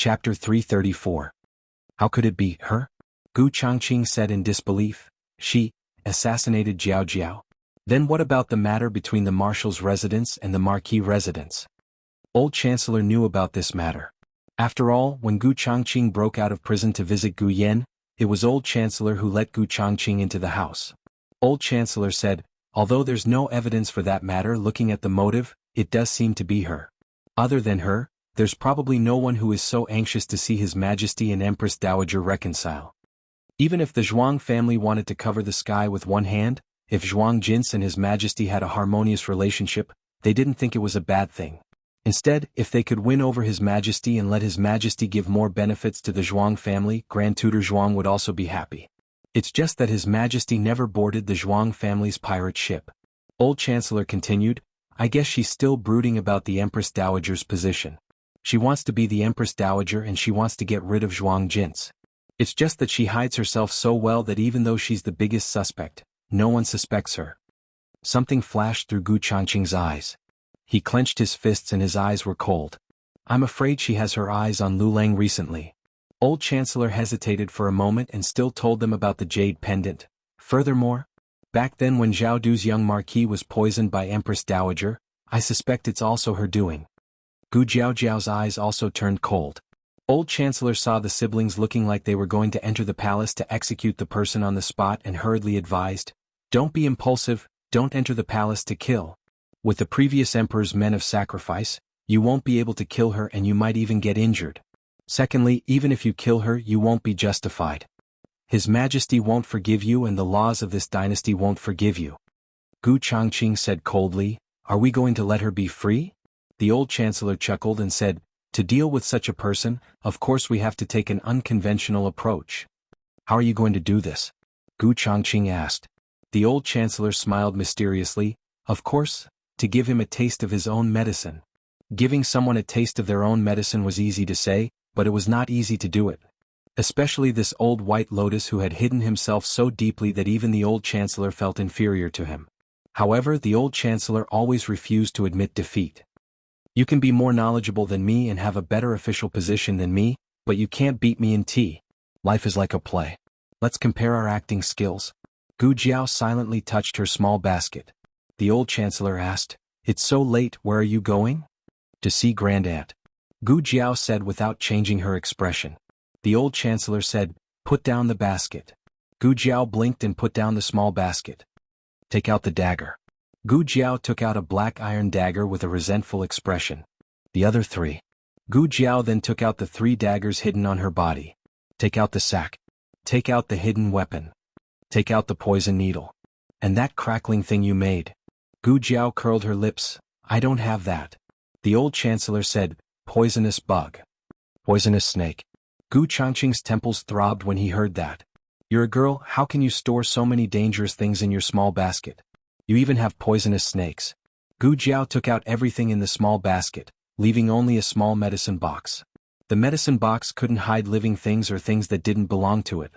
Chapter 334. How could it be her? Gu Changqing said in disbelief. She assassinated Jiao Jiao. Then what about the matter between the marshal's residence and the marquis residence? Old Chancellor knew about this matter. After all, when Gu Changqing broke out of prison to visit Gu Yan, it was Old Chancellor who let Gu Changqing into the house. Old Chancellor said, although there's no evidence for that matter, looking at the motive, it does seem to be her. Other than her, there's probably no one who is so anxious to see His Majesty and Empress Dowager reconcile. Even if the Zhuang family wanted to cover the sky with one hand, if Zhuang Jins and His Majesty had a harmonious relationship, they didn't think it was a bad thing. Instead, if they could win over His Majesty and let His Majesty give more benefits to the Zhuang family, Grand Tutor Zhuang would also be happy. It's just that His Majesty never boarded the Zhuang family's pirate ship. Old Chancellor continued, I guess she's still brooding about the Empress Dowager's position. She wants to be the Empress Dowager and she wants to get rid of Zhuang Jins. It's just that she hides herself so well that even though she's the biggest suspect, no one suspects her. Something flashed through Gu Changqing's eyes. He clenched his fists and his eyes were cold. I'm afraid she has her eyes on Lu Lang recently. Old Chancellor hesitated for a moment and still told them about the jade pendant. Furthermore, back then when Zhao Du's young marquis was poisoned by Empress Dowager, I suspect it's also her doing. Gu Jiaojiao's eyes also turned cold. Old Chancellor saw the siblings looking like they were going to enter the palace to execute the person on the spot and hurriedly advised, don't be impulsive, don't enter the palace to kill. With the previous emperor's men of sacrifice, you won't be able to kill her and you might even get injured. Secondly, even if you kill her, you won't be justified. His Majesty won't forgive you and the laws of this dynasty won't forgive you. Gu Changqing said coldly, are we going to let her be free? The old Chancellor chuckled and said, to deal with such a person, of course we have to take an unconventional approach. How are you going to do this? Gu Changqing asked. The old Chancellor smiled mysteriously, of course, to give him a taste of his own medicine. Giving someone a taste of their own medicine was easy to say, but it was not easy to do it. Especially this old White Lotus who had hidden himself so deeply that even the old Chancellor felt inferior to him. However, the old Chancellor always refused to admit defeat. You can be more knowledgeable than me and have a better official position than me, but you can't beat me in tea. Life is like a play. Let's compare our acting skills. Gu Jiao silently touched her small basket. The old Chancellor asked, it's so late, where are you going? To see Grandaunt. Gu Jiao said without changing her expression. The old Chancellor said, put down the basket. Gu Jiao blinked and put down the small basket. Take out the dagger. Gu Jiao took out a black iron dagger with a resentful expression. The other three. Gu Jiao then took out the 3 daggers hidden on her body. Take out the sack. Take out the hidden weapon. Take out the poison needle. And that crackling thing you made. Gu Jiao curled her lips, I don't have that. The old Chancellor said, poisonous bug. Poisonous snake. Gu Changqing's temples throbbed when he heard that. You're a girl, how can you store so many dangerous things in your small basket? You even have poisonous snakes. Gu Jiao took out everything in the small basket, leaving only a small medicine box. The medicine box couldn't hide living things or things that didn't belong to it.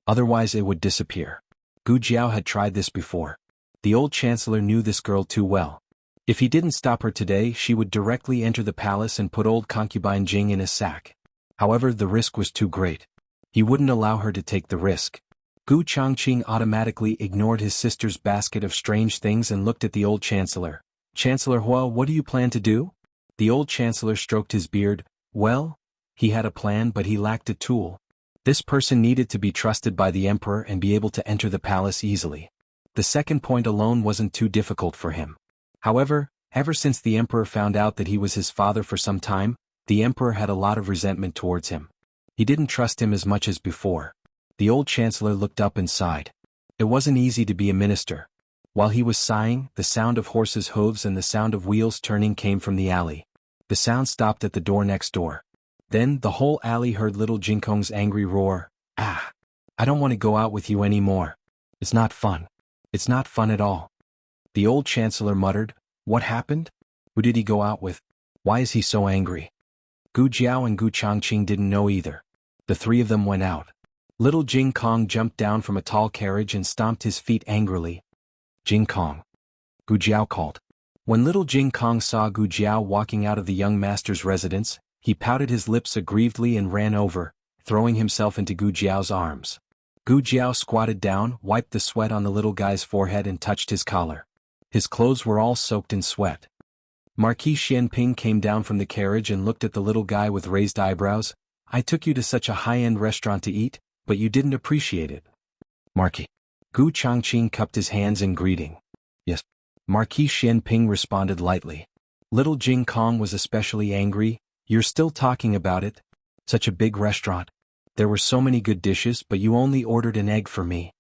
Otherwise it would disappear. Gu Jiao had tried this before. The old Chancellor knew this girl too well. If he didn't stop her today, she would directly enter the palace and put old concubine Jing in a sack. However, the risk was too great. He wouldn't allow her to take the risk. Gu Changqing automatically ignored his sister's basket of strange things and looked at the old Chancellor. Chancellor Hua, what do you plan to do? The old Chancellor stroked his beard. Well, he had a plan but he lacked a tool. This person needed to be trusted by the emperor and be able to enter the palace easily. The second point alone wasn't too difficult for him. However, ever since the emperor found out that he was his father for some time, the emperor had a lot of resentment towards him. He didn't trust him as much as before. The old Chancellor looked up and sighed. It wasn't easy to be a minister. While he was sighing, the sound of horses' hooves and the sound of wheels turning came from the alley. The sound stopped at the door next door. Then the whole alley heard little Jinkong's angry roar. Ah! I don't want to go out with you anymore. It's not fun. It's not fun at all. The old Chancellor muttered, what happened? Who did he go out with? Why is he so angry? Gu Jiao and Gu Changqing didn't know either. The 3 of them went out. Little Jing Kong jumped down from a tall carriage and stomped his feet angrily. Jing Kong. Gu Jiao called. When little Jing Kong saw Gu Jiao walking out of the young master's residence, He pouted his lips aggrievedly and ran over, throwing himself into Gu Jiao's arms. Gu Jiao squatted down, wiped the sweat on the little guy's forehead and touched his collar. His clothes were all soaked in sweat. Marquis Xianping came down from the carriage and looked at the little guy with raised eyebrows. I took you to such a high-end restaurant to eat, but you didn't appreciate it. Marquis. Gu Changqing cupped his hands in greeting. Yes. Marquis Xianping responded lightly. Little Jing Kong was especially angry. You're still talking about it? Such a big restaurant. There were so many good dishes, but you only ordered an egg for me.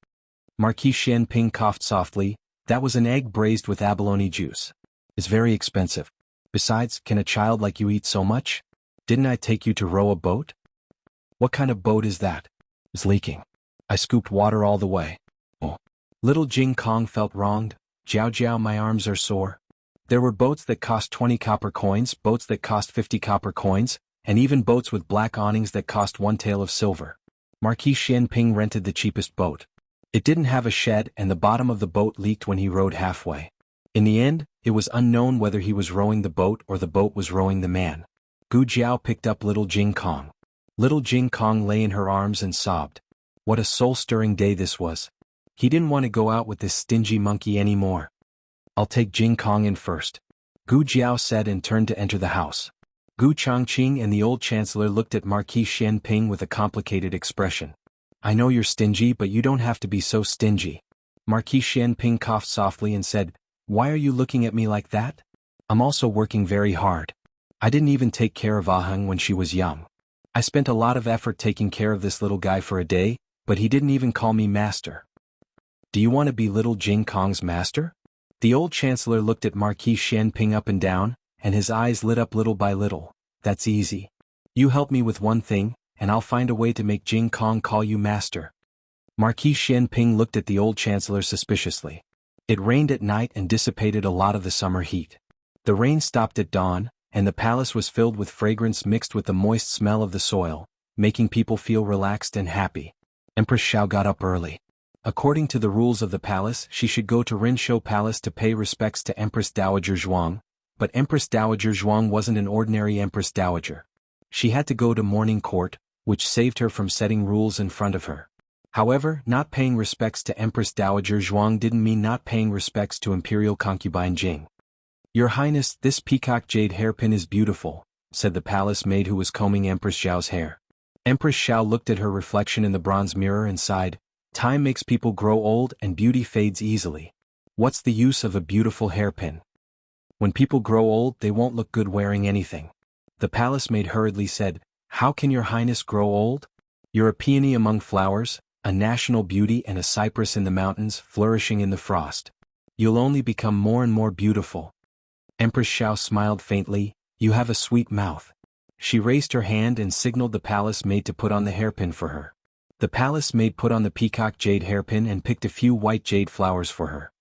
Marquis Xianping coughed softly. That was an egg braised with abalone juice. It's very expensive. Besides, can a child like you eat so much? Didn't I take you to row a boat? What kind of boat is that? It's leaking. I scooped water all the way. Oh. Little Jing Kong felt wronged. Jiao Jiao, my arms are sore. There were boats that cost 20 copper coins, boats that cost 50 copper coins, and even boats with black awnings that cost 1 tael of silver. Marquis Xianping rented the cheapest boat. It didn't have a shed and the bottom of the boat leaked when he rowed halfway. In the end, it was unknown whether he was rowing the boat or the boat was rowing the man. Gu Jiao picked up little Jing Kong. Little Jing Kong lay in her arms and sobbed. What a soul-stirring day this was. He didn't want to go out with this stingy monkey anymore. I'll take Jing Kong in first, Gu Jiao said and turned to enter the house. Gu Changqing and the old chancellor looked at Marquis Xianping with a complicated expression. I know you're stingy, but you don't have to be so stingy. Marquis Xianping coughed softly and said, Why are you looking at me like that? I'm also working very hard. I didn't even take care of Aheng when she was young. I spent a lot of effort taking care of this little guy for a day, but he didn't even call me master. Do you want to be little Jing Kong's master? The old chancellor looked at Marquis Xianping up and down, and his eyes lit up little by little. That's easy. You help me with one thing, and I'll find a way to make Jing Kong call you master. Marquis Xianping looked at the old chancellor suspiciously. It rained at night and dissipated a lot of the summer heat. The rain stopped at dawn, and the palace was filled with fragrance mixed with the moist smell of the soil, making people feel relaxed and happy. Empress Xiao got up early. According to the rules of the palace, she should go to Rinshou Palace to pay respects to Empress Dowager Zhuang, but Empress Dowager Zhuang wasn't an ordinary Empress Dowager. She had to go to morning court, which saved her from setting rules in front of her. However, not paying respects to Empress Dowager Zhuang didn't mean not paying respects to Imperial concubine Jing. Your Highness, this peacock jade hairpin is beautiful, said the palace maid who was combing Empress Xiao's hair. Empress Xiao looked at her reflection in the bronze mirror and sighed. Time makes people grow old and beauty fades easily. What's the use of a beautiful hairpin? When people grow old, they won't look good wearing anything. The palace maid hurriedly said, How can your highness grow old? You're a peony among flowers, a national beauty and a cypress in the mountains flourishing in the frost. You'll only become more and more beautiful. Empress Xiao smiled faintly, You have a sweet mouth. She raised her hand and signaled the palace maid to put on the hairpin for her. The palace maid put on the peacock jade hairpin and picked a few white jade flowers for her.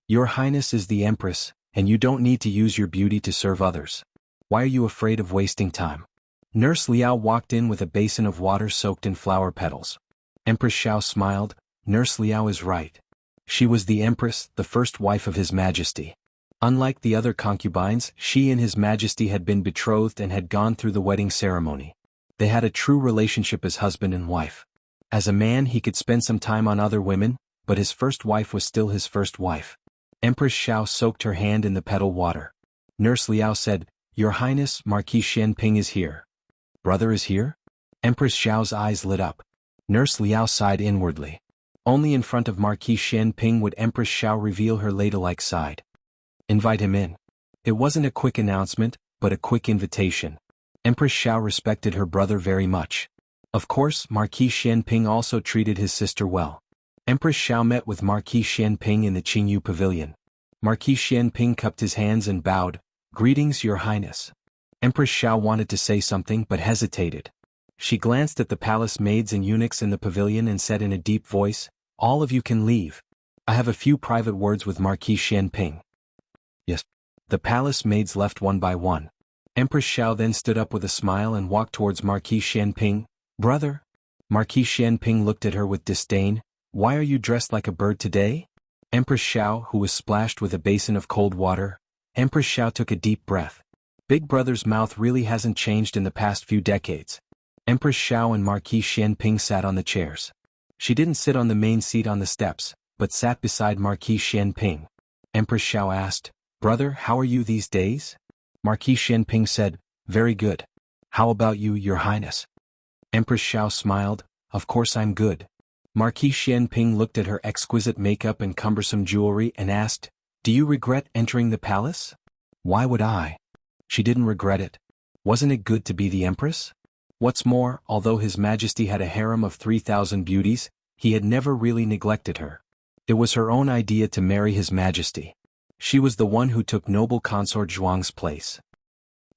Your Highness is the Empress, and you don't need to use your beauty to serve others. Why are you afraid of wasting time? Nurse Liao walked in with a basin of water soaked in flower petals. Empress Xiao smiled. Nurse Liao is right. She was the Empress, the first wife of His Majesty. Unlike the other concubines, she and His Majesty had been betrothed and had gone through the wedding ceremony. They had a true relationship as husband and wife. As a man he could spend some time on other women, but his first wife was still his first wife. Empress Xiao soaked her hand in the petal water. Nurse Liao said, Your Highness, Marquis Xianping is here. Brother is here? Empress Xiao's eyes lit up. Nurse Liao sighed inwardly. Only in front of Marquis Xianping would Empress Xiao reveal her ladylike side. Invite him in. It wasn't a quick announcement, but a quick invitation. Empress Xiao respected her brother very much. Of course, Marquis Xianping also treated his sister well. Empress Xiao met with Marquis Xianping in the Qingyu Pavilion. Marquis Xianping cupped his hands and bowed. Greetings, Your Highness. Empress Xiao wanted to say something but hesitated. She glanced at the palace maids and eunuchs in the pavilion and said in a deep voice, All of you can leave. I have a few private words with Marquis Xianping. Yes. The palace maids left one by one. Empress Xiao then stood up with a smile and walked towards Marquis Xianping. Brother? Marquis Xianping looked at her with disdain. Why are you dressed like a bird today? Empress Xiao, who was splashed with a basin of cold water. Empress Xiao took a deep breath. Big Brother's mouth really hasn't changed in the past few decades. Empress Xiao and Marquis Xianping sat on the chairs. She didn't sit on the main seat on the steps, but sat beside Marquis Xianping. Empress Xiao asked, "Brother, how are you these days?" Marquis Xianping said, "Very good. How about you, Your Highness?" Empress Xiao smiled, "Of course I'm good." Marquis Xianping looked at her exquisite makeup and cumbersome jewelry and asked, "Do you regret entering the palace?" "Why would I?" She didn't regret it. Wasn't it good to be the empress? What's more, although His Majesty had a harem of 3,000 beauties, he had never really neglected her. It was her own idea to marry His Majesty. She was the one who took noble consort Zhuang's place.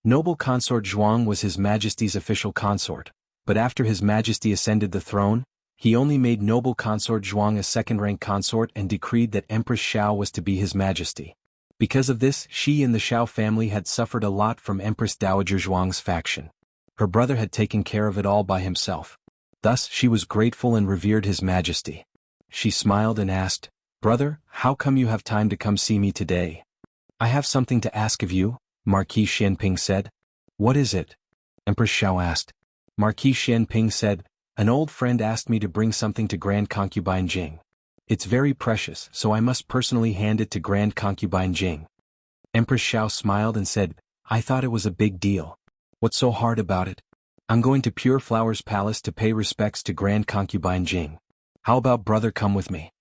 Noble consort Zhuang was His Majesty's official consort, but after His Majesty ascended the throne, he only made noble consort Zhuang a second-rank consort and decreed that Empress Xiao was to be His Majesty. Because of this, she and the Xiao family had suffered a lot from Empress Dowager Zhuang's faction. Her brother had taken care of it all by himself. Thus, she was grateful and revered His Majesty. She smiled and asked, "Brother, how come you have time to come see me today?" "I have something to ask of you," Marquis Xianping said. "What is it?" Empress Xiao asked. Marquis Xianping said, "An old friend asked me to bring something to Grand Concubine Jing. It's very precious, so I must personally hand it to Grand Concubine Jing." Empress Xiao smiled and said, "I thought it was a big deal. What's so hard about it? I'm going to Pure Flowers Palace to pay respects to Grand Concubine Jing. How about brother come with me?"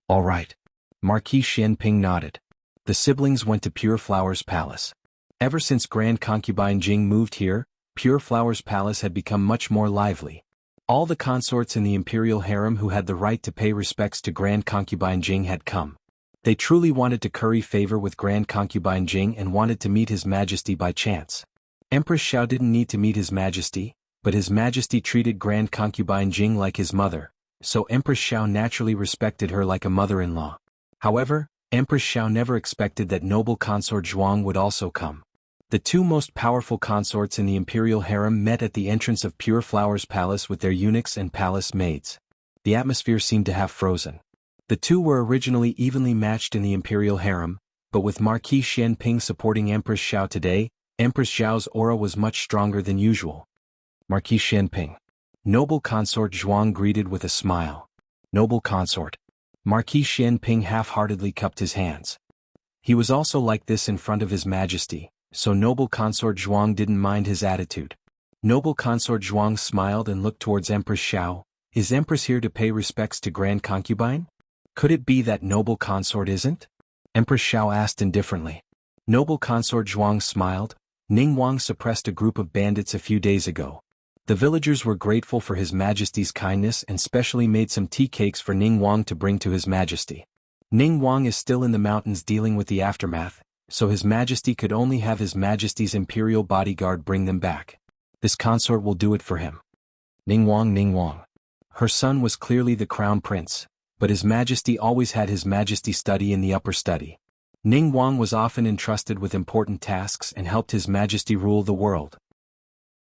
"All right." Marquis Xianping nodded. The siblings went to Pure Flowers Palace. Ever since Grand Concubine Jing moved here, Pure Flowers Palace had become much more lively. All the consorts in the imperial harem who had the right to pay respects to Grand Concubine Jing had come. They truly wanted to curry favor with Grand Concubine Jing and wanted to meet His Majesty by chance. Empress Xiao didn't need to meet His Majesty, but His Majesty treated Grand Concubine Jing like his mother, so Empress Xiao naturally respected her like a mother-in-law. However, Empress Xiao never expected that noble consort Zhuang would also come. The two most powerful consorts in the imperial harem met at the entrance of Pure Flowers Palace with their eunuchs and palace maids. The atmosphere seemed to have frozen. The two were originally evenly matched in the imperial harem, but with Marquis Xianping supporting Empress Xiao today, Empress Xiao's aura was much stronger than usual. Marquis Xianping. Noble consort Zhuang greeted with a smile. Noble consort. Marquis Xianping half-heartedly cupped his hands. He was also like this in front of His Majesty, so noble consort Zhuang didn't mind his attitude. Noble consort Zhuang smiled and looked towards Empress Xiao. "Is Empress here to pay respects to Grand Concubine? Could it be that noble consort isn't?" Empress Xiao asked indifferently. Noble consort Zhuang smiled. "Ning Wang suppressed a group of bandits a few days ago. The villagers were grateful for His Majesty's kindness and specially made some tea cakes for Ning Wang to bring to His Majesty. Ning Wang is still in the mountains dealing with the aftermath, so His Majesty could only have His Majesty's imperial bodyguard bring them back. This consort will do it for him." Ning Wang, Ning Wang. Her son was clearly the crown prince, but His Majesty always had His Majesty study in the upper study. Ning Wang was often entrusted with important tasks and helped His Majesty rule the world.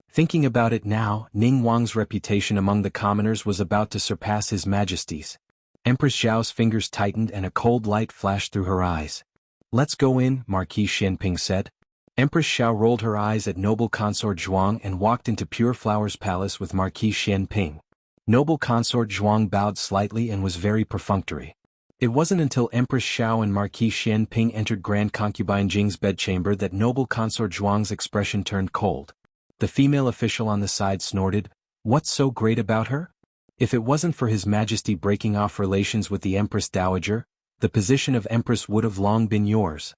Thinking about it now, Ning Wang's reputation among the commoners was about to surpass His Majesty's. Empress Xiao's fingers tightened and a cold light flashed through her eyes. "Let's go in," Marquis Xianping said. Empress Xiao rolled her eyes at noble consort Zhuang and walked into Pure Flowers Palace with Marquis Xianping. Noble consort Zhuang bowed slightly and was very perfunctory. It wasn't until Empress Xiao and Marquis Xianping entered Grand Concubine Jing's bedchamber that noble consort Zhuang's expression turned cold. The female official on the side snorted, "What's so great about her? If it wasn't for His Majesty breaking off relations with the Empress Dowager, the position of Empress would have long been yours."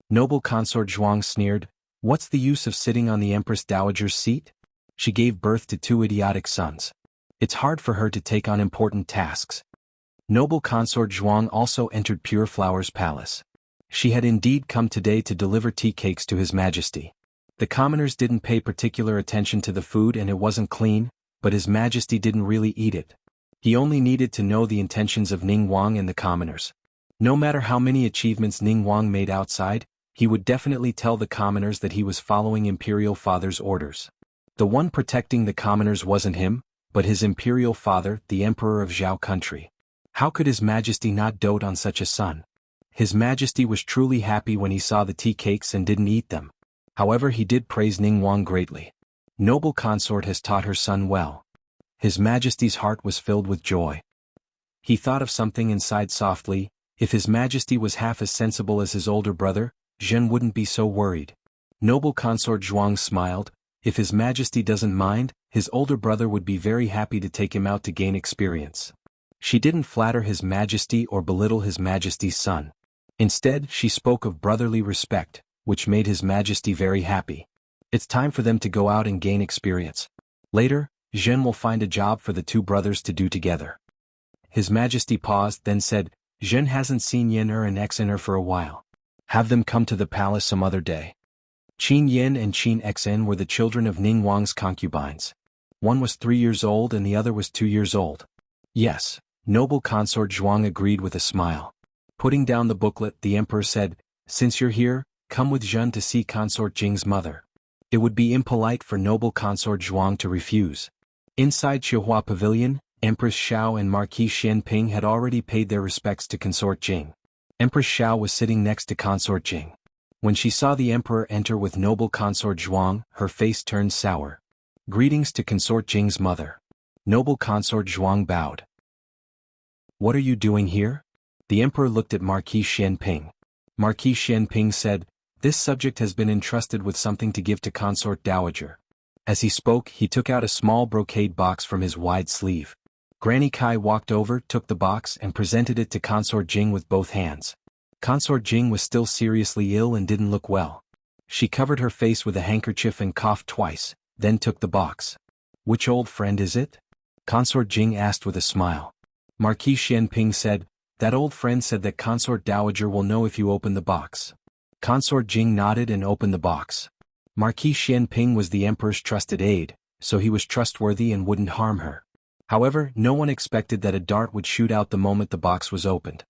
Noble consort Zhuang sneered, "What's the use of sitting on the Empress Dowager's seat? She gave birth to two idiotic sons. It's hard for her to take on important tasks." Noble consort Zhuang also entered Pure Flowers Palace. She had indeed come today to deliver tea cakes to His Majesty. The commoners didn't pay particular attention to the food and it wasn't clean, but His Majesty didn't really eat it. He only needed to know the intentions of Ning Wang and the commoners. No matter how many achievements Ning Wang made outside, he would definitely tell the commoners that he was following Imperial Father's orders. The one protecting the commoners wasn't him, but his Imperial Father, the Emperor of Zhao country. How could His Majesty not dote on such a son? His Majesty was truly happy when he saw the tea cakes and didn't eat them. However, he did praise Ningguang greatly. Noble consort has taught her son well. His Majesty's heart was filled with joy. He thought of something and sighed softly. If His Majesty was half as sensible as his older brother, Zhen wouldn't be so worried. Noble consort Zhuang smiled. If His Majesty doesn't mind, his older brother would be very happy to take him out to gain experience. She didn't flatter His Majesty or belittle His Majesty's son. Instead, she spoke of brotherly respect, which made His Majesty very happy. It's time for them to go out and gain experience. Later, Zhen will find a job for the two brothers to do together. His Majesty paused, then said, Zhen hasn't seen Yin-er and X-en-er for a while. Have them come to the palace some other day. Qin Yin and Qin Xen were the children of Ningguang's concubines. One was 3 years old and the other was 2 years old. Yes, noble consort Zhuang agreed with a smile. Putting down the booklet, the emperor said, Since you're here, come with Zhen to see consort Jing's mother. It would be impolite for noble consort Zhuang to refuse. Inside Chihua Pavilion, Empress Xiao and Marquis Xianping had already paid their respects to consort Jing. Empress Xiao was sitting next to consort Jing. When she saw the emperor enter with noble consort Zhuang, her face turned sour. Greetings to consort Jing's mother. Noble consort Zhuang bowed. What are you doing here? The emperor looked at Marquis Xianping. Marquis Xianping said, This subject has been entrusted with something to give to consort dowager. As he spoke, he took out a small brocade box from his wide sleeve. Granny Kai walked over, took the box and presented it to consort Jing with both hands. Consort Jing was still seriously ill and didn't look well. She covered her face with a handkerchief and coughed twice, then took the box. Which old friend is it? Consort Jing asked with a smile. Marquis Xianping said, That old friend said that consort dowager will know if you open the box. Consort Jing nodded and opened the box. Marquis Xianping was the emperor's trusted aide, so he was trustworthy and wouldn't harm her. However, no one expected that a dart would shoot out the moment the box was opened.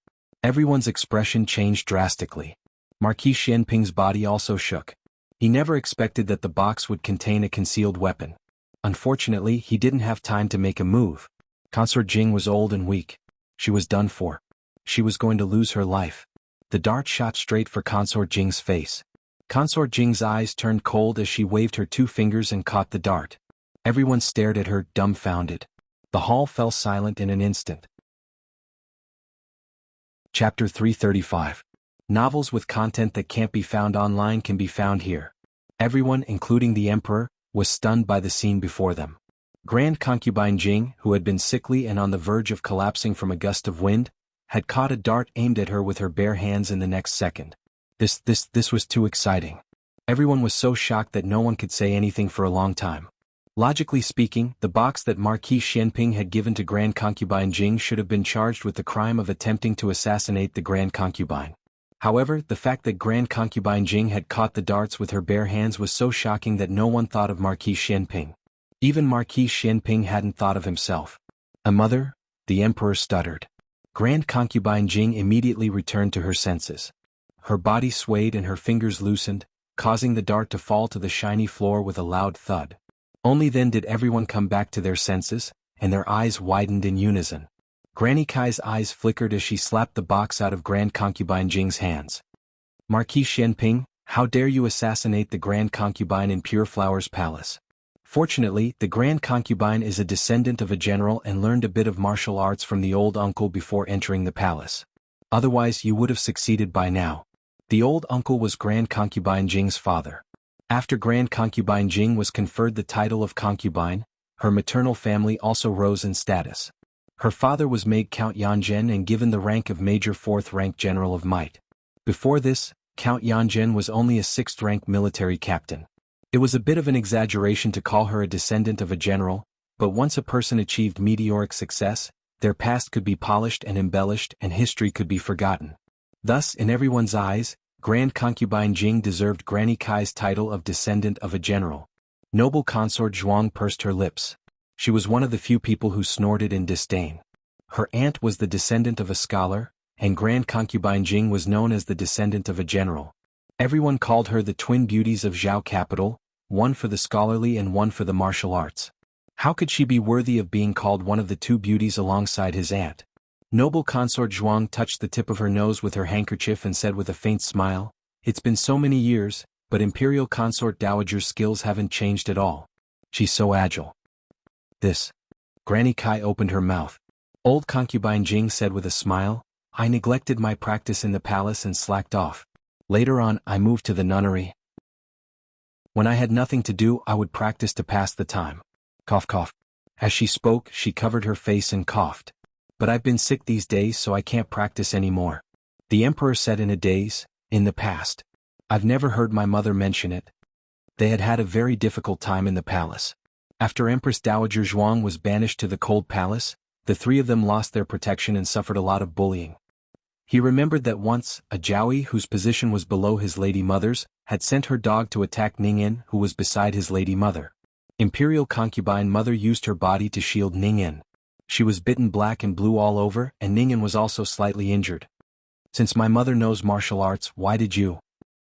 Everyone's expression changed drastically. Marquis Xianping's body also shook. He never expected that the box would contain a concealed weapon. Unfortunately, he didn't have time to make a move. Consort Jing was old and weak. She was done for. She was going to lose her life. The dart shot straight for Consort Jing's face. Consort Jing's eyes turned cold as she waved her 2 fingers and caught the dart. Everyone stared at her, dumbfounded. The hall fell silent in an instant. Chapter 335. Novels with content that can't be found online can be found here. Everyone, including the emperor, was stunned by the scene before them. Grand concubine Jing, who had been sickly and on the verge of collapsing from a gust of wind, had caught a dart aimed at her with her bare hands in the next second. This was too exciting. Everyone was so shocked that no one could say anything for a long time. Logically speaking, the box that Marquis Xianping had given to Grand Concubine Jing should have been charged with the crime of attempting to assassinate the Grand Concubine. However, the fact that Grand Concubine Jing had caught the darts with her bare hands was so shocking that no one thought of Marquis Xianping. Even Marquis Xianping hadn't thought of himself. A mother? The emperor stuttered. Grand Concubine Jing immediately returned to her senses. Her body swayed and her fingers loosened, causing the dart to fall to the shiny floor with a loud thud. Only then did everyone come back to their senses, and their eyes widened in unison. Granny Kai's eyes flickered as she slapped the box out of Grand Concubine Jing's hands. Marquis Xianping, how dare you assassinate the Grand Concubine in Pure Flower's palace? Fortunately, the Grand Concubine is a descendant of a general and learned a bit of martial arts from the old uncle before entering the palace. Otherwise you would have succeeded by now. The old uncle was Grand Concubine Jing's father. After Grand Concubine Jing was conferred the title of concubine, her maternal family also rose in status. Her father was made Count Yanzhen and given the rank of Major 4th-rank General of Might. Before this, Count Yanzhen was only a 6th-rank military captain. It was a bit of an exaggeration to call her a descendant of a general, but once a person achieved meteoric success, their past could be polished and embellished and history could be forgotten. Thus, in everyone's eyes, Grand Concubine Jing deserved Granny Kai's title of descendant of a general. Noble consort Zhuang pursed her lips. She was one of the few people who snorted in disdain. Her aunt was the descendant of a scholar, and Grand Concubine Jing was known as the descendant of a general. Everyone called her the twin beauties of Zhao capital, one for the scholarly and one for the martial arts. How could she be worthy of being called one of the 2 beauties alongside his aunt? Noble consort Zhuang touched the tip of her nose with her handkerchief and said with a faint smile, "It's been so many years, but Imperial Consort Dowager's skills haven't changed at all. She's so agile. This. Granny Kai opened her mouth. Old concubine Jing said with a smile, I neglected my practice in the palace and slacked off. Later on, I moved to the nunnery. When I had nothing to do, I would practice to pass the time. Cough cough. As she spoke, she covered her face and coughed. But I've been sick these days, so I can't practice anymore. The emperor said in a daze, in the past. I've never heard my mother mention it. They had had a very difficult time in the palace. After Empress Dowager Zhuang was banished to the cold palace, the three of them lost their protection and suffered a lot of bullying. He remembered that once, a Jowie whose position was below his lady mother's, had sent her dog to attack Ningyan who was beside his lady mother. Imperial concubine mother used her body to shield Ningyan. She was bitten black and blue all over, and Ningyan was also slightly injured. Since my mother knows martial arts, why did you?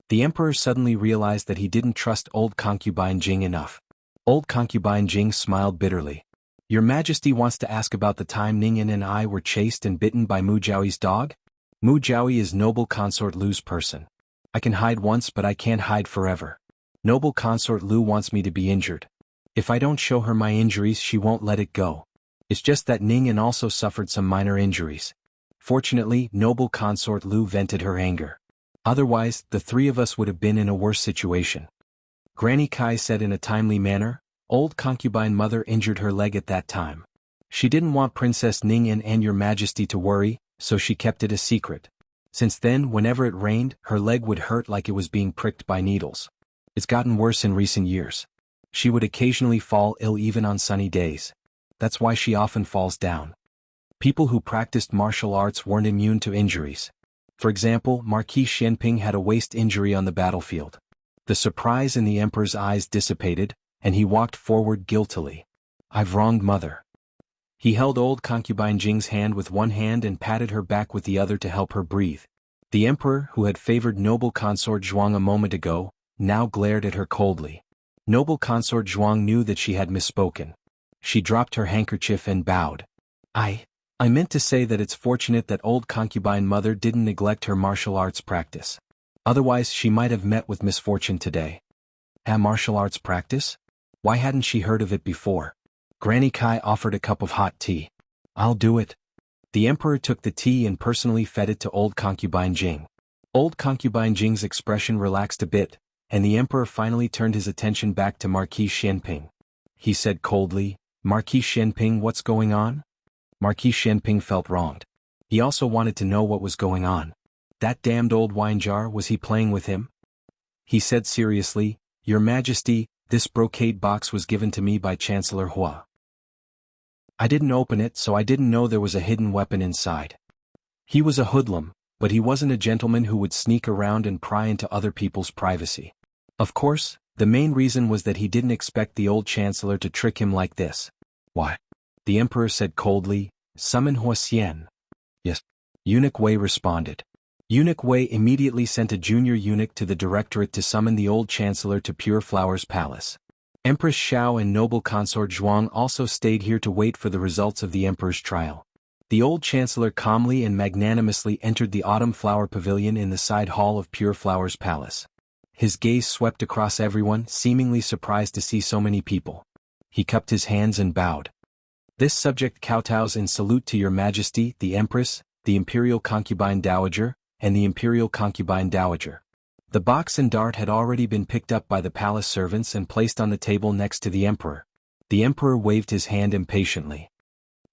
The emperor suddenly realized that he didn't trust old concubine Jing enough. Old concubine Jing smiled bitterly. Your Majesty wants to ask about the time Ningyan and I were chased and bitten by Mu Jiaoyi's dog? Mu Jiaoyi is noble consort Lu's person. I can hide once, but I can't hide forever. Noble consort Lu wants me to be injured. If I don't show her my injuries, she won't let it go. It's just that Ningyan also suffered some minor injuries. Fortunately, noble consort Lu vented her anger. Otherwise, the three of us would have been in a worse situation. Granny Kai said in a timely manner, old concubine mother injured her leg at that time. She didn't want Princess Ningyan and your Majesty to worry, so she kept it a secret. Since then, whenever it rained, her leg would hurt like it was being pricked by needles. It's gotten worse in recent years. She would occasionally fall ill even on sunny days. That's why she often falls down. People who practiced martial arts weren't immune to injuries. For example, Marquis Xianping had a waist injury on the battlefield. The surprise in the emperor's eyes dissipated, and he walked forward guiltily. I've wronged mother. He held old concubine Jing's hand with one hand and patted her back with the other to help her breathe. The emperor, who had favored noble consort Zhuang a moment ago, now glared at her coldly. Noble consort Zhuang knew that she had misspoken. She dropped her handkerchief and bowed. I meant to say that it's fortunate that old concubine mother didn't neglect her martial arts practice. Otherwise she might have met with misfortune today. Martial arts practice? Why hadn't she heard of it before? Granny Kai offered a cup of hot tea. I'll do it. The emperor took the tea and personally fed it to old concubine Jing. Old concubine Jing's expression relaxed a bit, and the emperor finally turned his attention back to Marquis Xianping. He said coldly, Marquis Xianping, what's going on? Marquis Xianping felt wronged. He also wanted to know what was going on. That damned old wine jar, was he playing with him? He said seriously, Your Majesty, this brocade box was given to me by Chancellor Hua. I didn't open it, so I didn't know there was a hidden weapon inside. He was a hoodlum, but he wasn't a gentleman who would sneak around and pry into other people's privacy. Of course, the main reason was that he didn't expect the old chancellor to trick him like this. Why? The emperor said coldly, Summon Hua Xian. Yes. Eunuch Wei responded. Eunuch Wei immediately sent a junior eunuch to the directorate to summon the old chancellor to Pure Flowers Palace. Empress Xiao and noble consort Zhuang also stayed here to wait for the results of the emperor's trial. The old chancellor calmly and magnanimously entered the autumn flower pavilion in the side hall of Pure Flowers Palace. His gaze swept across everyone, seemingly surprised to see so many people. He cupped his hands and bowed. This subject kowtows in salute to your Majesty, the Empress, the Imperial Concubine Dowager, and the Imperial Concubine Dowager. The box and dart had already been picked up by the palace servants and placed on the table next to the emperor. The emperor waved his hand impatiently.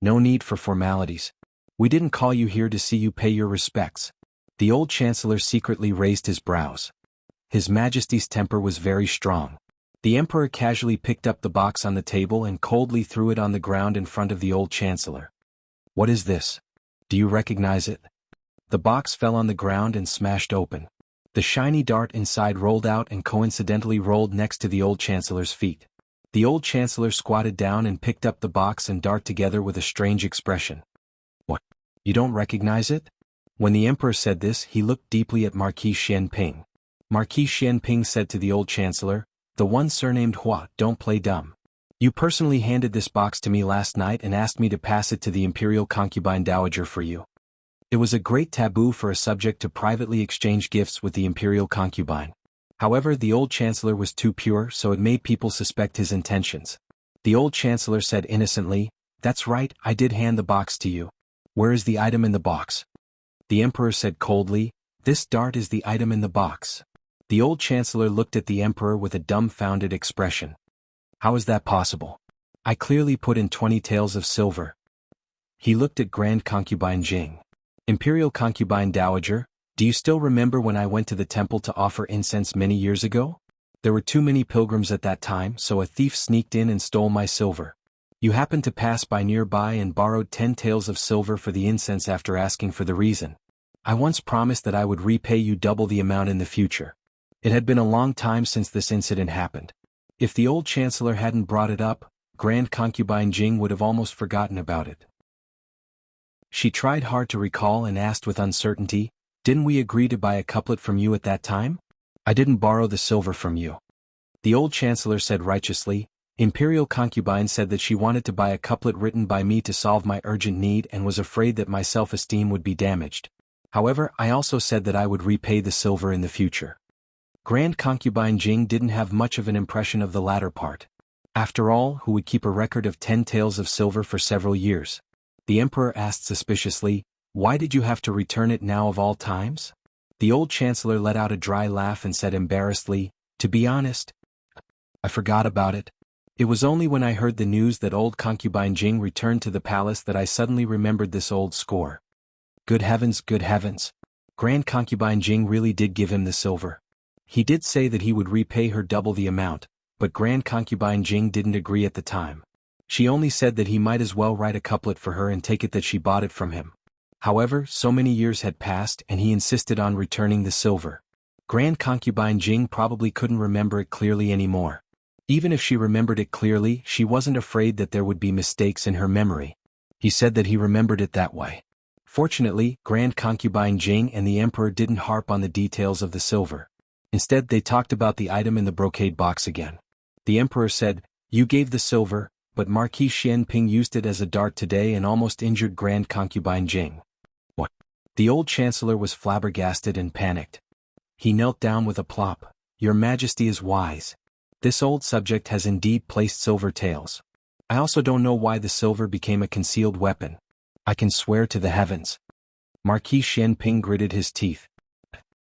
No need for formalities. We didn't call you here to see you pay your respects. The old chancellor secretly raised his brows. His Majesty's temper was very strong. The emperor casually picked up the box on the table and coldly threw it on the ground in front of the old chancellor. What is this? Do you recognize it? The box fell on the ground and smashed open. The shiny dart inside rolled out and coincidentally rolled next to the old chancellor's feet. The old chancellor squatted down and picked up the box and dart together with a strange expression. What? You don't recognize it? When the emperor said this, he looked deeply at Marquis Xianping. Marquis Xianping said to the old chancellor, The one surnamed Hua, don't play dumb. You personally handed this box to me last night and asked me to pass it to the Imperial Concubine Dowager for you. It was a great taboo for a subject to privately exchange gifts with the Imperial Concubine. However, the old chancellor was too pure, so it made people suspect his intentions. The old chancellor said innocently, "That's right, I did hand the box to you. Where is the item in the box?" The emperor said coldly, "This dart is the item in the box." The old chancellor looked at the emperor with a dumbfounded expression. "How is that possible? I clearly put in 20 taels of silver." He looked at Grand Concubine Jing. "Imperial Concubine Dowager, do you still remember when I went to the temple to offer incense many years ago? There were too many pilgrims at that time, so a thief sneaked in and stole my silver. You happened to pass by nearby and borrowed 10 taels of silver for the incense after asking for the reason. I once promised that I would repay you double the amount in the future. It had been a long time since this incident happened. If the old chancellor hadn't brought it up, Grand Concubine Jing would have almost forgotten about it. She tried hard to recall and asked with uncertainty, "Didn't we agree to buy a couplet from you at that time? I didn't borrow the silver from you." The old chancellor said righteously, "Imperial Concubine said that she wanted to buy a couplet written by me to solve my urgent need and was afraid that my self-esteem would be damaged. However, I also said that I would repay the silver in the future." Grand Concubine Jing didn't have much of an impression of the latter part. After all, who would keep a record of 10 taels of silver for several years? The emperor asked suspiciously, "Why did you have to return it now of all times?" The old chancellor let out a dry laugh and said embarrassedly, "To be honest, I forgot about it. It was only when I heard the news that old Concubine Jing returned to the palace that I suddenly remembered this old score." Good heavens, good heavens. Grand Concubine Jing really did give him the silver. He did say that he would repay her double the amount, but Grand Concubine Jing didn't agree at the time. She only said that he might as well write a couplet for her and take it that she bought it from him. However, so many years had passed and he insisted on returning the silver. Grand Concubine Jing probably couldn't remember it clearly anymore. Even if she remembered it clearly, she wasn't afraid that there would be mistakes in her memory. He said that he remembered it that way. Fortunately, Grand Concubine Jing and the emperor didn't harp on the details of the silver. Instead, they talked about the item in the brocade box again. The emperor said, "You gave the silver, but Marquis Xianping used it as a dart today and almost injured Grand Concubine Jing." What? The old chancellor was flabbergasted and panicked. He knelt down with a plop. "Your Majesty is wise. This old subject has indeed placed silver taels. I also don't know why the silver became a concealed weapon. I can swear to the heavens." Marquis Xianping gritted his teeth.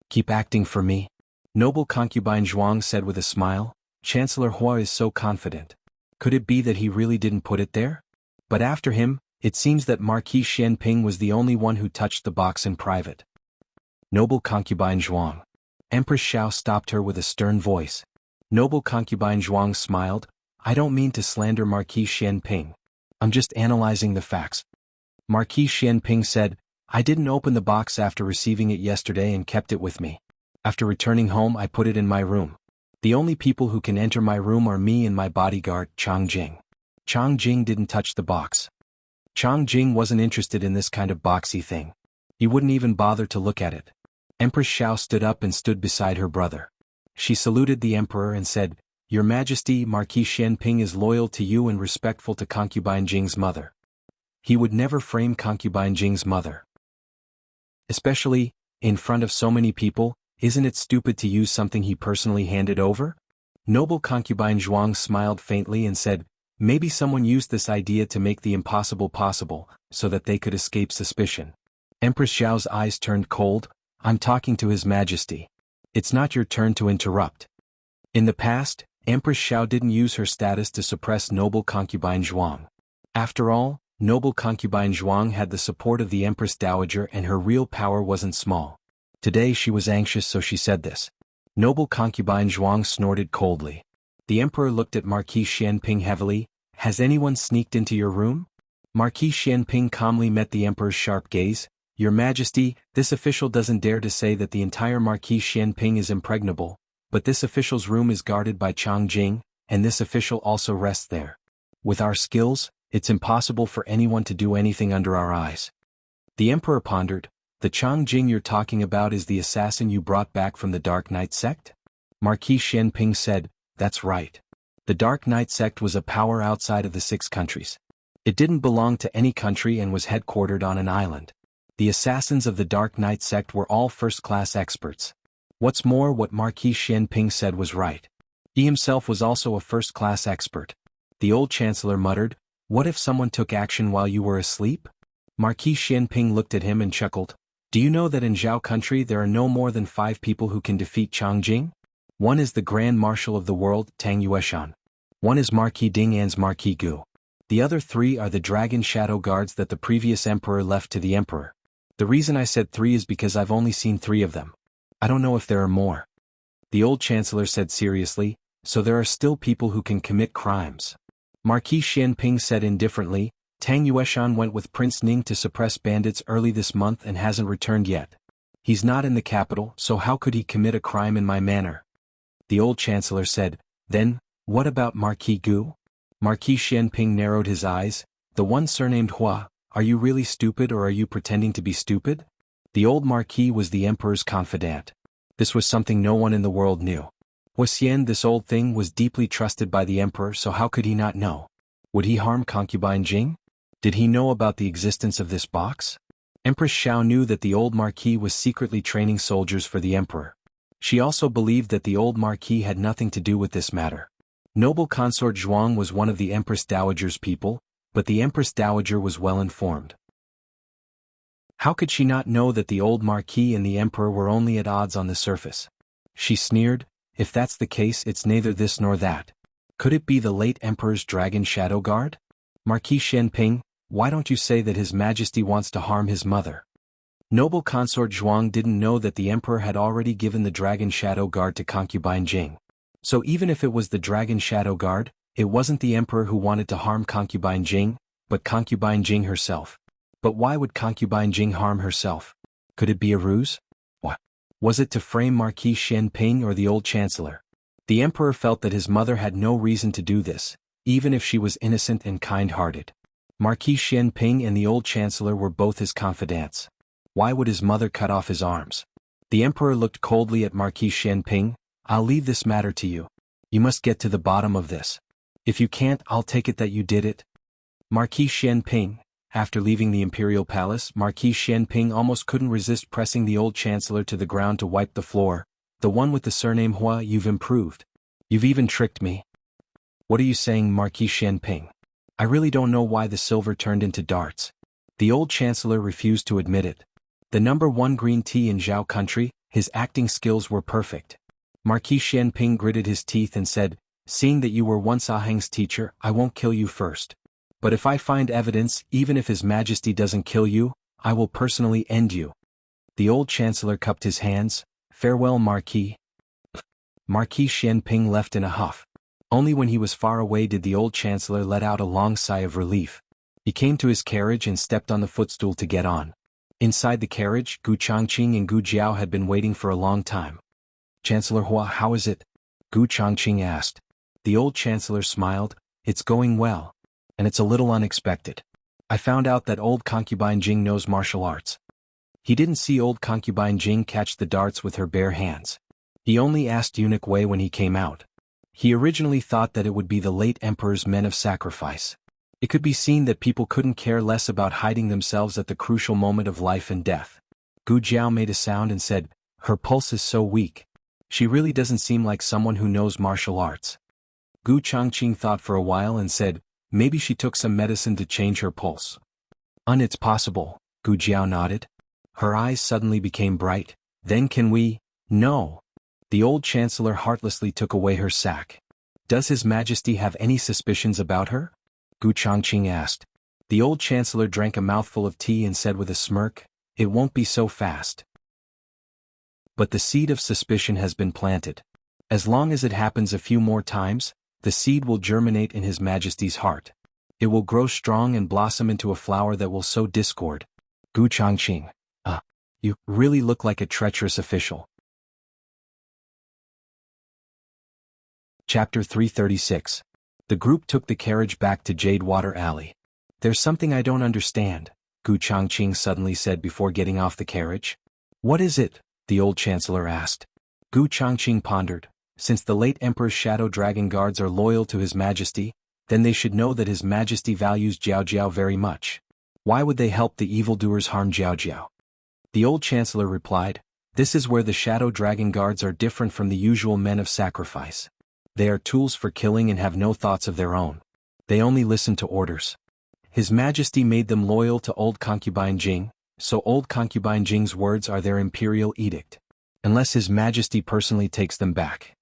"Keep acting for me," Noble Concubine Zhuang said with a smile. "Chancellor Hua is so confident. Could it be that he really didn't put it there? But after him, it seems that Marquis Xianping was the only one who touched the box in private." Noble Concubine Zhuang. Empress Xiao stopped her with a stern voice. Noble Concubine Zhuang smiled. "I don't mean to slander Marquis Xianping. I'm just analyzing the facts." Marquis Xianping said, "I didn't open the box after receiving it yesterday and kept it with me. After returning home, I put it in my room. The only people who can enter my room are me and my bodyguard, Chang Jing. Chang Jing didn't touch the box. Chang Jing wasn't interested in this kind of boxy thing. He wouldn't even bother to look at it." Empress Xiao stood up and stood beside her brother. She saluted the emperor and said, "Your Majesty, Marquis Xianping is loyal to you and respectful to Concubine Jing's mother. He would never frame Concubine Jing's mother. Especially, in front of so many people. Isn't it stupid to use something he personally handed over?" Noble Concubine Zhuang smiled faintly and said, "Maybe someone used this idea to make the impossible possible, so that they could escape suspicion." Empress Xiao's eyes turned cold. "I'm talking to His Majesty. It's not your turn to interrupt." In the past, Empress Xiao didn't use her status to suppress Noble Concubine Zhuang. After all, Noble Concubine Zhuang had the support of the Empress Dowager and her real power wasn't small. Today she was anxious, so she said this. Noble Concubine Zhuang snorted coldly. The emperor looked at Marquis Xianping heavily. "Has anyone sneaked into your room?" Marquis Xianping calmly met the emperor's sharp gaze. "Your Majesty, this official doesn't dare to say that the entire Marquis Xianping is impregnable, but this official's room is guarded by Chang Jing, and this official also rests there. With our skills, it's impossible for anyone to do anything under our eyes." The emperor pondered. "The Chang Jing you're talking about is the assassin you brought back from the Dark Knight sect?" Marquis Xianping said, "That's right. The Dark Knight sect was a power outside of the 6 countries. It didn't belong to any country and was headquartered on an island. The assassins of the Dark Knight sect were all first-class experts. What's more, what Marquis Xianping said was right. He himself was also a first-class expert. The old chancellor muttered, "What if someone took action while you were asleep?" Marquis Xianping looked at him and chuckled. "Do you know that in Zhao country there are no more than 5 people who can defeat Changjing? One is the Grand Marshal of the world, Tang Yueshan. One is Marquis Ding'an's Marquis Gu. The other 3 are the Dragon Shadow Guards that the previous emperor left to the emperor. The reason I said 3 is because I've only seen 3 of them. I don't know if there are more." The old chancellor said seriously, "So there are still people who can commit crimes." Marquis Xianping said indifferently, "Tang Yueshan went with Prince Ning to suppress bandits early this month and hasn't returned yet. He's not in the capital, so how could he commit a crime in my manor?" The old chancellor said, "Then, what about Marquis Gu?" Marquis Xianping narrowed his eyes. "The one surnamed Hua, are you really stupid or are you pretending to be stupid?" The old marquis was the emperor's confidant. This was something no one in the world knew. Wuxia, this old thing, was deeply trusted by the emperor, so how could he not know? Would he harm concubine Jing? Did he know about the existence of this box? Empress Xiao knew that the old marquis was secretly training soldiers for the emperor. She also believed that the old marquis had nothing to do with this matter. Noble consort Zhuang was one of the Empress Dowager's people, but the Empress Dowager was well informed. How could she not know that the old marquis and the emperor were only at odds on the surface? She sneered, "If that's the case, it's neither this nor that. Could it be the late emperor's Dragon Shadow Guard? Marquis Xianping, why don't you say that His Majesty wants to harm his mother?" Noble consort Zhuang didn't know that the emperor had already given the Dragon Shadow Guard to concubine Jing. So even if it was the Dragon Shadow Guard, it wasn't the emperor who wanted to harm concubine Jing, but concubine Jing herself. But why would concubine Jing harm herself? Could it be a ruse? What? Was it to frame Marquis Xianping or the old chancellor? The emperor felt that his mother had no reason to do this, even if she was innocent and kind-hearted. Marquis Xianping and the old chancellor were both his confidants. Why would his mother cut off his arms? The emperor looked coldly at Marquis Xianping. "I'll leave this matter to you. You must get to the bottom of this. If you can't, I'll take it that you did it." Marquis Xianping. After leaving the imperial palace, Marquis Xianping almost couldn't resist pressing the old chancellor to the ground to wipe the floor. "The one with the surname Hua, you've improved. You've even tricked me." "What are you saying, Marquis Xianping? I really don't know why the silver turned into darts." The old chancellor refused to admit it. The #1 green tea in Zhao country, his acting skills were perfect. Marquis Xianping gritted his teeth and said, "Seeing that you were once Aheng's teacher, I won't kill you first. But if I find evidence, even if His Majesty doesn't kill you, I will personally end you." The old chancellor cupped his hands. "Farewell, Marquis." Marquis Xianping left in a huff. Only when he was far away did the old chancellor let out a long sigh of relief. He came to his carriage and stepped on the footstool to get on. Inside the carriage, Gu Changqing and Gu Jiao had been waiting for a long time. "Chancellor Hua, how is it?" Gu Changqing asked. The old chancellor smiled. "It's going well. And it's a little unexpected. I found out that old concubine Jing knows martial arts." He didn't see old concubine Jing catch the darts with her bare hands. He only asked eunuch Wei when he came out. He originally thought that it would be the late emperor's men of sacrifice. It could be seen that people couldn't care less about hiding themselves at the crucial moment of life and death. Gu Jiao made a sound and said, "Her pulse is so weak. She really doesn't seem like someone who knows martial arts." Gu Changqing thought for a while and said, "Maybe she took some medicine to change her pulse." It's possible," Gu Jiao nodded. Her eyes suddenly became bright. "Then can we—" "No." The old chancellor heartlessly took away her sack. "Does His Majesty have any suspicions about her?" Gu Changqing asked. The old chancellor drank a mouthful of tea and said with a smirk, "It won't be so fast. But the seed of suspicion has been planted. As long as it happens a few more times, the seed will germinate in His Majesty's heart. It will grow strong and blossom into a flower that will sow discord." Gu Changqing. You really look like a treacherous official." Chapter 336. The group took the carriage back to Jadewater Alley. "There's something I don't understand," Gu Changqing suddenly said before getting off the carriage. "What is it?" the old chancellor asked. Gu Changqing pondered. Since the late emperor's shadow dragon guards are loyal to His Majesty, then they should know that His Majesty values Jiao Jiao very much. Why would they help the evildoers harm Jiao Jiao? The old chancellor replied, This is where the Shadow Dragon Guards are different from the usual men of sacrifice. They are tools for killing and have no thoughts of their own. They only listen to orders. His Majesty made them loyal to old concubine Jing, so old concubine Jing's words are their imperial edict. Unless His Majesty personally takes them back.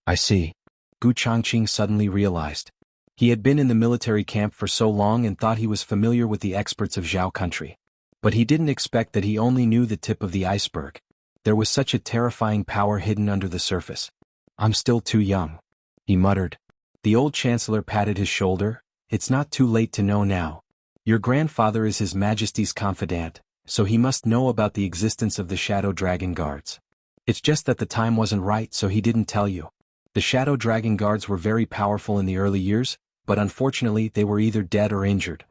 I see. Gu Changqing suddenly realized. He had been in the military camp for so long and thought he was familiar with the experts of Zhao country. But he didn't expect that he only knew the tip of the iceberg. There was such a terrifying power hidden under the surface. I'm still too young, he muttered. The old chancellor patted his shoulder. It's not too late to know now. Your grandfather is His Majesty's confidant, so he must know about the existence of the Shadow Dragon Guards. It's just that the time wasn't right, so he didn't tell you. The Shadow Dragon Guards were very powerful in the early years, but unfortunately they were either dead or injured.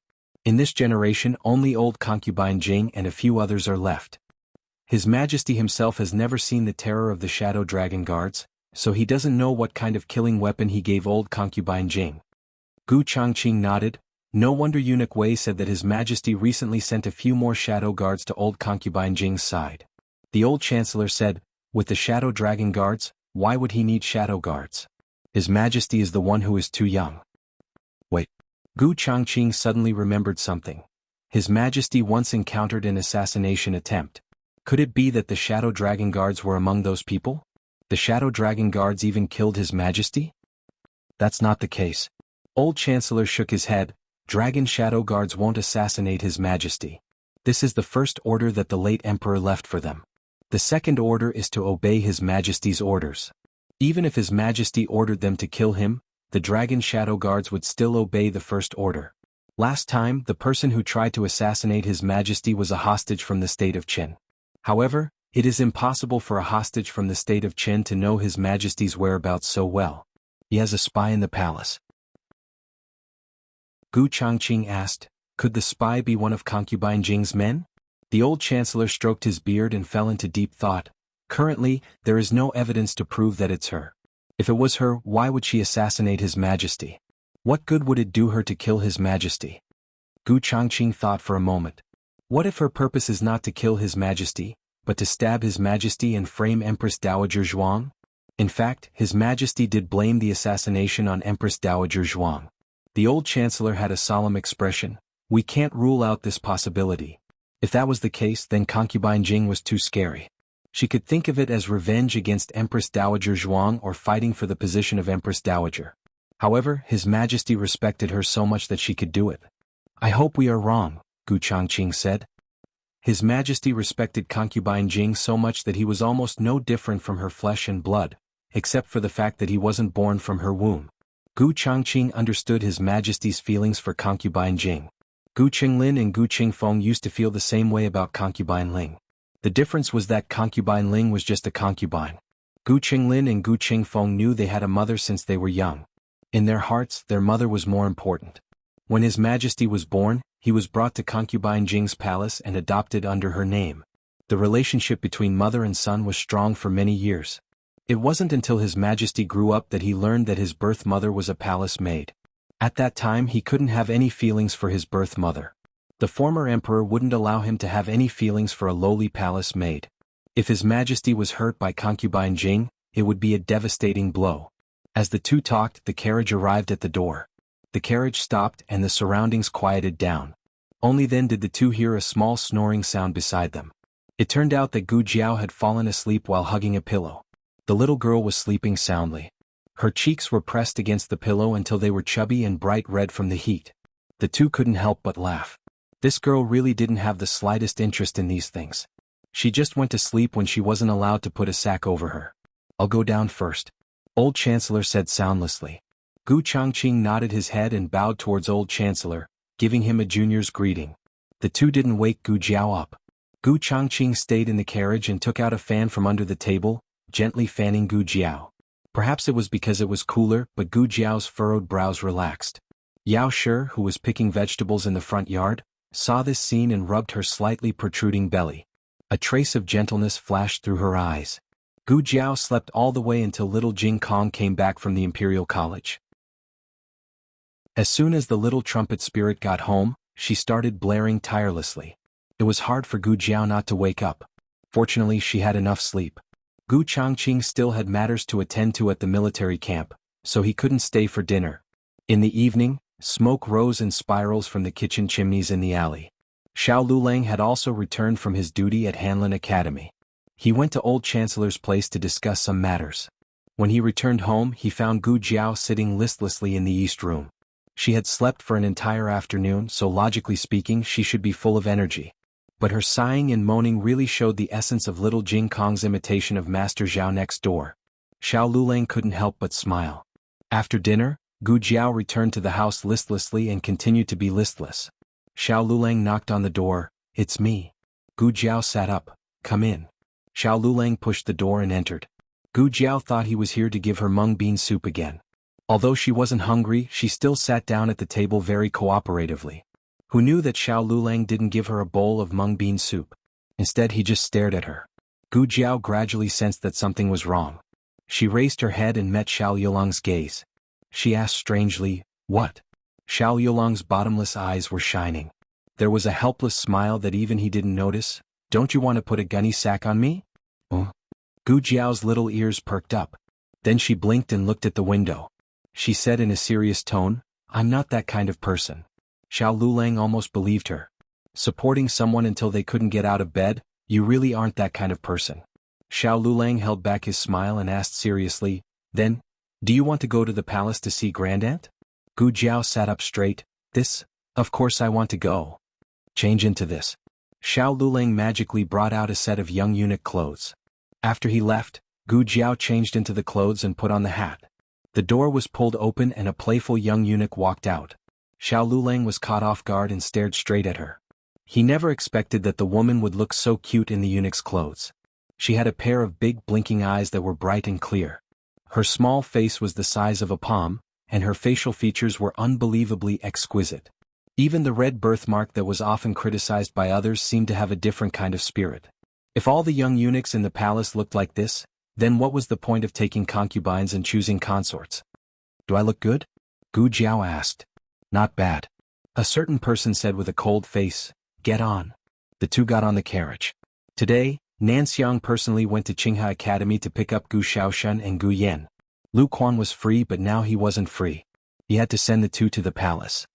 In this generation only old concubine Jing and a few others are left. His Majesty himself has never seen the terror of the Shadow Dragon Guards, so he doesn't know what kind of killing weapon he gave old concubine Jing. Gu Changqing nodded. No wonder Eunuch Wei said that His Majesty recently sent a few more Shadow Guards to old concubine Jing's side. The old Chancellor said, with the Shadow Dragon Guards, why would he need Shadow Guards? His Majesty is the one who is too young. Wait. Gu Changqing suddenly remembered something. His Majesty once encountered an assassination attempt. Could it be that the Shadow Dragon Guards were among those people? The Shadow Dragon Guards even killed His Majesty? That's not the case. Old Chancellor shook his head. Dragon Shadow Guards won't assassinate His Majesty. This is the first order that the late Emperor left for them. The second order is to obey His Majesty's orders. Even if His Majesty ordered them to kill him, the Dragon Shadow Guards would still obey the first order. Last time, the person who tried to assassinate His Majesty was a hostage from the state of Qin. However, it is impossible for a hostage from the state of Qin to know His Majesty's whereabouts so well. He has a spy in the palace. Gu Changqing asked, could the spy be one of concubine Jing's men? The old chancellor stroked his beard and fell into deep thought. Currently, there is no evidence to prove that it's her. If it was her, why would she assassinate His Majesty? What good would it do her to kill His Majesty? Gu Changqing thought for a moment. What if her purpose is not to kill His Majesty, but to stab His Majesty and frame Empress Dowager Zhuang? In fact, His Majesty did blame the assassination on Empress Dowager Zhuang. The old chancellor had a solemn expression. We can't rule out this possibility. If that was the case, then concubine Jing was too scary. She could think of it as revenge against Empress Dowager Zhuang or fighting for the position of Empress Dowager. However, His Majesty respected her so much that she could do it. I hope we are wrong, Gu Changqing said. His Majesty respected concubine Jing so much that he was almost no different from her flesh and blood, except for the fact that he wasn't born from her womb. Gu Changqing understood His Majesty's feelings for concubine Jing. Gu Qinglin and Gu Qingfeng used to feel the same way about concubine Ling. The difference was that concubine Ling was just a concubine. Gu Qinglin and Gu Qingfeng knew they had a mother since they were young. In their hearts, their mother was more important. When His Majesty was born, he was brought to concubine Jing's palace and adopted under her name. The relationship between mother and son was strong for many years. It wasn't until His Majesty grew up that he learned that his birth mother was a palace maid. At that time he couldn't have any feelings for his birth mother. The former emperor wouldn't allow him to have any feelings for a lowly palace maid. If His Majesty was hurt by concubine Jing, it would be a devastating blow. As the two talked, the carriage arrived at the door. The carriage stopped and the surroundings quieted down. Only then did the two hear a small snoring sound beside them. It turned out that Gu Jiao had fallen asleep while hugging a pillow. The little girl was sleeping soundly. Her cheeks were pressed against the pillow until they were chubby and bright red from the heat. The two couldn't help but laugh. This girl really didn't have the slightest interest in these things. She just went to sleep when she wasn't allowed to put a sack over her. I'll go down first, Old Chancellor said soundlessly. Gu Changqing nodded his head and bowed towards Old Chancellor, giving him a junior's greeting. The two didn't wake Gu Jiao up. Gu Changqing stayed in the carriage and took out a fan from under the table, gently fanning Gu Jiao. Perhaps it was because it was cooler, but Gu Jiao's furrowed brows relaxed. Yao Shi, who was picking vegetables in the front yard, saw this scene and rubbed her slightly protruding belly. A trace of gentleness flashed through her eyes. Gu Jiao slept all the way until little Jing Kong came back from the Imperial College. As soon as the little trumpet spirit got home, she started blaring tirelessly. It was hard for Gu Jiao not to wake up. Fortunately she had enough sleep. Gu Changqing still had matters to attend to at the military camp, so he couldn't stay for dinner. In the evening, smoke rose in spirals from the kitchen chimneys in the alley. Xiao Lulang had also returned from his duty at Hanlin Academy. He went to Old Chancellor's place to discuss some matters. When he returned home he found Gu Jiao sitting listlessly in the east room. She had slept for an entire afternoon, so logically speaking she should be full of energy. But her sighing and moaning really showed the essence of little Jing Kong's imitation of Master Zhao next door. Xiao Lulang couldn't help but smile. After dinner, Gu Jiao returned to the house listlessly and continued to be listless. Xiao Lulang knocked on the door. "It's me." Gu Jiao sat up. "Come in." Xiao Lulang pushed the door and entered. Gu Jiao thought he was here to give her mung bean soup again. Although she wasn't hungry, she still sat down at the table very cooperatively. Who knew that Xiao Lulang didn't give her a bowl of mung bean soup? Instead he just stared at her. Gu Jiao gradually sensed that something was wrong. She raised her head and met Xiao Yulang's gaze. She asked strangely, "What?" Xiao Yulang's bottomless eyes were shining. There was a helpless smile that even he didn't notice. "Don't you want to put a gunny sack on me?" Oh. Gu Jiao's little ears perked up. Then she blinked and looked at the window. She said in a serious tone, "I'm not that kind of person." Xiao Lulang almost believed her. Supporting someone until they couldn't get out of bed, you really aren't that kind of person. Xiao Lulang held back his smile and asked seriously, "Then, do you want to go to the palace to see Grandaunt?" Gu Jiao sat up straight. Of course I want to go." "Change into this." Xiao Lulang magically brought out a set of young eunuch clothes. After he left, Gu Jiao changed into the clothes and put on the hat. The door was pulled open and a playful young eunuch walked out. Xiao Lulang was caught off guard and stared straight at her. He never expected that the woman would look so cute in the eunuch's clothes. She had a pair of big blinking eyes that were bright and clear. Her small face was the size of a palm, and her facial features were unbelievably exquisite. Even the red birthmark that was often criticized by others seemed to have a different kind of spirit. If all the young eunuchs in the palace looked like this, then what was the point of taking concubines and choosing consorts? "Do I look good?" Gu Jiao asked. "Not bad." A certain person said with a cold face, "Get on." The two got on the carriage. Today, Nanxiang personally went to Qinghe Academy to pick up Gu Shaoshan and Gu Yan. Lu Quan was free, but now he wasn't free. He had to send the two to the palace.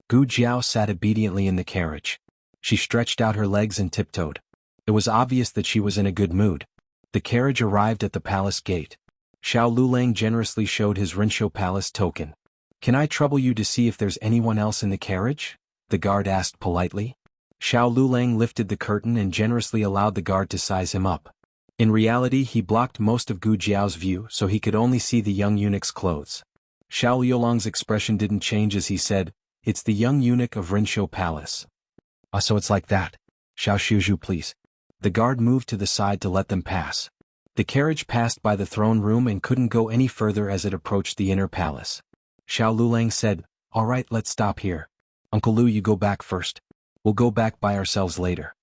Gu Jiao sat obediently in the carriage. She stretched out her legs and tiptoed. It was obvious that she was in a good mood. The carriage arrived at the palace gate. Xiao Lulang generously showed his Rinshou Palace token. "Can I trouble you to see if there's anyone else in the carriage?" the guard asked politely. Xiao Lulang lifted the curtain and generously allowed the guard to size him up. In reality he blocked most of Gu Jiao's view so he could only see the young eunuch's clothes. Xiao Yulang's expression didn't change as he said, "It's the young eunuch of Rinshou Palace." "Ah, so it's like that. Xiao Shuzhu, please." The guard moved to the side to let them pass. The carriage passed by the throne room and couldn't go any further as it approached the inner palace. Xiao Lulang said, "All right, let's stop here. Uncle Lu, you go back first. We'll go back by ourselves later."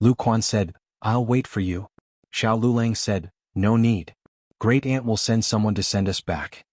Lu Quan said, "I'll wait for you." Xiao Lulang said, "No need. Great Aunt will send someone to send us back."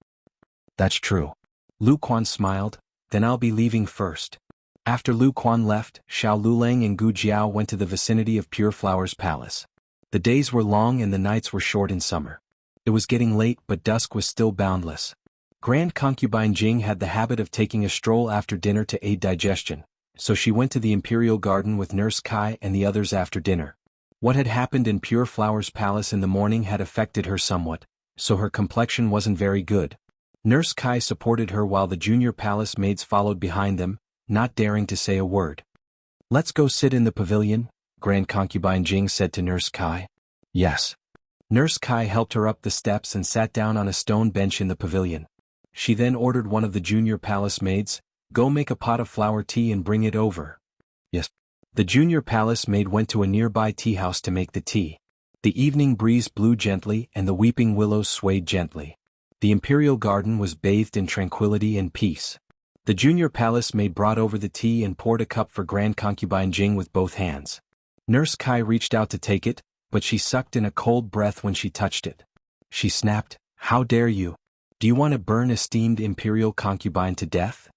"That's true." Lu Quan smiled, "Then I'll be leaving first." After Lu Quan left, Xiao Lulang and Gu Jiao went to the vicinity of Pure Flower's palace. The days were long and the nights were short in summer. It was getting late, but dusk was still boundless. Grand concubine Jing had the habit of taking a stroll after dinner to aid digestion, so she went to the imperial garden with Nurse Kai and the others after dinner. What had happened in Pure Flower's palace in the morning had affected her somewhat, so her complexion wasn't very good. Nurse Kai supported her while the junior palace maids followed behind them, not daring to say a word. "Let's go sit in the pavilion," Grand concubine Jing said to Nurse Kai. "Yes." Nurse Kai helped her up the steps and sat down on a stone bench in the pavilion. She then ordered one of the junior palace maids, "Go make a pot of flower tea and bring it over." "Yes." The junior palace maid went to a nearby tea house to make the tea. The evening breeze blew gently and the weeping willows swayed gently. The imperial garden was bathed in tranquility and peace. The junior palace maid brought over the tea and poured a cup for Grand concubine Jing with both hands. Nurse Kai reached out to take it, but she sucked in a cold breath when she touched it. She snapped, "How dare you? Do you want to burn esteemed imperial concubine to death?"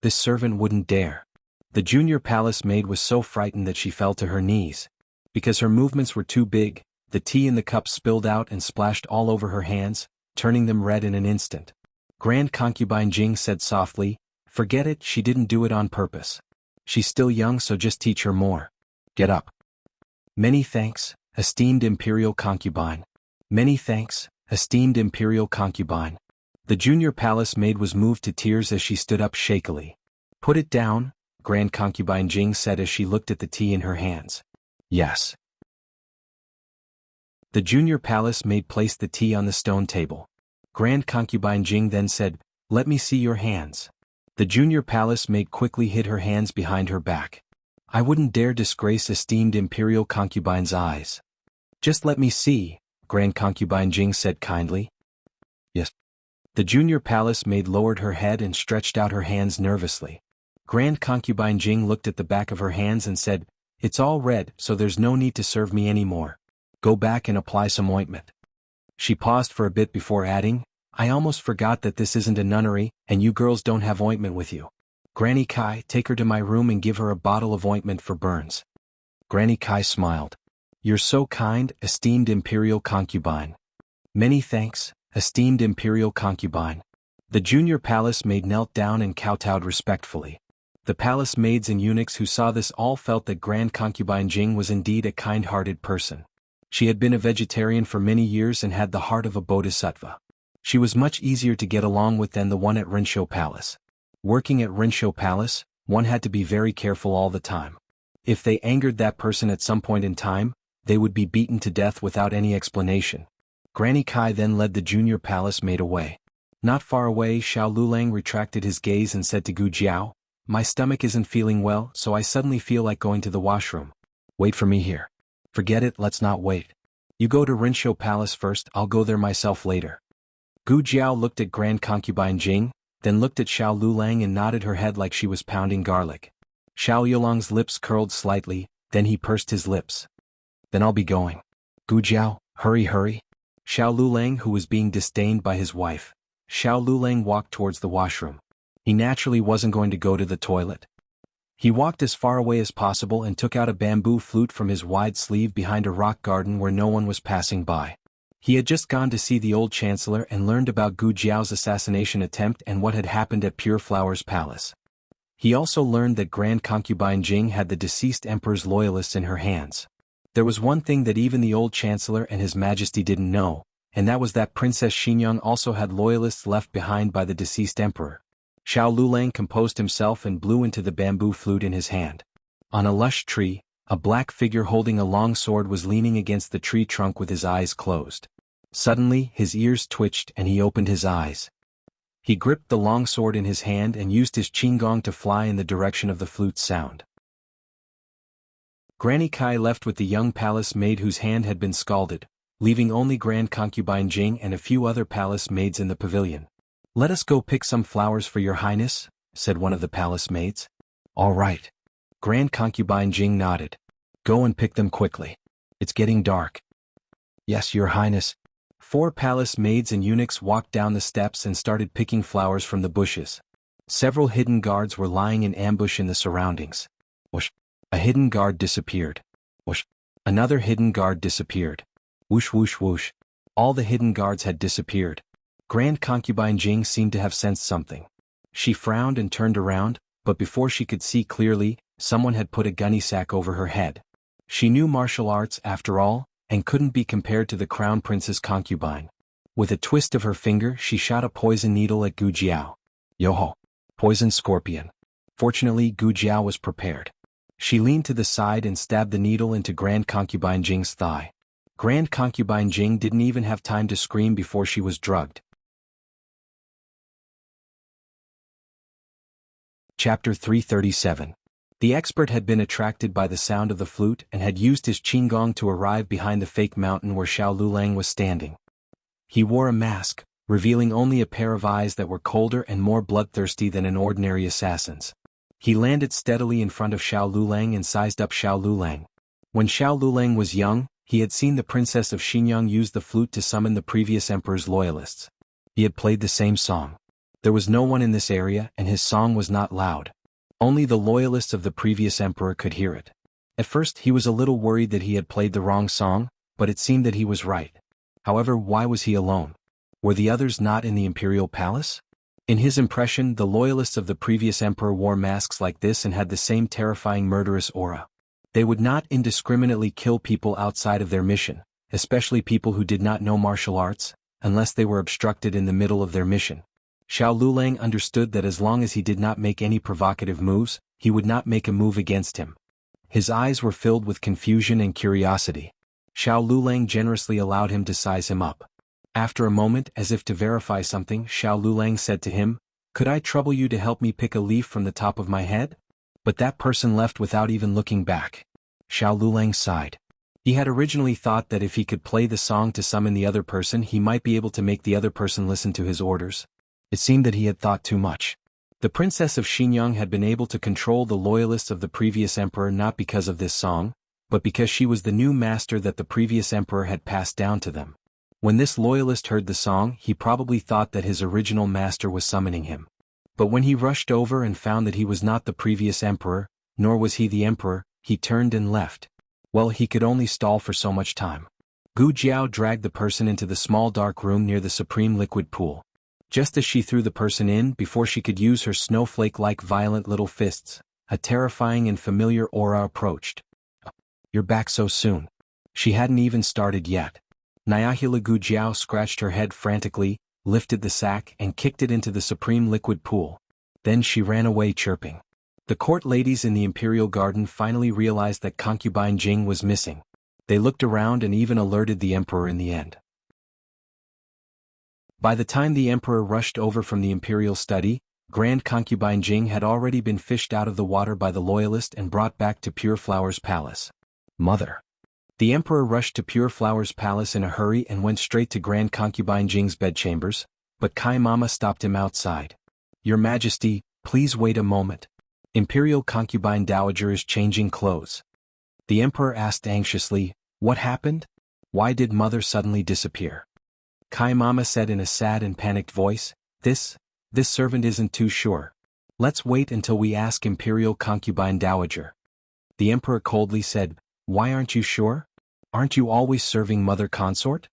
"This servant wouldn't dare." The junior palace maid was so frightened that she fell to her knees. Because her movements were too big, the tea in the cup spilled out and splashed all over her hands, turning them red in an instant. Grand concubine Jing said softly, "Forget it, she didn't do it on purpose. She's still young, so just teach her more. Get up." "Many thanks, esteemed imperial concubine. Many thanks, esteemed imperial concubine." The junior palace maid was moved to tears as she stood up shakily. "Put it down," Grand concubine Jing said as she looked at the tea in her hands. "Yes." The junior palace maid placed the tea on the stone table. Grand concubine Jing then said, "Let me see your hands." The junior palace maid quickly hid her hands behind her back. "I wouldn't dare disgrace esteemed imperial concubine's eyes." "Just let me see," Grand concubine Jing said kindly. "Yes." The junior palace maid lowered her head and stretched out her hands nervously. Grand concubine Jing looked at the back of her hands and said, "It's all red, so there's no need to serve me anymore. Go back and apply some ointment." She paused for a bit before adding, "I almost forgot that this isn't a nunnery, and you girls don't have ointment with you. Granny Kai, take her to my room and give her a bottle of ointment for burns." Granny Kai smiled. "You're so kind, esteemed imperial concubine." "Many thanks, esteemed imperial concubine." The junior palace maid knelt down and kowtowed respectfully. The palace maids and eunuchs who saw this all felt that Grand concubine Jing was indeed a kind-hearted person. She had been a vegetarian for many years and had the heart of a bodhisattva. She was much easier to get along with than the one at Rinshou Palace. Working at Rinshou Palace, one had to be very careful all the time. If they angered that person at some point in time, they would be beaten to death without any explanation. Granny Kai then led the junior palace maid away. Not far away, Xiao Lulang retracted his gaze and said to Gu Jiao, "My stomach isn't feeling well, so I suddenly feel like going to the washroom. Wait for me here." "Forget it, let's not wait. You go to Rinshou Palace first, I'll go there myself later." Gu Jiao looked at Grand concubine Jing, then looked at Xiao Lulang and nodded her head like she was pounding garlic. Xiao Yulang's lips curled slightly, then he pursed his lips. "Then I'll be going." "Gu Jiao, hurry hurry." Xiao Lulang, who was being disdained by his wife. Xiao Lulang walked towards the washroom. He naturally wasn't going to go to the toilet. He walked as far away as possible and took out a bamboo flute from his wide sleeve behind a rock garden where no one was passing by. He had just gone to see the old chancellor and learned about Gu Jiao's assassination attempt and what had happened at Pure Flower's palace. He also learned that Grand concubine Jing had the deceased emperor's loyalists in her hands. There was one thing that even the old chancellor and his majesty didn't know, and that was that Princess Xinyang also had loyalists left behind by the deceased emperor. Xiao Lulang composed himself and blew into the bamboo flute in his hand. On a lush tree, a black figure holding a long sword was leaning against the tree trunk with his eyes closed. Suddenly, his ears twitched and he opened his eyes. He gripped the long sword in his hand and used his qinggong to fly in the direction of the flute's sound. Granny Kai left with the young palace maid whose hand had been scalded, leaving only Grand concubine Jing and a few other palace maids in the pavilion. "Let us go pick some flowers for your highness," said one of the palace maids. "All right." Grand concubine Jing nodded. "Go and pick them quickly. It's getting dark." "Yes, your highness." 4 palace maids and eunuchs walked down the steps and started picking flowers from the bushes. Several hidden guards were lying in ambush in the surroundings. Whoosh! A hidden guard disappeared. Whoosh! Another hidden guard disappeared. Whoosh whoosh whoosh. All the hidden guards had disappeared. Grand concubine Jing seemed to have sensed something. She frowned and turned around, but before she could see clearly, someone had put a gunny sack over her head. She knew martial arts, after all, and couldn't be compared to the crown prince's concubine. With a twist of her finger, she shot a poison needle at Gu Jiao. Yo-ho! Poison scorpion. Fortunately, Gu Jiao was prepared. She leaned to the side and stabbed the needle into Grand concubine Jing's thigh. Grand concubine Jing didn't even have time to scream before she was drugged. Chapter 337. The expert had been attracted by the sound of the flute and had used his qinggong to arrive behind the fake mountain where Xiao Lulang was standing. He wore a mask, revealing only a pair of eyes that were colder and more bloodthirsty than an ordinary assassin's. He landed steadily in front of Xiao Lulang and sized up Xiao Lulang. When Xiao Lulang was young, he had seen the princess of Xinyang use the flute to summon the previous emperor's loyalists. He had played the same song. There was no one in this area and his song was not loud. Only the loyalists of the previous emperor could hear it. At first he was a little worried that he had played the wrong song, but it seemed that he was right. However, why was he alone? Were the others not in the imperial palace? In his impression, the loyalists of the previous emperor wore masks like this and had the same terrifying murderous aura. They would not indiscriminately kill people outside of their mission, especially people who did not know martial arts, unless they were obstructed in the middle of their mission. Xiao Lulang understood that as long as he did not make any provocative moves, he would not make a move against him. His eyes were filled with confusion and curiosity. Xiao Lulang generously allowed him to size him up. After a moment, as if to verify something, Xiao Lulang said to him, "Could I trouble you to help me pick a leaf from the top of my head?" But that person left without even looking back. Xiao Lulang sighed. He had originally thought that if he could play the song to summon the other person, he might be able to make the other person listen to his orders. It seemed that he had thought too much. The princess of Xinjiang had been able to control the loyalists of the previous emperor not because of this song, but because she was the new master that the previous emperor had passed down to them. When this loyalist heard the song, he probably thought that his original master was summoning him. But when he rushed over and found that he was not the previous emperor, nor was he the emperor, he turned and left. Well, he could only stall for so much time. Gu Jiao dragged the person into the small dark room near the supreme liquid pool. Just as she threw the person in, before she could use her snowflake-like violent little fists, a terrifying and familiar aura approached. "You're back so soon." She hadn't even started yet. Nyahila Gu Jiao scratched her head frantically, lifted the sack and kicked it into the supreme liquid pool. Then she ran away chirping. The court ladies in the imperial garden finally realized that concubine Jing was missing. They looked around and even alerted the emperor in the end. By the time the emperor rushed over from the imperial study, Grand Concubine Jing had already been fished out of the water by the loyalist and brought back to Pure Flower's palace. "Mother." The emperor rushed to Pure Flower's palace in a hurry and went straight to Grand Concubine Jing's bedchambers, but Kai Mama stopped him outside. "Your Majesty, please wait a moment. Imperial Concubine Dowager is changing clothes." The emperor asked anxiously, "What happened? Why did Mother suddenly disappear?" Kai Mama said in a sad and panicked voice, This servant isn't too sure. Let's wait until we ask Imperial Concubine Dowager." The emperor coldly said, "Why aren't you sure? Aren't you always serving Mother Consort?"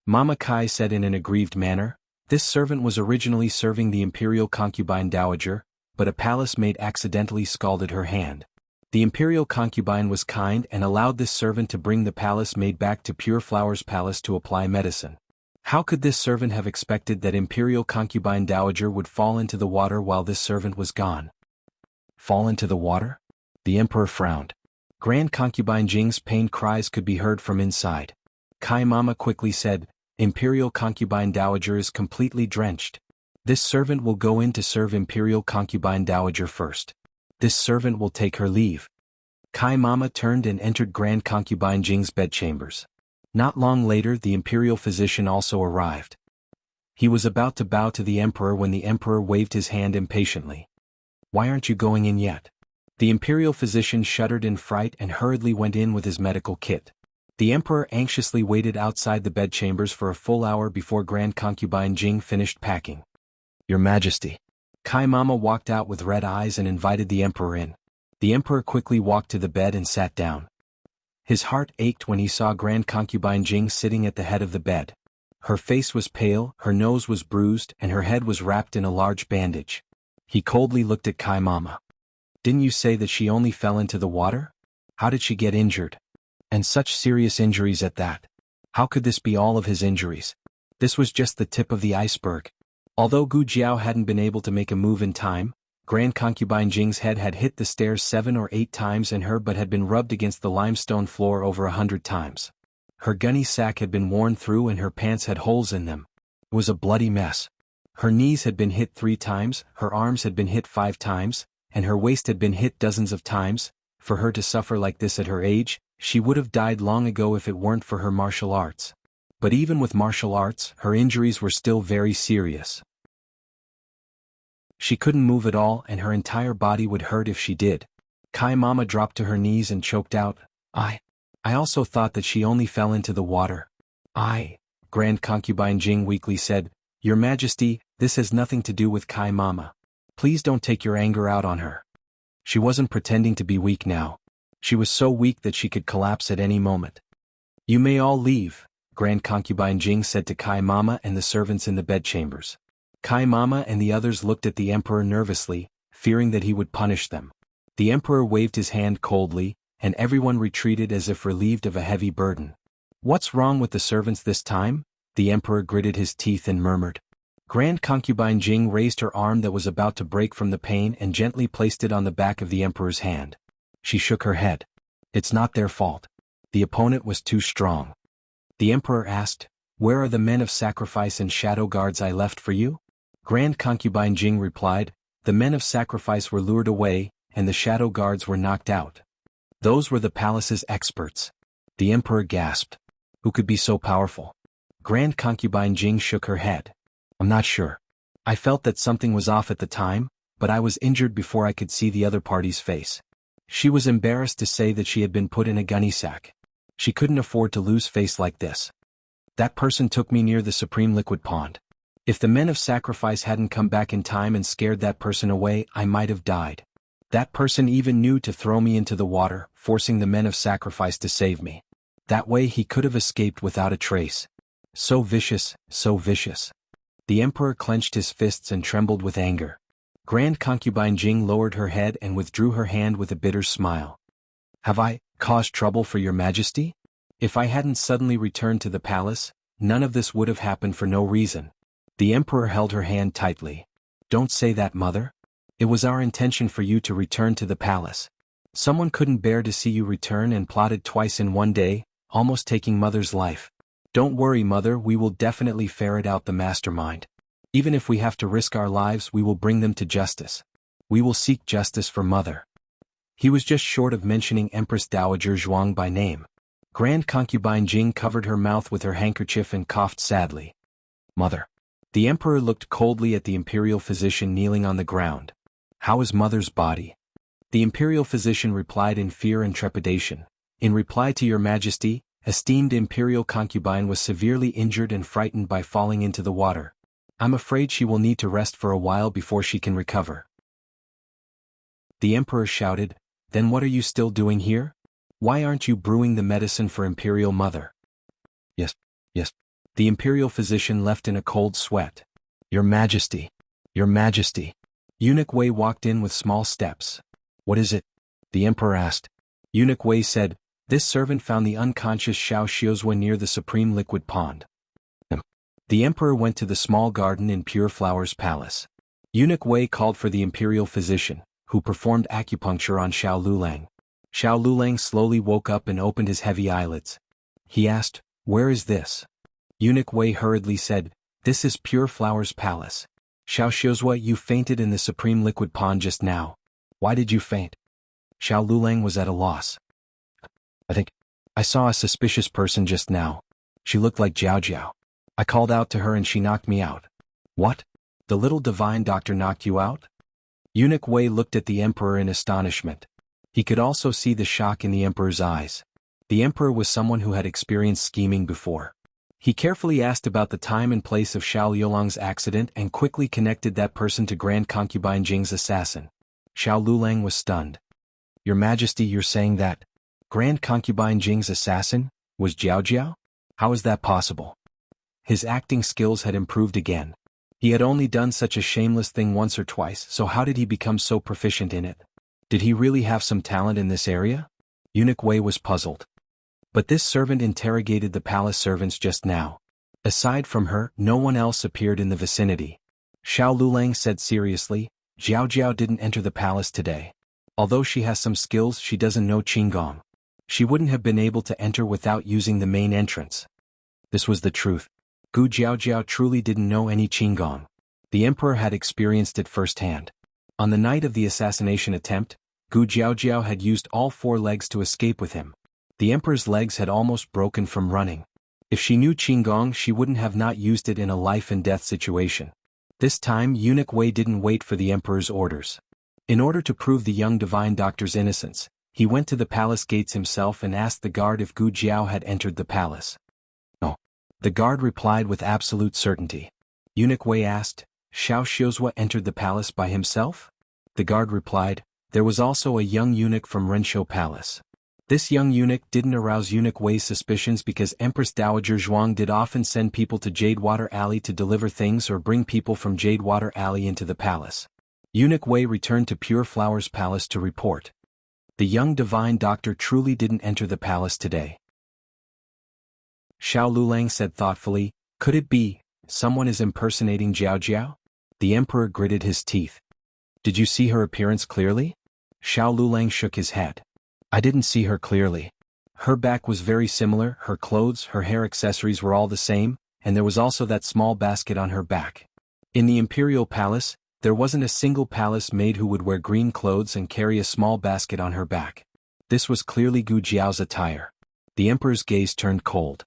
Mama Kai said in an aggrieved manner, "This servant was originally serving the Imperial Concubine Dowager, but a palace maid accidentally scalded her hand. The Imperial Concubine was kind and allowed this servant to bring the palace maid back to Pure Flower's palace to apply medicine. How could this servant have expected that Imperial Concubine Dowager would fall into the water while this servant was gone?" "Fall into the water?" The emperor frowned. Grand Concubine Jing's pained cries could be heard from inside. Kai Mama quickly said, "Imperial Concubine Dowager is completely drenched. This servant will go in to serve Imperial Concubine Dowager first. This servant will take her leave." Kai Mama turned and entered Grand Concubine Jing's bedchambers. Not long later, the imperial physician also arrived. He was about to bow to the emperor when the emperor waved his hand impatiently. "Why aren't you going in yet?" The imperial physician shuddered in fright and hurriedly went in with his medical kit. The emperor anxiously waited outside the bedchambers for a full hour before Grand Concubine Jing finished packing. "Your Majesty." Kai Mama walked out with red eyes and invited the emperor in. The emperor quickly walked to the bed and sat down. His heart ached when he saw Grand Concubine Jing sitting at the head of the bed. Her face was pale, her nose was bruised, and her head was wrapped in a large bandage. He coldly looked at Kai Mama. "Didn't you say that she only fell into the water? How did she get injured? And such serious injuries at that. How could this be all of his injuries? This was just the tip of the iceberg." Although Gu Jiao hadn't been able to make a move in time, Grand Concubine Jing's head had hit the stairs 7 or 8 times and her butt had been rubbed against the limestone floor over 100 times. Her gunny sack had been worn through and her pants had holes in them. It was a bloody mess. Her knees had been hit 3 times, her arms had been hit 5 times, and her waist had been hit dozens of times. For her to suffer like this at her age, she would have died long ago if it weren't for her martial arts. But even with martial arts, her injuries were still very serious. She couldn't move at all and her entire body would hurt if she did. Kai Mama dropped to her knees and choked out, I also thought that she only fell into the water." Grand Concubine Jing weakly said, "Your Majesty, this has nothing to do with Kai Mama. Please don't take your anger out on her." She wasn't pretending to be weak now. She was so weak that she could collapse at any moment. You may all leave, Grand Concubine Jing said to Kai Mama and the servants in the bedchambers. Kai Mama and the others looked at the emperor nervously, fearing that he would punish them. The emperor waved his hand coldly, and everyone retreated as if relieved of a heavy burden. What's wrong with the servants this time? The emperor gritted his teeth and murmured. Grand Concubine Jing raised her arm that was about to break from the pain and gently placed it on the back of the emperor's hand. She shook her head. It's not their fault. The opponent was too strong. The emperor asked, Where are the men of sacrifice and shadow guards I left for you? Grand Concubine Jing replied, The men of sacrifice were lured away, and the shadow guards were knocked out. Those were the palace's experts. The emperor gasped. Who could be so powerful? Grand Concubine Jing shook her head. I'm not sure. I felt that something was off at the time, but I was injured before I could see the other party's face. She was embarrassed to say that she had been put in a gunny sack. She couldn't afford to lose face like this. That person took me near the Supreme Liquid Pond. If the men of sacrifice hadn't come back in time and scared that person away, I might have died. That person even knew to throw me into the water, forcing the men of sacrifice to save me. That way he could have escaped without a trace. So vicious, so vicious. The emperor clenched his fists and trembled with anger. Grand Concubine Jing lowered her head and withdrew her hand with a bitter smile. Have I caused trouble for your majesty? If I hadn't suddenly returned to the palace, none of this would have happened for no reason. The emperor held her hand tightly. Don't say that, mother. It was our intention for you to return to the palace. Someone couldn't bear to see you return and plotted twice in one day, almost taking mother's life. Don't worry, mother, we will definitely ferret out the mastermind. Even if we have to risk our lives, we will bring them to justice. We will seek justice for mother. He was just short of mentioning Empress Dowager Zhuang by name. Grand Concubine Jing covered her mouth with her handkerchief and coughed sadly. Mother. The emperor looked coldly at the imperial physician kneeling on the ground. How is mother's body? The imperial physician replied in fear and trepidation. In reply to your majesty, esteemed imperial concubine was severely injured and frightened by falling into the water. I'm afraid she will need to rest for a while before she can recover. The emperor shouted, Then what are you still doing here? Why aren't you brewing the medicine for imperial mother? Yes. The imperial physician left in a cold sweat. Your majesty. Your majesty. Eunuch Wei walked in with small steps. What is it? The emperor asked. Eunuch Wei said, This servant found the unconscious Xiao Xiuzhua near the Supreme Liquid Pond. The emperor went to the small garden in Pure Flowers Palace. Eunuch Wei called for the imperial physician, who performed acupuncture on Xiao Lulang. Xiao Lulang slowly woke up and opened his heavy eyelids. He asked, Where is this? Eunuch Wei hurriedly said, This is Pure Flowers Palace. Xiao Xiuzhua, you fainted in the Supreme Liquid Pond just now. Why did you faint? Xiao Lulang was at a loss. I think I saw a suspicious person just now. She looked like Jiao Jiao. I called out to her and she knocked me out. What? The little divine doctor knocked you out? Eunuch Wei looked at the emperor in astonishment. He could also see the shock in the emperor's eyes. The emperor was someone who had experienced scheming before. He carefully asked about the time and place of Xiao Liulang's accident and quickly connected that person to Grand Concubine Jing's assassin. Xiao Lulang was stunned. Your Majesty, you're saying that Grand Concubine Jing's assassin was Jiao Jiao? How is that possible? His acting skills had improved again. He had only done such a shameless thing once or twice, so how did he become so proficient in it? Did he really have some talent in this area? Eunuch Wei was puzzled. But this servant interrogated the palace servants just now. Aside from her, no one else appeared in the vicinity. Xiao Lulang said seriously, Jiao Jiao didn't enter the palace today. Although she has some skills, she doesn't know Qinggong. She wouldn't have been able to enter without using the main entrance. This was the truth. Gu Jiao Jiao truly didn't know any Qinggong. The emperor had experienced it firsthand. On the night of the assassination attempt, Gu Jiao Jiao had used all 4 legs to escape with him. The emperor's legs had almost broken from running. If she knew Qinggong, she wouldn't have not used it in a life-and-death situation. This time, Eunuch Wei didn't wait for the emperor's orders. In order to prove the young divine doctor's innocence, he went to the palace gates himself and asked the guard if Gu Jiao had entered the palace. No. The guard replied with absolute certainty. Eunuch Wei asked, Xiao Xiuzhua entered the palace by himself? The guard replied, There was also a young eunuch from Renshou Palace. This young eunuch didn't arouse Eunuch Wei's suspicions because Empress Dowager Zhuang did often send people to Jadewater Alley to deliver things or bring people from Jadewater Alley into the palace. Eunuch Wei returned to Pure Flowers Palace to report. The young divine doctor truly didn't enter the palace today. Xiao Lulang said thoughtfully, could it be, someone is impersonating Jiao Jiao? The emperor gritted his teeth. Did you see her appearance clearly? Xiao Lulang shook his head. I didn't see her clearly. Her back was very similar, her clothes, her hair accessories were all the same, and there was also that small basket on her back. In the imperial palace, there wasn't a single palace maid who would wear green clothes and carry a small basket on her back. This was clearly Gu Jiao's attire. The emperor's gaze turned cold.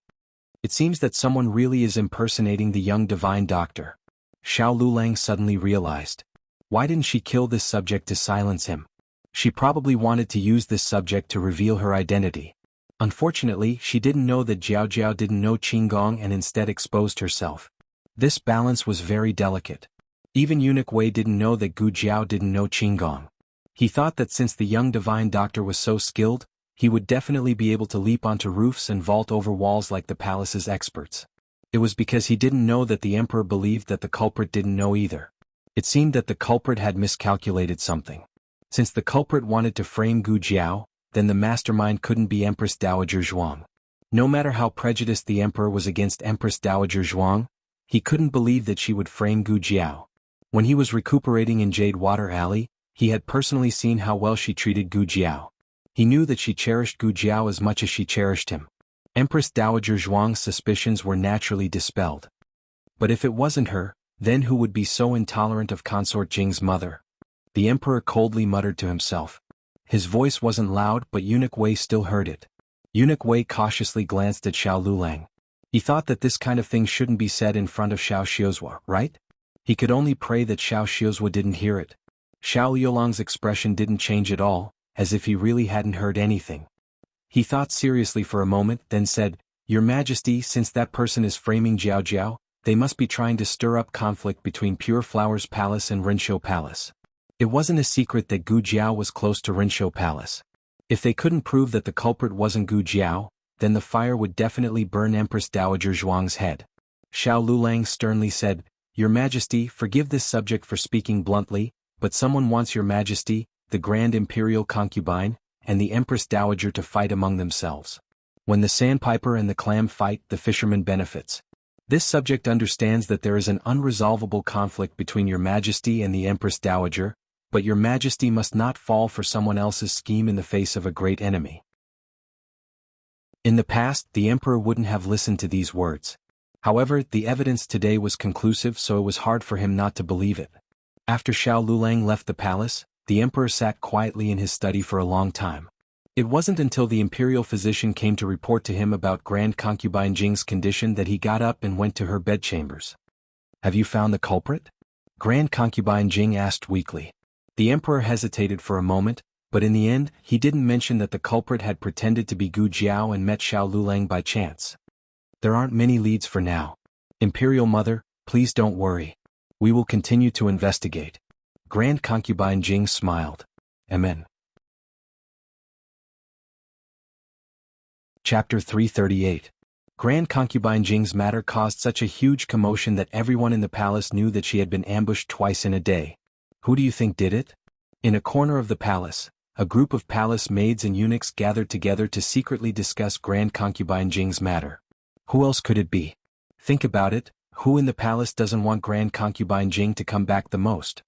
It seems that someone really is impersonating the young divine doctor. Xiao Lulang suddenly realized. Why didn't she kill this subject to silence him? She probably wanted to use this subject to reveal her identity. Unfortunately, she didn't know that Jiao Jiao didn't know Qinggong and instead exposed herself. This balance was very delicate. Even Eunuch Wei didn't know that Gu Jiao didn't know Qinggong. He thought that since the young divine doctor was so skilled, he would definitely be able to leap onto roofs and vault over walls like the palace's experts. It was because he didn't know that the emperor believed that the culprit didn't know either. It seemed that the culprit had miscalculated something. Since the culprit wanted to frame Gu Jiao, then the mastermind couldn't be Empress Dowager Zhuang. No matter how prejudiced the emperor was against Empress Dowager Zhuang, he couldn't believe that she would frame Gu Jiao. When he was recuperating in Jadewater Alley, he had personally seen how well she treated Gu Jiao. He knew that she cherished Gu Jiao as much as she cherished him. Empress Dowager Zhuang's suspicions were naturally dispelled. But if it wasn't her, then who would be so intolerant of Consort Jing's mother? The emperor coldly muttered to himself. His voice wasn't loud, but Eunuch Wei still heard it. Eunuch Wei cautiously glanced at Xiao Lulang. He thought that this kind of thing shouldn't be said in front of Xiao Xiuzhua, right? He could only pray that Xiao Xiuzhua didn't hear it. Xiao Liulang's expression didn't change at all, as if he really hadn't heard anything. He thought seriously for a moment, then said, Your Majesty, since that person is framing Jiao Jiao, they must be trying to stir up conflict between Pure Flowers Palace and Renshou Palace. It wasn't a secret that Gu Jiao was close to Renshou Palace. If they couldn't prove that the culprit wasn't Gu Jiao, then the fire would definitely burn Empress Dowager Zhuang's head. Xiao Lulang sternly said, Your Majesty, forgive this subject for speaking bluntly, but someone wants Your Majesty, the Grand Imperial Concubine, and the Empress Dowager to fight among themselves. When the sandpiper and the clam fight, the fisherman benefits. This subject understands that there is an unresolvable conflict between Your Majesty and the Empress Dowager, but Your Majesty must not fall for someone else's scheme in the face of a great enemy. In the past, the emperor wouldn't have listened to these words. However, the evidence today was conclusive, so it was hard for him not to believe it. After Xiao Lulang left the palace, the emperor sat quietly in his study for a long time. It wasn't until the imperial physician came to report to him about Grand Concubine Jing's condition that he got up and went to her bedchambers. Have you found the culprit? Grand Concubine Jing asked weakly. The emperor hesitated for a moment, but in the end, he didn't mention that the culprit had pretended to be Gu Jiao and met Xiao Lulang by chance. There aren't many leads for now. Imperial Mother, please don't worry. We will continue to investigate. Grand Concubine Jing smiled. Amen. Chapter 338. Grand Concubine Jing's matter caused such a huge commotion that everyone in the palace knew that she had been ambushed twice in a day. Who do you think did it? In a corner of the palace, a group of palace maids and eunuchs gathered together to secretly discuss Grand Concubine Jing's matter. Who else could it be? Think about it, who in the palace doesn't want Grand Concubine Jing to come back the most?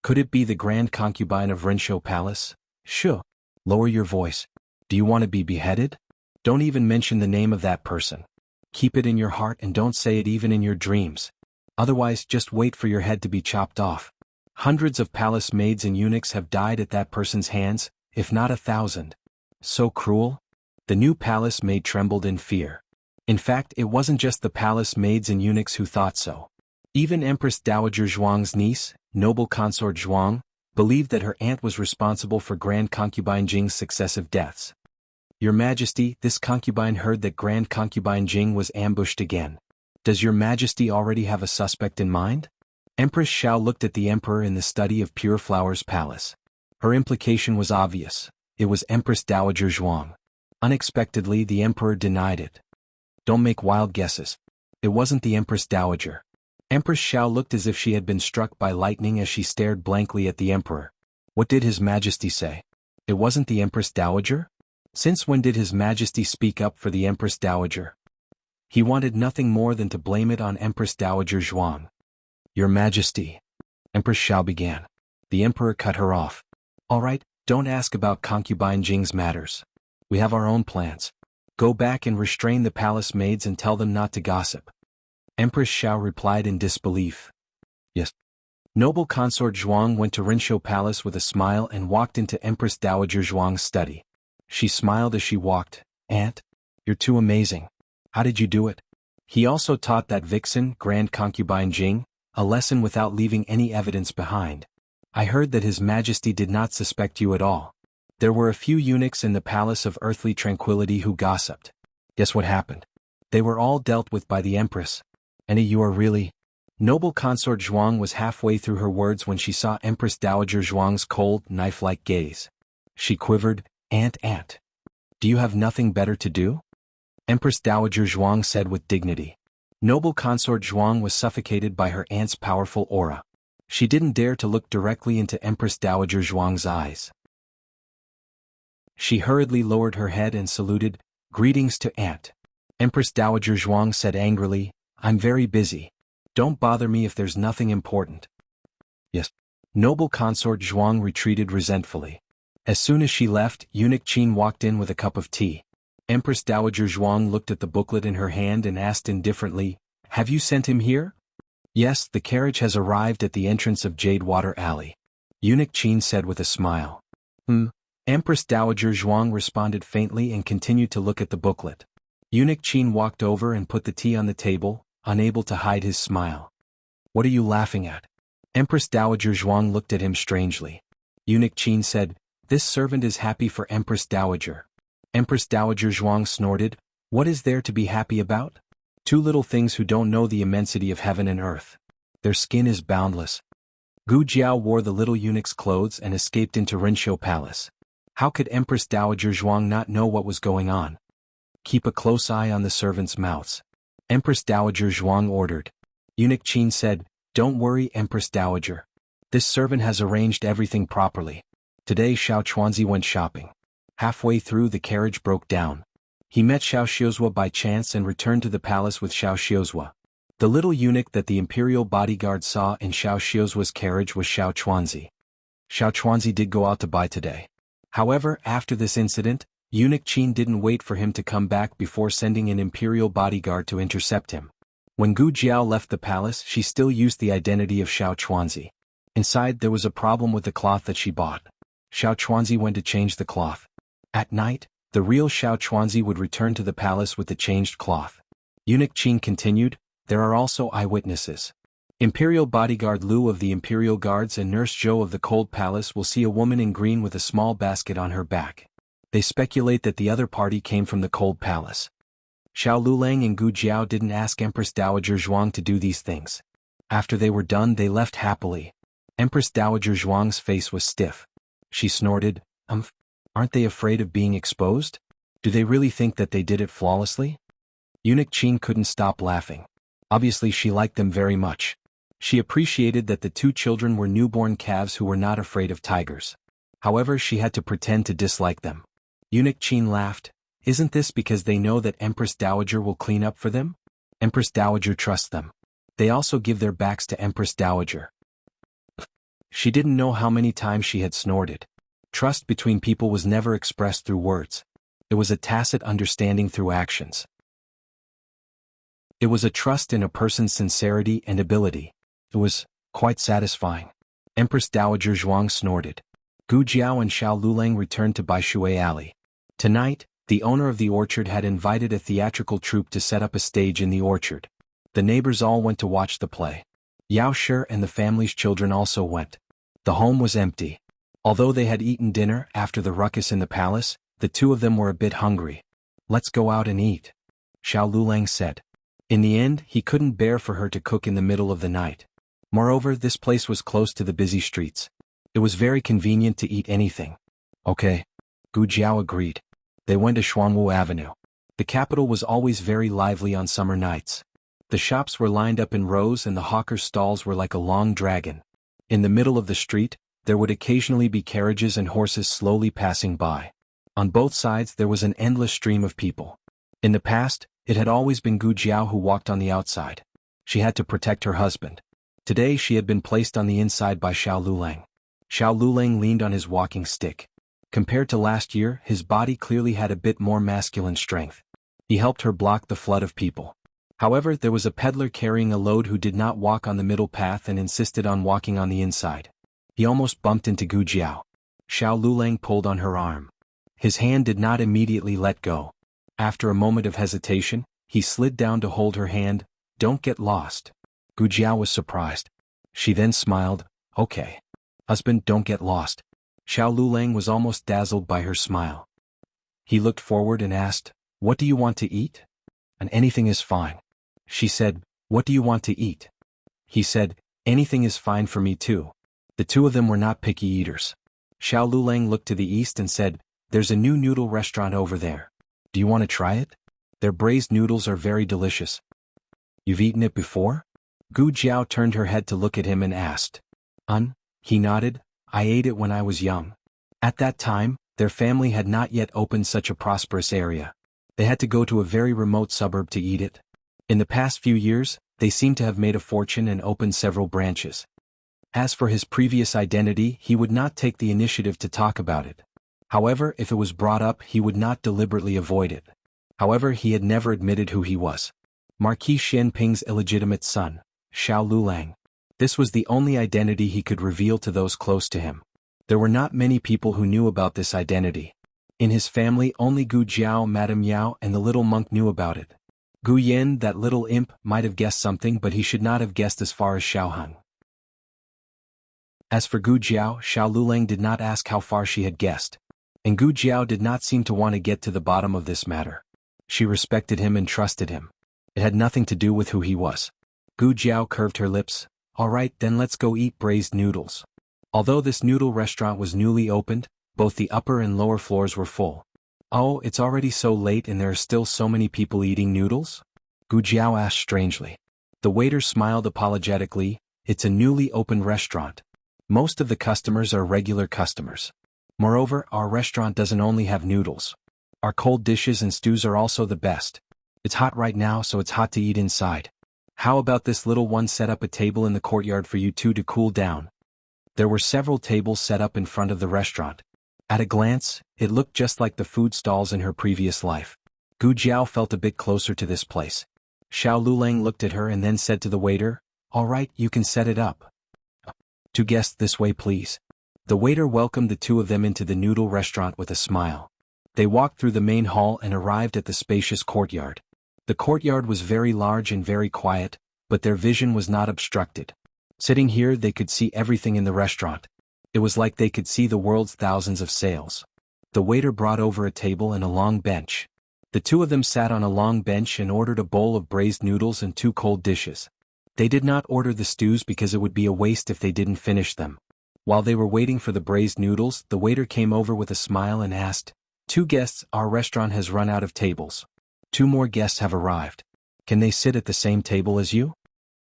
Could it be the Grand Concubine of Renshou Palace? Shoo! Lower your voice. Do you want to be beheaded? Don't even mention the name of that person. Keep it in your heart and don't say it even in your dreams. Otherwise, just wait for your head to be chopped off. Hundreds of palace maids and eunuchs have died at that person's hands, if not 1,000. So cruel? The new palace maid trembled in fear. In fact, it wasn't just the palace maids and eunuchs who thought so. Even Empress Dowager Zhuang's niece, noble consort Zhuang, believed that her aunt was responsible for Grand Concubine Jing's successive deaths. Your Majesty, this concubine heard that Grand Concubine Jing was ambushed again. Does Your Majesty already have a suspect in mind? Empress Xiao looked at the emperor in the study of Pure Flowers Palace. Her implication was obvious. It was Empress Dowager Zhuang. Unexpectedly, the emperor denied it. Don't make wild guesses. It wasn't the Empress Dowager. Empress Xiao looked as if she had been struck by lightning as she stared blankly at the emperor. What did His Majesty say? It wasn't the Empress Dowager? Since when did His Majesty speak up for the Empress Dowager? He wanted nothing more than to blame it on Empress Dowager Zhuang. Your Majesty. Empress Xiao began. The emperor cut her off. All right, don't ask about concubine Jing's matters. We have our own plans. Go back and restrain the palace maids and tell them not to gossip. Empress Xiao replied in disbelief. Yes. Noble consort Zhuang went to Rinshou Palace with a smile and walked into Empress Dowager Zhuang's study. She smiled as she walked. Aunt, you're too amazing. How did you do it? He also taught that vixen, Grand Concubine Jing, a lesson without leaving any evidence behind. I heard that His Majesty did not suspect you at all. There were a few eunuchs in the Palace of Earthly Tranquility who gossiped. Guess what happened? They were all dealt with by the Empress. And you are really... Noble consort Zhuang was halfway through her words when she saw Empress Dowager Zhuang's cold, knife-like gaze. She quivered. Aunt. Do you have nothing better to do? Empress Dowager Zhuang said with dignity. Noble consort Zhuang was suffocated by her aunt's powerful aura. She didn't dare to look directly into Empress Dowager Zhuang's eyes. She hurriedly lowered her head and saluted. Greetings to Aunt. Empress Dowager Zhuang said angrily, I'm very busy. Don't bother me if there's nothing important. Yes. Noble consort Zhuang retreated resentfully. As soon as she left, Eunuch Qin walked in with a cup of tea. Empress Dowager Zhuang looked at the booklet in her hand and asked indifferently, Have you sent him here? Yes, the carriage has arrived at the entrance of Jadewater Alley. Eunuch Qin said with a smile. Empress Dowager Zhuang responded faintly and continued to look at the booklet. Eunuch Qin walked over and put the tea on the table, unable to hide his smile. What are you laughing at? Empress Dowager Zhuang looked at him strangely. Eunuch Qin said, This servant is happy for Empress Dowager. Empress Dowager Zhuang snorted, What is there to be happy about? Two little things who don't know the immensity of heaven and earth. Their skin is boundless. Gu Jiao wore the little eunuch's clothes and escaped into Rinshou Palace. How could Empress Dowager Zhuang not know what was going on? Keep a close eye on the servants' mouths. Empress Dowager Zhuang ordered. Eunuch Qin said, Don't worry, Empress Dowager. This servant has arranged everything properly. Today Xiao Chuanzi went shopping. Halfway through the carriage broke down. He met Xiao Xiuzhua by chance and returned to the palace with Xiao Xiuzhua. The little eunuch that the imperial bodyguard saw in Xiao Xiuzhua's carriage was Xiao Chuanzi. Xiao Chuanzi did go out to buy today. However, after this incident, Eunuch Qin didn't wait for him to come back before sending an imperial bodyguard to intercept him. When Gu Jiao left the palace, she still used the identity of Xiao Chuanzi. Inside there was a problem with the cloth that she bought. Xiao Chuanzi went to change the cloth. At night, the real Xiao Chuanzi would return to the palace with the changed cloth. Eunuch Qin continued, There are also eyewitnesses. Imperial bodyguard Lu of the Imperial Guards and Nurse Zhou of the Cold Palace will see a woman in green with a small basket on her back. They speculate that the other party came from the Cold Palace. Xiao Lulang and Gu Jiao didn't ask Empress Dowager Zhuang to do these things. After they were done, they left happily. Empress Dowager Zhuang's face was stiff. She snorted, Aren't they afraid of being exposed? Do they really think that they did it flawlessly? Eunuch Qin couldn't stop laughing. Obviously she liked them very much. She appreciated that the two children were newborn calves who were not afraid of tigers. However, she had to pretend to dislike them. Eunuch Qin laughed. Isn't this because they know that Empress Dowager will clean up for them? Empress Dowager trusts them. They also give their backs to Empress Dowager. She didn't know how many times she had snorted. Trust between people was never expressed through words. It was a tacit understanding through actions. It was a trust in a person's sincerity and ability. It was quite satisfying. Empress Dowager Zhuang snorted. Gu Jiao and Xiao Lulang returned to Baishui Alley. Tonight, the owner of the orchard had invited a theatrical troupe to set up a stage in the orchard. The neighbors all went to watch the play. Yao Shi and the family's children also went. The home was empty. Although they had eaten dinner after the ruckus in the palace, the two of them were a bit hungry. Let's go out and eat, Xiao Lulang said. In the end, he couldn't bear for her to cook in the middle of the night. Moreover, this place was close to the busy streets. It was very convenient to eat anything. Okay. Gu Jiao agreed. They went to Xuanwu Avenue. The capital was always very lively on summer nights. The shops were lined up in rows and the hawkers' stalls were like a long dragon. In the middle of the street, there would occasionally be carriages and horses slowly passing by. On both sides there was an endless stream of people. In the past, it had always been Gu Jiao who walked on the outside. She had to protect her husband. Today she had been placed on the inside by Xiao Lulang. Xiao Lulang leaned on his walking stick. Compared to last year, his body clearly had a bit more masculine strength. He helped her block the flood of people. However, there was a peddler carrying a load who did not walk on the middle path and insisted on walking on the inside. He almost bumped into Gu Jiao. Xiao Lulang pulled on her arm. His hand did not immediately let go. After a moment of hesitation, he slid down to hold her hand. Don't get lost. Gu Jiao was surprised. She then smiled. Okay. Husband, don't get lost. Xiao Lulang was almost dazzled by her smile. He looked forward and asked, what do you want to eat? And anything is fine. She said, what do you want to eat? He said, anything is fine for me too. The two of them were not picky eaters. Xiao Lulang looked to the east and said, there's a new noodle restaurant over there. Do you want to try it? Their braised noodles are very delicious. You've eaten it before? Gu Jiao turned her head to look at him and asked. He nodded. I ate it when I was young. At that time, their family had not yet opened such a prosperous area. They had to go to a very remote suburb to eat it. In the past few years, they seemed to have made a fortune and opened several branches. As for his previous identity, he would not take the initiative to talk about it. However, if it was brought up, he would not deliberately avoid it. However, he had never admitted who he was. Marquis Xianping's illegitimate son, Xiao Lulang. This was the only identity he could reveal to those close to him. There were not many people who knew about this identity. In his family, only Gu Jiao, Madame Yao, and the little monk knew about it. Gu Yin, that little imp, might have guessed something, but he should not have guessed as far as Xiao Heng. As for Gu Jiao, Xiao Lulang did not ask how far she had guessed. And Gu Jiao did not seem to want to get to the bottom of this matter. She respected him and trusted him. It had nothing to do with who he was. Gu Jiao curved her lips. All right, then let's go eat braised noodles. Although this noodle restaurant was newly opened, both the upper and lower floors were full. Oh, it's already so late and there are still so many people eating noodles? Gu Jiao asked strangely. The waiter smiled apologetically. It's a newly opened restaurant. Most of the customers are regular customers. Moreover, our restaurant doesn't only have noodles. Our cold dishes and stews are also the best. It's hot right now, so it's hot to eat inside. How about this little one set up a table in the courtyard for you two to cool down? There were several tables set up in front of the restaurant. At a glance, it looked just like the food stalls in her previous life. Gu Jiao felt a bit closer to this place. Xiao Lulang looked at her and then said to the waiter, all right, you can set it up. Two guests this way, please. The waiter welcomed the two of them into the noodle restaurant with a smile. They walked through the main hall and arrived at the spacious courtyard. The courtyard was very large and very quiet, but their vision was not obstructed. Sitting here they could see everything in the restaurant. It was like they could see the world's thousands of sails. The waiter brought over a table and a long bench. The two of them sat on a long bench and ordered a bowl of braised noodles and two cold dishes. They did not order the stews because it would be a waste if they didn't finish them. While they were waiting for the braised noodles, the waiter came over with a smile and asked, two guests, our restaurant has run out of tables. Two more guests have arrived. Can they sit at the same table as you?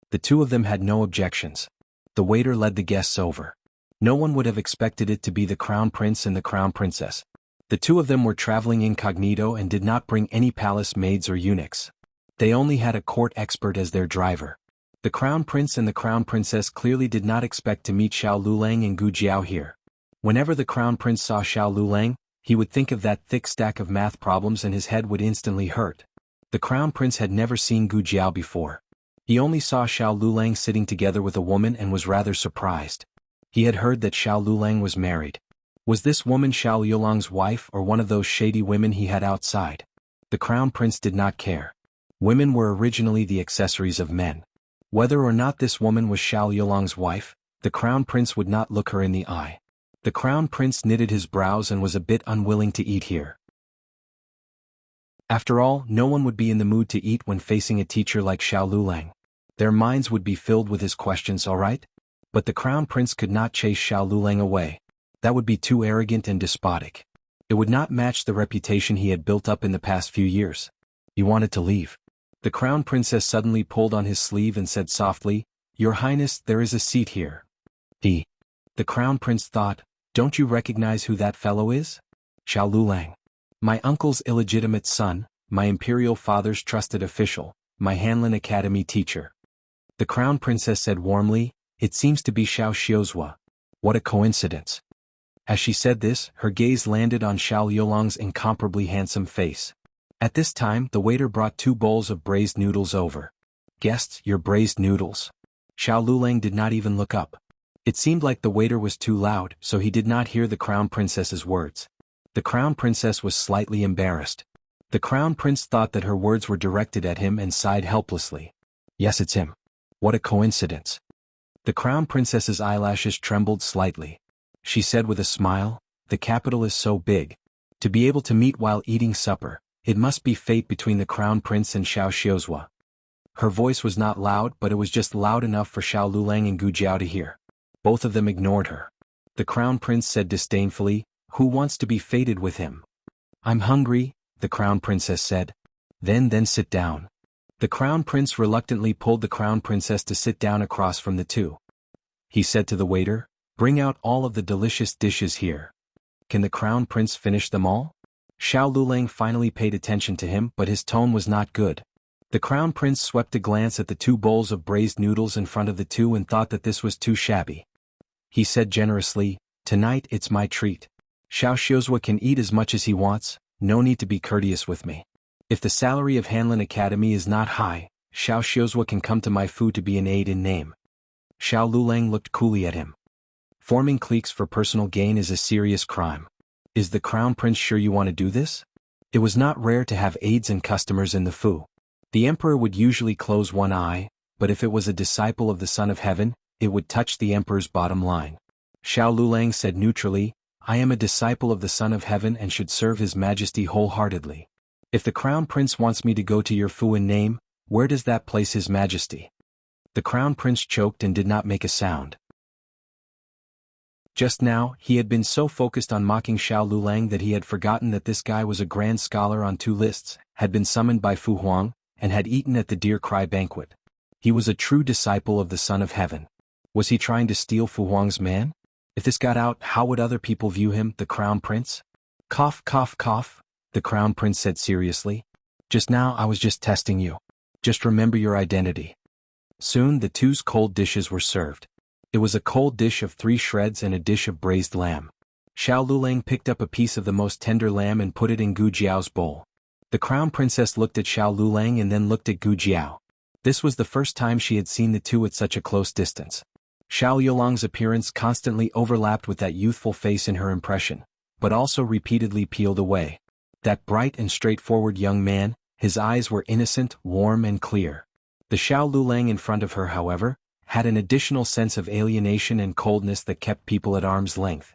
The two of them had no objections. The waiter led the guests over. No one would have expected it to be the crown prince and the crown princess. The two of them were traveling incognito and did not bring any palace maids or eunuchs. They only had a court expert as their driver. The crown prince and the crown princess clearly did not expect to meet Xiao Lulang and Gu Jiao here. Whenever the crown prince saw Xiao Lulang, he would think of that thick stack of math problems and his head would instantly hurt. The crown prince had never seen Gu Jiao before. He only saw Xiao Lulang sitting together with a woman and was rather surprised. He had heard that Xiao Lulang was married. Was this woman Xiao Yulang's wife or one of those shady women he had outside? The crown prince did not care. Women were originally the accessories of men. Whether or not this woman was Xiao Yulang's wife, the crown prince would not look her in the eye. The crown prince knitted his brows and was a bit unwilling to eat here. After all, no one would be in the mood to eat when facing a teacher like Xiao Lulang. Their minds would be filled with his questions, all right? But the crown prince could not chase Xiao Luleng away. That would be too arrogant and despotic. It would not match the reputation he had built up in the past few years. He wanted to leave. The crown princess suddenly pulled on his sleeve and said softly, "Your Highness, there is a seat here." The crown prince thought, "Don't you recognize who that fellow is? Xiao Luleng. My uncle's illegitimate son, my imperial father's trusted official, my Hanlin Academy teacher." The crown princess said warmly, "It seems to be Xiao Xiuzhua. What a coincidence." As she said this, her gaze landed on Xiao Yolong's incomparably handsome face. At this time, the waiter brought 2 bowls of braised noodles over. "Guests, your braised noodles." Xiao Luleng did not even look up. It seemed like the waiter was too loud, so he did not hear the crown princess's words. The crown princess was slightly embarrassed. The crown prince thought that her words were directed at him and sighed helplessly. "Yes, it's him. What a coincidence." The crown princess's eyelashes trembled slightly. She said with a smile, "The capital is so big. To be able to meet while eating supper, it must be fate between the crown prince and Xiao Xiuzhua." Her voice was not loud, but it was just loud enough for Xiao Luleng and Gu Jiao to hear. Both of them ignored her. The crown prince said disdainfully, "Who wants to be fated with him?" "I'm hungry," the crown princess said. Then sit down." The crown prince reluctantly pulled the crown princess to sit down across from the two. He said to the waiter, "Bring out all of the delicious dishes here." "Can the crown prince finish them all?" Xiao Luleng finally paid attention to him, but his tone was not good. The crown prince swept a glance at the 2 bowls of braised noodles in front of the two and thought that this was too shabby. He said generously, "Tonight it's my treat. Xiao Xiuzhua can eat as much as he wants, no need to be courteous with me. If the salary of Hanlin Academy is not high, Xiao Xiuzhua can come to my food to be an aide in name." Xiao Luleng looked coolly at him. "Forming cliques for personal gain is a serious crime. Is the crown prince sure you want to do this?" It was not rare to have aides and customers in the Fu. The emperor would usually close one eye, but if it was a disciple of the Son of Heaven, it would touch the emperor's bottom line. Xiao Luleng said neutrally, "I am a disciple of the Son of Heaven and should serve His Majesty wholeheartedly. If the crown prince wants me to go to your Fu in name, where does that place His Majesty?" The crown prince choked and did not make a sound. Just now, he had been so focused on mocking Xiao Luleng that he had forgotten that this guy was a grand scholar on 2 lists, had been summoned by Fu Huang, and had eaten at the Deer Cry banquet. He was a true disciple of the Son of Heaven. Was he trying to steal Fu Huang's man? If this got out, how would other people view him, the crown prince? "Cough, cough, cough," the crown prince said seriously. "Just now I was just testing you. Just remember your identity." Soon the 2's cold dishes were served. It was a cold dish of 3 shreds and a dish of braised lamb. Xiao Luleng picked up a piece of the most tender lamb and put it in Gu Jiao's bowl. The crown princess looked at Xiao Luleng and then looked at Gu Jiao. This was the first time she had seen the two at such a close distance. Xiao Yolong's appearance constantly overlapped with that youthful face in her impression, but also repeatedly peeled away. That bright and straightforward young man, his eyes were innocent, warm and clear. The Xiao Luleng in front of her, however, had an additional sense of alienation and coldness that kept people at arm's length.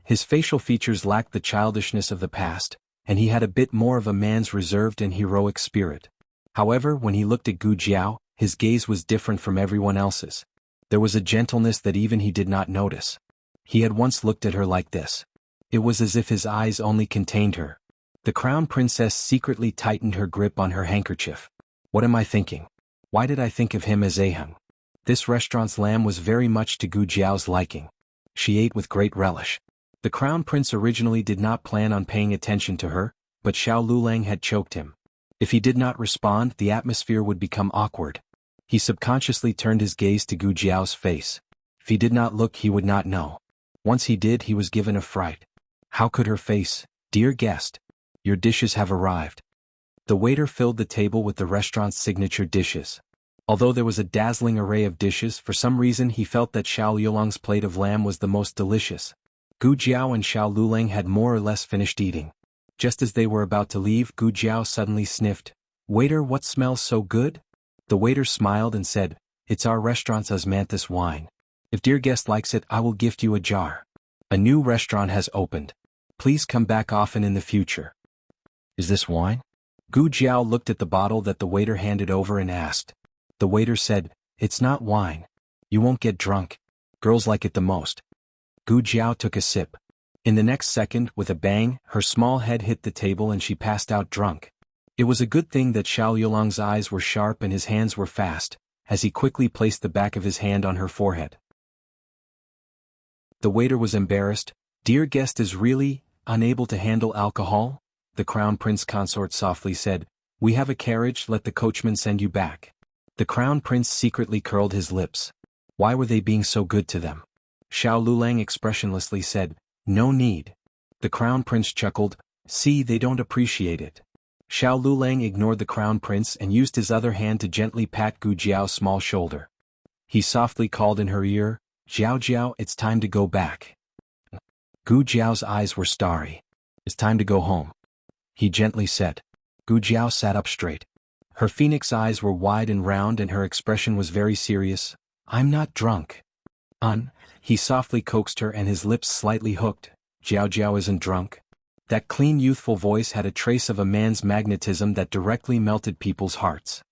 His facial features lacked the childishness of the past, and he had a bit more of a man's reserved and heroic spirit. However, when he looked at Gu Jiao, his gaze was different from everyone else's. There was a gentleness that even he did not notice. He had once looked at her like this. It was as if his eyes only contained her. The crown princess secretly tightened her grip on her handkerchief. What am I thinking? Why did I think of him as Aheng? This restaurant's lamb was very much to Gu Jiao's liking. She ate with great relish. The crown prince originally did not plan on paying attention to her, but Xiao Luleng had choked him. If he did not respond, the atmosphere would become awkward. He subconsciously turned his gaze to Gu Jiao's face. If he did not look, he would not know. Once he did, he was given a fright. How could her face? "Dear guest, your dishes have arrived." The waiter filled the table with the restaurant's signature dishes. Although there was a dazzling array of dishes, for some reason he felt that Xiao Yolong's plate of lamb was the most delicious. Gu Jiao and Xiao Luleng had more or less finished eating. Just as they were about to leave, Gu Jiao suddenly sniffed. "Waiter, what smells so good?" The waiter smiled and said, "It's our restaurant's osmanthus wine. If dear guest likes it, I will gift you a jar. A new restaurant has opened. Please come back often in the future." "Is this wine?" Gu Jiao looked at the bottle that the waiter handed over and asked. The waiter said, "It's not wine. You won't get drunk. Girls like it the most. Gu Jiao took a sip. In the next second, with a bang, her small head hit the table and she passed out drunk. It was a good thing that Xiao Yulong's eyes were sharp and his hands were fast, as he quickly placed the back of his hand on her forehead. The waiter was embarrassed. "Dear guest is really unable to handle alcohol?" The Crown Prince consort softly said. "We have a carriage, let the coachman send you back." The Crown Prince secretly curled his lips. Why were they being so good to them? Xiao Lulang expressionlessly said, "No need." The Crown Prince chuckled, "See, they don't appreciate it." Xiao Lulang ignored the Crown Prince and used his other hand to gently pat Gu Jiao's small shoulder. He softly called in her ear, "Jiao Jiao, it's time to go back." Gu Jiao's eyes were starry. "It's time to go home," he gently said. Gu Jiao sat up straight. Her phoenix eyes were wide and round and her expression was very serious. "I'm not drunk." He softly coaxed her and his lips slightly hooked. "Jiao Jiao isn't drunk." That clean youthful voice had a trace of a man's magnetism that directly melted people's hearts.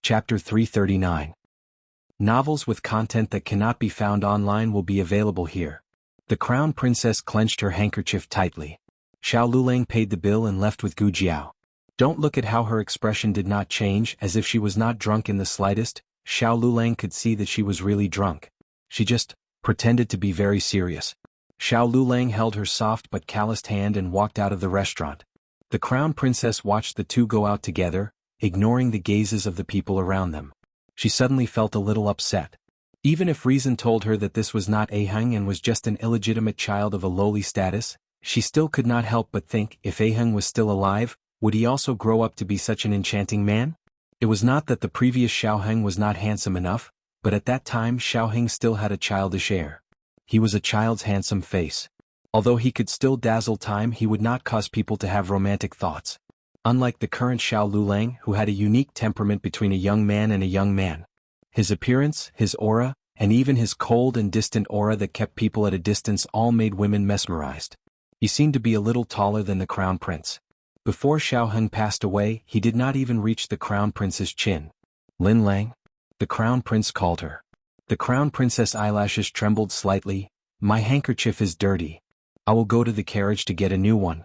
Chapter 339. Novels with content that cannot be found online will be available here. The Crown Princess clenched her handkerchief tightly. Xiao Lulang paid the bill and left with Gu Jiao. Don't look at how her expression did not change, as if she was not drunk in the slightest. Xiao Lulang could see that she was really drunk. She just pretended to be very serious. Xiao Lulang held her soft but calloused hand and walked out of the restaurant. The Crown Princess watched the two go out together, ignoring the gazes of the people around them. She suddenly felt a little upset. Even if reason told her that this was not Aheng and was just an illegitimate child of a lowly status, she still could not help but think, if Aheng was still alive, would he also grow up to be such an enchanting man? It was not that the previous Xiaoheng was not handsome enough, but at that time Xiaoheng still had a childish air. He was a child's handsome face. Although he could still dazzle time, he would not cause people to have romantic thoughts. Unlike the current Xiao Lulang, who had a unique temperament between a young man and a young man. His appearance, his aura, and even his cold and distant aura that kept people at a distance all made women mesmerized. He seemed to be a little taller than the Crown Prince. Before Xiaoheng passed away, he did not even reach the Crown Prince's chin. "Lin Lang?" the Crown Prince called her. The Crown Princess' eyelashes trembled slightly. "My handkerchief is dirty. I will go to the carriage to get a new one."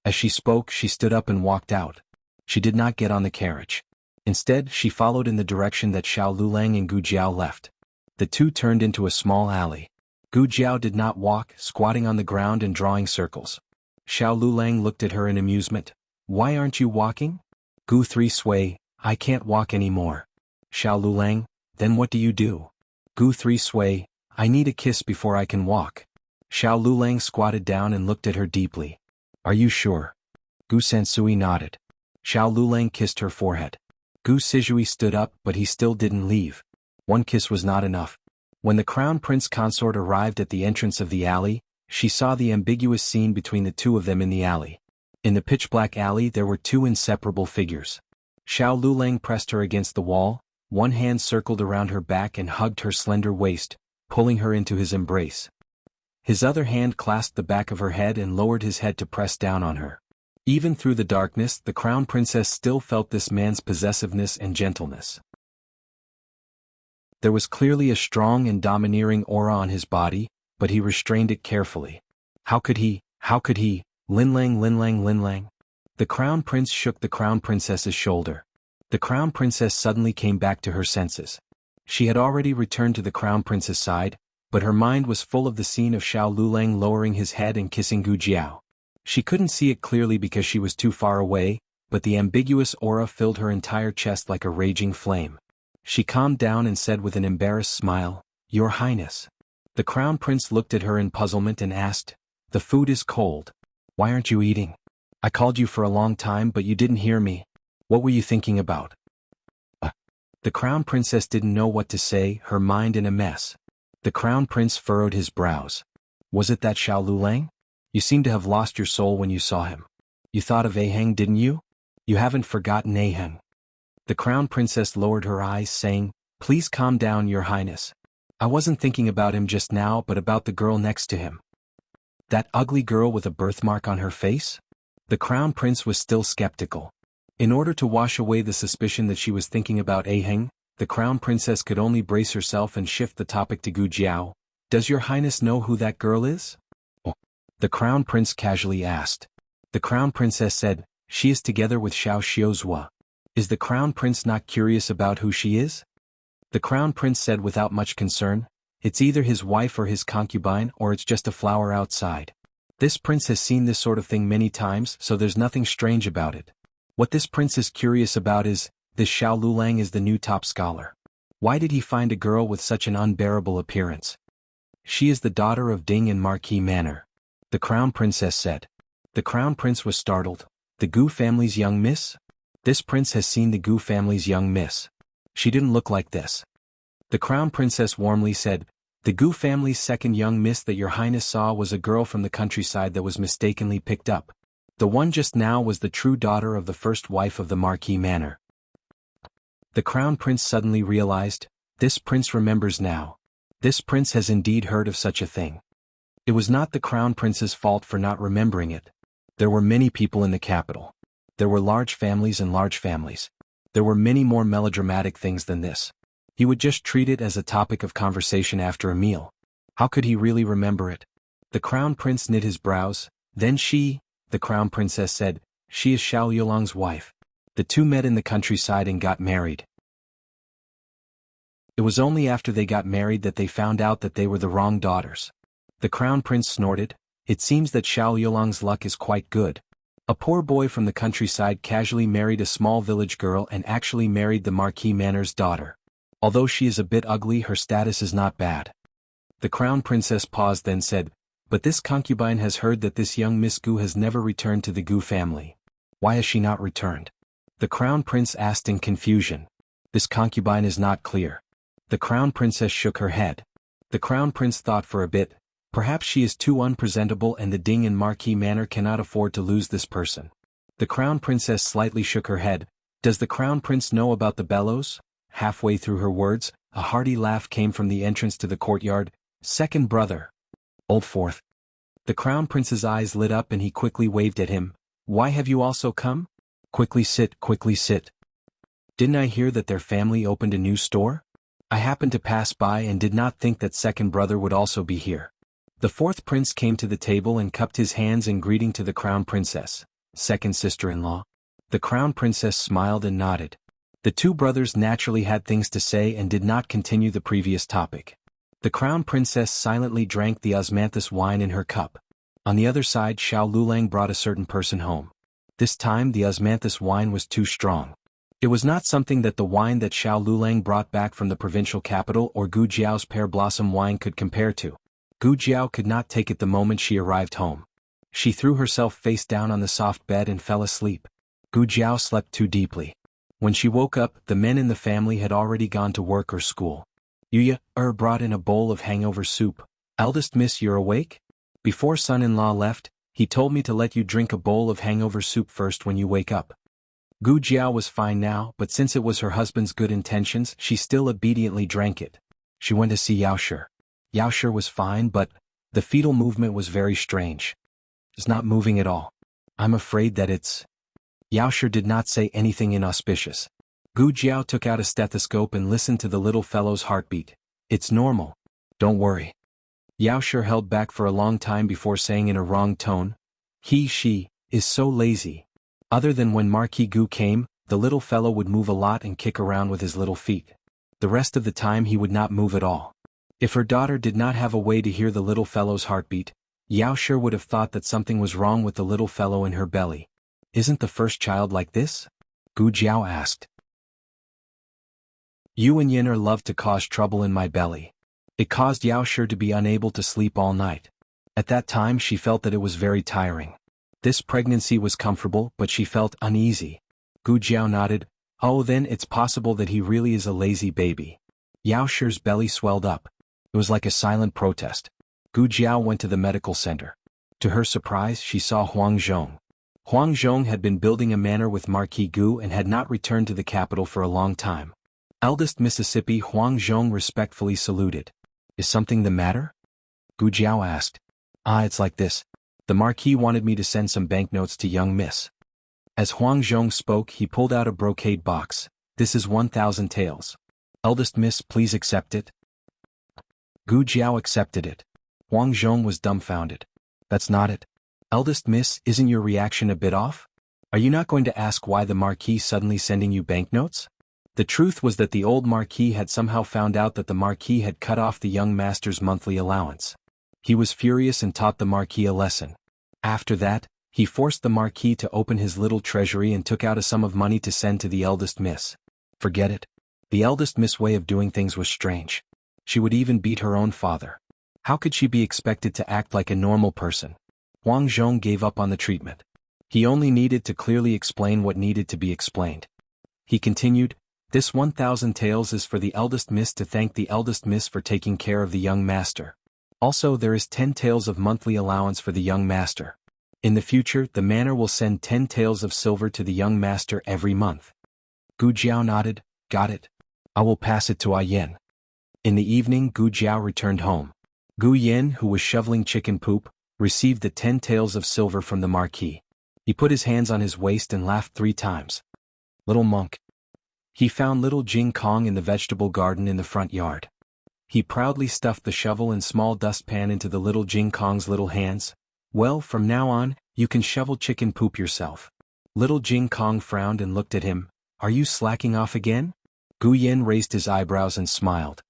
As she spoke, she stood up and walked out. She did not get on the carriage. Instead, she followed in the direction that Xiao Lulang and Gu Jiao left. The two turned into a small alley. Gu Jiao did not walk, squatting on the ground and drawing circles. Xiao Lulang looked at her in amusement. "Why aren't you walking?" Gu Three Sui, "I can't walk anymore." Xiao Lulang, "Then what do you do?" Gu Three Sui, "I need a kiss before I can walk." Xiao Lulang squatted down and looked at her deeply. "Are you sure?" Gu Sansui nodded. Xiao Lulang kissed her forehead. Gu Sizhui stood up, but he still didn't leave. One kiss was not enough. When the Crown Prince consort arrived at the entrance of the alley, she saw the ambiguous scene between the two of them in the alley. In the pitch-black alley there were two inseparable figures. Xiao Lulang pressed her against the wall, one hand circled around her back and hugged her slender waist, pulling her into his embrace. His other hand clasped the back of her head and lowered his head to press down on her. Even through the darkness, the Crown Princess still felt this man's possessiveness and gentleness. There was clearly a strong and domineering aura on his body, but he restrained it carefully. How could he? Lin Lang, Lin Lang, Lin Lang. The Crown Prince shook the Crown Princess's shoulder. The Crown Princess suddenly came back to her senses. She had already returned to the Crown Prince's side, but her mind was full of the scene of Xiao Lulang lowering his head and kissing Gu Jiao. She couldn't see it clearly because she was too far away, but the ambiguous aura filled her entire chest like a raging flame. She calmed down and said with an embarrassed smile, "Your Highness." The Crown Prince looked at her in puzzlement and asked, "The food is cold. Why aren't you eating? I called you for a long time but you didn't hear me. What were you thinking about?" The Crown Princess didn't know what to say, her mind in a mess. The Crown Prince furrowed his brows. "Was it that Xiao Lulang? You seem to have lost your soul when you saw him. You thought of Aheng, didn't you? You haven't forgotten Aheng." The Crown Princess lowered her eyes, saying, "Please calm down, Your Highness. I wasn't thinking about him just now but about the girl next to him." "That ugly girl with a birthmark on her face?" The Crown Prince was still skeptical. In order to wash away the suspicion that she was thinking about Aheng, The crown princess could only brace herself and shift the topic to Gu Jiao. Does your highness know who that girl is? The crown prince casually asked. The crown princess said, she is together with Xiao Xiuzhua. Is the crown prince not curious about who she is? The crown prince said without much concern, it's either his wife or his concubine or it's just a flower outside. This prince has seen this sort of thing many times, so there's nothing strange about it. What this prince is curious about is, this Xiao Lulang is the new top scholar. Why did he find a girl with such an unbearable appearance? She is the daughter of Ding in Marquis Manor. The crown princess said. The crown prince was startled. The Gu family's young miss? This prince has seen the Gu family's young miss. She didn't look like this. The crown princess warmly said, the Gu family's second young miss that your highness saw was a girl from the countryside that was mistakenly picked up. The one just now was the true daughter of the first wife of the Marquis Manor. The crown prince suddenly realized, this prince remembers now. This prince has indeed heard of such a thing. It was not the crown prince's fault for not remembering it. There were many people in the capital. There were large families and large families. There were many more melodramatic things than this. He would just treat it as a topic of conversation after a meal. How could he really remember it? The crown prince knit his brows. Then the crown princess said, she is Xiao Yulong's wife. The two met in the countryside and got married. It was only after they got married that they found out that they were the wrong daughters. The crown prince snorted. It seems that Xiao Yulong's luck is quite good. A poor boy from the countryside casually married a small village girl and actually married the Marquis Manor's daughter. Although she is a bit ugly, her status is not bad. The crown princess paused, then said, but this concubine has heard that this young Miss Gu has never returned to the Gu family. Why has she not returned? The crown prince asked in confusion. This concubine is not clear. The crown princess shook her head. The crown prince thought for a bit. Perhaps she is too unpresentable and the Ding and Marquis Manor cannot afford to lose this person. The crown princess slightly shook her head. Does the crown prince know about the bellows? Halfway through her words, a hearty laugh came from the entrance to the courtyard. Second brother. Old fourth. The crown prince's eyes lit up and he quickly waved at him. Why have you also come? Quickly sit, quickly sit. Didn't I hear that their family opened a new store? I happened to pass by and did not think that second brother would also be here. The fourth prince came to the table and cupped his hands in greeting to the crown princess. Second sister-in-law. The crown princess smiled and nodded. The two brothers naturally had things to say and did not continue the previous topic. The crown princess silently drank the osmanthus wine in her cup. On the other side, Xiao Lulang brought a certain person home. This time the osmanthus wine was too strong. It was not something that the wine that Xiao Lulang brought back from the provincial capital or Gu Jiao's pear blossom wine could compare to. Gu Jiao could not take it the moment she arrived home. She threw herself face down on the soft bed and fell asleep. Gu Jiao slept too deeply. When she woke up, the men in the family had already gone to work or school. Yuya brought in a bowl of hangover soup. Eldest miss, you're awake? Before son-in-law left, he told me to let you drink a bowl of hangover soup first when you wake up. Gu Jiao was fine now, but since it was her husband's good intentions, she still obediently drank it. She went to see Yao Shi. Yao Shi was fine, but the fetal movement was very strange. It's not moving at all. I'm afraid that it's... Yao Shi did not say anything inauspicious. Gu Jiao took out a stethoscope and listened to the little fellow's heartbeat. It's normal. Don't worry. Yao Shi held back for a long time before saying in a wrong tone, she is so lazy. Other than when Marquis Gu came, the little fellow would move a lot and kick around with his little feet. The rest of the time he would not move at all. If her daughter did not have a way to hear the little fellow's heartbeat, Yao Shi would have thought that something was wrong with the little fellow in her belly. Isn't the first child like this? Gu Jiao asked. You and Yin'er loved to cause trouble in my belly. It caused Yao Shi to be unable to sleep all night. At that time she felt that it was very tiring. This pregnancy was comfortable, but she felt uneasy. Gu Jiao nodded. Oh, then it's possible that he really is a lazy baby. Yao Shi's belly swelled up. It was like a silent protest. Gu Jiao went to the medical center. To her surprise, she saw Huang Zhong. Huang Zhong had been building a manor with Marquis Gu and had not returned to the capital for a long time. Eldest Mississippi Huang Zhong respectfully saluted. Is something the matter? Gu Jiao asked. It's like this. The Marquis wanted me to send some banknotes to young Miss. As Huang Zhong spoke, he pulled out a brocade box. This is 1,000 taels. Eldest miss, please accept it. Gu Jiao accepted it. Wang Zhong was dumbfounded. That's not it. Eldest miss, isn't your reaction a bit off? Are you not going to ask why the Marquis suddenly sending you banknotes? The truth was that the old Marquis had somehow found out that the Marquis had cut off the young master's monthly allowance. He was furious and taught the Marquis a lesson. After that, he forced the Marquis to open his little treasury and took out a sum of money to send to the eldest miss. Forget it. The eldest miss' way of doing things was strange. She would even beat her own father. How could she be expected to act like a normal person? Wang Zhong gave up on the treatment. He only needed to clearly explain what needed to be explained. He continued, "This 1,000 taels is for the eldest miss to thank the eldest miss for taking care of the young master. Also there is 10 taels of monthly allowance for the young master. In the future the manor will send 10 taels of silver to the young master every month." Gu Jiao nodded, "Got it. I will pass it to Yen." In the evening Gu Jiao returned home. Gu Yen, who was shoveling chicken poop, received the 10 taels of silver from the Marquis. He put his hands on his waist and laughed 3 times. Little monk. He found little Jing Kong in the vegetable garden in the front yard. He proudly stuffed the shovel and small dustpan into the little Jing Kong's little hands. "Well, from now on, you can shovel chicken poop yourself." Little Jing Kong frowned and looked at him. "Are you slacking off again?" Gu Yen raised his eyebrows and smiled.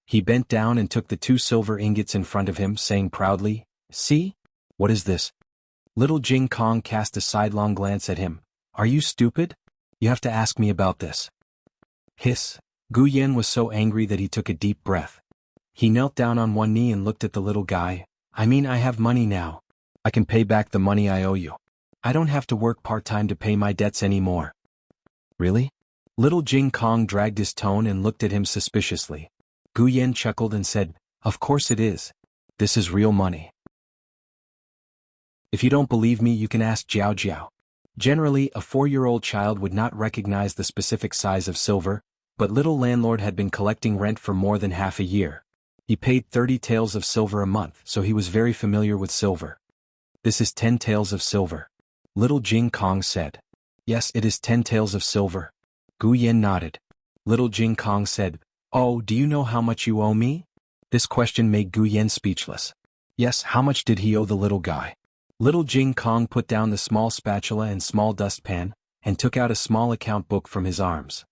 He bent down and took the 2 silver ingots in front of him, saying proudly, "See? What is this?" Little Jing Kong cast a sidelong glance at him. "Are you stupid? You have to ask me about this." Hiss. Gu Yen was so angry that he took a deep breath. He knelt down on one knee and looked at the little guy. "I mean, I have money now. I can pay back the money I owe you. I don't have to work part-time to pay my debts anymore." "Really?" Little Jing Kong dragged his tone and looked at him suspiciously. Gu Yen chuckled and said, "Of course it is. This is real money. If you don't believe me, you can ask Jiao Jiao." Generally, a 4-year-old child would not recognize the specific size of silver, but little landlord had been collecting rent for more than half a year. He paid 30 taels of silver a month, so he was very familiar with silver. "This is 10 taels of silver," Little Jing Kong said. "Yes, it is 10 taels of silver." Gu Yen nodded. Little Jing Kong said, "Oh, do you know how much you owe me?" This question made Gu Yen speechless. Yes, how much did he owe the little guy? Little Jing Kong put down the small spatula and small dustpan, and took out a small account book from his arms.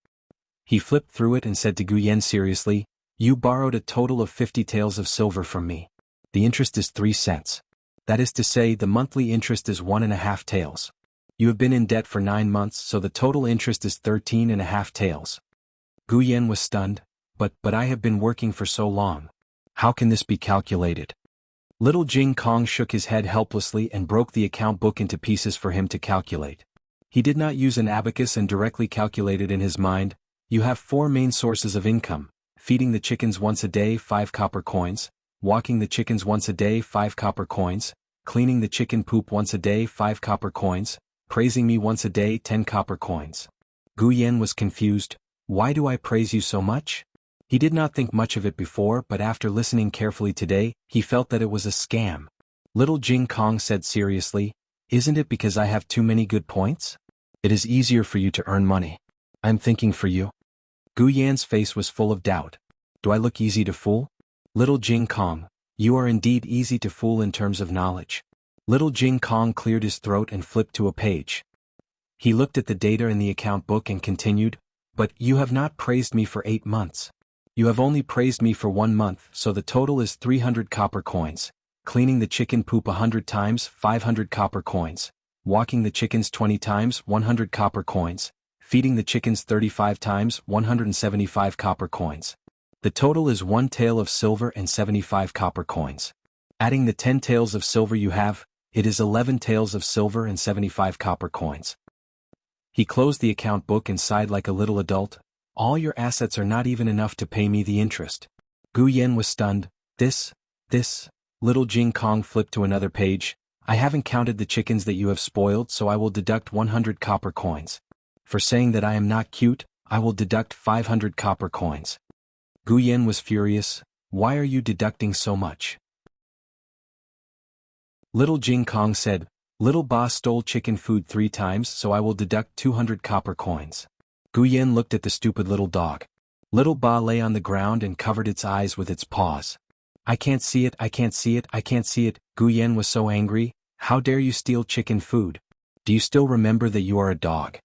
He flipped through it and said to Gu Yen seriously, "You borrowed a total of 50 taels of silver from me. The interest is 3 cents. That is to say, the monthly interest is 1.5 taels. You have been in debt for 9 months, so the total interest is 13.5 taels." Gu Yen was stunned. But I have been working for so long. How can this be calculated?" Little Jing Kong shook his head helplessly and broke the account book into pieces for him to calculate. He did not use an abacus and directly calculated in his mind. "You have 4 main sources of income: feeding the chickens once a day 5 copper coins, walking the chickens once a day 5 copper coins, cleaning the chicken poop once a day 5 copper coins, praising me once a day 10 copper coins." Gu Yen was confused. "Why do I praise you so much?" He did not think much of it before, but after listening carefully today, he felt that it was a scam. Little Jing Kong said seriously, "Isn't it because I have too many good points? It is easier for you to earn money. I'm thinking for you." Gu Yan's face was full of doubt. "Do I look easy to fool?" Little Jing Kong, "You are indeed easy to fool in terms of knowledge." Little Jing Kong cleared his throat and flipped to a page. He looked at the data in the account book and continued, "But you have not praised me for 8 months. You have only praised me for 1 month, so the total is 300 copper coins, cleaning the chicken poop 100 times 500 copper coins, walking the chickens 20 times 100 copper coins, feeding the chickens 35 times 175 copper coins. The total is 1 tael of silver and 75 copper coins. Adding the 10 taels of silver you have, it is 11 taels of silver and 75 copper coins." He closed the account book and sighed like a little adult. "All your assets are not even enough to pay me the interest." Gu Yen was stunned. This, Little Jing Kong flipped to another page. "I haven't counted the chickens that you have spoiled, so I will deduct 100 copper coins. For saying that I am not cute, I will deduct 500 copper coins." Gu Yen was furious. "Why are you deducting so much?" Little Jing Kong said, "Little boss stole chicken food 3 times, so I will deduct 200 copper coins." Gu Yen looked at the stupid little dog. Little Ba lay on the ground and covered its eyes with its paws. I can't see it, I can't see it, I can't see it. Gu Yan was so angry. How dare you steal chicken food? Do you still remember that you are a dog?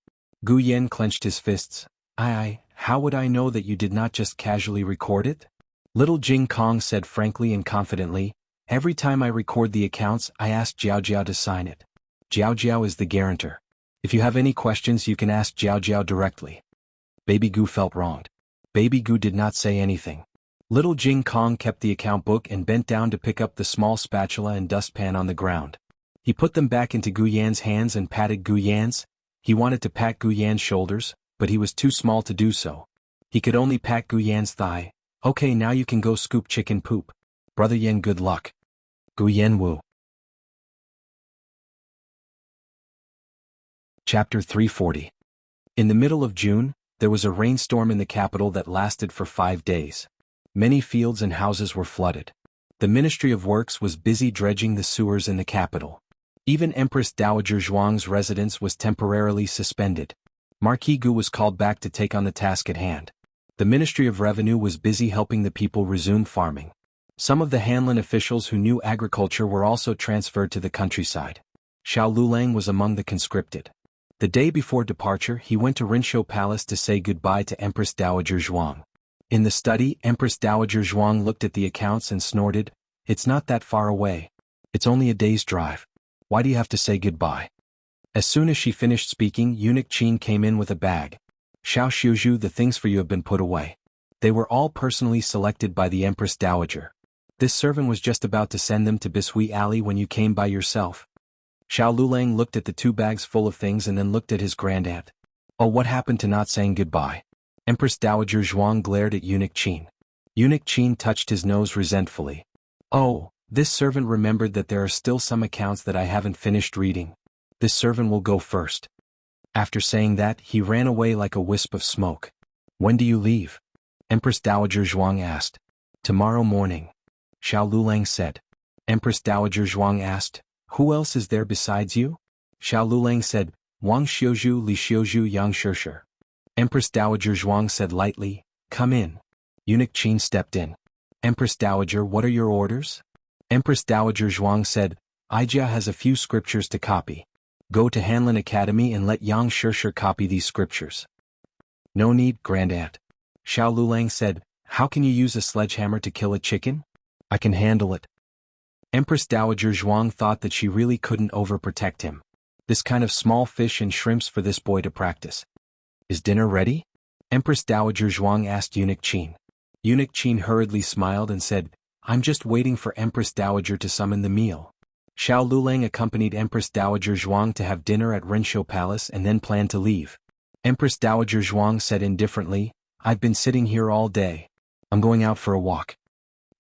Gu Yan clenched his fists. How would I know that you did not just casually record it? Little Jing Kong said frankly and confidently, every time I record the accounts I ask Jiao Jiao to sign it. Jiao Jiao is the guarantor. If you have any questions you can ask Jiao Jiao directly. Baby Gu felt wronged. Baby Gu did not say anything. Little Jing Kong kept the account book and bent down to pick up the small spatula and dustpan on the ground. He put them back into Gu Yan's hands and patted Gu Yan's. He wanted to pat Gu Yan's shoulders, but he was too small to do so. He could only pat Gu Yan's thigh. Okay, now you can go scoop chicken poop. Brother Yan, good luck. Gu Yan Wu. Chapter 340. In the middle of June, there was a rainstorm in the capital that lasted for 5 days. Many fields and houses were flooded. The Ministry of Works was busy dredging the sewers in the capital. Even Empress Dowager Zhuang's residence was temporarily suspended. Marquis Gu was called back to take on the task at hand. The Ministry of Revenue was busy helping the people resume farming. Some of the Hanlin officials who knew agriculture were also transferred to the countryside. Xiao Lulang was among the conscripted. The day before departure he went to Rinshou Palace to say goodbye to Empress Dowager Zhuang. In the study, Empress Dowager Zhuang looked at the accounts and snorted, "It's not that far away. It's only a day's drive. Why do you have to say goodbye?" As soon as she finished speaking, Eunuch Qin came in with a bag. "Xiao Xiuzhu, the things for you have been put away." They were all personally selected by the Empress Dowager. "This servant was just about to send them to Bishui Alley when you came by yourself." Xiao Lulang looked at the 2 bags full of things and then looked at his grandaunt. "Oh, what happened to not saying goodbye?" Empress Dowager Zhuang glared at Eunuch Qin. Eunuch Qin touched his nose resentfully. "Oh, this servant remembered that there are still some accounts that I haven't finished reading. This servant will go first." After saying that, he ran away like a wisp of smoke. "When do you leave?" Empress Dowager Zhuang asked. "Tomorrow morning," Xiao Lulang said. Empress Dowager Zhuang asked, "Who else is there besides you?" Xiao Lulang said, "Wang Xiuzhu, Li Xiuzhu, Yang Shishir." Empress Dowager Zhuang said lightly, "Come in." Eunuch Qin stepped in. "Empress Dowager, what are your orders?" Empress Dowager Zhuang said, "Ijia has a few scriptures to copy. Go to Hanlin Academy and let Yang Shishir copy these scriptures." "No need, Grandaunt." Xiao Lulang said, "How can you use a sledgehammer to kill a chicken?" "I can handle it." Empress Dowager Zhuang thought that she really couldn't overprotect him. This kind of small fish and shrimps for this boy to practice. "Is dinner ready?" Empress Dowager Zhuang asked Eunuch Qin. Eunuch Qin hurriedly smiled and said, "I'm just waiting for Empress Dowager to summon the meal." Xiao Lulang accompanied Empress Dowager Zhuang to have dinner at Rinshou Palace and then planned to leave. Empress Dowager Zhuang said indifferently, "I've been sitting here all day. I'm going out for a walk."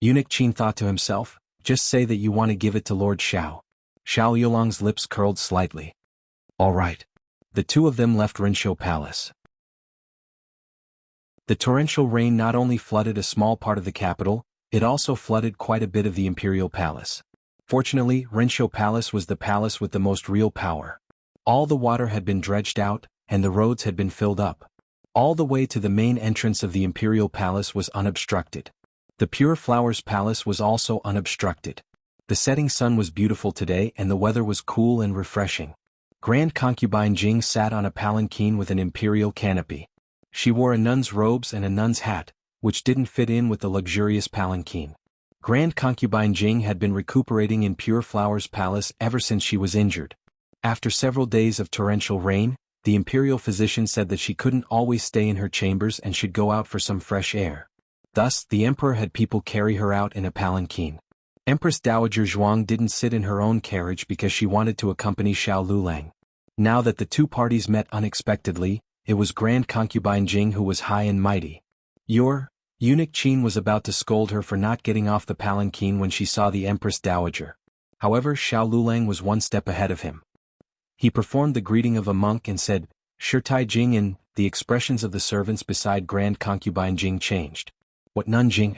Eunuch Qin thought to himself, "Just say that you want to give it to Lord Xiao." Xiao Yulong's lips curled slightly. "All right." The 2 of them left Rinshou Palace. The torrential rain not only flooded a small part of the capital, it also flooded quite a bit of the imperial palace. Fortunately, Rinshou Palace was the palace with the most real power. All the water had been dredged out, and the roads had been filled up. All the way to the main entrance of the imperial palace was unobstructed. The Pure Flowers Palace was also unobstructed. The setting sun was beautiful today and the weather was cool and refreshing. Grand Concubine Jing sat on a palanquin with an imperial canopy. She wore a nun's robes and a nun's hat, which didn't fit in with the luxurious palanquin. Grand Concubine Jing had been recuperating in Pure Flowers Palace ever since she was injured. After several days of torrential rain, the imperial physician said that she couldn't always stay in her chambers and should go out for some fresh air. Thus, the emperor had people carry her out in a palanquin. Empress Dowager Zhuang didn't sit in her own carriage because she wanted to accompany Xiao Lulang. Now that the 2 parties met unexpectedly, it was Grand Concubine Jing who was high and mighty. Eunuch Qin was about to scold her for not getting off the palanquin when she saw the Empress Dowager. However, Xiao Lulang was 1 step ahead of him. He performed the greeting of a monk and said, "Shirtai Jing," and the expressions of the servants beside Grand Concubine Jing changed. "What nun Jing?"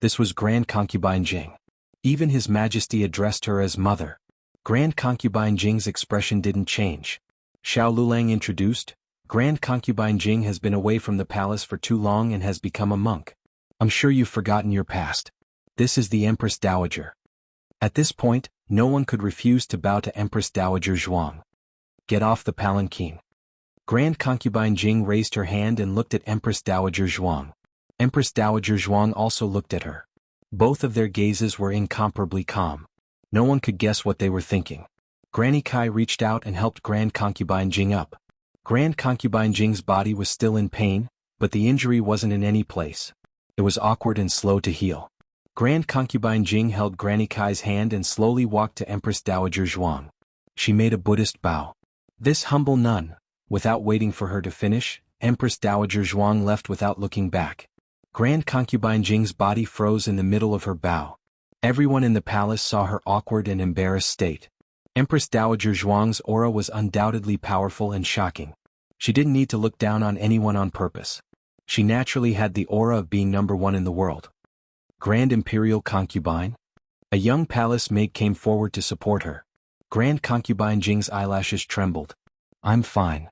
This was Grand Concubine Jing. Even His Majesty addressed her as Mother. Grand Concubine Jing's expression didn't change. Xiao Lulang introduced, Grand concubine Jing has been away from the palace for too long and has become a monk. I'm sure you've forgotten your past. This is the Empress Dowager. At this point, no one could refuse to bow to Empress Dowager Zhuang. Get off the palanquin. Grand concubine Jing raised her hand and looked at Empress Dowager Zhuang. Empress Dowager Zhuang also looked at her. Both of their gazes were incomparably calm. No one could guess what they were thinking. Granny Kai reached out and helped Grand concubine Jing up. Grand concubine Jing's body was still in pain, but the injury wasn't in any place. It was awkward and slow to heal. Grand concubine Jing held Granny Kai's hand and slowly walked to Empress Dowager Zhuang. She made a Buddhist bow. This humble nun, without waiting for her to finish, Empress Dowager Zhuang left without looking back. Grand concubine Jing's body froze in the middle of her bow. Everyone in the palace saw her awkward and embarrassed state. Empress Dowager Zhuang's aura was undoubtedly powerful and shocking. She didn't need to look down on anyone on purpose. She naturally had the aura of being number one in the world. Grand Imperial Concubine? A young palace maid came forward to support her. Grand concubine Jing's eyelashes trembled. I'm fine.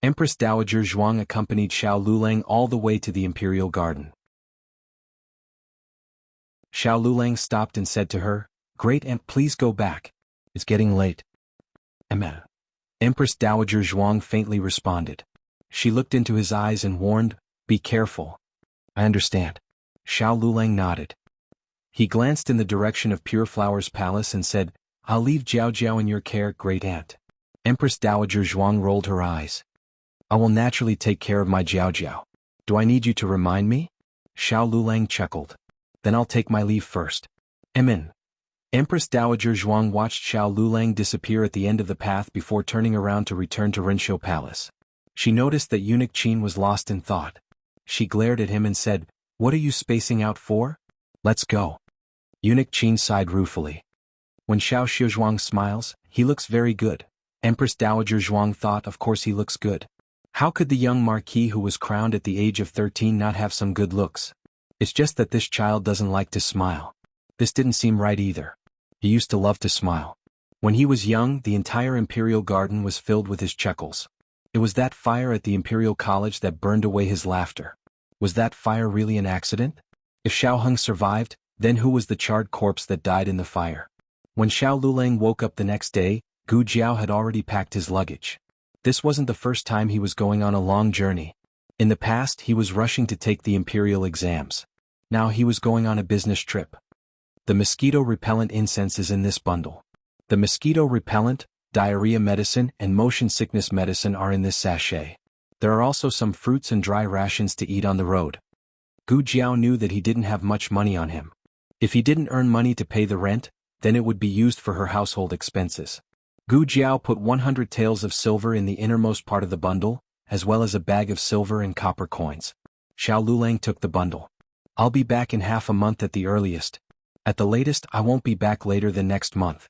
Empress Dowager Zhuang accompanied Xiao Lulang all the way to the Imperial Garden. Xiao Lulang stopped and said to her, Great Aunt, please go back. It's getting late. Empress Dowager Zhuang faintly responded. She looked into his eyes and warned, Be careful. I understand. Xiao Lulang nodded. He glanced in the direction of Pure Flower's palace and said, I'll leave Jiao Jiao in your care, Great Aunt. Empress Dowager Zhuang rolled her eyes. I will naturally take care of my Jiao Jiao. Do I need you to remind me? Xiao Lulang chuckled. Then I'll take my leave first. Empress Dowager Zhuang watched Xiao Lulang disappear at the end of the path before turning around to return to Rinshou Palace. She noticed that Eunuch Qin was lost in thought. She glared at him and said, What are you spacing out for? Let's go. Eunuch Qin sighed ruefully. When Xiao Shizhuang smiles, he looks very good. Empress Dowager Zhuang thought, of course he looks good. How could the young marquis who was crowned at the age of 13 not have some good looks? It's just that this child doesn't like to smile. This didn't seem right either. He used to love to smile. When he was young, the entire Imperial Garden was filled with his chuckles. It was that fire at the Imperial College that burned away his laughter. Was that fire really an accident? If Xiao Heng survived, then who was the charred corpse that died in the fire? When Xiao Lulang woke up the next day, Gu Jiao had already packed his luggage. This wasn't the first time he was going on a long journey. In the past, he was rushing to take the imperial exams. Now he was going on a business trip. The mosquito repellent incense is in this bundle. The mosquito repellent, diarrhea medicine, and motion sickness medicine are in this sachet. There are also some fruits and dry rations to eat on the road. Gu Jiao knew that he didn't have much money on him. If he didn't earn money to pay the rent, then it would be used for her household expenses. Gu Jiao put 100 taels of silver in the innermost part of the bundle, as well as a bag of silver and copper coins. Xiao Lulang took the bundle. I'll be back in half a month at the earliest. At the latest, I won't be back later than next month.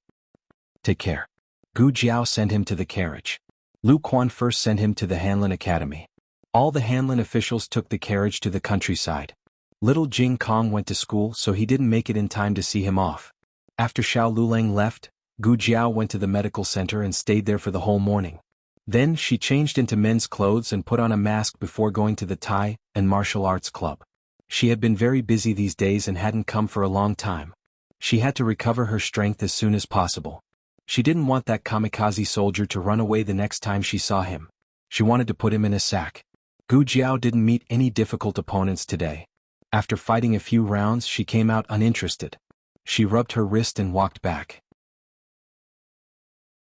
Take care. Gu Jiao sent him to the carriage. Lu Quan first sent him to the Hanlin Academy. All the Hanlin officials took the carriage to the countryside. Little Jing Kong went to school, so he didn't make it in time to see him off. After Xiao Lulang left, Gu Jiao went to the medical center and stayed there for the whole morning. Then she changed into men's clothes and put on a mask before going to the Thai and martial arts club. She had been very busy these days and hadn't come for a long time. She had to recover her strength as soon as possible. She didn't want that kamikaze soldier to run away the next time she saw him. She wanted to put him in a sack. Gu Jiao didn't meet any difficult opponents today. After fighting a few rounds, she came out uninterested. She rubbed her wrist and walked back.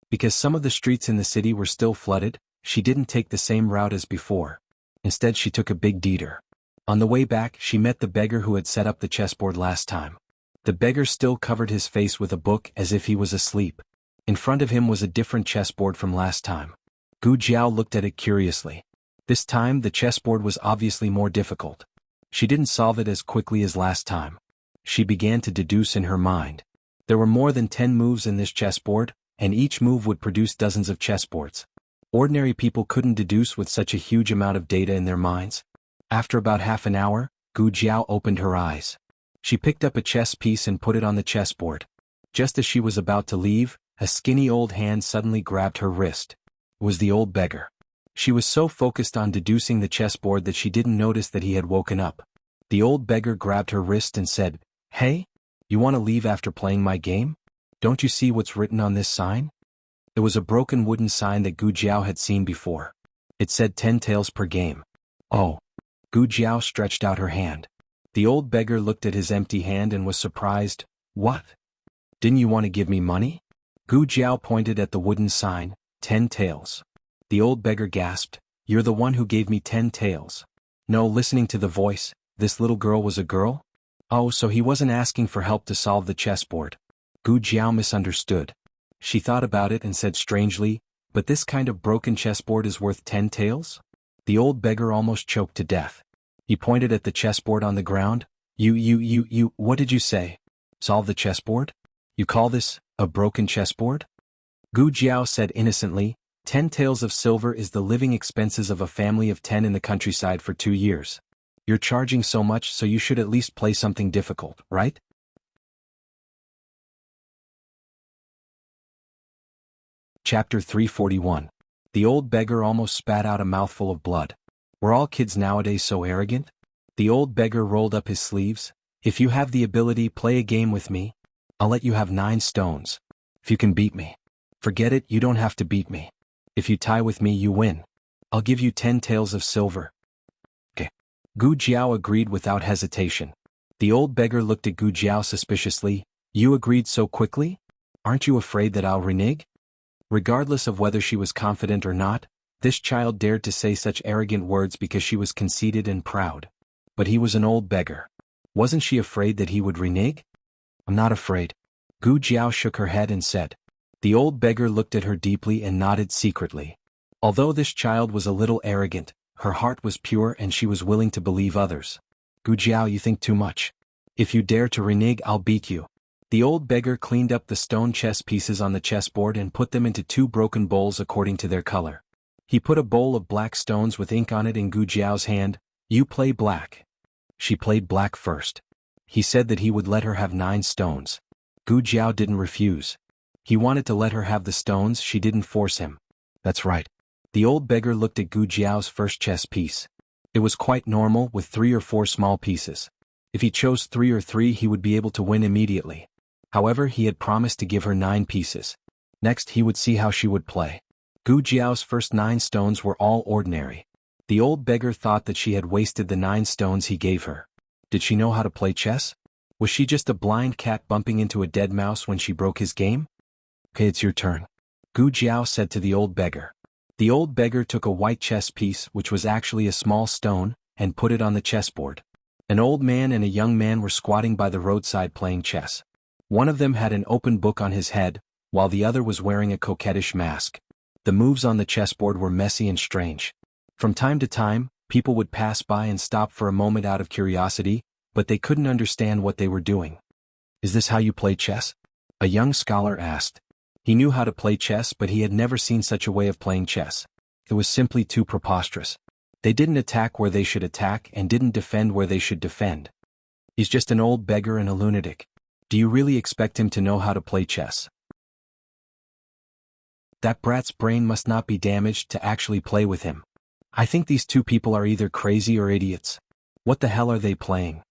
Because some of the streets in the city were still flooded, she didn't take the same route as before. Instead, she took a big detour. On the way back, she met the beggar who had set up the chessboard last time. The beggar still covered his face with a book as if he was asleep. In front of him was a different chessboard from last time. Gu Jiao looked at it curiously. This time, the chessboard was obviously more difficult. She didn't solve it as quickly as last time. She began to deduce in her mind. There were more than 10 moves in this chessboard, and each move would produce dozens of chessboards. Ordinary people couldn't deduce with such a huge amount of data in their minds. After about half an hour, Gu Jiao opened her eyes. She picked up a chess piece and put it on the chessboard. Just as she was about to leave, a skinny old hand suddenly grabbed her wrist. It was the old beggar. She was so focused on deducing the chessboard that she didn't notice that he had woken up. The old beggar grabbed her wrist and said, "Hey, you want to leave after playing my game? Don't you see what's written on this sign?" It was a broken wooden sign that Gu Jiao had seen before. It said 10 taels per game. Oh. Gu Jiao stretched out her hand. The old beggar looked at his empty hand and was surprised. "What? Didn't you want to give me money?" Gu Jiao pointed at the wooden sign, 10 taels. The old beggar gasped, "You're the one who gave me 10 taels." No, listening to the voice, this little girl was a girl? Oh, so he wasn't asking for help to solve the chessboard. Gu Jiao misunderstood. She thought about it and said strangely, "But this kind of broken chessboard is worth 10 taels?" The old beggar almost choked to death. He pointed at the chessboard on the ground. What did you say? Solve the chessboard? You call this a broken chessboard?" Gu Jiao said innocently, 10 taels of silver is the living expenses of a family of 10 in the countryside for 2 years. You're charging so much, so you should at least play something difficult, right? Chapter 341. The old beggar almost spat out a mouthful of blood. Were all kids nowadays so arrogant? The old beggar rolled up his sleeves. "If you have the ability, play a game with me. I'll let you have 9 stones. If you can beat me. Forget it, you don't have to beat me. If you tie with me, you win. I'll give you 10 taels of silver." Okay. Gu Jiao agreed without hesitation. The old beggar looked at Gu Jiao suspiciously. "You agreed so quickly? Aren't you afraid that I'll renege?" Regardless of whether she was confident or not, this child dared to say such arrogant words because she was conceited and proud. But he was an old beggar. Wasn't she afraid that he would renege? "I'm not afraid." Gu Jiao shook her head and said. The old beggar looked at her deeply and nodded secretly. Although this child was a little arrogant, her heart was pure and she was willing to believe others. "Gu Jiao, you think too much. If you dare to renege, I'll beat you." The old beggar cleaned up the stone chess pieces on the chessboard and put them into 2 broken bowls according to their color. He put a bowl of black stones with ink on it in Gu Jiao's hand. "You play black." She played black first. He said that he would let her have 9 stones. Gu Jiao didn't refuse. He wanted to let her have the stones, she didn't force him. That's right. The old beggar looked at Gu Jiao's first chess piece. It was quite normal, with 3 or 4 small pieces. If he chose 3 or 3, he would be able to win immediately. However, he had promised to give her 9 pieces. Next, he would see how she would play. Gu Jiao's first 9 stones were all ordinary. The old beggar thought that she had wasted the 9 stones he gave her. Did she know how to play chess? Was she just a blind cat bumping into a dead mouse when she broke his game? "Okay, it's your turn," Gu Jiao said to the old beggar. The old beggar took a white chess piece, which was actually a small stone, and put it on the chessboard. An old man and a young man were squatting by the roadside playing chess. One of them had an open book on his head, while the other was wearing a coquettish mask. The moves on the chessboard were messy and strange. From time to time, people would pass by and stop for a moment out of curiosity, but they couldn't understand what they were doing. "Is this how you play chess?" a young scholar asked. He knew how to play chess, but he had never seen such a way of playing chess. It was simply too preposterous. They didn't attack where they should attack and didn't defend where they should defend. "He's just an old beggar and a lunatic. Do you really expect him to know how to play chess? That brat's brain must not be damaged to actually play with him. I think these 2 people are either crazy or idiots. What the hell are they playing?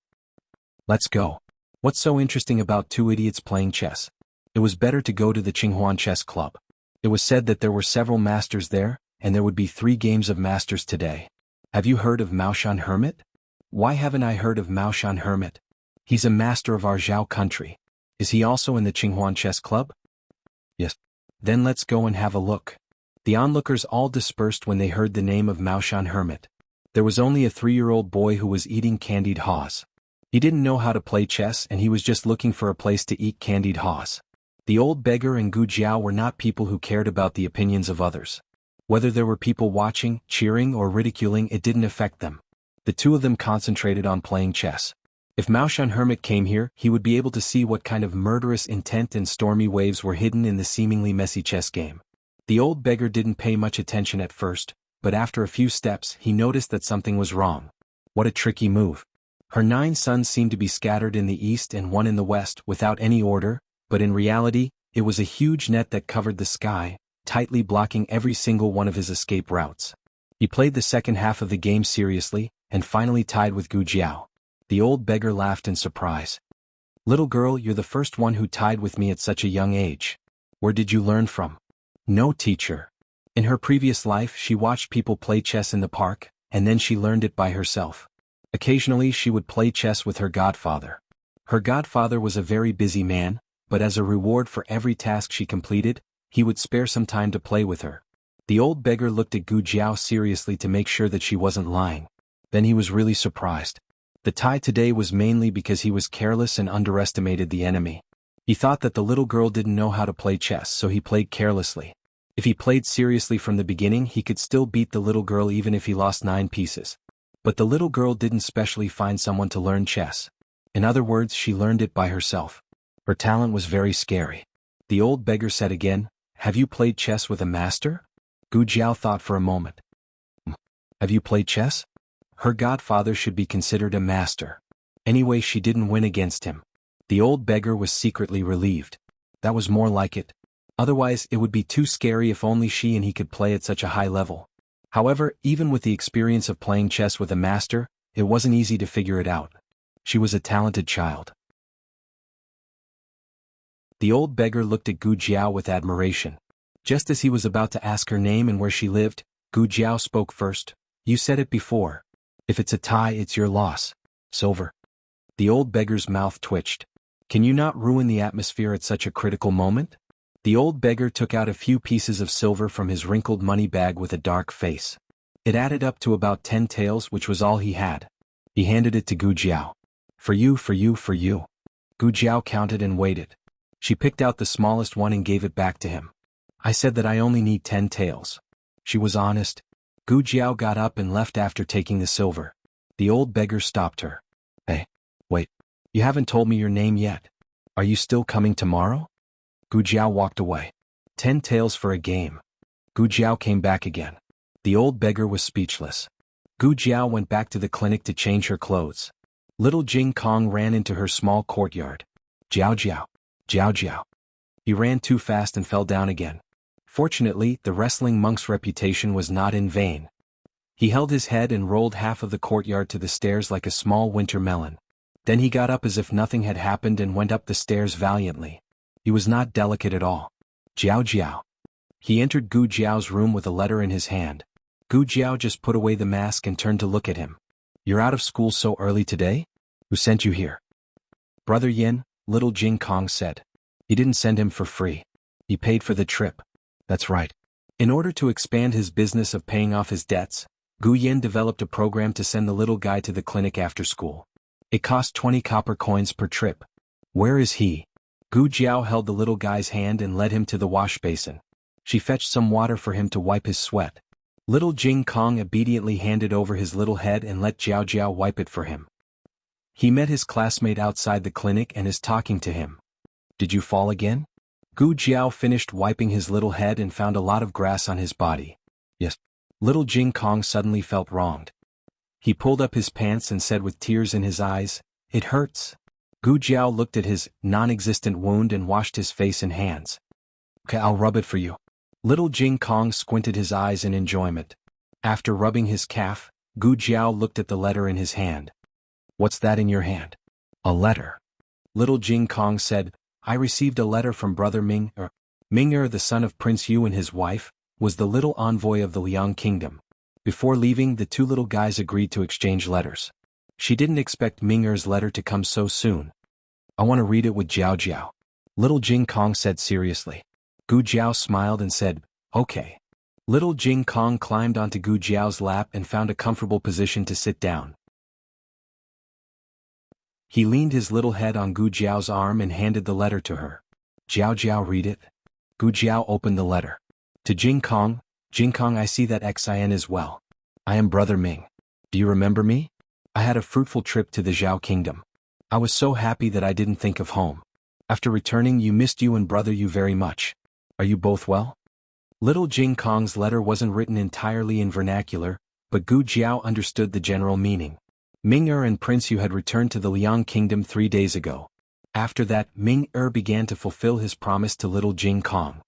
Let's go. What's so interesting about 2 idiots playing chess? It was better to go to the Qinghuan Chess Club. It was said that there were several masters there, and there would be 3 games of masters today. Have you heard of Maoshan Hermit? Why haven't I heard of Maoshan Hermit? He's a master of our Zhao country. Is he also in the Qinghuan Chess Club? Yes. Then let's go and have a look. The onlookers all dispersed when they heard the name of Maoshan Hermit. There was only a 3-year-old boy who was eating candied haws. He didn't know how to play chess and he was just looking for a place to eat candied haws. The old beggar and Gu Jiao were not people who cared about the opinions of others. Whether there were people watching, cheering, or ridiculing, it didn't affect them. The 2 of them concentrated on playing chess. If Maoshan Hermit came here, he would be able to see what kind of murderous intent and stormy waves were hidden in the seemingly messy chess game. The old beggar didn't pay much attention at first, but after a few steps he noticed that something was wrong. What a tricky move. Her 9 sons seemed to be scattered in the east and 1 in the west without any order, but in reality, it was a huge net that covered the sky, tightly blocking every single one of his escape routes. He played the second half of the game seriously, and finally tied with Gu Jiao. The old beggar laughed in surprise. Little girl, you're the first one who tied with me at such a young age. Where did you learn from? No teacher. In her previous life she watched people play chess in the park, and then she learned it by herself. Occasionally she would play chess with her godfather. Her godfather was a very busy man, but as a reward for every task she completed, he would spare some time to play with her. The old beggar looked at Gu Jiao seriously to make sure that she wasn't lying. Then he was really surprised. The tie today was mainly because he was careless and underestimated the enemy. He thought that the little girl didn't know how to play chess, so he played carelessly. If he played seriously from the beginning, he could still beat the little girl even if he lost 9 pieces. But the little girl didn't specially find someone to learn chess. In other words, she learned it by herself. Her talent was very scary. The old beggar said again, "Have you played chess with a master?" Gu Jiao thought for a moment. Have you played chess? Her godfather should be considered a master. Anyway, she didn't win against him. The old beggar was secretly relieved. That was more like it. Otherwise, it would be too scary if only she and he could play at such a high level. However, even with the experience of playing chess with a master, it wasn't easy to figure it out. She was a talented child. The old beggar looked at Gu Jiao with admiration. Just as he was about to ask her name and where she lived, Gu Jiao spoke first. You said it before. If it's a tie, it's your loss. Silver. The old beggar's mouth twitched. Can you not ruin the atmosphere at such a critical moment? The old beggar took out a few pieces of silver from his wrinkled money bag with a dark face. It added up to about 10 taels, which was all he had. He handed it to Gu Jiao. For you, for you, for you. Gu Jiao counted and waited. She picked out the smallest one and gave it back to him. I said that I only need 10 taels. She was honest. Gu Jiao got up and left after taking the silver. The old beggar stopped her. Hey, wait. You haven't told me your name yet. Are you still coming tomorrow? Gu Jiao walked away. 10 taels for a game. Gu Jiao came back again. The old beggar was speechless. Gu Jiao went back to the clinic to change her clothes. Little Jing Kong ran into her small courtyard. Jiao Jiao. Jiao Jiao. He ran too fast and fell down again. Fortunately, the wrestling monk's reputation was not in vain. He held his head and rolled half of the courtyard to the stairs like a small winter melon. Then he got up as if nothing had happened and went up the stairs valiantly. He was not delicate at all. Jiao Jiao. He entered Gu Jiao's room with a letter in his hand. Gu Jiao just put away the mask and turned to look at him. You're out of school so early today? Who sent you here? Brother Yin, little Jing Kong said. He didn't send him for free. He paid for the trip. That's right. In order to expand his business of paying off his debts, Gu Yin developed a program to send the little guy to the clinic after school. It cost 20 copper coins per trip. Where is he? Gu Jiao held the little guy's hand and led him to the wash basin. She fetched some water for him to wipe his sweat. Little Jing Kong obediently handed over his little head and let Jiao Jiao wipe it for him. He met his classmate outside the clinic and is talking to him. Did you fall again? Gu Jiao finished wiping his little head and found a lot of grass on his body. Yes. Little Jing Kong suddenly felt wronged. He pulled up his pants and said with tears in his eyes, It hurts. Gu Jiao looked at his non-existent wound and washed his face and hands. Okay, I'll rub it for you. Little Jing Kong squinted his eyes in enjoyment. After rubbing his calf, Gu Jiao looked at the letter in his hand. What's that in your hand? A letter. Little Jing Kong said, I received a letter from Brother Ming. Ming the son of Prince Yu and his wife, was the little envoy of the Liang Kingdom. Before leaving, the two little guys agreed to exchange letters. She didn't expect Ming letter to come so soon. I want to read it with Jiao Jiao. Little Jing Kong said seriously. Gu Jiao smiled and said, Okay. Little Jing Kong climbed onto Gu Jiao's lap and found a comfortable position to sit down. He leaned his little head on Gu Jiao's arm and handed the letter to her. Jiao Jiao, read it. Gu Jiao opened the letter. To Jing Kong, I see that Xin as well. I am Brother Ming. Do you remember me? I had a fruitful trip to the Zhao Kingdom. I was so happy that I didn't think of home. After returning, you missed you and Brother Yu very much. Are you both well? Little Jing Kong's letter wasn't written entirely in vernacular, but Gu Jiao understood the general meaning. Ming and Prince Yu had returned to the Liang Kingdom 3 days ago. After that, Ming began to fulfill his promise to little Jing Kong.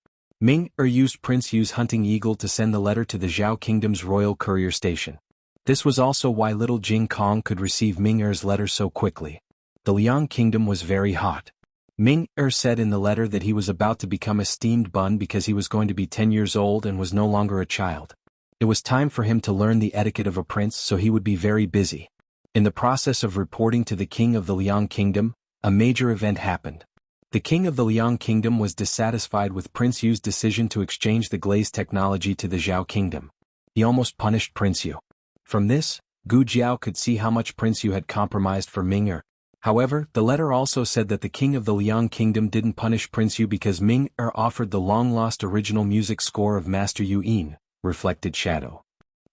Ming-er used Prince Yu's hunting eagle to send the letter to the Zhao Kingdom's royal courier station. This was also why little Jing Kong could receive Ming-er's letter so quickly. The Liang Kingdom was very hot. Ming-er said in the letter that he was about to become a steamed bun because he was going to be 10 years old and was no longer a child. It was time for him to learn the etiquette of a prince, so he would be very busy. In the process of reporting to the king of the Liang Kingdom, a major event happened. The king of the Liang Kingdom was dissatisfied with Prince Yu's decision to exchange the glaze technology to the Zhao Kingdom. He almost punished Prince Yu. From this, Gu Jiao could see how much Prince Yu had compromised for Ming-er. However, the letter also said that the king of the Liang Kingdom didn't punish Prince Yu because Ming-er offered the long-lost original music score of Master Yu Yin, Reflected Shadow.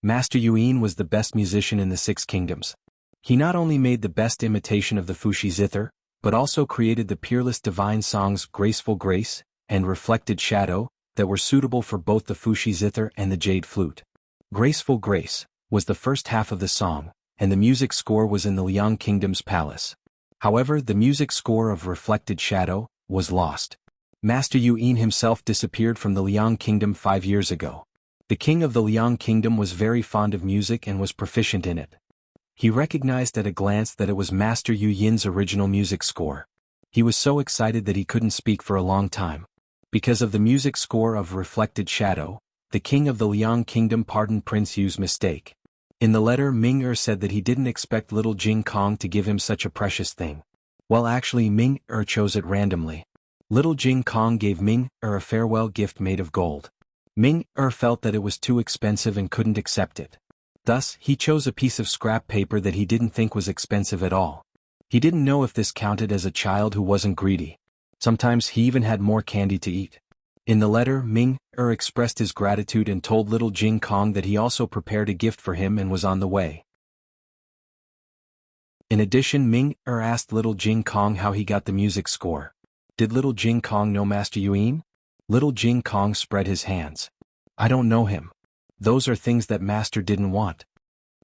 Master Yu Yin was the best musician in the Six Kingdoms. He not only made the best imitation of the Fuxi zither, but also created the peerless divine songs Graceful Grace and Reflected Shadow that were suitable for both the Fuxi zither and the jade flute. Graceful Grace was the first half of the song, and the music score was in the Liang Kingdom's palace. However, the music score of Reflected Shadow was lost. Master Yu Yin himself disappeared from the Liang Kingdom 5 years ago. The king of the Liang Kingdom was very fond of music and was proficient in it. He recognized at a glance that it was Master Yu Yin's original music score. He was so excited that he couldn't speak for a long time. Because of the music score of Reflected Shadow, the king of the Liang Kingdom pardoned Prince Yu's mistake. In the letter, Ming-er said that he didn't expect little Jing Kong to give him such a precious thing. Well, actually, Ming-er chose it randomly. Little Jing Kong gave Ming-er a farewell gift made of gold. Ming-er felt that it was too expensive and couldn't accept it. Thus, he chose a piece of scrap paper that he didn't think was expensive at all. He didn't know if this counted as a child who wasn't greedy. Sometimes he even had more candy to eat. In the letter, Ming-er expressed his gratitude and told little Jing Kong that he also prepared a gift for him and was on the way. In addition, Ming-er asked little Jing Kong how he got the music score. Did little Jing Kong know Master Yu Yin? Little Jing Kong spread his hands. I don't know him. Those are things that Master didn't want.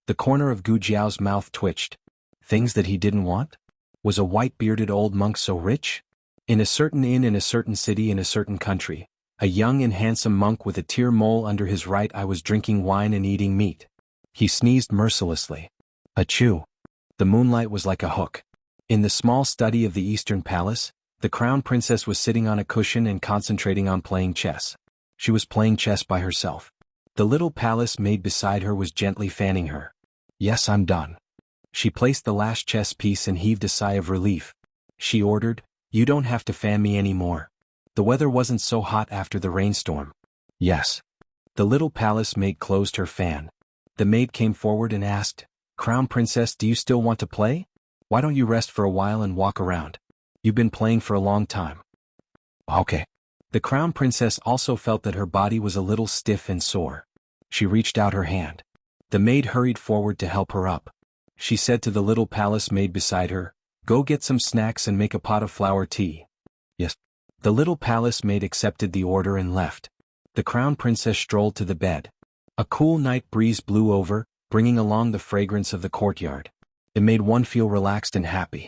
The corner of Gu Jiao's mouth twitched. Things that he didn't want? Was a white-bearded old monk so rich? In a certain inn in a certain city in a certain country, a young and handsome monk with a tear mole under his right eye was drinking wine and eating meat. He sneezed mercilessly. Achoo! The moonlight was like a hook. In the small study of the Eastern Palace, the crown princess was sitting on a cushion and concentrating on playing chess. She was playing chess by herself. The little palace maid beside her was gently fanning her. Yes, I'm done. She placed the last chess piece and heaved a sigh of relief. She ordered, You don't have to fan me anymore. The weather wasn't so hot after the rainstorm. Yes. The little palace maid closed her fan. The maid came forward and asked, Crown Princess, do you still want to play? Why don't you rest for a while and walk around? You've been playing for a long time. Okay. The crown princess also felt that her body was a little stiff and sore. She reached out her hand. The maid hurried forward to help her up. She said to the little palace maid beside her, Go get some snacks and make a pot of flower tea. Yes. The little palace maid accepted the order and left. The crown princess strolled to the bed. A cool night breeze blew over, bringing along the fragrance of the courtyard. It made one feel relaxed and happy.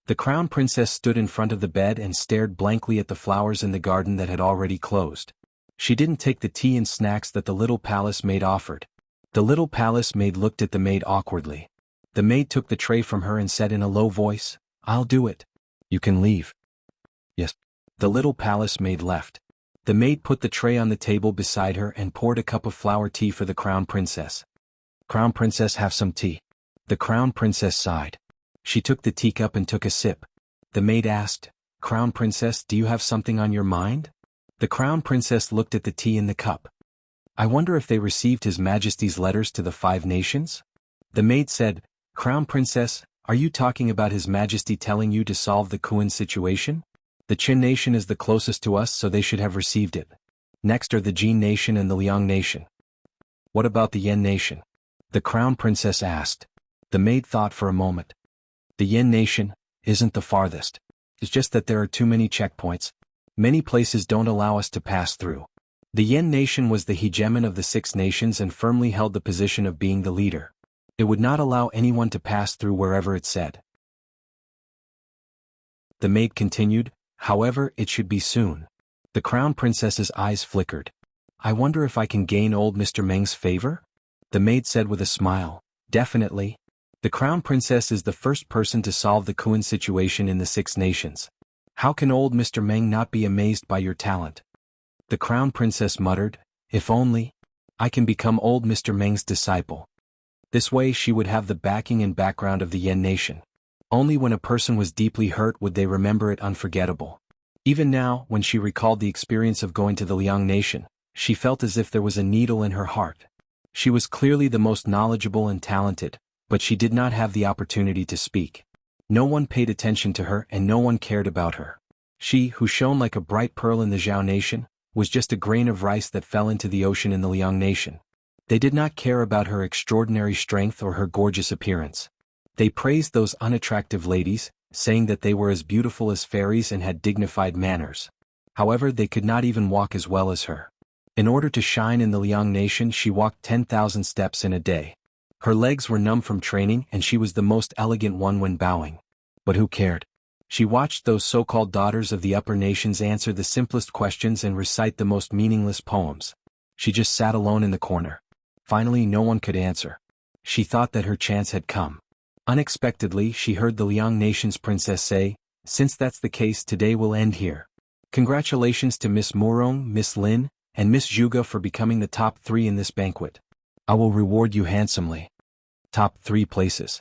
The crown princess stood in front of the bed and stared blankly at the flowers in the garden that had already closed. She didn't take the tea and snacks that the little palace maid offered. The little palace maid looked at the maid awkwardly. The maid took the tray from her and said in a low voice, I'll do it. You can leave. Yes. The little palace maid left. The maid put the tray on the table beside her and poured a cup of flower tea for the crown princess. Crown princess, have some tea. The crown princess sighed. She took the teacup and took a sip. The maid asked, Crown Princess, do you have something on your mind? The Crown Princess looked at the tea in the cup. I wonder if they received His Majesty's letters to the 5 nations? The maid said, Crown Princess, are you talking about His Majesty telling you to solve the Kuan situation? The Qin nation is the closest to us, so they should have received it. Next are the Jin nation and the Liang nation. What about the Yan nation? The Crown Princess asked. The maid thought for a moment. The Yen nation isn't the farthest. It's just that there are too many checkpoints. Many places don't allow us to pass through. The Yen nation was the hegemon of the 6 nations and firmly held the position of being the leader. It would not allow anyone to pass through wherever it said. The maid continued, however, it should be soon. The crown princess's eyes flickered. I wonder if I can gain old Mr. Meng's favor? The maid said with a smile. Definitely. The crown princess is the first person to solve the Kuan situation in the Six Nations. How can old Mr. Meng not be amazed by your talent? The crown princess muttered, if only I can become old Mr. Meng's disciple. This way she would have the backing and background of the Yan nation. Only when a person was deeply hurt would they remember it unforgettable. Even now, when she recalled the experience of going to the Liang nation, she felt as if there was a needle in her heart. She was clearly the most knowledgeable and talented, but she did not have the opportunity to speak. No one paid attention to her and no one cared about her. She, who shone like a bright pearl in the Zhao nation, was just a grain of rice that fell into the ocean in the Liang nation. They did not care about her extraordinary strength or her gorgeous appearance. They praised those unattractive ladies, saying that they were as beautiful as fairies and had dignified manners. However, they could not even walk as well as her. In order to shine in the Liang nation, she walked 10,000 steps in a day. Her legs were numb from training and she was the most elegant one when bowing. But who cared? She watched those so-called daughters of the upper nations answer the simplest questions and recite the most meaningless poems. She just sat alone in the corner. Finally, no one could answer. She thought that her chance had come. Unexpectedly, she heard the Liang nation's princess say, since that's the case, today will end here. Congratulations to Miss Murong, Miss Lin, and Miss Zhuge for becoming the top 3 in this banquet. I will reward you handsomely. Top 3 places.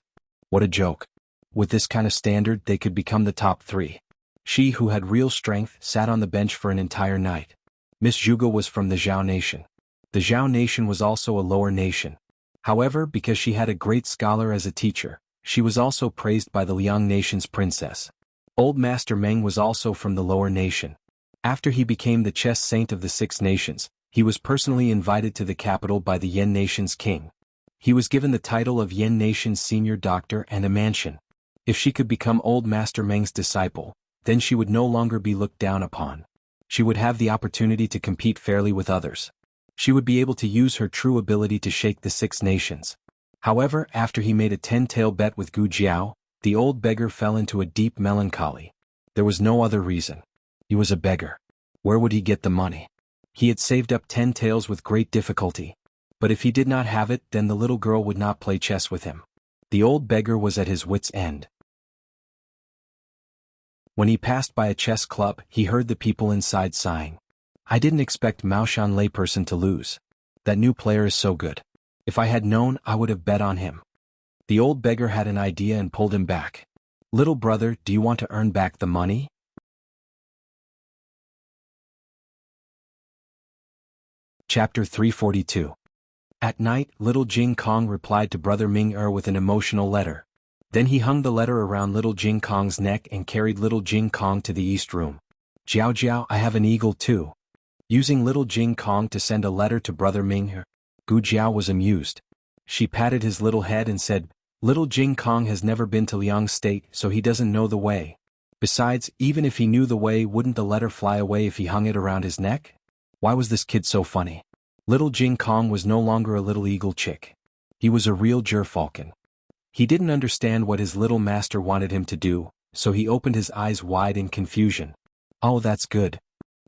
What a joke. With this kind of standard, they could become the top 3. She, who had real strength, sat on the bench for an entire night. Miss Zhuge was from the Zhao nation. The Zhao nation was also a lower nation. However, because she had a great scholar as a teacher, she was also praised by the Liang nation's princess. Old Master Meng was also from the lower nation. After he became the chess saint of the Six Nations, he was personally invited to the capital by the Yan nation's king. He was given the title of Yan nation's senior doctor and a mansion. If she could become old Master Meng's disciple, then she would no longer be looked down upon. She would have the opportunity to compete fairly with others. She would be able to use her true ability to shake the Six Nations. However, after he made a 10-tail bet with Gu Jiao, the old beggar fell into a deep melancholy. There was no other reason. He was a beggar. Where would he get the money? He had saved up 10 taels with great difficulty. But if he did not have it, then the little girl would not play chess with him. The old beggar was at his wits' end. When he passed by a chess club, he heard the people inside sighing. I didn't expect Mao Shan layperson to lose. That new player is so good. If I had known, I would have bet on him. The old beggar had an idea and pulled him back. Little brother, do you want to earn back the money? Chapter 342. At night, little Jing Kong replied to brother Ming with an emotional letter. Then he hung the letter around little Jing Kong's neck and carried little Jing Kong to the east room. Jiao Jiao, I have an eagle too. Using little Jing Kong to send a letter to brother Ming, Gu Jiao was amused. She patted his little head and said, little Jing Kong has never been to Liang State, so he doesn't know the way. Besides, even if he knew the way, wouldn't the letter fly away if he hung it around his neck? Why was this kid so funny? Little Jing Kong was no longer a little eagle chick. He was a real gerfalcon. He didn't understand what his little master wanted him to do, so he opened his eyes wide in confusion. Oh, that's good.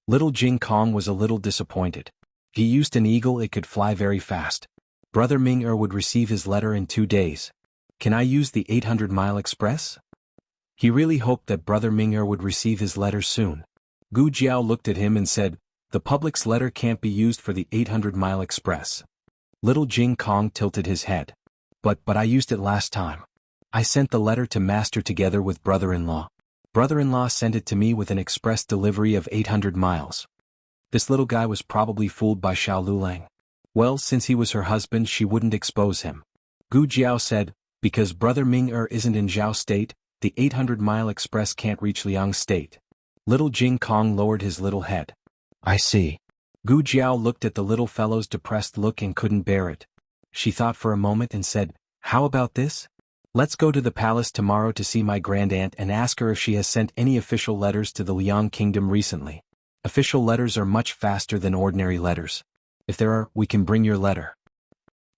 Little Jing Kong was a little disappointed. He used an eagle, it could fly very fast. Brother Ming would receive his letter in 2 days. Can I use the 800-mile express? He really hoped that brother Ming would receive his letter soon. Gu Jiao looked at him and said, the public's letter can't be used for the 800-mile express. Little Jing Kong tilted his head. But I used it last time. I sent the letter to master together with brother-in-law. Brother-in-law sent it to me with an express delivery of 800 miles. This little guy was probably fooled by Xiao Lulang. Well, since he was her husband, she wouldn't expose him. Gu Jiao said, because brother Ming isn't in Zhao State, the 800-mile express can't reach Liang State. Little Jing Kong lowered his little head. I see. Gu Jiao looked at the little fellow's depressed look and couldn't bear it. She thought for a moment and said, how about this? Let's go to the palace tomorrow to see my grandaunt and ask her if she has sent any official letters to the Liang kingdom recently. Official letters are much faster than ordinary letters. If there are, we can bring your letter.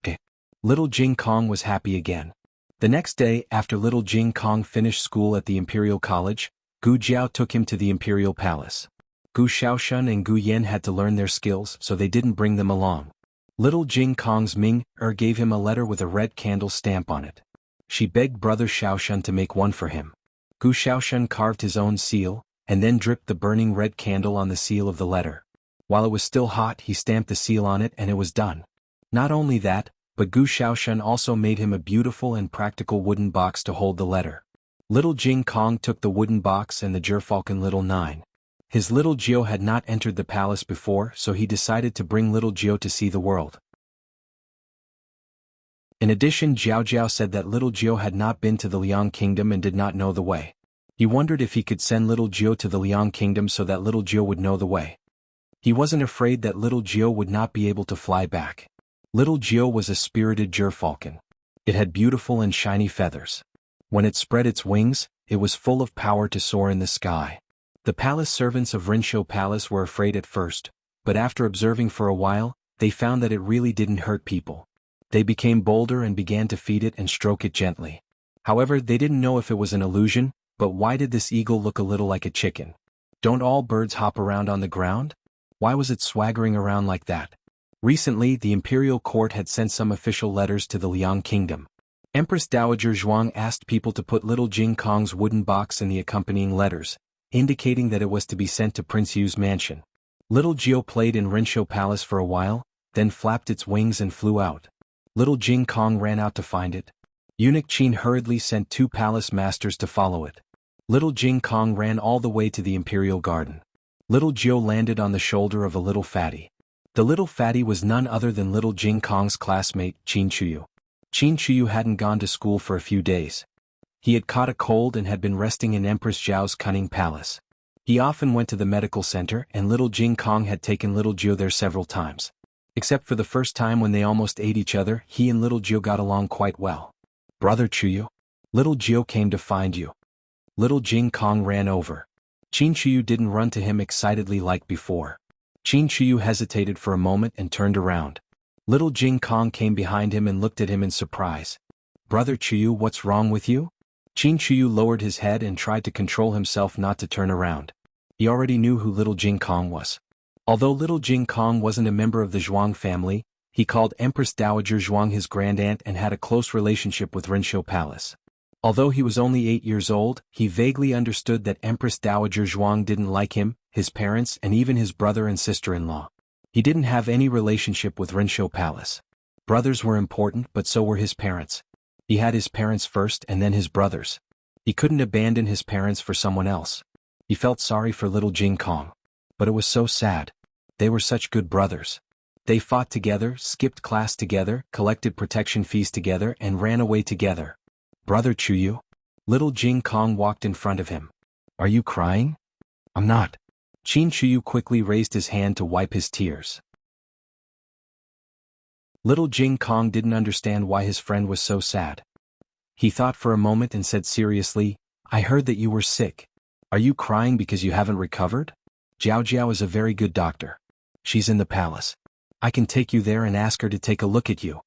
Okay. Little Jing Kong was happy again. The next day, after little Jing Kong finished school at the Imperial College, Gu Jiao took him to the Imperial Palace. Gu Xiaoshan and Gu Yan had to learn their skills, so they didn't bring them along. Little Jing Kong's Ming-er gave him a letter with a red candle stamp on it. She begged brother Xiaoshan to make one for him. Gu Xiaoshan carved his own seal, and then dripped the burning red candle on the seal of the letter. While it was still hot, he stamped the seal on it and it was done. Not only that, but Gu Xiaoshan also made him a beautiful and practical wooden box to hold the letter. Little Jing Kong took the wooden box and the gerfalcon Little 9. His little Jiao had not entered the palace before, so he decided to bring little Jiao to see the world. In addition, Jiao Jiao said that little Jiao had not been to the Liang Kingdom and did not know the way. He wondered if he could send little Jiao to the Liang Kingdom so that little Jiao would know the way. He wasn't afraid that little Jiao would not be able to fly back. Little Jiao was a spirited gerfalcon. It had beautiful and shiny feathers. When it spread its wings, it was full of power to soar in the sky. The palace servants of Rinshou Palace were afraid at first, but after observing for a while, they found that it really didn't hurt people. They became bolder and began to feed it and stroke it gently. However, they didn't know if it was an illusion, but why did this eagle look a little like a chicken? Don't all birds hop around on the ground? Why was it swaggering around like that? Recently, the imperial court had sent some official letters to the Liang Kingdom. Empress Dowager Zhuang asked people to put little Jing Kong's wooden box in the accompanying letters, indicating that it was to be sent to Prince Yu's mansion. Little Jiao played in Rinshou Palace for a while, then flapped its wings and flew out. Little Jing Kong ran out to find it. Eunuch Qin hurriedly sent 2 palace masters to follow it. Little Jing Kong ran all the way to the imperial garden. Little Jiao landed on the shoulder of a little fatty. The little fatty was none other than little Jing Kong's classmate, Qin Chuyu. Qin Chuyu hadn't gone to school for a few days. He had caught a cold and had been resting in Empress Zhao's cunning palace. He often went to the medical center, and little Jing Kong had taken little Jiao there several times. Except for the first time when they almost ate each other, he and little Jiao got along quite well. Brother Chuyu, little Jiao came to find you. Little Jing Kong ran over. Qin Chuyu didn't run to him excitedly like before. Qin Chuyu hesitated for a moment and turned around. Little Jing Kong came behind him and looked at him in surprise. Brother Chuyu, what's wrong with you? Qin Chuyu lowered his head and tried to control himself not to turn around. He already knew who little Jing Kong was. Although little Jing Kong wasn't a member of the Zhuang family, he called Empress Dowager Zhuang his grandaunt and had a close relationship with Rinshou Palace. Although he was only 8 years old, he vaguely understood that Empress Dowager Zhuang didn't like him, his parents, and even his brother and sister-in-law. He didn't have any relationship with Rinshou Palace. Brothers were important, but so were his parents. He had his parents first and then his brothers. He couldn't abandon his parents for someone else. He felt sorry for little Jing Kong. But it was so sad. They were such good brothers. They fought together, skipped class together, collected protection fees together, and ran away together. Brother Chuyu? Little Jing Kong walked in front of him. Are you crying? I'm not. Qin Chuyu quickly raised his hand to wipe his tears. Little Jing Kong didn't understand why his friend was so sad. He thought for a moment and said seriously, I heard that you were sick. Are you crying because you haven't recovered? Jiao Jiao is a very good doctor. She's in the palace. I can take you there and ask her to take a look at you.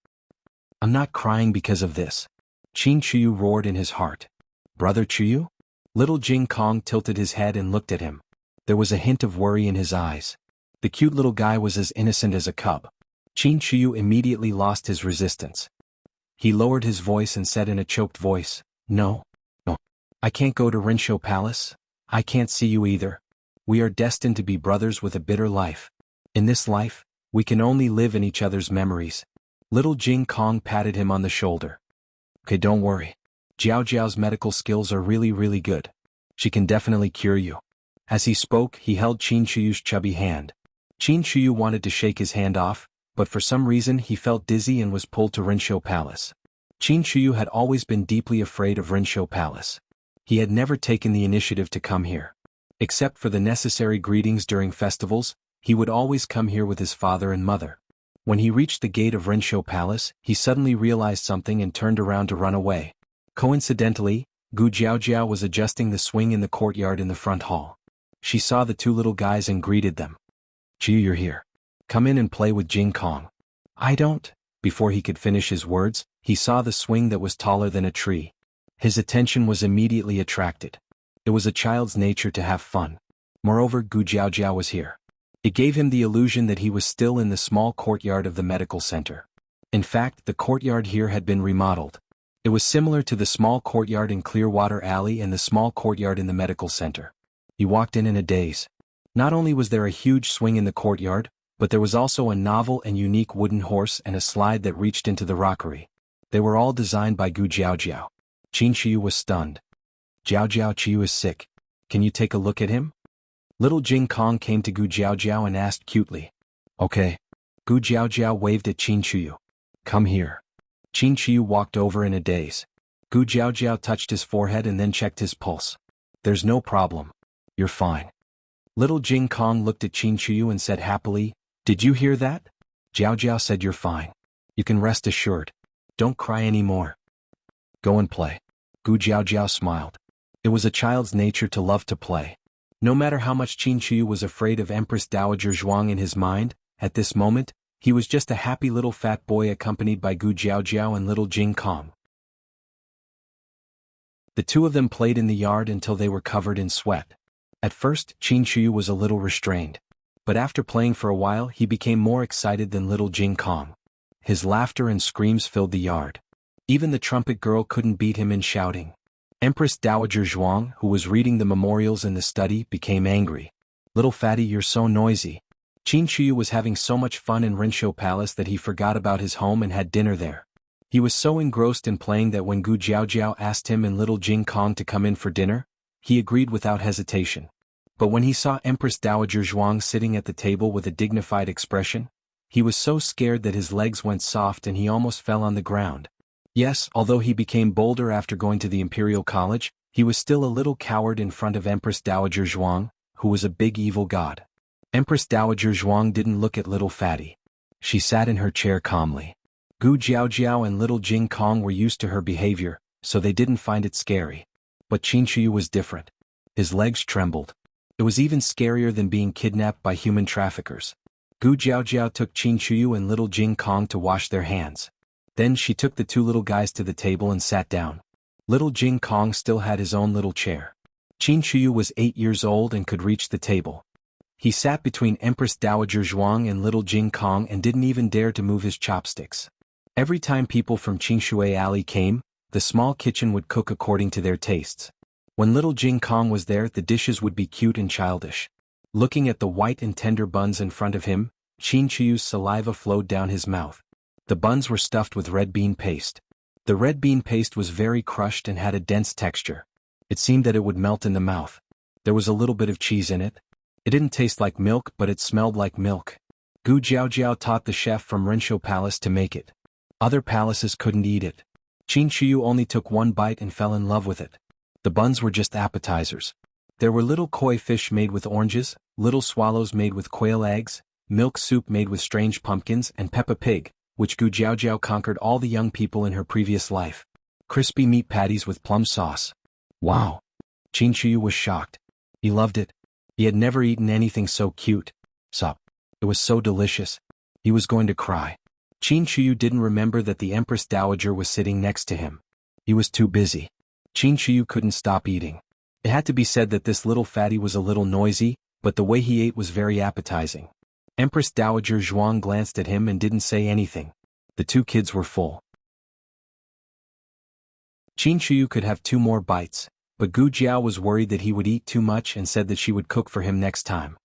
I'm not crying because of this. Qin Chuyu roared in his heart. Brother Chuyu? Little Jing Kong tilted his head and looked at him. There was a hint of worry in his eyes. The cute little guy was as innocent as a cub. Qin Chuyu immediately lost his resistance. He lowered his voice and said in a choked voice, No. I can't go to Rinshou Palace. I can't see you either. We are destined to be brothers with a bitter life. In this life, we can only live in each other's memories. Little Jing Kong patted him on the shoulder. Okay, don't worry. Jiao Jiao's medical skills are really good. She can definitely cure you. As he spoke, he held Qin Chuyu's chubby hand. Qin Chuyu wanted to shake his hand off, but for some reason he felt dizzy and was pulled to Rinshou Palace. Qin Chuyu had always been deeply afraid of Rinshou Palace. He had never taken the initiative to come here. Except for the necessary greetings during festivals, he would always come here with his father and mother. When he reached the gate of Rinshou Palace, he suddenly realized something and turned around to run away. Coincidentally, Gu Jiaojiao was adjusting the swing in the courtyard in the front hall. She saw the 2 little guys and greeted them. Jiu, you're here. Come in and play with Jing Kong. I don't. Before he could finish his words, he saw the swing that was taller than a tree. His attention was immediately attracted. It was a child's nature to have fun. Moreover, Gu Jiaojiao was here. It gave him the illusion that he was still in the small courtyard of the medical center. In fact, the courtyard here had been remodeled. It was similar to the small courtyard in Clearwater Alley and the small courtyard in the medical center. He walked in a daze. Not only was there a huge swing in the courtyard, but there was also a novel and unique wooden horse and a slide that reached into the rockery. They were all designed by Gu Jiaojiao. Qin Shiyu was stunned. Jiaojiao, Qiyu is sick. Can you take a look at him? Little Jing Kong came to Gu Jiaojiao and asked cutely. Okay. Gu Jiaojiao waved at Qin Shiyu. Come here. Qin Shiyu walked over in a daze. Gu Jiaojiao touched his forehead and then checked his pulse. There's no problem. You're fine. Little Jing Kong looked at Qin Shiyu and said happily, Did you hear that? Jiaojiao said you're fine. You can rest assured. Don't cry anymore. Go and play. Gu Jiaojiao smiled. It was a child's nature to love to play. No matter how much Qin Shiyu was afraid of Empress Dowager Zhuang in his mind, at this moment, he was just a happy little fat boy accompanied by Gu Jiaojiao and little Jing Kong. The two of them played in the yard until they were covered in sweat. At first, Qin Shiyu was a little restrained. But after playing for a while he became more excited than little Jing Kong. His laughter and screams filled the yard. Even the trumpet girl couldn't beat him in shouting. Empress Dowager Zhuang, who was reading the memorials in the study, became angry. Little fatty, you're so noisy. Qin Shiyu was having so much fun in Rinshou Palace that he forgot about his home and had dinner there. He was so engrossed in playing that when Gu Jiaojiao asked him and little Jing Kong to come in for dinner, he agreed without hesitation. But when he saw Empress Dowager Zhuang sitting at the table with a dignified expression, he was so scared that his legs went soft and he almost fell on the ground. Yes, although he became bolder after going to the Imperial College, he was still a little coward in front of Empress Dowager Zhuang, who was a big evil god. Empress Dowager Zhuang didn't look at little fatty. She sat in her chair calmly. Gu Jiaojiao and little Jing Kong were used to her behavior, so they didn't find it scary. But Qin Shiyu was different. His legs trembled. It was even scarier than being kidnapped by human traffickers. Gu Jiaojiao took Qin Shiyu and little Jing Kong to wash their hands. Then she took the two little guys to the table and sat down. Little Jing Kong still had his own little chair. Qin Shiyu was 8 years old and could reach the table. He sat between Empress Dowager Zhuang and little Jing Kong and didn't even dare to move his chopsticks. Every time people from Qingshui Alley came, the small kitchen would cook according to their tastes. When little Jing Kong was there, the dishes would be cute and childish. Looking at the white and tender buns in front of him, Qin Shiyu's saliva flowed down his mouth. The buns were stuffed with red bean paste. The red bean paste was very crushed and had a dense texture. It seemed that it would melt in the mouth. There was a little bit of cheese in it. It didn't taste like milk, but it smelled like milk. Gu Jiaojiao taught the chef from Rinshou Palace to make it. Other palaces couldn't eat it. Qin Shiyu only took one bite and fell in love with it. The buns were just appetizers. There were little koi fish made with oranges, little swallows made with quail eggs, milk soup made with strange pumpkins, and Peppa Pig, which Gu Jiaojiao conquered all the young people in her previous life. Crispy meat patties with plum sauce. Wow! Qin Shiyu was shocked. He loved it. He had never eaten anything so cute. Sup. It was so delicious. He was going to cry. Qin Shiyu didn't remember that the Empress Dowager was sitting next to him. He was too busy. Qin Shiyu couldn't stop eating. It had to be said that this little fatty was a little noisy, but the way he ate was very appetizing. Empress Dowager Zhuang glanced at him and didn't say anything. The two kids were full. Qin Shiyu could have 2 more bites, but Gu Jiao was worried that he would eat too much and said that she would cook for him next time.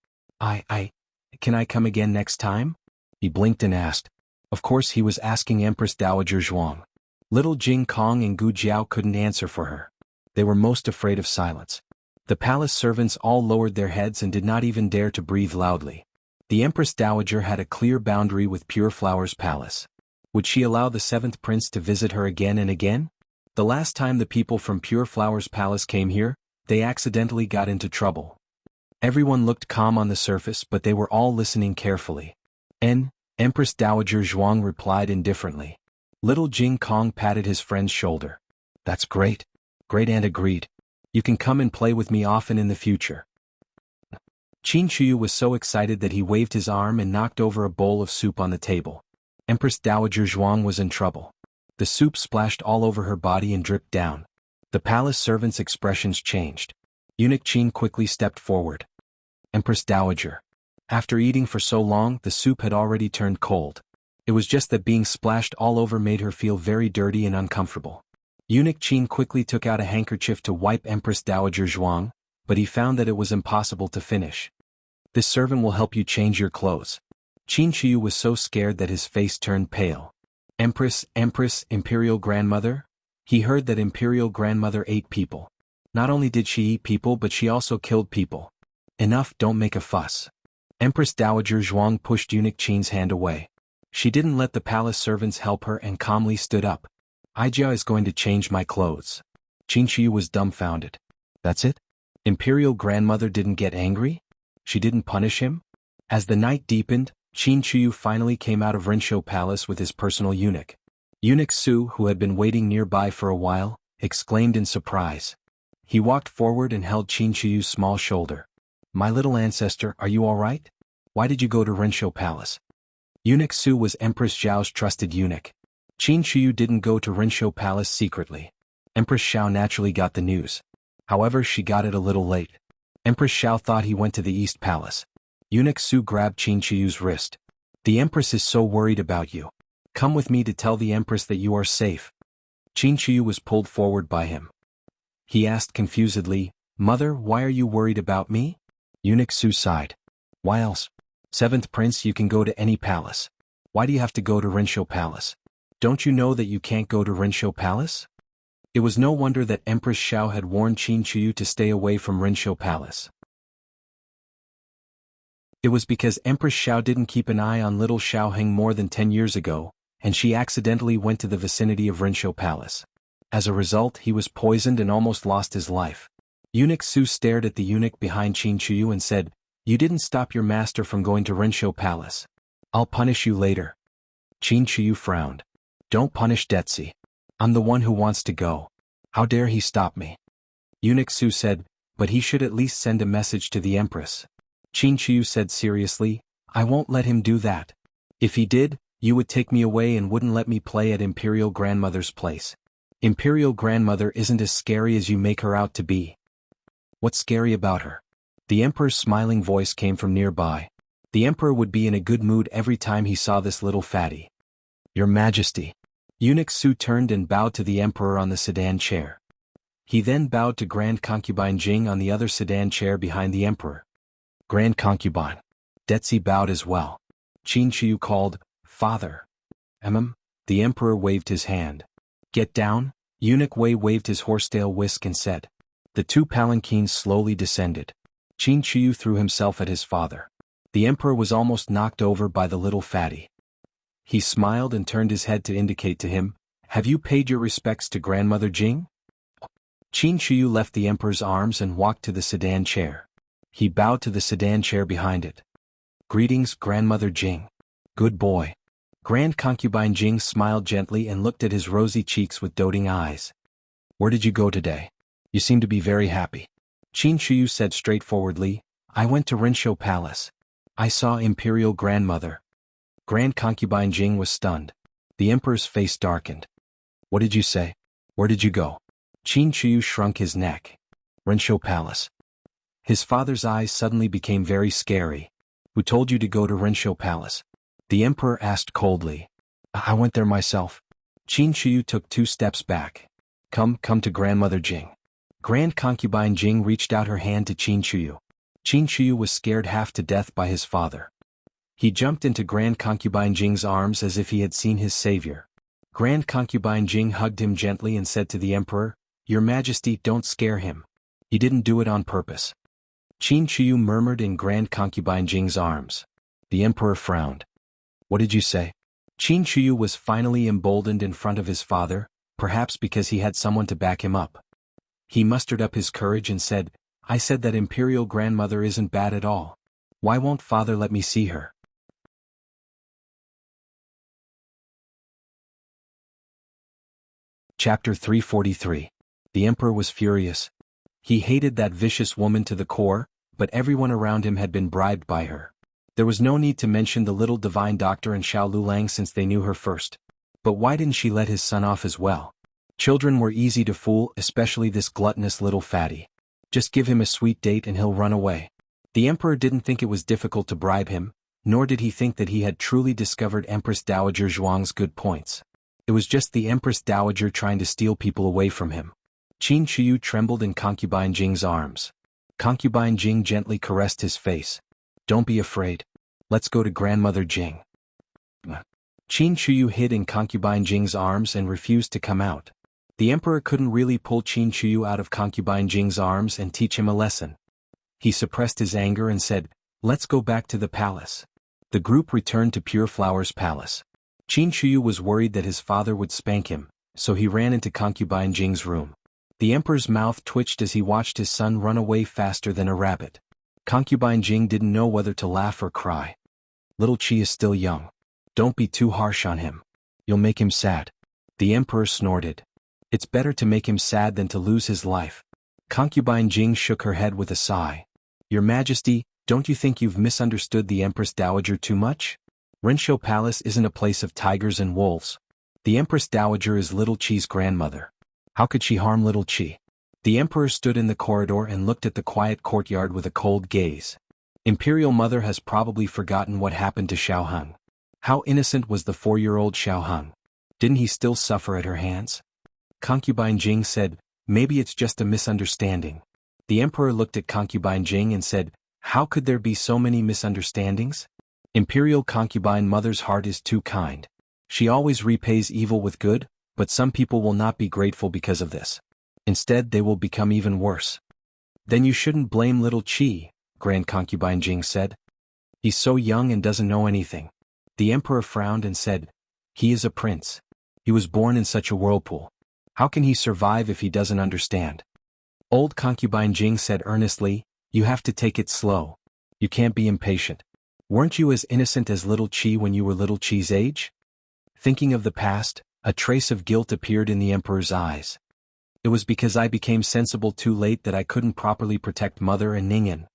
Can I come again next time? He blinked and asked. Of course he was asking Empress Dowager Zhuang. Little Jing Kong and Gu Jiao couldn't answer for her. They were most afraid of silence. The palace servants all lowered their heads and did not even dare to breathe loudly. The Empress Dowager had a clear boundary with Pure Flower's palace. Would she allow the 7th prince to visit her again and again? The last time the people from Pure Flower's palace came here, they accidentally got into trouble. Everyone looked calm on the surface, but they were all listening carefully. Empress Dowager Zhuang replied indifferently. Little Jing Kong patted his friend's shoulder. That's great. Great Aunt agreed. You can come and play with me often in the future. Qin Shiyu was so excited that he waved his arm and knocked over a bowl of soup on the table. Empress Dowager Zhuang was in trouble. The soup splashed all over her body and dripped down. The palace servants' expressions changed. Eunuch Qin quickly stepped forward. Empress Dowager. After eating for so long, the soup had already turned cold. It was just that being splashed all over made her feel very dirty and uncomfortable. Eunuch Qin quickly took out a handkerchief to wipe Empress Dowager Zhuang, but he found that it was impossible to finish. This servant will help you change your clothes. Qin Shiyu was so scared that his face turned pale. Empress, Imperial Grandmother? He heard that Imperial Grandmother ate people. Not only did she eat people but she also killed people. Enough, don't make a fuss. Empress Dowager Zhuang pushed Eunuch Qin's hand away. She didn't let the palace servants help her and calmly stood up. Ijia is going to change my clothes. Qin Shiyu was dumbfounded. That's it? Imperial Grandmother didn't get angry? She didn't punish him? As the night deepened, Qin Shiyu finally came out of Rinshou Palace with his personal eunuch. Eunuch Su, who had been waiting nearby for a while, exclaimed in surprise. He walked forward and held Qin Shiyu's small shoulder. My little ancestor, are you all right? Why did you go to Rinshou Palace? Eunuch Su was Empress Zhao's trusted eunuch. Qin Shiyu didn't go to Rinshou Palace secretly. Empress Xiao naturally got the news. However, she got it a little late. Empress Xiao thought he went to the East Palace. Eunuch Su grabbed Qin Shiyu's wrist. The Empress is so worried about you. Come with me to tell the Empress that you are safe. Qin Shiyu was pulled forward by him. He asked confusedly, Mother, why are you worried about me? Eunuch Su sighed. Why else? Seventh Prince, you can go to any palace. Why do you have to go to Rinshou Palace? Don't you know that you can't go to Rinshou Palace? It was no wonder that Empress Xiao had warned Qin Shiyu to stay away from Rinshou Palace. It was because Empress Xiao didn't keep an eye on little Xiaoheng more than 10 years ago, and she accidentally went to the vicinity of Rinshou Palace. As a result, he was poisoned and almost lost his life. Eunuch Su stared at the eunuch behind Qin Shiyu and said, You didn't stop your master from going to Rinshou Palace. I'll punish you later. Qin Shiyu frowned. Don't punish Detzi. I'm the one who wants to go. How dare he stop me? Eunuch Su said, but he should at least send a message to the Empress. Qin Shiyu said seriously, I won't let him do that. If he did, you would take me away and wouldn't let me play at Imperial Grandmother's place. Imperial Grandmother isn't as scary as you make her out to be. What's scary about her? The Emperor's smiling voice came from nearby. The Emperor would be in a good mood every time he saw this little fatty. Your Majesty. Eunuch Su turned and bowed to the Emperor on the sedan chair. He then bowed to Grand Concubine Jing on the other sedan chair behind the Emperor. Grand Concubine. Detzi bowed as well. Qin Shiyu called, Father. The Emperor waved his hand. Get down. Eunuch Wei waved his horsetail whisk and said. The two palanquins slowly descended. Qin Shiyu threw himself at his father. The Emperor was almost knocked over by the little fatty. He smiled and turned his head to indicate to him, Have you paid your respects to Grandmother Jing? Qin Shiyu left the Emperor's arms and walked to the sedan chair. He bowed to the sedan chair behind it. Greetings, Grandmother Jing. Good boy. Grand Concubine Jing smiled gently and looked at his rosy cheeks with doting eyes. Where did you go today? You seem to be very happy. Qin Shiyu said straightforwardly, I went to Rinshou Palace. I saw Imperial Grandmother. Grand Concubine Jing was stunned. The Emperor's face darkened. What did you say? Where did you go? Qin Shiyu shrunk his neck. Rinshou Palace. His father's eyes suddenly became very scary. Who told you to go to Rinshou Palace? The Emperor asked coldly. I went there myself. Qin Shiyu took 2 steps back. Come to Grandmother Jing. Grand Concubine Jing reached out her hand to Qin Shiyu. Qin Shiyu was scared half to death by his father. He jumped into Grand Concubine Jing's arms as if he had seen his savior. Grand Concubine Jing hugged him gently and said to the Emperor, Your Majesty, don't scare him. He didn't do it on purpose. Qin Shiyu murmured in Grand Concubine Jing's arms. The Emperor frowned. What did you say? Qin Shiyu was finally emboldened in front of his father, perhaps because he had someone to back him up. He mustered up his courage and said, I said that Imperial Grandmother isn't bad at all. Why won't Father let me see her? Chapter 343. The Emperor was furious. He hated that vicious woman to the core, but everyone around him had been bribed by her. There was no need to mention the little divine doctor and Xiao Lulang since they knew her first. But why didn't she let his son off as well? Children were easy to fool, especially this gluttonous little fatty. Just give him a sweet date and he'll run away. The emperor didn't think it was difficult to bribe him, nor did he think that he had truly discovered Empress Dowager Zhuang's good points. It was just the Empress Dowager trying to steal people away from him. Qin Shiyu trembled in Concubine Jing's arms. Concubine Jing gently caressed his face. "Don't be afraid. Let's go to Grandmother Jing." Qin Shiyu hid in Concubine Jing's arms and refused to come out. The emperor couldn't really pull Qin Shiyu out of Concubine Jing's arms and teach him a lesson. He suppressed his anger and said, "Let's go back to the palace." The group returned to Pure Flower's palace. Qin Shiyu was worried that his father would spank him, so he ran into Concubine Jing's room. The emperor's mouth twitched as he watched his son run away faster than a rabbit. Concubine Jing didn't know whether to laugh or cry. "Little Qi is still young. Don't be too harsh on him. You'll make him sad." The emperor snorted. "It's better to make him sad than to lose his life." Concubine Jing shook her head with a sigh. "Your Majesty, don't you think you've misunderstood the Empress Dowager too much? Renshou Palace isn't a place of tigers and wolves. The Empress Dowager is Little Qi's grandmother. How could she harm Little Qi?" The emperor stood in the corridor and looked at the quiet courtyard with a cold gaze. Imperial Mother has probably forgotten what happened to Xiaoheng. How innocent was the 4-year-old Xiaoheng? Didn't he still suffer at her hands? Concubine Jing said, "Maybe it's just a misunderstanding." The emperor looked at Concubine Jing and said, "How could there be so many misunderstandings? Imperial Concubine Mother's heart is too kind. She always repays evil with good, but some people will not be grateful because of this. Instead, they will become even worse." "Then you shouldn't blame Little Qi," Grand Concubine Jing said. "He's so young and doesn't know anything." The emperor frowned and said, "He is a prince. He was born in such a whirlpool. How can he survive if he doesn't understand?" Old Concubine Jing said earnestly, "You have to take it slow. You can't be impatient. Weren't you as innocent as Little Qi when you were Little Qi's age?" Thinking of the past, a trace of guilt appeared in the emperor's eyes. "It was because I became sensible too late that I couldn't properly protect Mother and Ningyan.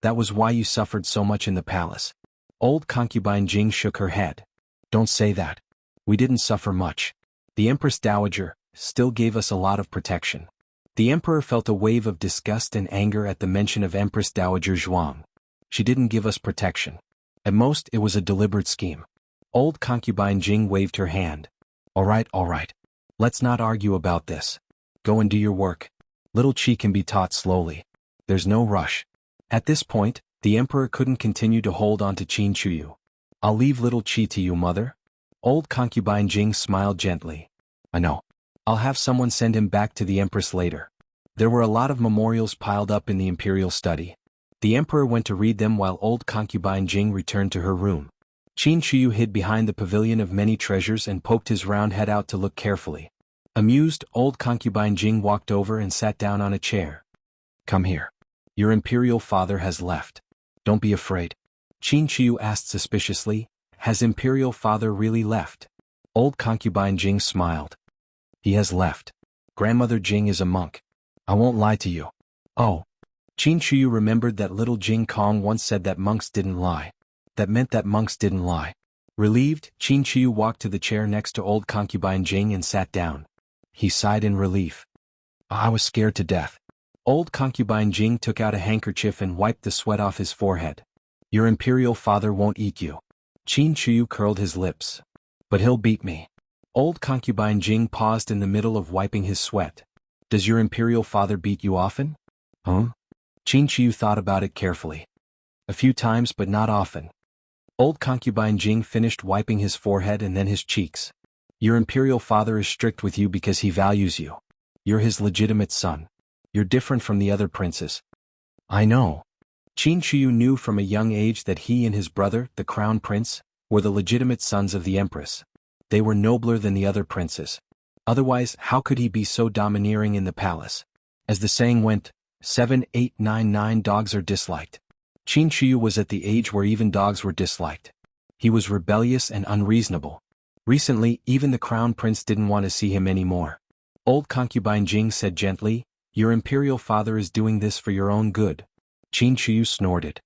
That was why you suffered so much in the palace." Old Concubine Jing shook her head. "Don't say that. We didn't suffer much. The Empress Dowager still gave us a lot of protection." The emperor felt a wave of disgust and anger at the mention of Empress Dowager Zhuang. "She didn't give us protection. At most, it was a deliberate scheme." Old Concubine Jing waved her hand. All right. Let's not argue about this. Go and do your work. Little Qi can be taught slowly. There's no rush." At this point, the emperor couldn't continue to hold on to Qin Shiyu. "I'll leave Little Qi to you, Mother." Old Concubine Jing smiled gently. "I know. I'll have someone send him back to the Empress later." There were a lot of memorials piled up in the imperial study. The emperor went to read them while Old Concubine Jing returned to her room. Qin Shiyu hid behind the pavilion of many treasures and poked his round head out to look carefully. Amused, Old Concubine Jing walked over and sat down on a chair. "Come here. Your imperial father has left. Don't be afraid." Qin Shiyu asked suspiciously, "Has imperial father really left?" Old Concubine Jing smiled. "He has left. Grandmother Jing is a monk. I won't lie to you." "Oh." Qin Shiyu remembered that little Jing Kong once said that monks didn't lie. That meant that monks didn't lie. Relieved, Qin Shiyu walked to the chair next to Old Concubine Jing and sat down. He sighed in relief. "I was scared to death." Old Concubine Jing took out a handkerchief and wiped the sweat off his forehead. "Your imperial father won't eat you." Qin Shiyu curled his lips. "But he'll beat me." Old Concubine Jing paused in the middle of wiping his sweat. "Does your imperial father beat you often?" "Huh?" Qin Shiyu thought about it carefully. "A few times but not often." Old Concubine Jing finished wiping his forehead and then his cheeks. "Your imperial father is strict with you because he values you. You're his legitimate son. You're different from the other princes." "I know." Qin Shiyu knew from a young age that he and his brother, the crown prince, were the legitimate sons of the empress. They were nobler than the other princes. Otherwise, how could he be so domineering in the palace? As the saying went, 7, 8, 9, 9 dogs are disliked. Qin Shiyu was at the age where even dogs were disliked. He was rebellious and unreasonable. Recently, even the crown prince didn't want to see him anymore. Old Concubine Jing said gently, "Your imperial father is doing this for your own good." Qin Shiyu snorted.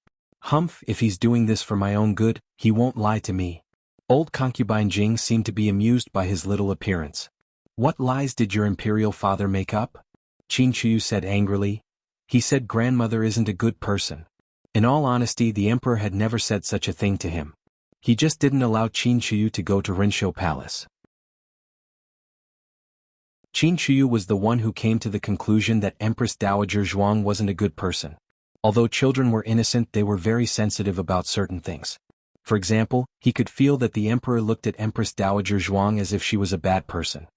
"Humph, if he's doing this for my own good, he won't lie to me." Old Concubine Jing seemed to be amused by his little appearance. "What lies did your imperial father make up?" Qin Shiyu said angrily. He said grandmother isn't a good person. In all honesty, the emperor had never said such a thing to him. He just didn't allow Qin Shiyu to go to Rinshou Palace. Qin Shiyu was the one who came to the conclusion that Empress Dowager Zhuang wasn't a good person. Although children were innocent, they were very sensitive about certain things. For example, he could feel that the emperor looked at Empress Dowager Zhuang as if she was a bad person.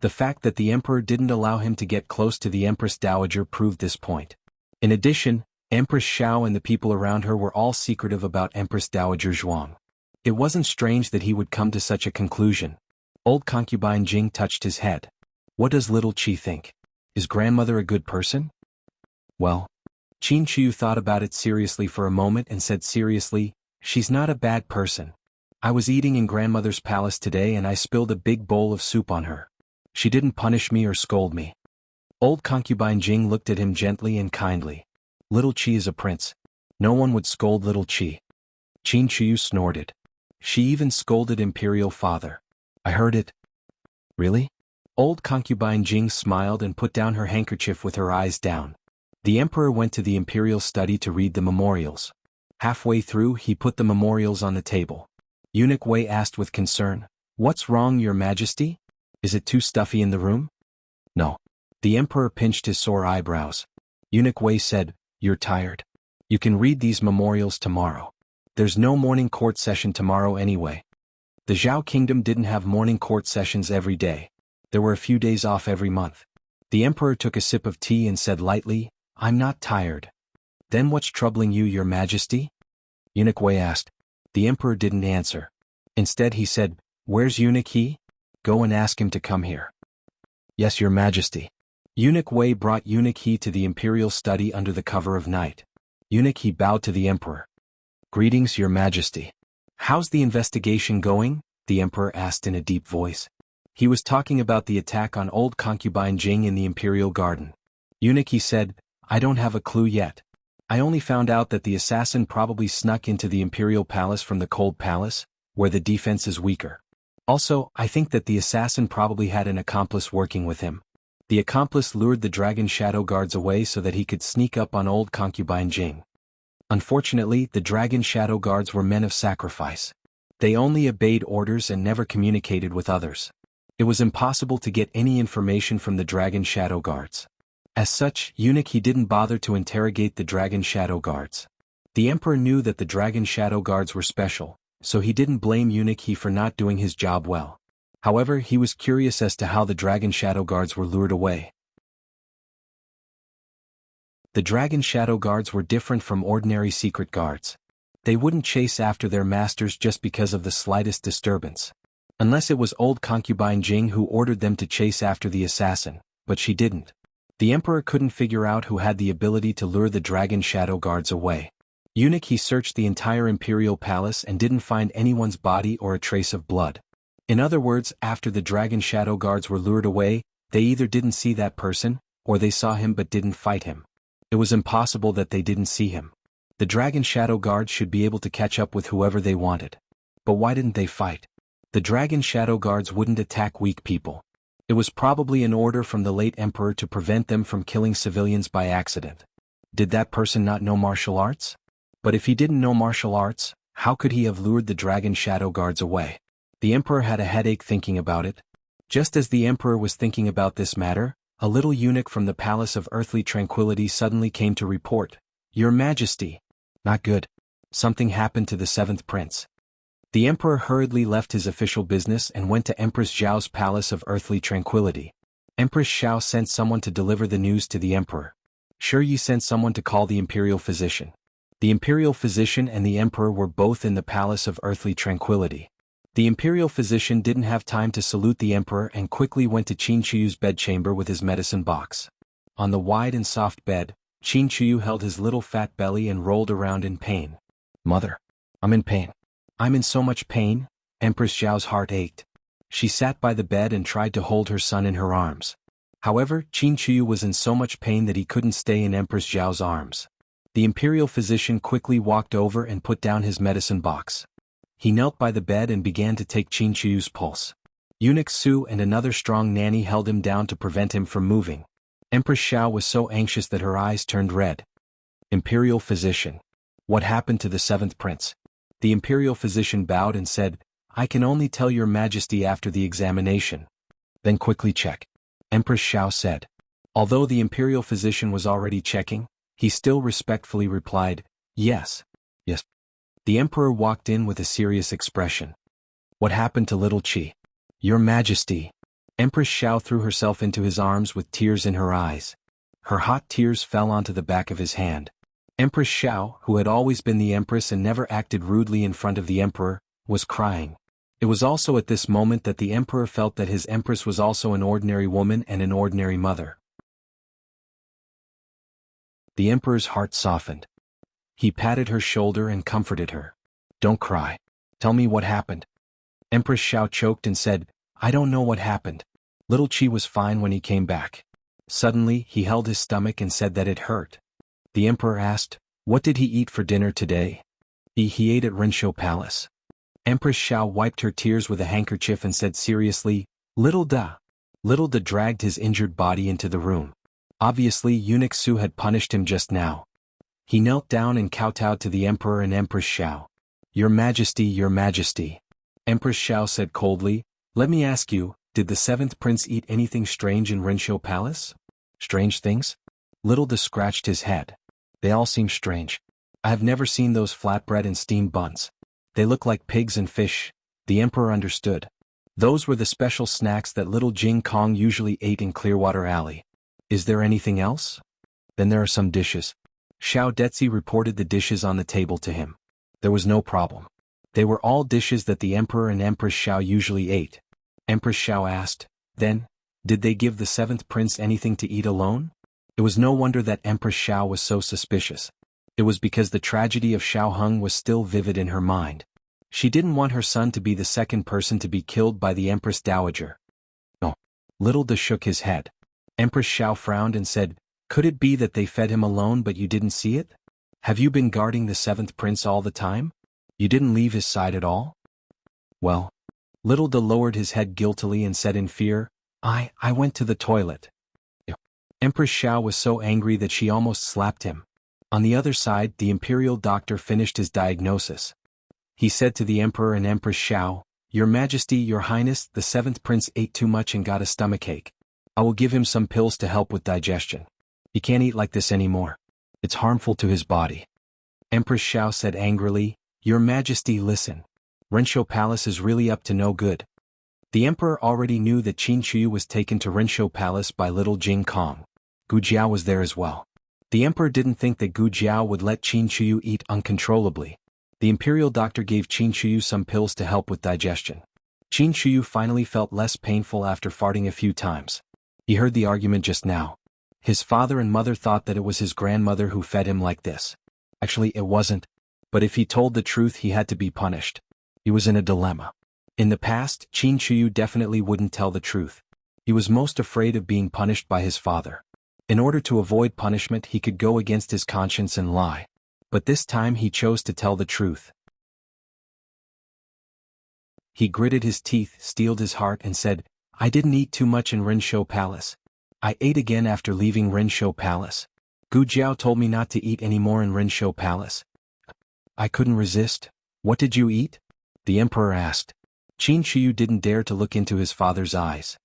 The fact that the emperor didn't allow him to get close to the Empress Dowager proved this point. In addition, Empress Xiao and the people around her were all secretive about Empress Dowager Zhuang. It wasn't strange that he would come to such a conclusion. Old concubine Jing touched his head. What does little Qi think? Is grandmother a good person? Well, Qin Shiyu thought about it seriously for a moment and said seriously, she's not a bad person. I was eating in grandmother's palace today and I spilled a big bowl of soup on her. She didn't punish me or scold me. Old concubine Jing looked at him gently and kindly. Little Qi is a prince. No one would scold little Qi. Qin Shiyu snorted. She even scolded imperial father. I heard it. Really? Old concubine Jing smiled and put down her handkerchief with her eyes down. The emperor went to the imperial study to read the memorials. Halfway through, he put the memorials on the table. Eunuch Wei asked with concern, What's wrong, your majesty? Is it too stuffy in the room? No. The emperor pinched his sore eyebrows. Eunuch Wei said, You're tired. You can read these memorials tomorrow. There's no morning court session tomorrow anyway. The Zhao kingdom didn't have morning court sessions every day. There were a few days off every month. The emperor took a sip of tea and said lightly, I'm not tired. Then what's troubling you, your majesty? Eunuch Wei asked. The emperor didn't answer. Instead he said, Where's Eunuch He? Go and ask him to come here. Yes, your majesty. Eunuch Wei brought Eunuch He to the imperial study under the cover of night. Eunuch He bowed to the emperor. Greetings, your majesty. How's the investigation going? The emperor asked in a deep voice. He was talking about the attack on old concubine Jing in the imperial garden. Eunuch He said, I don't have a clue yet. I only found out that the assassin probably snuck into the imperial palace from the cold palace, where the defense is weaker. Also, I think that the assassin probably had an accomplice working with him. The accomplice lured the dragon shadow guards away so that he could sneak up on old concubine Jing. Unfortunately, the dragon shadow guards were men of sacrifice. They only obeyed orders and never communicated with others. It was impossible to get any information from the dragon shadow guards. As such, Eunuch He didn't bother to interrogate the dragon shadow guards. The emperor knew that the dragon shadow guards were special, so he didn't blame Eunuch He for not doing his job well. However, he was curious as to how the dragon shadow guards were lured away. The dragon shadow guards were different from ordinary secret guards. They wouldn't chase after their masters just because of the slightest disturbance. Unless it was old concubine Jing who ordered them to chase after the assassin, but she didn't. The emperor couldn't figure out who had the ability to lure the dragon shadow guards away. Eunuch He searched the entire imperial palace and didn't find anyone's body or a trace of blood. In other words, after the dragon shadow guards were lured away, they either didn't see that person, or they saw him but didn't fight him. It was impossible that they didn't see him. The dragon shadow guards should be able to catch up with whoever they wanted. But why didn't they fight? The dragon shadow guards wouldn't attack weak people. It was probably an order from the late emperor to prevent them from killing civilians by accident. Did that person not know martial arts? But if he didn't know martial arts, how could he have lured the dragon shadow guards away? The emperor had a headache thinking about it. Just as the emperor was thinking about this matter, a little eunuch from the palace of earthly tranquility suddenly came to report, Your Majesty. Not good. Something happened to the seventh prince. The emperor hurriedly left his official business and went to Empress Zhao's palace of earthly tranquility. Empress Zhao sent someone to deliver the news to the emperor. Sure, you sent someone to call the imperial physician. The imperial physician and the emperor were both in the palace of earthly tranquility. The imperial physician didn't have time to salute the emperor and quickly went to Qin Shiyu's bedchamber with his medicine box. On the wide and soft bed, Qin Shiyu held his little fat belly and rolled around in pain. Mother, I'm in pain. I'm in so much pain. Empress Zhao's heart ached. She sat by the bed and tried to hold her son in her arms. However, Qin Shiyu was in so much pain that he couldn't stay in Empress Zhao's arms. The imperial physician quickly walked over and put down his medicine box. He knelt by the bed and began to take Qin Shiyu's pulse. Eunuch Su and another strong nanny held him down to prevent him from moving. Empress Xiao was so anxious that her eyes turned red. Imperial physician. What happened to the seventh prince? The imperial physician bowed and said, I can only tell your majesty after the examination. Then quickly check. Empress Xiao said. Although the imperial physician was already checking, he still respectfully replied, yes. Yes. The emperor walked in with a serious expression. What happened to little Qi? Your majesty. Empress Xiao threw herself into his arms with tears in her eyes. Her hot tears fell onto the back of his hand. Empress Xiao, who had always been the empress and never acted rudely in front of the emperor, was crying. It was also at this moment that the emperor felt that his empress was also an ordinary woman and an ordinary mother. The emperor's heart softened. He patted her shoulder and comforted her. Don't cry. Tell me what happened. Empress Xiao choked and said, I don't know what happened. Little Qi was fine when he came back. Suddenly, he held his stomach and said that it hurt. The emperor asked, what did he eat for dinner today? He ate at Rinshou Palace. Empress Xiao wiped her tears with a handkerchief and said seriously, Little Da. Little Da dragged his injured body into the room. Obviously, Eunuch Su had punished him just now. He knelt down and kowtowed to the emperor and Empress Xiao. Your majesty, your majesty. Empress Xiao said coldly, let me ask you, did the seventh prince eat anything strange in Rinshou Palace? Strange things? Little Da scratched his head. They all seem strange. I have never seen those flatbread and steamed buns. They look like pigs and fish. The emperor understood. Those were the special snacks that little Jing Kong usually ate in Clearwater Alley. Is there anything else? Then there are some dishes. Xiao Detzi reported the dishes on the table to him. There was no problem. They were all dishes that the emperor and Empress Xiao usually ate. Empress Xiao asked, then, did they give the seventh prince anything to eat alone? It was no wonder that Empress Xiao was so suspicious. It was because the tragedy of Xiao Heng was still vivid in her mind. She didn't want her son to be the second person to be killed by the Empress Dowager. No. Little Da shook his head. Empress Xiao frowned and said, could it be that they fed him alone but you didn't see it? Have you been guarding the seventh prince all the time? You didn't leave his side at all? Well. Little Da lowered his head guiltily and said in fear, I went to the toilet. Empress Xiao was so angry that she almost slapped him. On the other side, the imperial doctor finished his diagnosis. He said to the emperor and Empress Xiao, Your Majesty, Your Highness, the seventh prince ate too much and got a stomachache. I will give him some pills to help with digestion. He can't eat like this anymore. It's harmful to his body. Empress Xiao said angrily, Your Majesty, listen. Rinshou Palace is really up to no good. The emperor already knew that Qin Chuyu was taken to Rinshou Palace by little Jing Kong. Gu Jiao was there as well. The emperor didn't think that Gu Jiao would let Qin Chuyu eat uncontrollably. The imperial doctor gave Qin Chuyu some pills to help with digestion. Qin Chuyu finally felt less painful after farting a few times. He heard the argument just now. His father and mother thought that it was his grandmother who fed him like this. Actually, it wasn't. But if he told the truth, he had to be punished. He was in a dilemma. In the past, Qin Chuyu definitely wouldn't tell the truth. He was most afraid of being punished by his father. In order to avoid punishment, he could go against his conscience and lie. But this time he chose to tell the truth. He gritted his teeth, steeled his heart and said, I didn't eat too much in Rinshou Palace. I ate again after leaving Rinshou Palace. Gu Jiao told me not to eat any more in Rinshou Palace. I couldn't resist. What did you eat? The emperor asked. Qin Chuyu didn't dare to look into his father's eyes.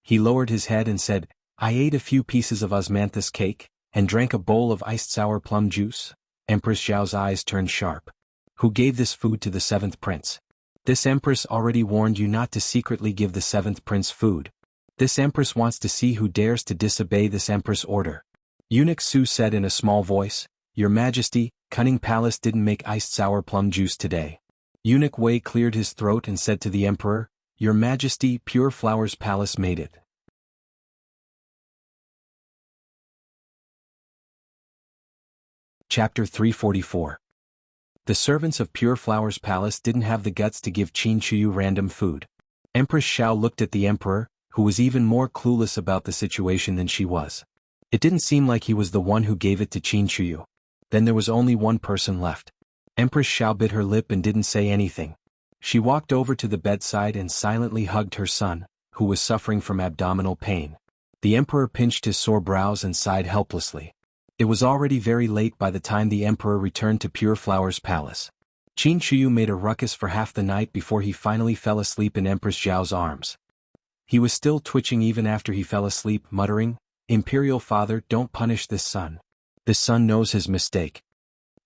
He lowered his head and said, I ate a few pieces of osmanthus cake, and drank a bowl of iced sour plum juice. Empress Xiao's eyes turned sharp. Who gave this food to the seventh prince? This empress already warned you not to secretly give the seventh prince food. This empress wants to see who dares to disobey this empress order. Eunuch Su said in a small voice, Your Majesty, Cunning Palace didn't make iced sour plum juice today. Eunuch Wei cleared his throat and said to the emperor, Your Majesty, Pure Flowers Palace made it. Chapter 344. The servants of Pure Flowers Palace didn't have the guts to give Qin Chuyu random food. Empress Xiao looked at the emperor, who was even more clueless about the situation than she was. It didn't seem like he was the one who gave it to Qin Chuyu. Then there was only one person left. Empress Xiao bit her lip and didn't say anything. She walked over to the bedside and silently hugged her son, who was suffering from abdominal pain. The emperor pinched his sore brows and sighed helplessly. It was already very late by the time the emperor returned to Pure Flower's palace. Qin Shuyu made a ruckus for half the night before he finally fell asleep in Empress Zhao's arms. He was still twitching even after he fell asleep, muttering, "Imperial father, don't punish this son. This son knows his mistake."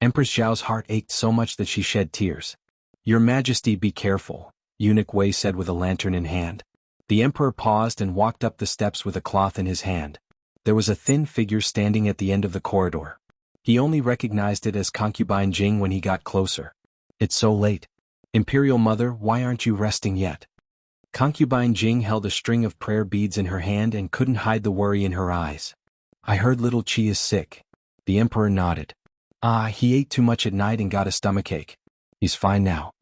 Empress Zhao's heart ached so much that she shed tears. "Your Majesty, be careful," Eunuch Wei said with a lantern in hand. The emperor paused and walked up the steps with a cloth in his hand. There was a thin figure standing at the end of the corridor. He only recognized it as concubine Jing when he got closer. "It's so late. Imperial Mother, why aren't you resting yet?" Concubine Jing held a string of prayer beads in her hand and couldn't hide the worry in her eyes. "I heard little Qi is sick." The emperor nodded. "Ah, he ate too much at night and got a stomachache. He's fine now."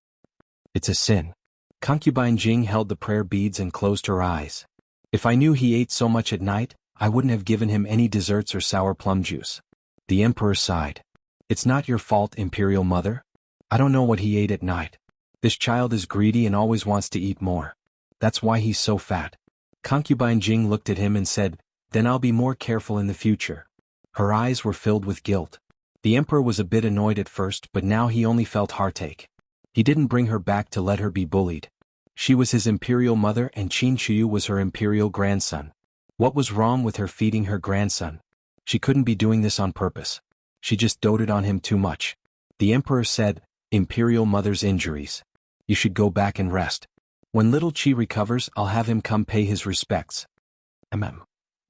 "It's a sin." Concubine Jing held the prayer beads and closed her eyes. "If I knew he ate so much at night, I wouldn't have given him any desserts or sour plum juice." The emperor sighed. "It's not your fault, Imperial Mother. I don't know what he ate at night. This child is greedy and always wants to eat more. That's why he's so fat." Concubine Jing looked at him and said, "Then I'll be more careful in the future." Her eyes were filled with guilt. The emperor was a bit annoyed at first, but now he only felt heartache. He didn't bring her back to let her be bullied. She was his imperial mother and Qin Shuyu was her imperial grandson. What was wrong with her feeding her grandson? She couldn't be doing this on purpose. She just doted on him too much. The emperor said, "Imperial Mother's injuries. You should go back and rest. When little Qi recovers, I'll have him come pay his respects."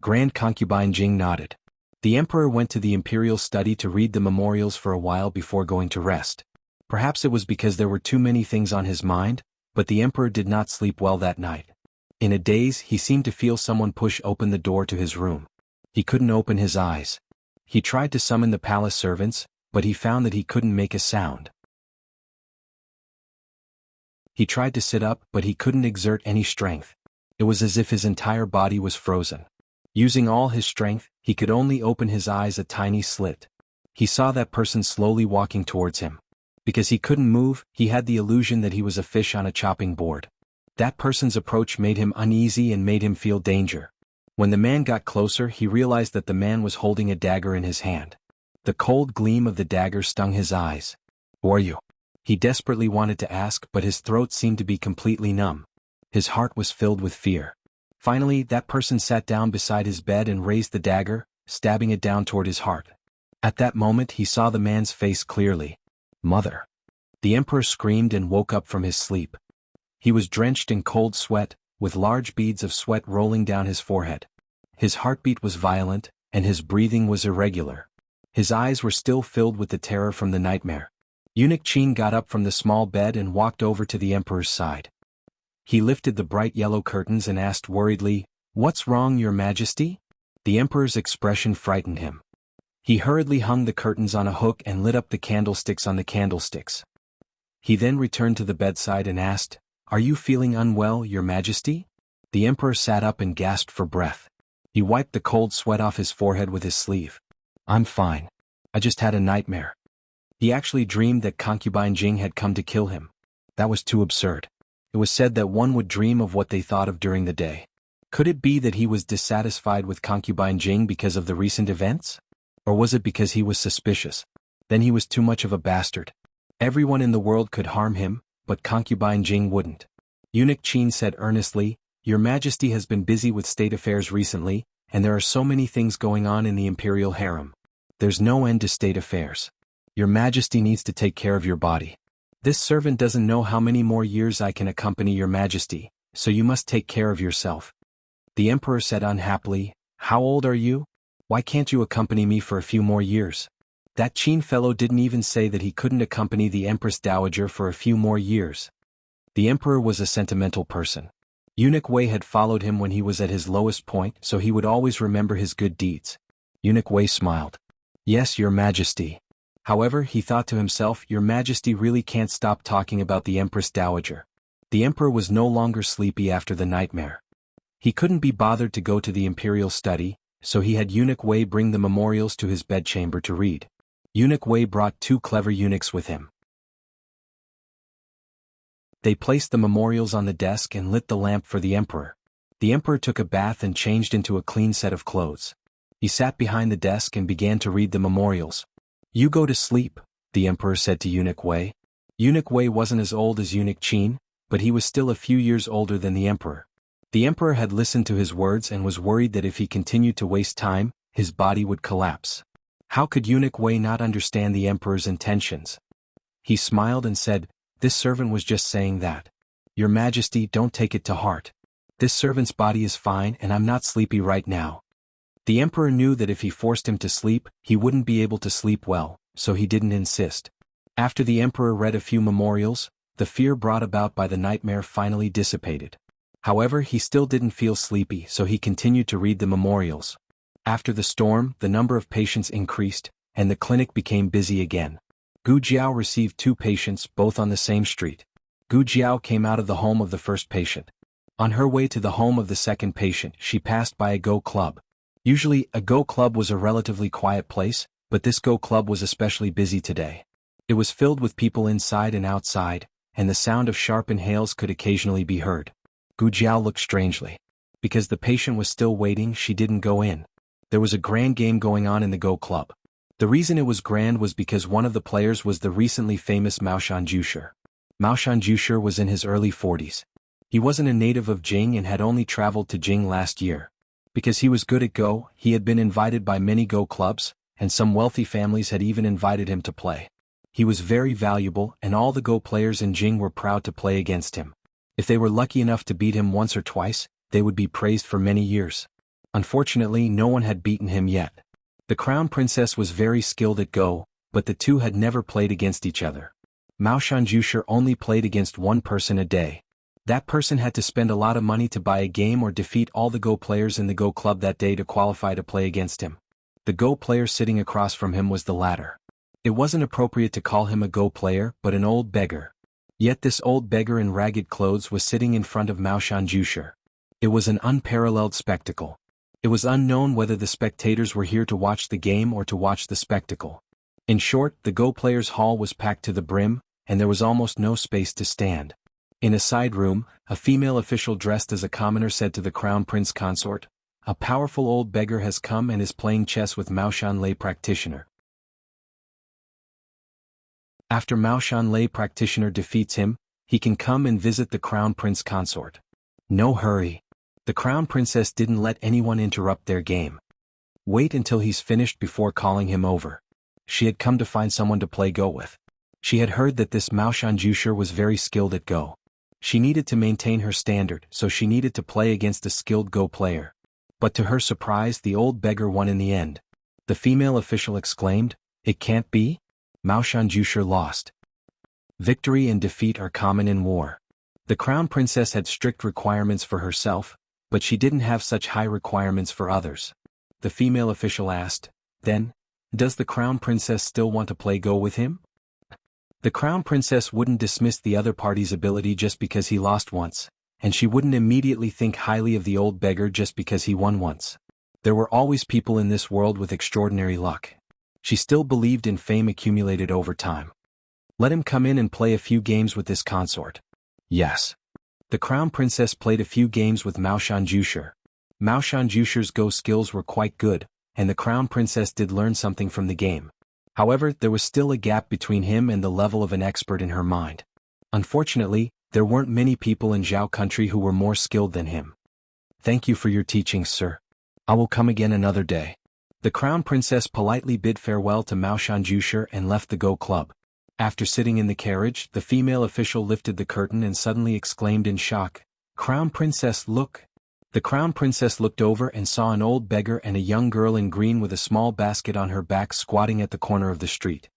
Grand concubine Jing nodded. The emperor went to the imperial study to read the memorials for a while before going to rest. Perhaps it was because there were too many things on his mind, but the emperor did not sleep well that night. In a daze, he seemed to feel someone push open the door to his room. He couldn't open his eyes. He tried to summon the palace servants, but he found that he couldn't make a sound. He tried to sit up, but he couldn't exert any strength. It was as if his entire body was frozen. Using all his strength, he could only open his eyes a tiny slit. He saw that person slowly walking towards him. Because he couldn't move, he had the illusion that he was a fish on a chopping board. That person's approach made him uneasy and made him feel danger. When the man got closer, he realized that the man was holding a dagger in his hand. The cold gleam of the dagger stung his eyes. "Who are you?" He desperately wanted to ask, but his throat seemed to be completely numb. His heart was filled with fear. Finally, that person sat down beside his bed and raised the dagger, stabbing it down toward his heart. At that moment he saw the man's face clearly. "Mother!" The emperor screamed and woke up from his sleep. He was drenched in cold sweat, with large beads of sweat rolling down his forehead. His heartbeat was violent, and his breathing was irregular. His eyes were still filled with the terror from the nightmare. Eunuch Qin got up from the small bed and walked over to the emperor's side. He lifted the bright yellow curtains and asked worriedly, "What's wrong, Your Majesty?" The emperor's expression frightened him. He hurriedly hung the curtains on a hook and lit up the candlesticks on the candlesticks. He then returned to the bedside and asked, "Are you feeling unwell, Your Majesty?" The emperor sat up and gasped for breath. He wiped the cold sweat off his forehead with his sleeve. "I'm fine. I just had a nightmare." He actually dreamed that concubine Jing had come to kill him. That was too absurd. It was said that one would dream of what they thought of during the day. Could it be that he was dissatisfied with concubine Jing because of the recent events? Or was it because he was suspicious? Then he was too much of a bastard. Everyone in the world could harm him, but concubine Jing wouldn't. Eunuch Qin said earnestly, "Your Majesty has been busy with state affairs recently, and there are so many things going on in the imperial harem. There's no end to state affairs. Your Majesty needs to take care of your body. This servant doesn't know how many more years I can accompany Your Majesty, so you must take care of yourself." The emperor said unhappily, "How old are you? Why can't you accompany me for a few more years?" That Qin fellow didn't even say that he couldn't accompany the Empress Dowager for a few more years. The emperor was a sentimental person. Eunuch Wei had followed him when he was at his lowest point, so he would always remember his good deeds. Eunuch Wei smiled. "Yes, Your Majesty." However, he thought to himself, Your Majesty really can't stop talking about the Empress Dowager. The emperor was no longer sleepy after the nightmare. He couldn't be bothered to go to the imperial study, so he had Eunuch Wei bring the memorials to his bedchamber to read. Eunuch Wei brought 2 clever eunuchs with him. They placed the memorials on the desk and lit the lamp for the emperor. The emperor took a bath and changed into a clean set of clothes. He sat behind the desk and began to read the memorials. "You go to sleep," the emperor said to Eunuch Wei. Eunuch Wei wasn't as old as Eunuch Qin, but he was still a few years older than the emperor. The emperor had listened to his words and was worried that if he continued to waste time, his body would collapse. How could Eunuch Wei not understand the emperor's intentions? He smiled and said, "This servant was just saying that. Your Majesty, don't take it to heart. This servant's body is fine and I'm not sleepy right now." The emperor knew that if he forced him to sleep, he wouldn't be able to sleep well, so he didn't insist. After the emperor read a few memorials, the fear brought about by the nightmare finally dissipated. However, he still didn't feel sleepy, so he continued to read the memorials. After the storm, the number of patients increased, and the clinic became busy again. Gu Jiao received 2 patients, both on the same street. Gu Jiao came out of the home of the first patient. On her way to the home of the second patient, she passed by a Go Club. Usually, a Go Club was a relatively quiet place, but this Go Club was especially busy today. It was filled with people inside and outside, and the sound of sharp inhales could occasionally be heard. Gu Jiao looked strangely. Because the patient was still waiting, she didn't go in. There was a grand game going on in the Go Club. The reason it was grand was because one of the players was the recently famous Mao Shanjusher. Mao Shanjusher was in his early 40s. He wasn't a native of Jing and had only traveled to Jing last year. Because he was good at Go, he had been invited by many Go clubs, and some wealthy families had even invited him to play. He was very valuable, and all the Go players in Jing were proud to play against him. If they were lucky enough to beat him once or twice, they would be praised for many years. Unfortunately, no one had beaten him yet. The Crown Princess was very skilled at Go, but the two had never played against each other. Mao Shanjusher only played against one person a day. That person had to spend a lot of money to buy a game or defeat all the Go players in the Go club that day to qualify to play against him. The Go player sitting across from him was the latter. It wasn't appropriate to call him a Go player, but an old beggar. Yet this old beggar in ragged clothes was sitting in front of Mao Shanjusher. It was an unparalleled spectacle. It was unknown whether the spectators were here to watch the game or to watch the spectacle. In short, the Go players' hall was packed to the brim, and there was almost no space to stand. In a side room, a female official dressed as a commoner said to the Crown Prince consort, "A powerful old beggar has come and is playing chess with Mao Shanlei practitioner. After Mao Shanlei practitioner defeats him, he can come and visit the Crown Prince consort." No hurry. The Crown Princess didn't let anyone interrupt their game. Wait until he's finished before calling him over. She had come to find someone to play Go with. She had heard that this Mao Shanjusher was very skilled at Go. She needed to maintain her standard, so she needed to play against a skilled Go player. But to her surprise, the old beggar won in the end. The female official exclaimed, "It can't be? Mao Shanjusher lost." Victory and defeat are common in war. The Crown Princess had strict requirements for herself, but she didn't have such high requirements for others. The female official asked, "Then, does the Crown Princess still want to play Go with him?" The Crown Princess wouldn't dismiss the other party's ability just because he lost once, and she wouldn't immediately think highly of the old beggar just because he won once. There were always people in this world with extraordinary luck. She still believed in fame accumulated over time. Let him come in and play a few games with this consort. Yes. The Crown Princess played a few games with Mao Shanjusher. Mao Shanjusher's Go skills were quite good, and the Crown Princess did learn something from the game. However, there was still a gap between him and the level of an expert in her mind. Unfortunately, there weren't many people in Zhao country who were more skilled than him. "Thank you for your teachings, sir. I will come again another day." The Crown Princess politely bid farewell to Mao Shanjusher and left the Go club. After sitting in the carriage, the female official lifted the curtain and suddenly exclaimed in shock, "Crown Princess, look!" The Crown Princess looked over and saw an old beggar and a young girl in green with a small basket on her back squatting at the corner of the street.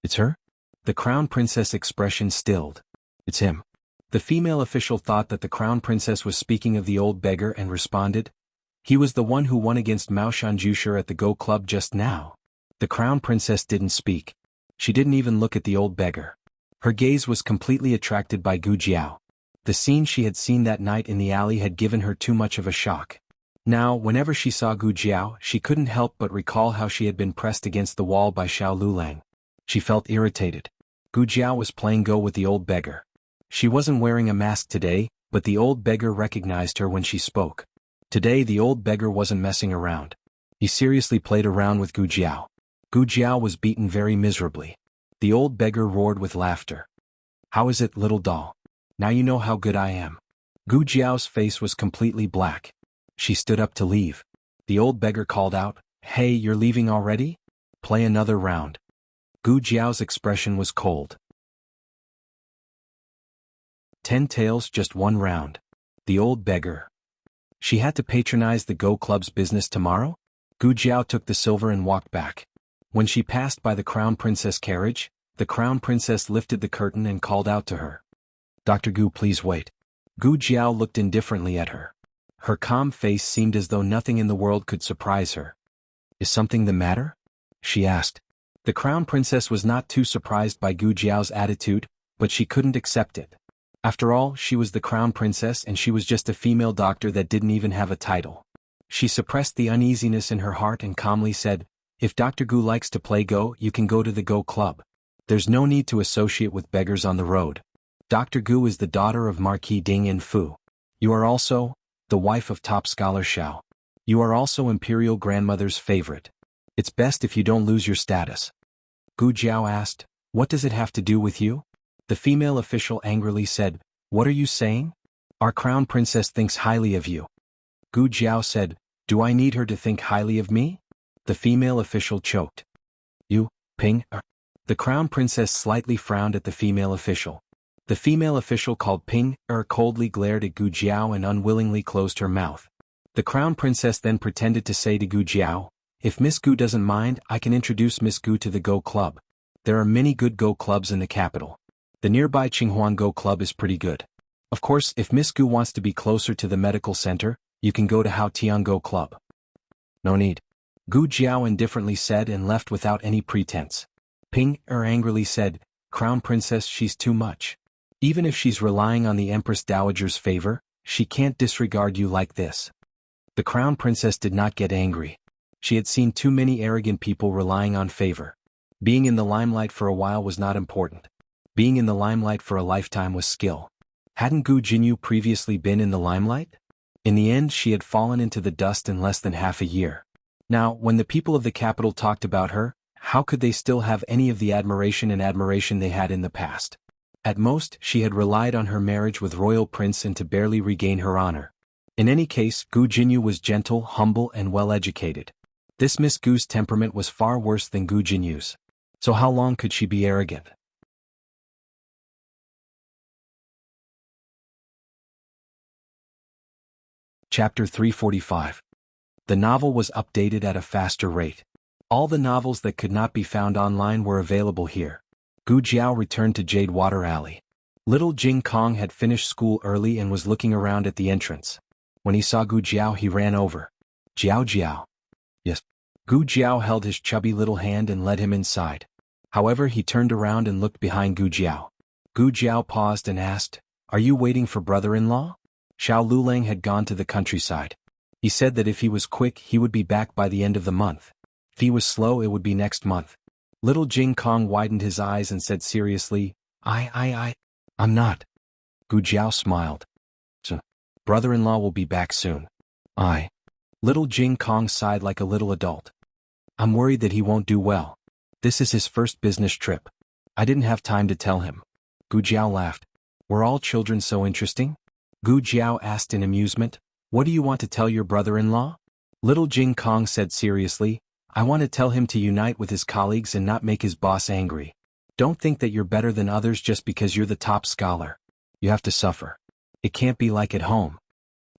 "It's her?" The Crown Princess' expression stilled. "It's him." The female official thought that the Crown Princess was speaking of the old beggar and responded, "He was the one who won against Mao Shanjusher at the Go club just now." The Crown Princess didn't speak. She didn't even look at the old beggar. Her gaze was completely attracted by Gu Jiao. The scene she had seen that night in the alley had given her too much of a shock. Now, whenever she saw Gu Jiao, she couldn't help but recall how she had been pressed against the wall by Xiao Lulang. She felt irritated. Gu Jiao was playing Go with the old beggar. She wasn't wearing a mask today, but the old beggar recognized her when she spoke. Today the old beggar wasn't messing around. He seriously played around with Gu Jiao. Gu Jiao was beaten very miserably. The old beggar roared with laughter. "How is it, little doll? Now you know how good I am." Gu Jiao's face was completely black. She stood up to leave. The old beggar called out, "Hey, you're leaving already? Play another round." Gu Jiao's expression was cold. 10 taels, just one round. The old beggar. She had to patronize the Go Club's business tomorrow? Gu Jiao took the silver and walked back. When she passed by the Crown Princess carriage, the Crown Princess lifted the curtain and called out to her. "Dr. Gu, please wait." Gu Jiao looked indifferently at her. Her calm face seemed as though nothing in the world could surprise her. "Is something the matter?" she asked. The Crown Princess was not too surprised by Gu Jiao's attitude, but she couldn't accept it. After all, she was the Crown Princess and she was just a female doctor that didn't even have a title. She suppressed the uneasiness in her heart and calmly said, "If Dr. Gu likes to play Go, you can go to the Go Club. There's no need to associate with beggars on the road. Dr. Gu is the daughter of Marquis Ding in Fu. You are also the wife of top scholar Xiao. You are also Imperial Grandmother's favorite. It's best if you don't lose your status." Gu Jiao asked, "What does it have to do with you?" The female official angrily said, "What are you saying? Our Crown Princess thinks highly of you." Gu Jiao said, "Do I need her to think highly of me?" The female official choked. "You, Ping, The Crown Princess slightly frowned at the female official. The female official called Ping, coldly glared at Gu Jiao and unwillingly closed her mouth. The Crown Princess then pretended to say to Gu Jiao, "If Miss Gu doesn't mind, I can introduce Miss Gu to the Go Club. There are many good Go Clubs in the capital. The nearby Qinghuan Go Club is pretty good. Of course, if Miss Gu wants to be closer to the medical center, you can go to Hao Tian Go Club." "No need," Gu Jiao indifferently said and left without any pretense. Ping angrily said, "Crown Princess, she's too much. Even if she's relying on the Empress Dowager's favor, she can't disregard you like this." The Crown Princess did not get angry. She had seen too many arrogant people relying on favor. Being in the limelight for a while was not important. Being in the limelight for a lifetime was skill. Hadn't Gu Jinyu previously been in the limelight? In the end, she had fallen into the dust in less than half a year. Now, when the people of the capital talked about her, how could they still have any of the admiration they had in the past? At most, she had relied on her marriage with Royal Prince and to barely regain her honor. In any case, Gu Jinyu was gentle, humble, and well-educated. This Miss Gu's temperament was far worse than Gu Jinyu's. So how long could she be arrogant? Chapter 345. The novel was updated at a faster rate. All the novels that could not be found online were available here. Gu Jiao returned to Jade Water Alley. Little Jing Kong had finished school early and was looking around at the entrance. When he saw Gu Jiao, he ran over. "Jiao Jiao." "Yes." Gu Jiao held his chubby little hand and led him inside. However, he turned around and looked behind Gu Jiao. Gu Jiao paused and asked, "Are you waiting for brother-in-law?" Xiao Lulang had gone to the countryside. He said that if he was quick, he would be back by the end of the month. If he was slow, it would be next month. Little Jing Kong widened his eyes and said seriously, I'm not." Gu Jiao smiled. "So, brother-in-law will be back soon." Little Jing Kong sighed like a little adult. "I'm worried that he won't do well. This is his first business trip. I didn't have time to tell him." Gu Jiao laughed. "Were all children so interesting?" Gu Jiao asked in amusement. "What do you want to tell your brother-in-law?" Little Jing Kong said seriously, "I want to tell him to unite with his colleagues and not make his boss angry. Don't think that you're better than others just because you're the top scholar. You have to suffer. It can't be like at home."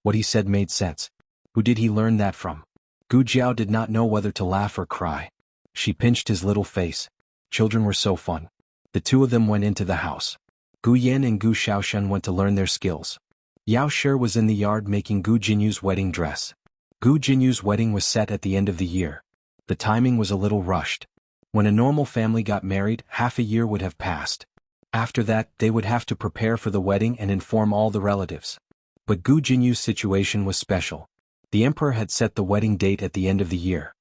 What he said made sense. Who did he learn that from? Gu Jiao did not know whether to laugh or cry. She pinched his little face. Children were so fun. The two of them went into the house. Gu Yan and Gu Shaoshan went to learn their skills. Yao Shi was in the yard making Gu Jinyu's wedding dress. Gu Jinyu's wedding was set at the end of the year. The timing was a little rushed. When a normal family got married, half a year would have passed. After that, they would have to prepare for the wedding and inform all the relatives. But Gu Jinyu's situation was special. The emperor had set the wedding date at the end of the year.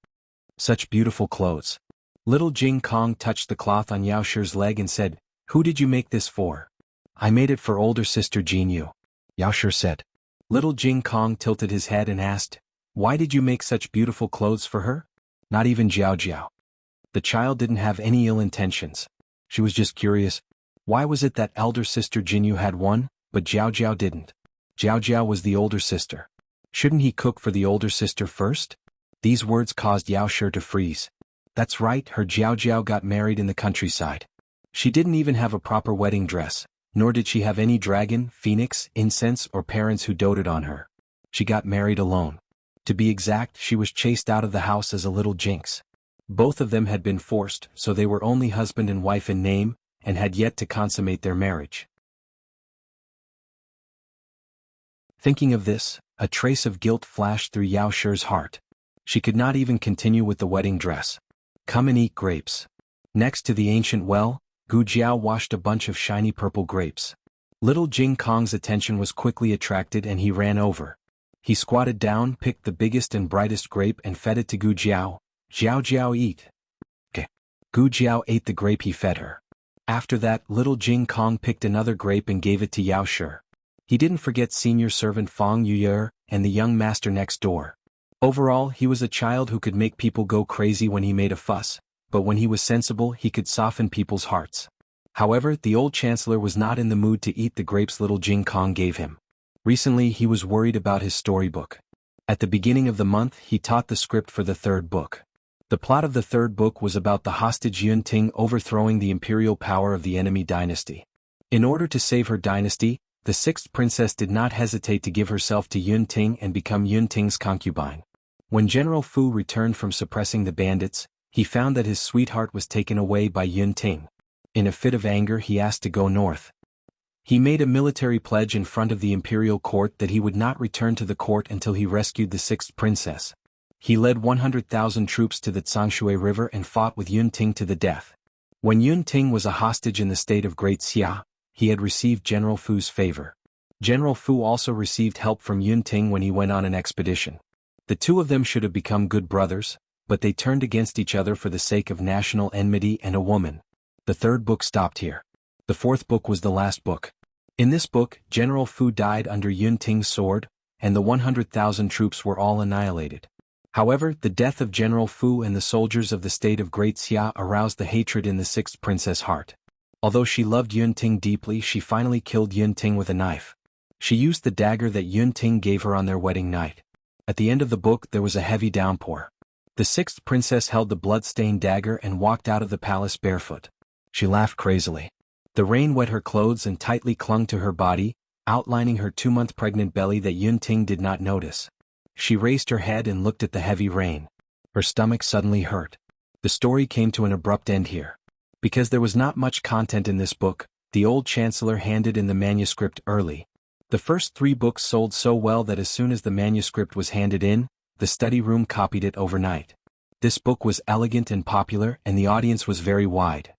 Such beautiful clothes. Little Jing Kong touched the cloth on Yao Shi's leg and said, "Who did you make this for?" "I made it for older sister Jinyu." Yao Shi said. Little Jing Kong tilted his head and asked, "Why did you make such beautiful clothes for her?" Not even Jiao Jiao. The child didn't have any ill intentions. She was just curious. Why was it that elder sister Jinyu had one, but Jiao Jiao didn't? Jiao Jiao was the older sister. Shouldn't he cook for the older sister first? These words caused Yao Shi to freeze. That's right, her Jiao Jiao got married in the countryside. She didn't even have a proper wedding dress, nor did she have any dragon, phoenix, incense or parents who doted on her. She got married alone. To be exact, she was chased out of the house as a little jinx. Both of them had been forced, so they were only husband and wife in name, and had yet to consummate their marriage. Thinking of this, a trace of guilt flashed through Yao Shi's heart. She could not even continue with the wedding dress. Come and eat grapes. Next to the ancient well, Gu Jiao washed a bunch of shiny purple grapes. Little Jing Kong's attention was quickly attracted and he ran over. He squatted down, picked the biggest and brightest grape and fed it to Gu Jiao. Jiao Jiao eat. Okay. Gu Jiao ate the grape he fed her. After that, little Jing Kong picked another grape and gave it to Yao Shi. He didn't forget senior servant Fang Yuye and the young master next door. Overall, he was a child who could make people go crazy when he made a fuss, but when he was sensible he could soften people's hearts. However, the old chancellor was not in the mood to eat the grapes little Jing Kong gave him. Recently he was worried about his storybook. At the beginning of the month he taught the script for the third book. The plot of the third book was about the hostage Yun Ting overthrowing the imperial power of the enemy dynasty. In order to save her dynasty, the sixth princess did not hesitate to give herself to Yun Ting and become Yun Ting's concubine. When General Fu returned from suppressing the bandits, he found that his sweetheart was taken away by Yun Ting. In a fit of anger he asked to go north. He made a military pledge in front of the imperial court that he would not return to the court until he rescued the sixth princess. He led 100,000 troops to the Tsangshui River and fought with Yun Ting to the death. When Yun Ting was a hostage in the state of Great Xia, he had received General Fu's favor. General Fu also received help from Yun Ting when he went on an expedition. The two of them should have become good brothers, but they turned against each other for the sake of national enmity and a woman. The third book stopped here. The fourth book was the last book. In this book, General Fu died under Yun Ting's sword, and the 100,000 troops were all annihilated. However, the death of General Fu and the soldiers of the state of Great Xia aroused the hatred in the sixth princess' heart. Although she loved Yun Ting deeply, she finally killed Yun Ting with a knife. She used the dagger that Yun Ting gave her on their wedding night. At the end of the book there was a heavy downpour. The sixth princess held the blood-stained dagger and walked out of the palace barefoot. She laughed crazily. The rain wet her clothes and tightly clung to her body, outlining her 2-month pregnant belly that Yun Ting did not notice. She raised her head and looked at the heavy rain. Her stomach suddenly hurt. The story came to an abrupt end here. Because there was not much content in this book, the old chancellor handed in the manuscript early. The first 3 books sold so well that as soon as the manuscript was handed in, the study room copied it overnight. This book was elegant and popular, and the audience was very wide.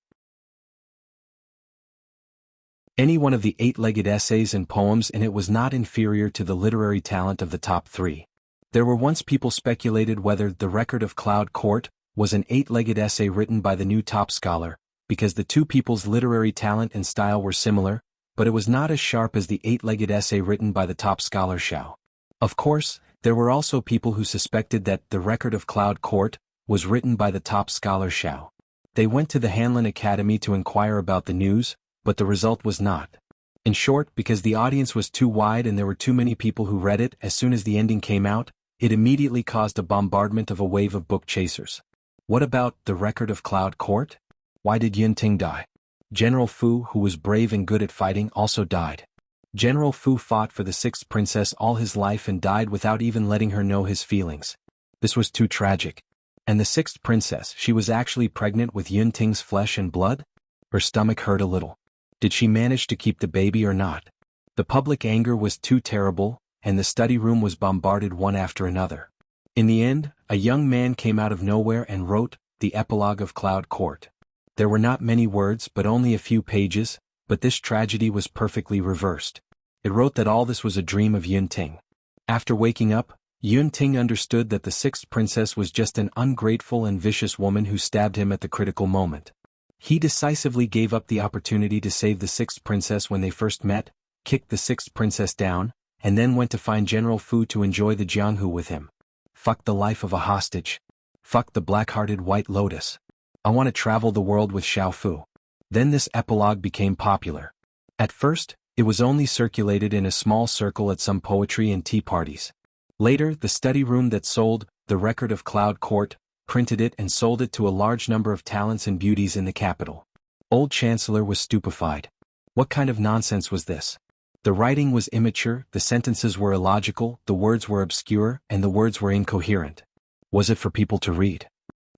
Any one of the 8-legged essays and poems in it was not inferior to the literary talent of the top 3. There were once people speculated whether The Record of Cloud Court was an 8-legged essay written by the new top scholar, because the two people's literary talent and style were similar, but it was not as sharp as the 8-legged essay written by the top scholar Xiao. Of course, there were also people who suspected that The Record of Cloud Court was written by the top scholar Xiao. They went to the Hanlin Academy to inquire about the news, but the result was not. In short, because the audience was too wide and there were too many people who read it as soon as the ending came out, it immediately caused a bombardment of a wave of book chasers. What about The Record of Cloud Court? Why did Yun Ting die? General Fu, who was brave and good at fighting, also died. General Fu fought for the sixth princess all his life and died without even letting her know his feelings. This was too tragic. And the sixth princess, she was actually pregnant with Yun Ting's flesh and blood? Her stomach hurt a little. Did she manage to keep the baby or not? The public anger was too terrible, and the study room was bombarded one after another. In the end, a young man came out of nowhere and wrote The Epilogue of Cloud Court. There were not many words but only a few pages, but this tragedy was perfectly reversed. It wrote that all this was a dream of Yun Ting. After waking up, Yun Ting understood that the sixth princess was just an ungrateful and vicious woman who stabbed him at the critical moment. He decisively gave up the opportunity to save the sixth princess when they first met, kicked the sixth princess down, and then went to find General Fu to enjoy the Jianghu with him. Fuck the life of a hostage. Fuck the black-hearted White Lotus. I want to travel the world with Xiao Fu. Then this epilogue became popular. At first, it was only circulated in a small circle at some poetry and tea parties. Later, the study room that sold The Record of Cloud Court printed it and sold it to a large number of talents and beauties in the capital. Old Chancellor was stupefied. What kind of nonsense was this? The writing was immature, the sentences were illogical, the words were obscure, and the words were incoherent. Was it for people to read?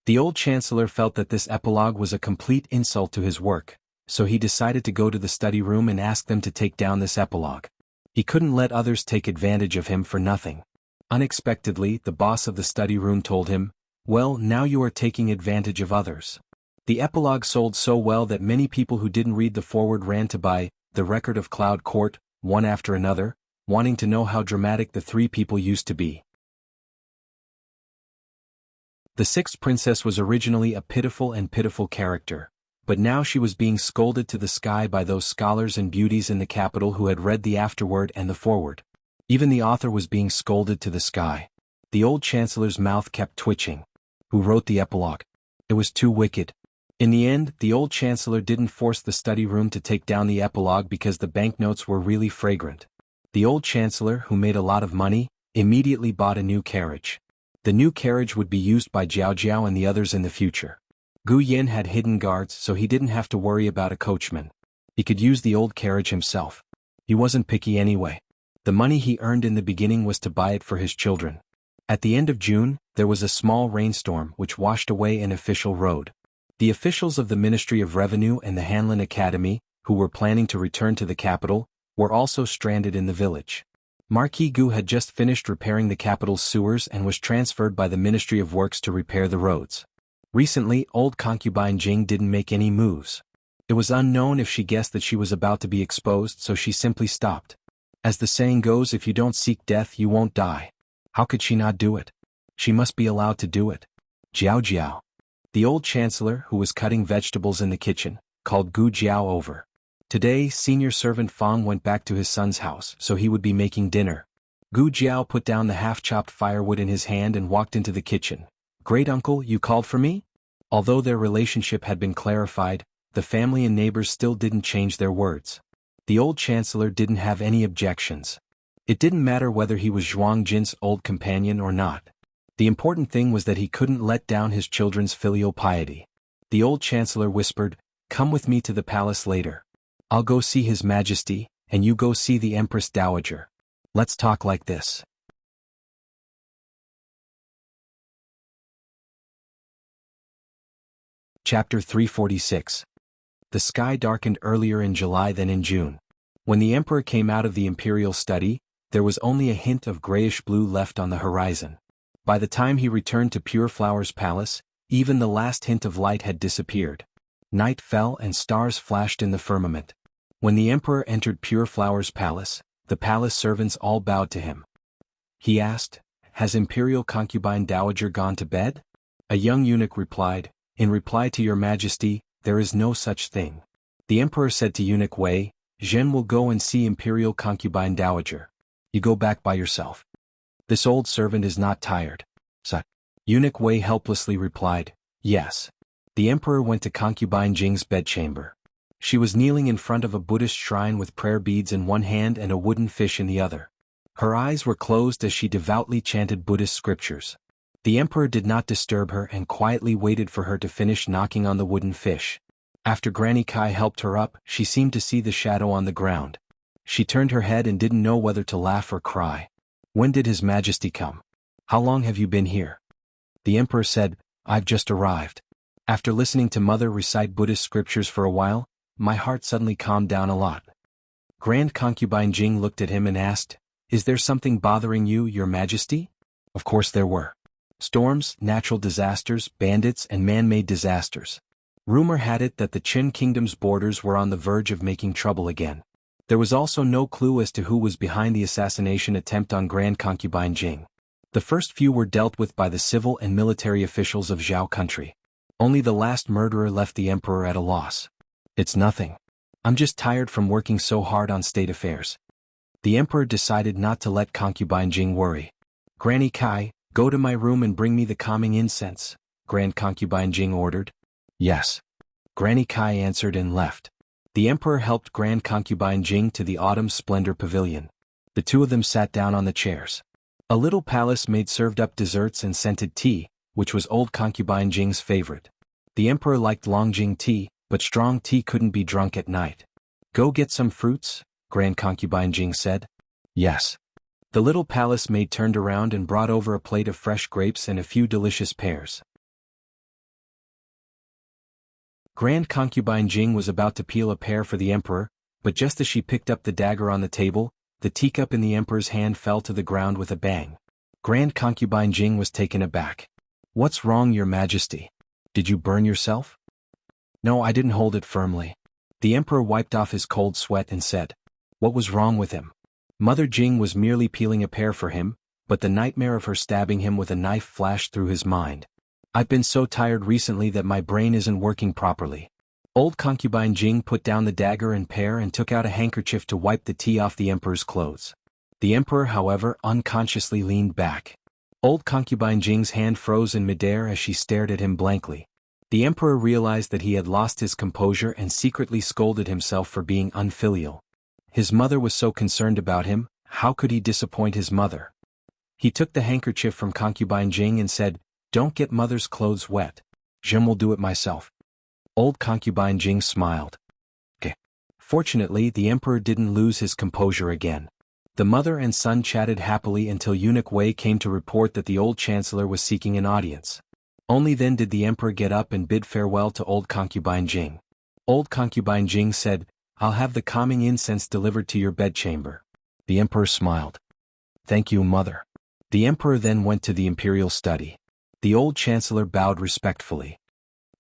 The old Chancellor felt that this epilogue was a complete insult to his work, so he decided to go to the study room and ask them to take down this epilogue. He couldn't let others take advantage of him for nothing. Unexpectedly, the boss of the study room told him, "Well, now you are taking advantage of others." The epilogue sold so well that many people who didn't read the foreword ran to buy The Record of Cloud Court, one after another, wanting to know how dramatic the three people used to be. The sixth princess was originally a pitiful character, but now she was being scolded to the sky by those scholars and beauties in the capital who had read the afterword and the foreword. Even the author was being scolded to the sky. The old Chancellor's mouth kept twitching. Who wrote the epilogue? It was too wicked. In the end, the old Chancellor didn't force the study room to take down the epilogue because the banknotes were really fragrant. The old Chancellor, who made a lot of money, immediately bought a new carriage. The new carriage would be used by Jiao Jiao and the others in the future. Gu Yin had hidden guards, so he didn't have to worry about a coachman. He could use the old carriage himself. He wasn't picky anyway. The money he earned in the beginning was to buy it for his children. At the end of June, there was a small rainstorm which washed away an official road. The officials of the Ministry of Revenue and the Hanlin Academy, who were planning to return to the capital, were also stranded in the village. Marquis Gu had just finished repairing the capital's sewers and was transferred by the Ministry of Works to repair the roads. Recently, old concubine Jing didn't make any moves. It was unknown if she guessed that she was about to be exposed, so she simply stopped. As the saying goes, if you don't seek death, you won't die. How could she not do it? She must be allowed to do it. Jiao Jiao. The old Chancellor, who was cutting vegetables in the kitchen, called Gu Jiao over. Today, senior servant Fang went back to his son's house, so he would be making dinner. Gu Jiao put down the half-chopped firewood in his hand and walked into the kitchen. "Great uncle, you called for me?" Although their relationship had been clarified, the family and neighbors still didn't change their words. The old Chancellor didn't have any objections. It didn't matter whether he was Zhuang Jin's old companion or not. The important thing was that he couldn't let down his children's filial piety. The old Chancellor whispered, "Come with me to the palace later. I'll go see His Majesty, and you go see the Empress Dowager. Let's talk like this." Chapter 346. The sky darkened earlier in July than in June. When the emperor came out of the imperial study, there was only a hint of grayish-blue left on the horizon. By the time he returned to Pure Flower's palace, even the last hint of light had disappeared. Night fell and stars flashed in the firmament. When the emperor entered Pure Flower's palace, the palace servants all bowed to him. He asked, "Has imperial concubine Dowager gone to bed?" A young eunuch replied, "In reply to your majesty, there is no such thing." The emperor said to eunuch Wei, "Zhen will go and see imperial concubine Dowager. You go back by yourself. This old servant is not tired." So, eunuch Wei helplessly replied, "Yes." The emperor went to concubine Jing's bedchamber. She was kneeling in front of a Buddhist shrine with prayer beads in one hand and a wooden fish in the other. Her eyes were closed as she devoutly chanted Buddhist scriptures. The emperor did not disturb her and quietly waited for her to finish knocking on the wooden fish. After Granny Kai helped her up, she seemed to see the shadow on the ground. She turned her head and didn't know whether to laugh or cry. "When did His Majesty come? How long have you been here?" The emperor said, "I've just arrived. After listening to Mother recite Buddhist scriptures for a while, my heart suddenly calmed down a lot." Grand concubine Jing looked at him and asked, "Is there something bothering you, Your Majesty?" Of course there were. Storms, natural disasters, bandits, and man-made disasters. Rumor had it that the Qin kingdom's borders were on the verge of making trouble again. There was also no clue as to who was behind the assassination attempt on Grand Concubine Jing. The first few were dealt with by the civil and military officials of Zhao country. Only the last murderer left the emperor at a loss. "It's nothing. I'm just tired from working so hard on state affairs. The emperor decided not to let concubine Jing worry. Granny Kai, go to my room and bring me the calming incense, Grand Concubine Jing ordered. Yes. Granny Kai answered and left. The emperor helped Grand Concubine Jing to the Autumn Splendor Pavilion. The two of them sat down on the chairs. A little palace maid served up desserts and scented tea, which was old concubine Jing's favorite. The emperor liked Longjing tea, but strong tea couldn't be drunk at night. Go get some fruits, Grand Concubine Jing said. Yes. The little palace maid turned around and brought over a plate of fresh grapes and a few delicious pears. Grand Concubine Jing was about to peel a pear for the emperor, but just as she picked up the dagger on the table, the teacup in the emperor's hand fell to the ground with a bang. Grand Concubine Jing was taken aback. What's wrong, Your Majesty? Did you burn yourself? No, I didn't hold it firmly. The emperor wiped off his cold sweat and said, what was wrong with him? Mother Jing was merely peeling a pear for him, but the nightmare of her stabbing him with a knife flashed through his mind. I've been so tired recently that my brain isn't working properly. Old concubine Jing put down the dagger and pear and took out a handkerchief to wipe the tea off the emperor's clothes. The emperor, however, unconsciously leaned back. Old concubine Jing's hand froze in midair as she stared at him blankly. The emperor realized that he had lost his composure and secretly scolded himself for being unfilial. His mother was so concerned about him, how could he disappoint his mother? He took the handkerchief from concubine Jing and said, don't get mother's clothes wet. Jim will do it myself. Old concubine Jing smiled. Okay. Fortunately, the emperor didn't lose his composure again. The mother and son chatted happily until Eunuch Wei came to report that the old chancellor was seeking an audience. Only then did the emperor get up and bid farewell to old concubine Jing. Old concubine Jing said, I'll have the calming incense delivered to your bedchamber. The emperor smiled. Thank you, mother. The emperor then went to the imperial study. The old chancellor bowed respectfully.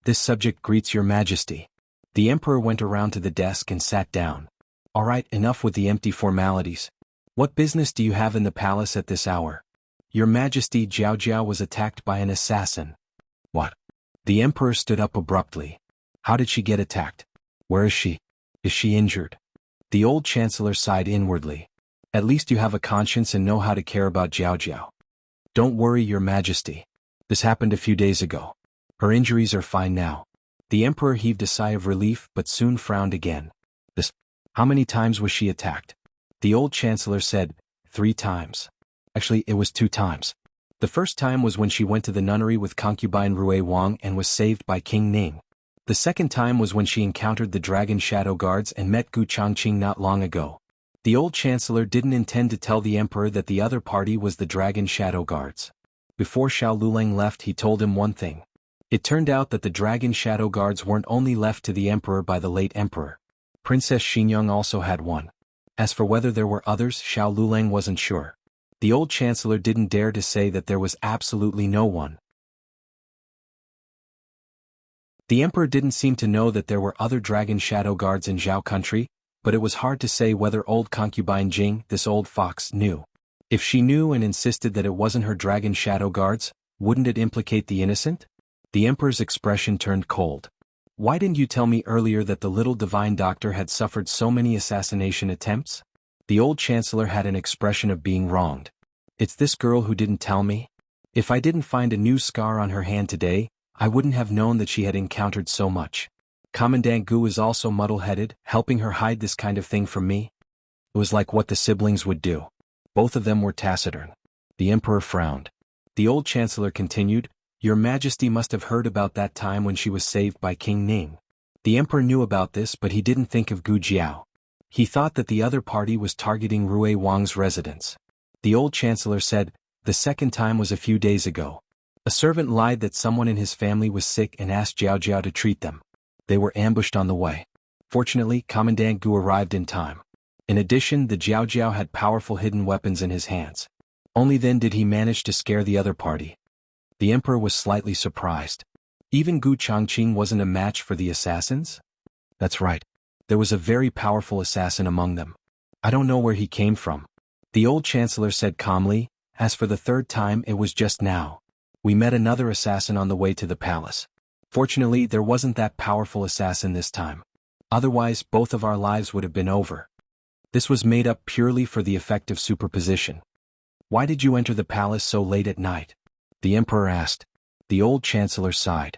This subject greets your majesty. The emperor went around to the desk and sat down. All right, enough with the empty formalities. What business do you have in the palace at this hour? Your Majesty, Jiao Jiao was attacked by an assassin. What? The emperor stood up abruptly. How did she get attacked? Where is she? Is she injured? The old chancellor sighed inwardly. At least you have a conscience and know how to care about Jiao Jiao. Don't worry, Your Majesty. This happened a few days ago. Her injuries are fine now. The emperor heaved a sigh of relief but soon frowned again. How many times was she attacked? The old chancellor said, 3 times. Actually, it was 2 times. The first time was when she went to the nunnery with concubine Rui Wang and was saved by King Ning. The second time was when she encountered the dragon shadow guards and met Gu Changqing not long ago. The old chancellor didn't intend to tell the emperor that the other party was the dragon shadow guards. Before Xiao Luleng left, he told him one thing. It turned out that the dragon shadow guards weren't only left to the emperor by the late emperor. Princess Xingyang also had one. As for whether there were others, Xiao Luleng wasn't sure. The old chancellor didn't dare to say that there was absolutely no one. The emperor didn't seem to know that there were other dragon shadow guards in Zhao country, but it was hard to say whether old concubine Jing, this old fox, knew. If she knew and insisted that it wasn't her dragon shadow guards, wouldn't it implicate the innocent? The emperor's expression turned cold. Why didn't you tell me earlier that the little divine doctor had suffered so many assassination attempts? The old chancellor had an expression of being wronged. It's this girl who didn't tell me? If I didn't find a new scar on her hand today, I wouldn't have known that she had encountered so much. Commandant Gu is also muddle-headed, helping her hide this kind of thing from me. It was like what the siblings would do. Both of them were taciturn. The emperor frowned. The old chancellor continued, Your Majesty must have heard about that time when she was saved by King Ning. The emperor knew about this, but he didn't think of Gu Jiao. He thought that the other party was targeting Rui Wang's residence. The old chancellor said, the second time was a few days ago. A servant lied that someone in his family was sick and asked Jiao Jiao to treat them. They were ambushed on the way. Fortunately, Commandant Gu arrived in time. In addition, the Jiao Jiao had powerful hidden weapons in his hands. Only then did he manage to scare the other party. The emperor was slightly surprised. Even Gu Changqing wasn't a match for the assassins? That's right. There was a very powerful assassin among them. I don't know where he came from. The old chancellor said calmly, as for the third time, it was just now. We met another assassin on the way to the palace. Fortunately, there wasn't that powerful assassin this time. Otherwise, both of our lives would have been over. This was made up purely for the effect of superposition. Why did you enter the palace so late at night? The emperor asked. The old chancellor sighed.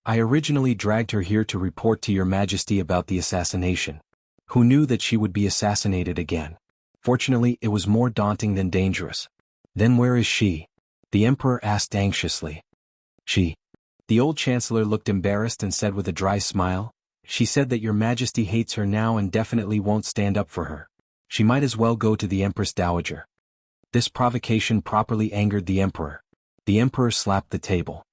I originally dragged her here to report to your majesty about the assassination. Who knew that she would be assassinated again? Fortunately, it was more daunting than dangerous. Then where is she? The emperor asked anxiously. She. The old chancellor looked embarrassed and said with a dry smile, she said that your majesty hates her now and definitely won't stand up for her. She might as well go to the empress dowager. This provocation properly angered the emperor. The emperor slapped the table.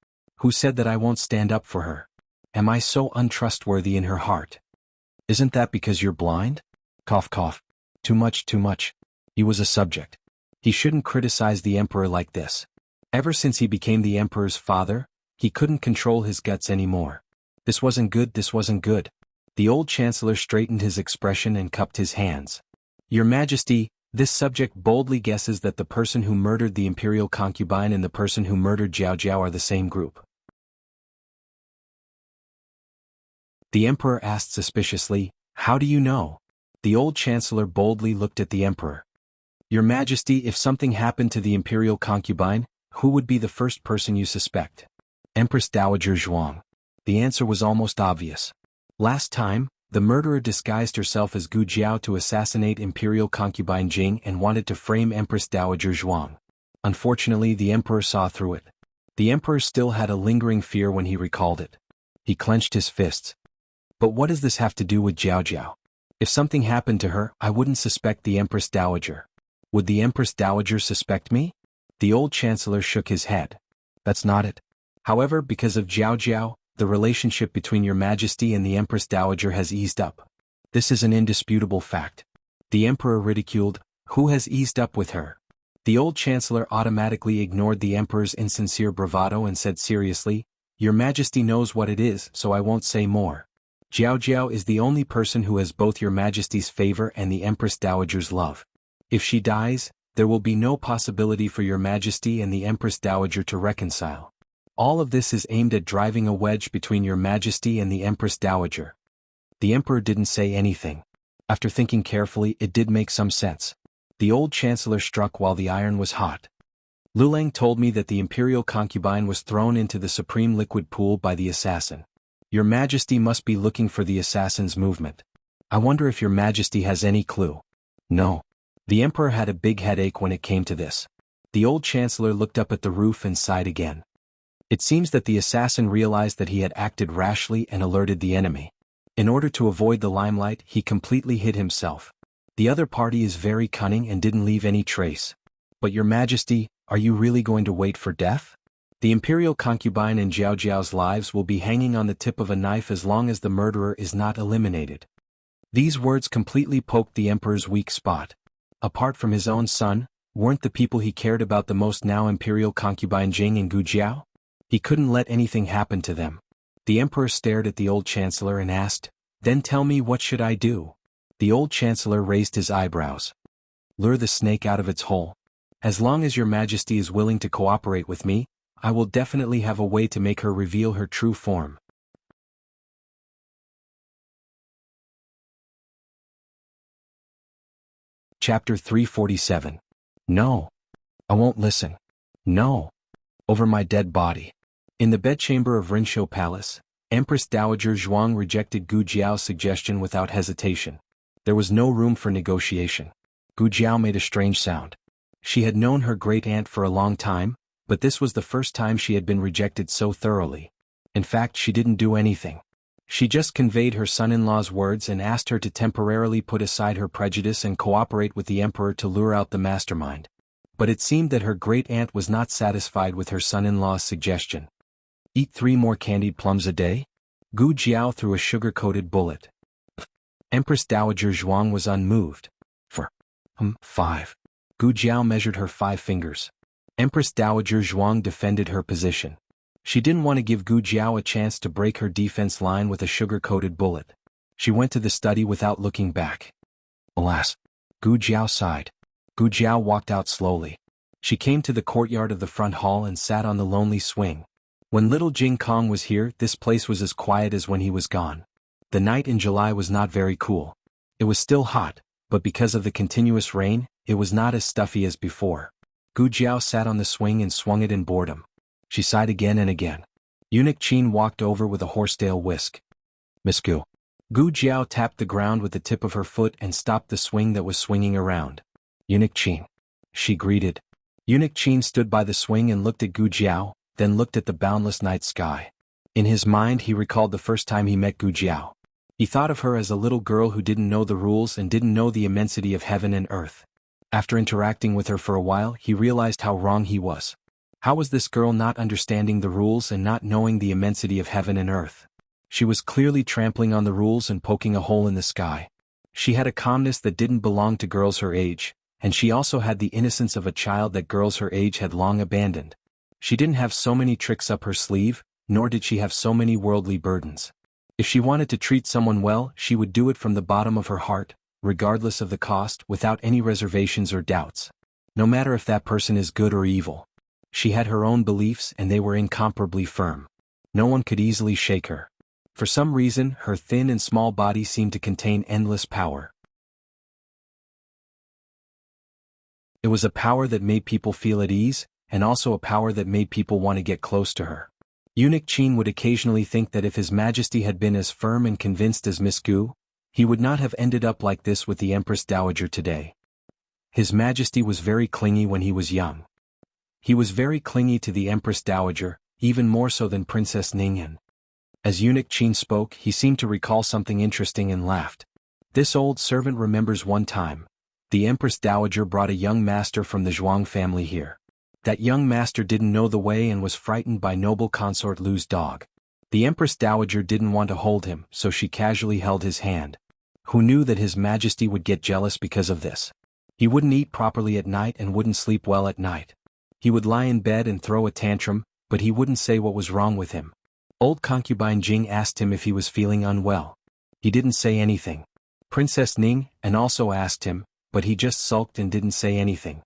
Who said that I won't stand up for her? Am I so untrustworthy in her heart? Isn't that because you're blind? Cough cough. Too much, too much. He was a subject. He shouldn't criticize the emperor like this. Ever since he became the emperor's father, he couldn't control his guts anymore. This wasn't good, this wasn't good. The old chancellor straightened his expression and cupped his hands. Your Majesty, this subject boldly guesses that the person who murdered the imperial concubine and the person who murdered Jiao Jiao are the same group. The emperor asked suspiciously, how do you know? The old chancellor boldly looked at the emperor. Your Majesty, if something happened to the imperial concubine, who would be the first person you suspect? Empress Dowager Zhuang. The answer was almost obvious. Last time, the murderer disguised herself as Gu Jiao to assassinate imperial concubine Jing and wanted to frame Empress Dowager Zhuang. Unfortunately, the emperor saw through it. The emperor still had a lingering fear when he recalled it. He clenched his fists. But what does this have to do with Jiao Jiao? If something happened to her, I wouldn't suspect the Empress Dowager. Would the Empress Dowager suspect me? The old chancellor shook his head. That's not it. However, because of Jiao Jiao, the relationship between your Majesty and the Empress Dowager has eased up. This is an indisputable fact. The emperor ridiculed, who has eased up with her? The old chancellor automatically ignored the emperor's insincere bravado and said seriously, your Majesty knows what it is, so I won't say more. Jiao Jiao is the only person who has both your Majesty's favor and the Empress Dowager's love. If she dies, there will be no possibility for your Majesty and the Empress Dowager to reconcile. All of this is aimed at driving a wedge between your Majesty and the Empress Dowager. The emperor didn't say anything. After thinking carefully, it did make some sense. The old chancellor struck while the iron was hot. Lulang told me that the imperial concubine was thrown into the supreme liquid pool by the assassin. Your Majesty must be looking for the assassin's movement. I wonder if your Majesty has any clue. No. The emperor had a big headache when it came to this. The old chancellor looked up at the roof and sighed again. It seems that the assassin realized that he had acted rashly and alerted the enemy. In order to avoid the limelight, he completely hid himself. The other party is very cunning and didn't leave any trace. But your Majesty, are you really going to wait for death? The imperial concubine and Jiao Jiao's lives will be hanging on the tip of a knife as long as the murderer is not eliminated. These words completely poked the emperor's weak spot. Apart from his own son, weren't the people he cared about the most now imperial concubine Jing and Gu Jiao? He couldn't let anything happen to them. The emperor stared at the old chancellor and asked, then tell me, what should I do? The old chancellor raised his eyebrows. Lure the snake out of its hole. As long as your Majesty is willing to cooperate with me, I will definitely have a way to make her reveal her true form. Chapter 347. No. I won't listen. No. Over my dead body. In the bedchamber of Rinshou Palace, Empress Dowager Zhuang rejected Gu Jiao's suggestion without hesitation. There was no room for negotiation. Gu Jiao made a strange sound. She had known her great-aunt for a long time, but this was the first time she had been rejected so thoroughly. In fact, she didn't do anything. She just conveyed her son-in-law's words and asked her to temporarily put aside her prejudice and cooperate with the emperor to lure out the mastermind. But it seemed that her great-aunt was not satisfied with her son-in-law's suggestion. Eat 3 more candied plums a day? Gu Jiao threw a sugar-coated bullet. Empress Dowager Zhuang was unmoved. 5. Gu Jiao measured her 5 fingers. Empress Dowager Zhuang defended her position. She didn't want to give Gu Jiao a chance to break her defense line with a sugar-coated bullet. She went to the study without looking back. Alas! Gu Jiao sighed. Gu Jiao walked out slowly. She came to the courtyard of the front hall and sat on the lonely swing. When little Jing Kong was here, this place was as quiet as when he was gone. The night in July was not very cool. It was still hot, but because of the continuous rain, it was not as stuffy as before. Gu Jiao sat on the swing and swung it in boredom. She sighed again and again. Eunuch Qin walked over with a horsetail whisk. Miss Gu. Gu Jiao tapped the ground with the tip of her foot and stopped the swing that was swinging around. Eunuch Qin. She greeted. Eunuch Qin stood by the swing and looked at Gu Jiao, then looked at the boundless night sky. In his mind he recalled the first time he met Gu Jiao. He thought of her as a little girl who didn't know the rules and didn't know the immensity of heaven and earth. After interacting with her for a while, he realized how wrong he was. How was this girl not understanding the rules and not knowing the immensity of heaven and earth? She was clearly trampling on the rules and poking a hole in the sky. She had a calmness that didn't belong to girls her age, and she also had the innocence of a child that girls her age had long abandoned. She didn't have so many tricks up her sleeve, nor did she have so many worldly burdens. If she wanted to treat someone well, she would do it from the bottom of her heart, regardless of the cost, without any reservations or doubts. No matter if that person is good or evil. She had her own beliefs and they were incomparably firm. No one could easily shake her. For some reason, her thin and small body seemed to contain endless power. It was a power that made people feel at ease, and also a power that made people want to get close to her. Eunuch Qin would occasionally think that if His Majesty had been as firm and convinced as Miss Gu, he would not have ended up like this with the Empress Dowager today. His Majesty was very clingy when he was young. He was very clingy to the Empress Dowager, even more so than Princess Ningyan. As Eunuch Qin spoke, he seemed to recall something interesting and laughed. This old servant remembers one time. The Empress Dowager brought a young master from the Zhuang family here. That young master didn't know the way and was frightened by noble consort Lu's dog. The Empress Dowager didn't want to hold him, so she casually held his hand. Who knew that His Majesty would get jealous because of this? He wouldn't eat properly at night and wouldn't sleep well at night. He would lie in bed and throw a tantrum, but he wouldn't say what was wrong with him. Old concubine Jing asked him if he was feeling unwell. He didn't say anything. Princess Ning also asked him, but he just sulked and didn't say anything.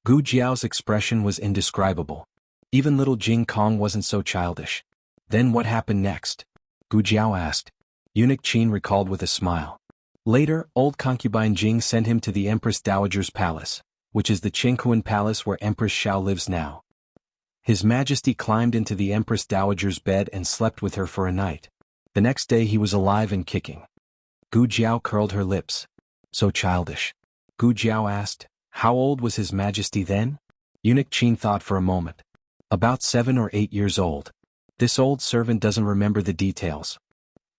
Gu Jiao's expression was indescribable. Even little Jing Kong wasn't so childish. Then what happened next? Gu Jiao asked. Eunuch Qin recalled with a smile. Later, old concubine Jing sent him to the Empress Dowager's palace, which is the Qinghuan Palace where Empress Xiao lives now. His Majesty climbed into the Empress Dowager's bed and slept with her for a night. The next day he was alive and kicking. Gu Jiao curled her lips. So childish. Gu Jiao asked, how old was His Majesty then? Eunuch Qin thought for a moment. About 7 or 8 years old. This old servant doesn't remember the details.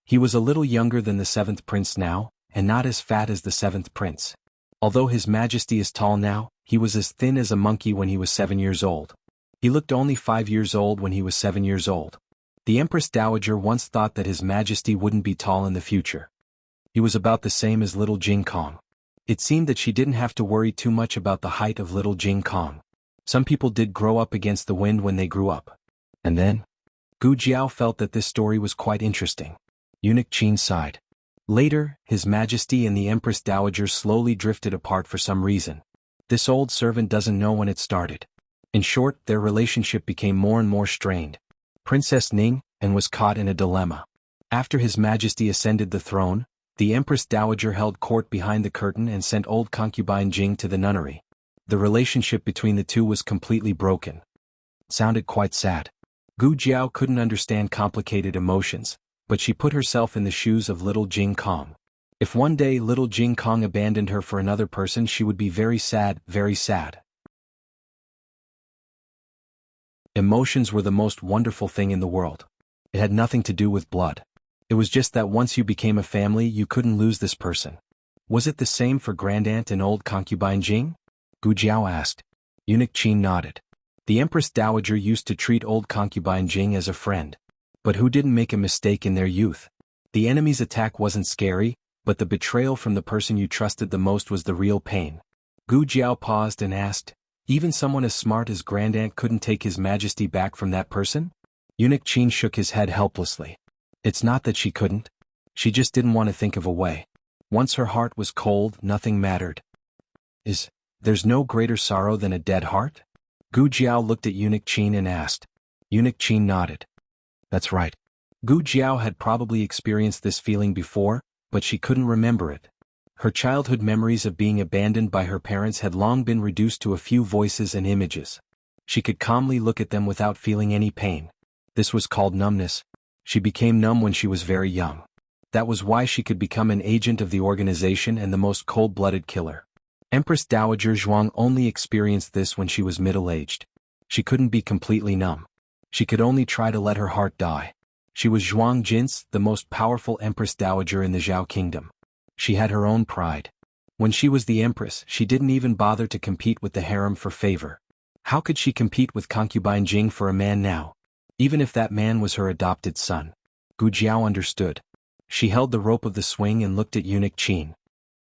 He was a little younger than the 7th prince now, and not as fat as the 7th prince. Although His Majesty is tall now, he was as thin as a monkey when he was 7 years old. He looked only 5 years old when he was 7 years old. The Empress Dowager once thought that His Majesty wouldn't be tall in the future. He was about the same as little Jing Kong. It seemed that she didn't have to worry too much about the height of little Jing Kong. Some people did grow up against the wind when they grew up. And then? Gu Jiao felt that this story was quite interesting. Eunuch Qin sighed. Later, His Majesty and the Empress Dowager slowly drifted apart for some reason. This old servant doesn't know when it started. In short, their relationship became more and more strained. Princess Ning was caught in a dilemma. After His Majesty ascended the throne, the Empress Dowager held court behind the curtain and sent old concubine Jing to the nunnery. The relationship between the two was completely broken. It sounded quite sad. Gu Jiao couldn't understand complicated emotions, but she put herself in the shoes of little Jing Kong. If one day little Jing Kong abandoned her for another person, she would be very sad, very sad. Emotions were the most wonderful thing in the world. It had nothing to do with blood. It was just that once you became a family, you couldn't lose this person. Was it the same for Grandaunt and old concubine Jing? Gu Jiao asked. Eunuch Qin nodded. The Empress Dowager used to treat old concubine Jing as a friend. But who didn't make a mistake in their youth? The enemy's attack wasn't scary, but the betrayal from the person you trusted the most was the real pain. Gu Jiao paused and asked, even someone as smart as Grandaunt couldn't take His Majesty back from that person? Eunuch Qin shook his head helplessly. It's not that she couldn't. She just didn't want to think of a way. Once her heart was cold, nothing mattered. There's no greater sorrow than a dead heart? Gu Jiao looked at Eunuch Qin and asked. Eunuch Qin nodded. That's right. Gu Jiao had probably experienced this feeling before, but she couldn't remember it. Her childhood memories of being abandoned by her parents had long been reduced to a few voices and images. She could calmly look at them without feeling any pain. This was called numbness. She became numb when she was very young. That was why she could become an agent of the organization and the most cold-blooded killer. Empress Dowager Zhuang only experienced this when she was middle-aged. She couldn't be completely numb. She could only try to let her heart die. She was Zhuang Jin's, the most powerful Empress Dowager in the Zhao Kingdom. She had her own pride. When she was the Empress, she didn't even bother to compete with the harem for favor. How could she compete with concubine Jing for a man now? Even if that man was her adopted son. Gu Jiao understood. She held the rope of the swing and looked at Eunuch Qin.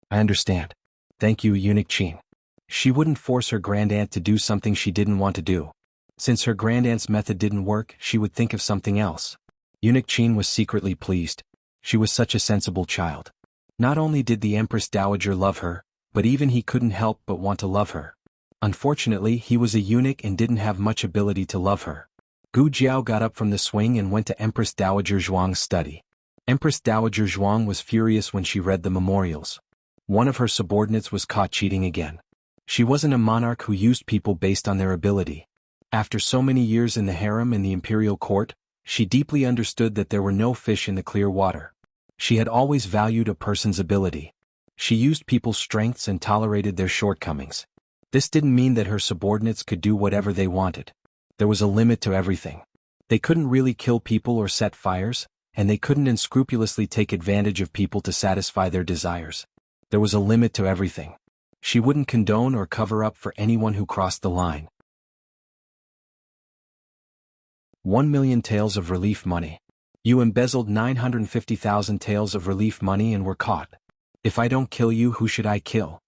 I understand. Thank you, Eunuch Qin. She wouldn't force her grandaunt to do something she didn't want to do. Since her grandaunt's method didn't work, she would think of something else. Eunuch Qin was secretly pleased. She was such a sensible child. Not only did the Empress Dowager love her, but even he couldn't help but want to love her. Unfortunately, he was a eunuch and didn't have much ability to love her. Gu Jiao got up from the swing and went to Empress Dowager Zhuang's study. Empress Dowager Zhuang was furious when she read the memorials. One of her subordinates was caught cheating again. She wasn't a monarch who used people based on their ability. After so many years in the harem and the imperial court, she deeply understood that there were no fish in the clear water. She had always valued a person's ability. She used people's strengths and tolerated their shortcomings. This didn't mean that her subordinates could do whatever they wanted. There was a limit to everything. They couldn't really kill people or set fires, and they couldn't unscrupulously take advantage of people to satisfy their desires. There was a limit to everything. She wouldn't condone or cover up for anyone who crossed the line. 1 million taels of relief money. You embezzled 950,000 taels of relief money and were caught. If I don't kill you, who should I kill?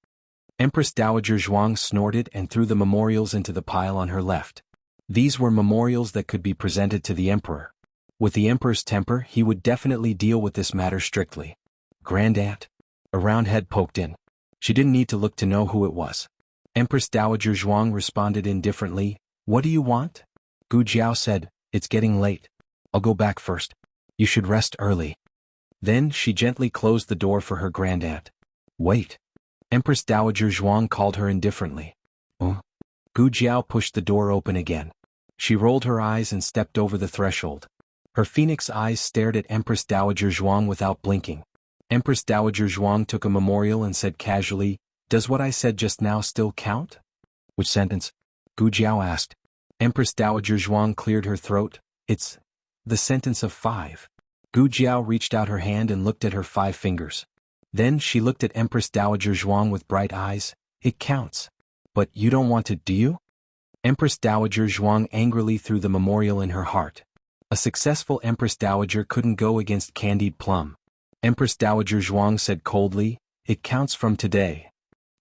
Empress Dowager Zhuang snorted and threw the memorials into the pile on her left. These were memorials that could be presented to the emperor. With the emperor's temper, he would definitely deal with this matter strictly. Grandaunt? A round head poked in. She didn't need to look to know who it was. Empress Dowager Zhuang responded indifferently. What do you want? Gu Jiao said, It's getting late. I'll go back first. You should rest early. Then she gently closed the door for her grandaunt. Wait. Empress Dowager Zhuang called her indifferently. Gu Jiao pushed the door open again. She rolled her eyes and stepped over the threshold. Her phoenix eyes stared at Empress Dowager Zhuang without blinking. Empress Dowager Zhuang took a memorial and said casually, Does what I said just now still count? Which sentence? Gu Jiao asked. Empress Dowager Zhuang cleared her throat. It's the sentence of 5. Gu Jiao reached out her hand and looked at her 5 fingers. Then she looked at Empress Dowager Zhuang with bright eyes. It counts. But you don't want to, do you? Empress Dowager Zhuang angrily threw the memorial in her heart. A successful Empress Dowager couldn't go against candied plum. Empress Dowager Zhuang said coldly, It counts from today.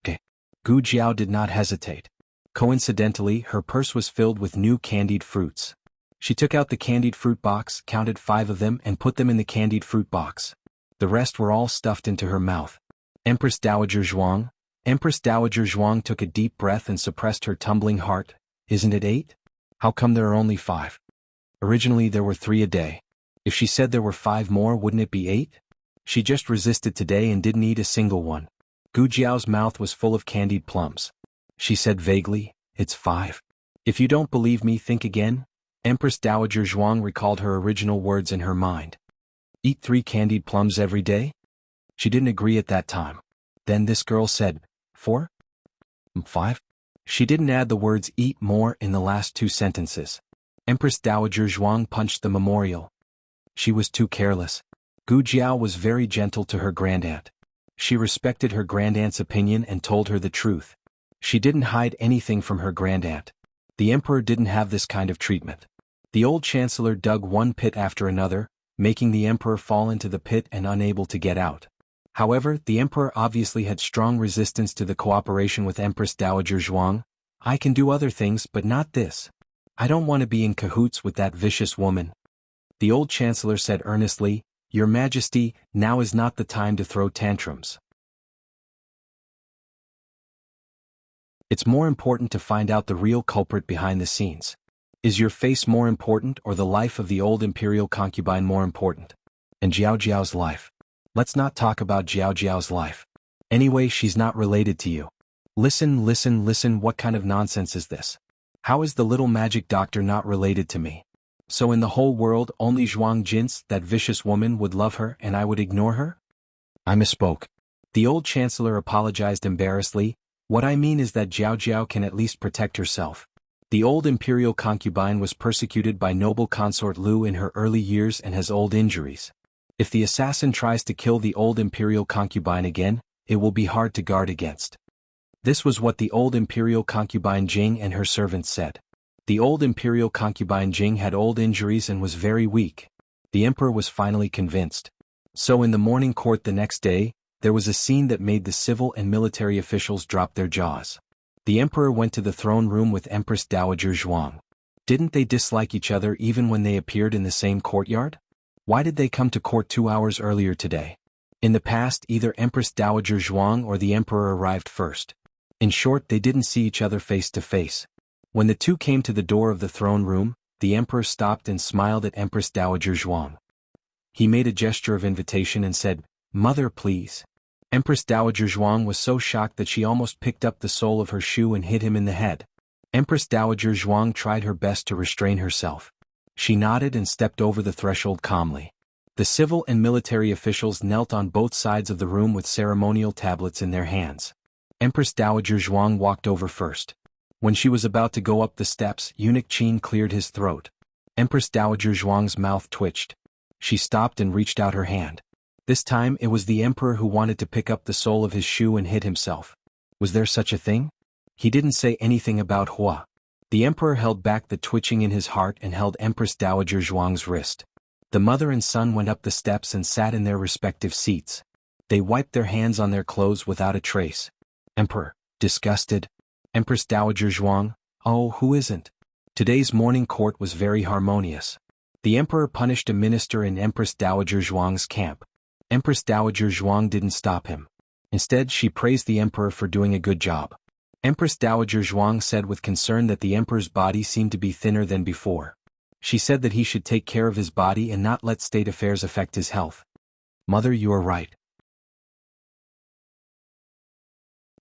Gu Jiao did not hesitate. Coincidentally, her purse was filled with new candied fruits. She took out the candied fruit box, counted 5 of them and put them in the candied fruit box. The rest were all stuffed into her mouth. Empress Dowager Zhuang took a deep breath and suppressed her tumbling heart. Isn't it 8? How come there are only 5? Originally there were 3 a day. If she said there were 5 more, wouldn't it be 8? She just resisted today and didn't eat a single one. Gu Jiao's mouth was full of candied plums. She said vaguely, It's 5. If you don't believe me, think again. Empress Dowager Zhuang recalled her original words in her mind. Eat 3 candied plums every day? She didn't agree at that time. Then this girl said, 4? 5? She didn't add the words eat more in the last 2 sentences. Empress Dowager Zhuang punched the memorial. She was too careless. Gu Jiao was very gentle to her grandaunt. She respected her grandaunt's opinion and told her the truth. She didn't hide anything from her grandaunt. The emperor didn't have this kind of treatment. The old chancellor dug one pit after another, making the emperor fall into the pit and unable to get out. However, the emperor obviously had strong resistance to the cooperation with Empress Dowager Zhuang. I can do other things, but not this. I don't want to be in cahoots with that vicious woman. The old chancellor said earnestly, Your Majesty, now is not the time to throw tantrums. It's more important to find out the real culprit behind the scenes. Is your face more important or the life of the old imperial concubine more important? And Jiao Jiao's life. Let's not talk about Jiao Jiao's life. Anyway, she's not related to you. Listen, what kind of nonsense is this? How is the little magic doctor not related to me? So in the whole world only Zhuang Jin's, that vicious woman, would love her and I would ignore her? I misspoke. The old chancellor apologized embarrassedly. What I mean is that Jiao Jiao can at least protect herself. The old imperial concubine was persecuted by noble consort Lu in her early years and has old injuries. If the assassin tries to kill the old imperial concubine again, it will be hard to guard against. This was what the old imperial concubine Jing and her servants said. The old imperial concubine Jing had old injuries and was very weak. The emperor was finally convinced. So in the morning court the next day, there was a scene that made the civil and military officials drop their jaws. The emperor went to the throne room with Empress Dowager Zhuang. Didn't they dislike each other even when they appeared in the same courtyard? Why did they come to court 2 hours earlier today? In the past, either Empress Dowager Zhuang or the emperor arrived first. In short, they didn't see each other face to face. When the two came to the door of the throne room, the emperor stopped and smiled at Empress Dowager Zhuang. He made a gesture of invitation and said, "Mother, please." Empress Dowager Zhuang was so shocked that she almost picked up the sole of her shoe and hit him in the head. Empress Dowager Zhuang tried her best to restrain herself. She nodded and stepped over the threshold calmly. The civil and military officials knelt on both sides of the room with ceremonial tablets in their hands. Empress Dowager Zhuang walked over first. When she was about to go up the steps, Eunuch Qin cleared his throat. Empress Dowager Zhuang's mouth twitched. She stopped and reached out her hand. This time it was the emperor who wanted to pick up the sole of his shoe and hit himself. Was there such a thing? He didn't say anything about Hua. The emperor held back the twitching in his heart and held Empress Dowager Zhuang's wrist. The mother and son went up the steps and sat in their respective seats. They wiped their hands on their clothes without a trace. Emperor, disgusted. Empress Dowager Zhuang, oh, who isn't? Today's morning court was very harmonious. The emperor punished a minister in Empress Dowager Zhuang's camp. Empress Dowager Zhuang didn't stop him. Instead, she praised the emperor for doing a good job. Empress Dowager Zhuang said with concern that the emperor's body seemed to be thinner than before. She said that he should take care of his body and not let state affairs affect his health. Mother, you are right.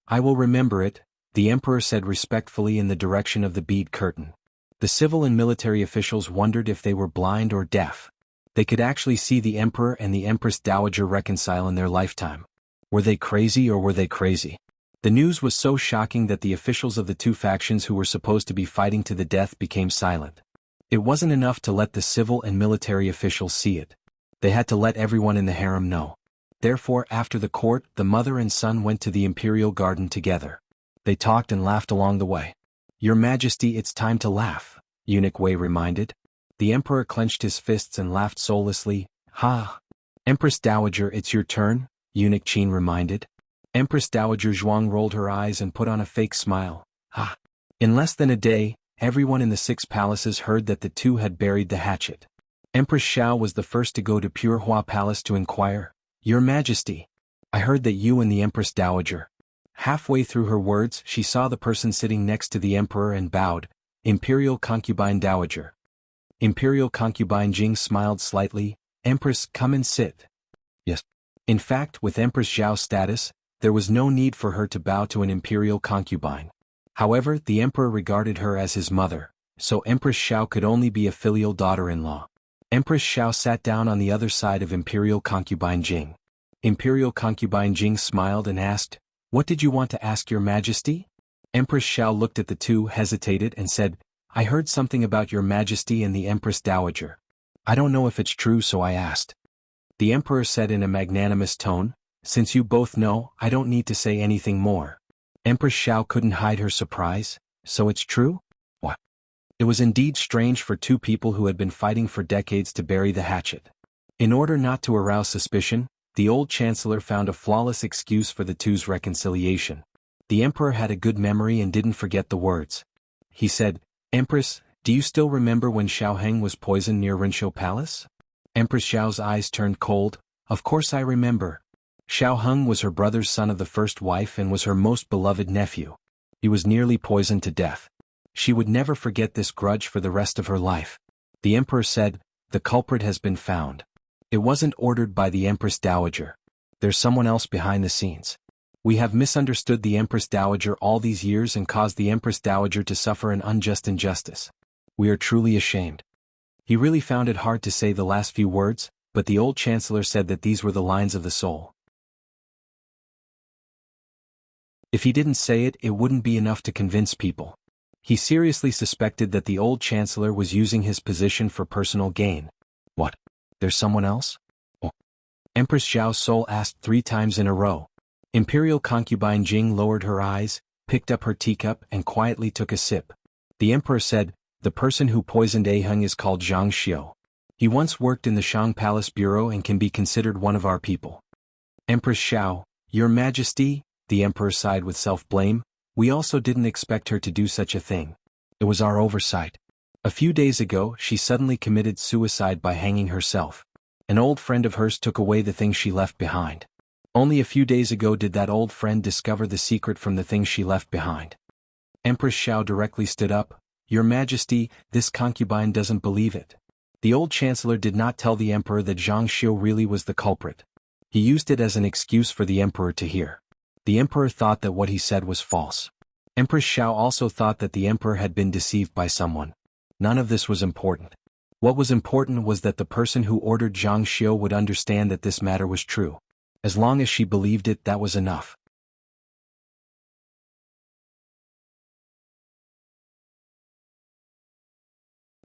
I will remember it, the emperor said respectfully in the direction of the bead curtain. The civil and military officials wondered if they were blind or deaf. They could actually see the emperor and the Empress Dowager reconcile in their lifetime. Were they crazy or were they crazy? The news was so shocking that the officials of the two factions who were supposed to be fighting to the death became silent. It wasn't enough to let the civil and military officials see it. They had to let everyone in the harem know. Therefore, after the court, the mother and son went to the imperial garden together. They talked and laughed along the way. Your Majesty, it's time to laugh, Eunuch Wei reminded. The emperor clenched his fists and laughed soullessly. Ha! Empress Dowager, it's your turn, Eunuch Qin reminded. Empress Dowager Zhuang rolled her eyes and put on a fake smile. Ha! In less than a day, everyone in the 6 palaces heard that the two had buried the hatchet. Empress Xiao was the first to go to Pure Hua Palace to inquire, Your Majesty, I heard that you and the Empress Dowager. Halfway through her words, she saw the person sitting next to the emperor and bowed, Imperial Concubine Dowager. Imperial Concubine Jing smiled slightly, Empress, come and sit. Yes. In fact, with Empress Xiao's status, there was no need for her to bow to an imperial concubine. However, the emperor regarded her as his mother, so Empress Xiao could only be a filial daughter-in-law. Empress Xiao sat down on the other side of Imperial Concubine Jing. Imperial Concubine Jing smiled and asked, What did you want to ask your Majesty? Empress Xiao looked at the two, hesitated and said, I heard something about your Majesty and the Empress Dowager. I don't know if it's true, so I asked. The emperor said in a magnanimous tone, Since you both know, I don't need to say anything more. Empress Xiao couldn't hide her surprise. So it's true? What? It was indeed strange for two people who had been fighting for decades to bury the hatchet. In order not to arouse suspicion, the old chancellor found a flawless excuse for the two's reconciliation. The emperor had a good memory and didn't forget the words. He said, Empress, do you still remember when Xiao Heng was poisoned near Rinshou Palace? Empress Xiao's eyes turned cold. Of course I remember. Xiao Heng was her brother's son of the first wife and was her most beloved nephew. He was nearly poisoned to death. She would never forget this grudge for the rest of her life. The emperor said, "The culprit has been found. It wasn't ordered by the Empress Dowager. There's someone else behind the scenes. We have misunderstood the Empress Dowager all these years and caused the Empress Dowager to suffer an unjust injustice. We are truly ashamed." He really found it hard to say the last few words, but the old chancellor said that these were the lines of the soul. If he didn't say it, it wouldn't be enough to convince people. He seriously suspected that the old chancellor was using his position for personal gain. What? There's someone else? Oh. Empress Xiao's soul asked 3 times in a row. Imperial concubine Jing lowered her eyes, picked up her teacup and quietly took a sip. The emperor said, "The person who poisoned Aheng is called Zhang Xiu. He once worked in the Shang Palace Bureau and can be considered one of our people." Empress Xiao, "Your Majesty," the emperor sighed with self-blame, "we also didn't expect her to do such a thing. It was our oversight. A few days ago she suddenly committed suicide by hanging herself. An old friend of hers took away the things she left behind. Only a few days ago did that old friend discover the secret from the things she left behind." Empress Xiao directly stood up, "Your Majesty, this concubine doesn't believe it." The old chancellor did not tell the emperor that Zhang Xiu really was the culprit. He used it as an excuse for the emperor to hear. The emperor thought that what he said was false. Empress Xiao also thought that the emperor had been deceived by someone. None of this was important. What was important was that the person who ordered Zhang Xiu would understand that this matter was true. As long as she believed it, that was enough.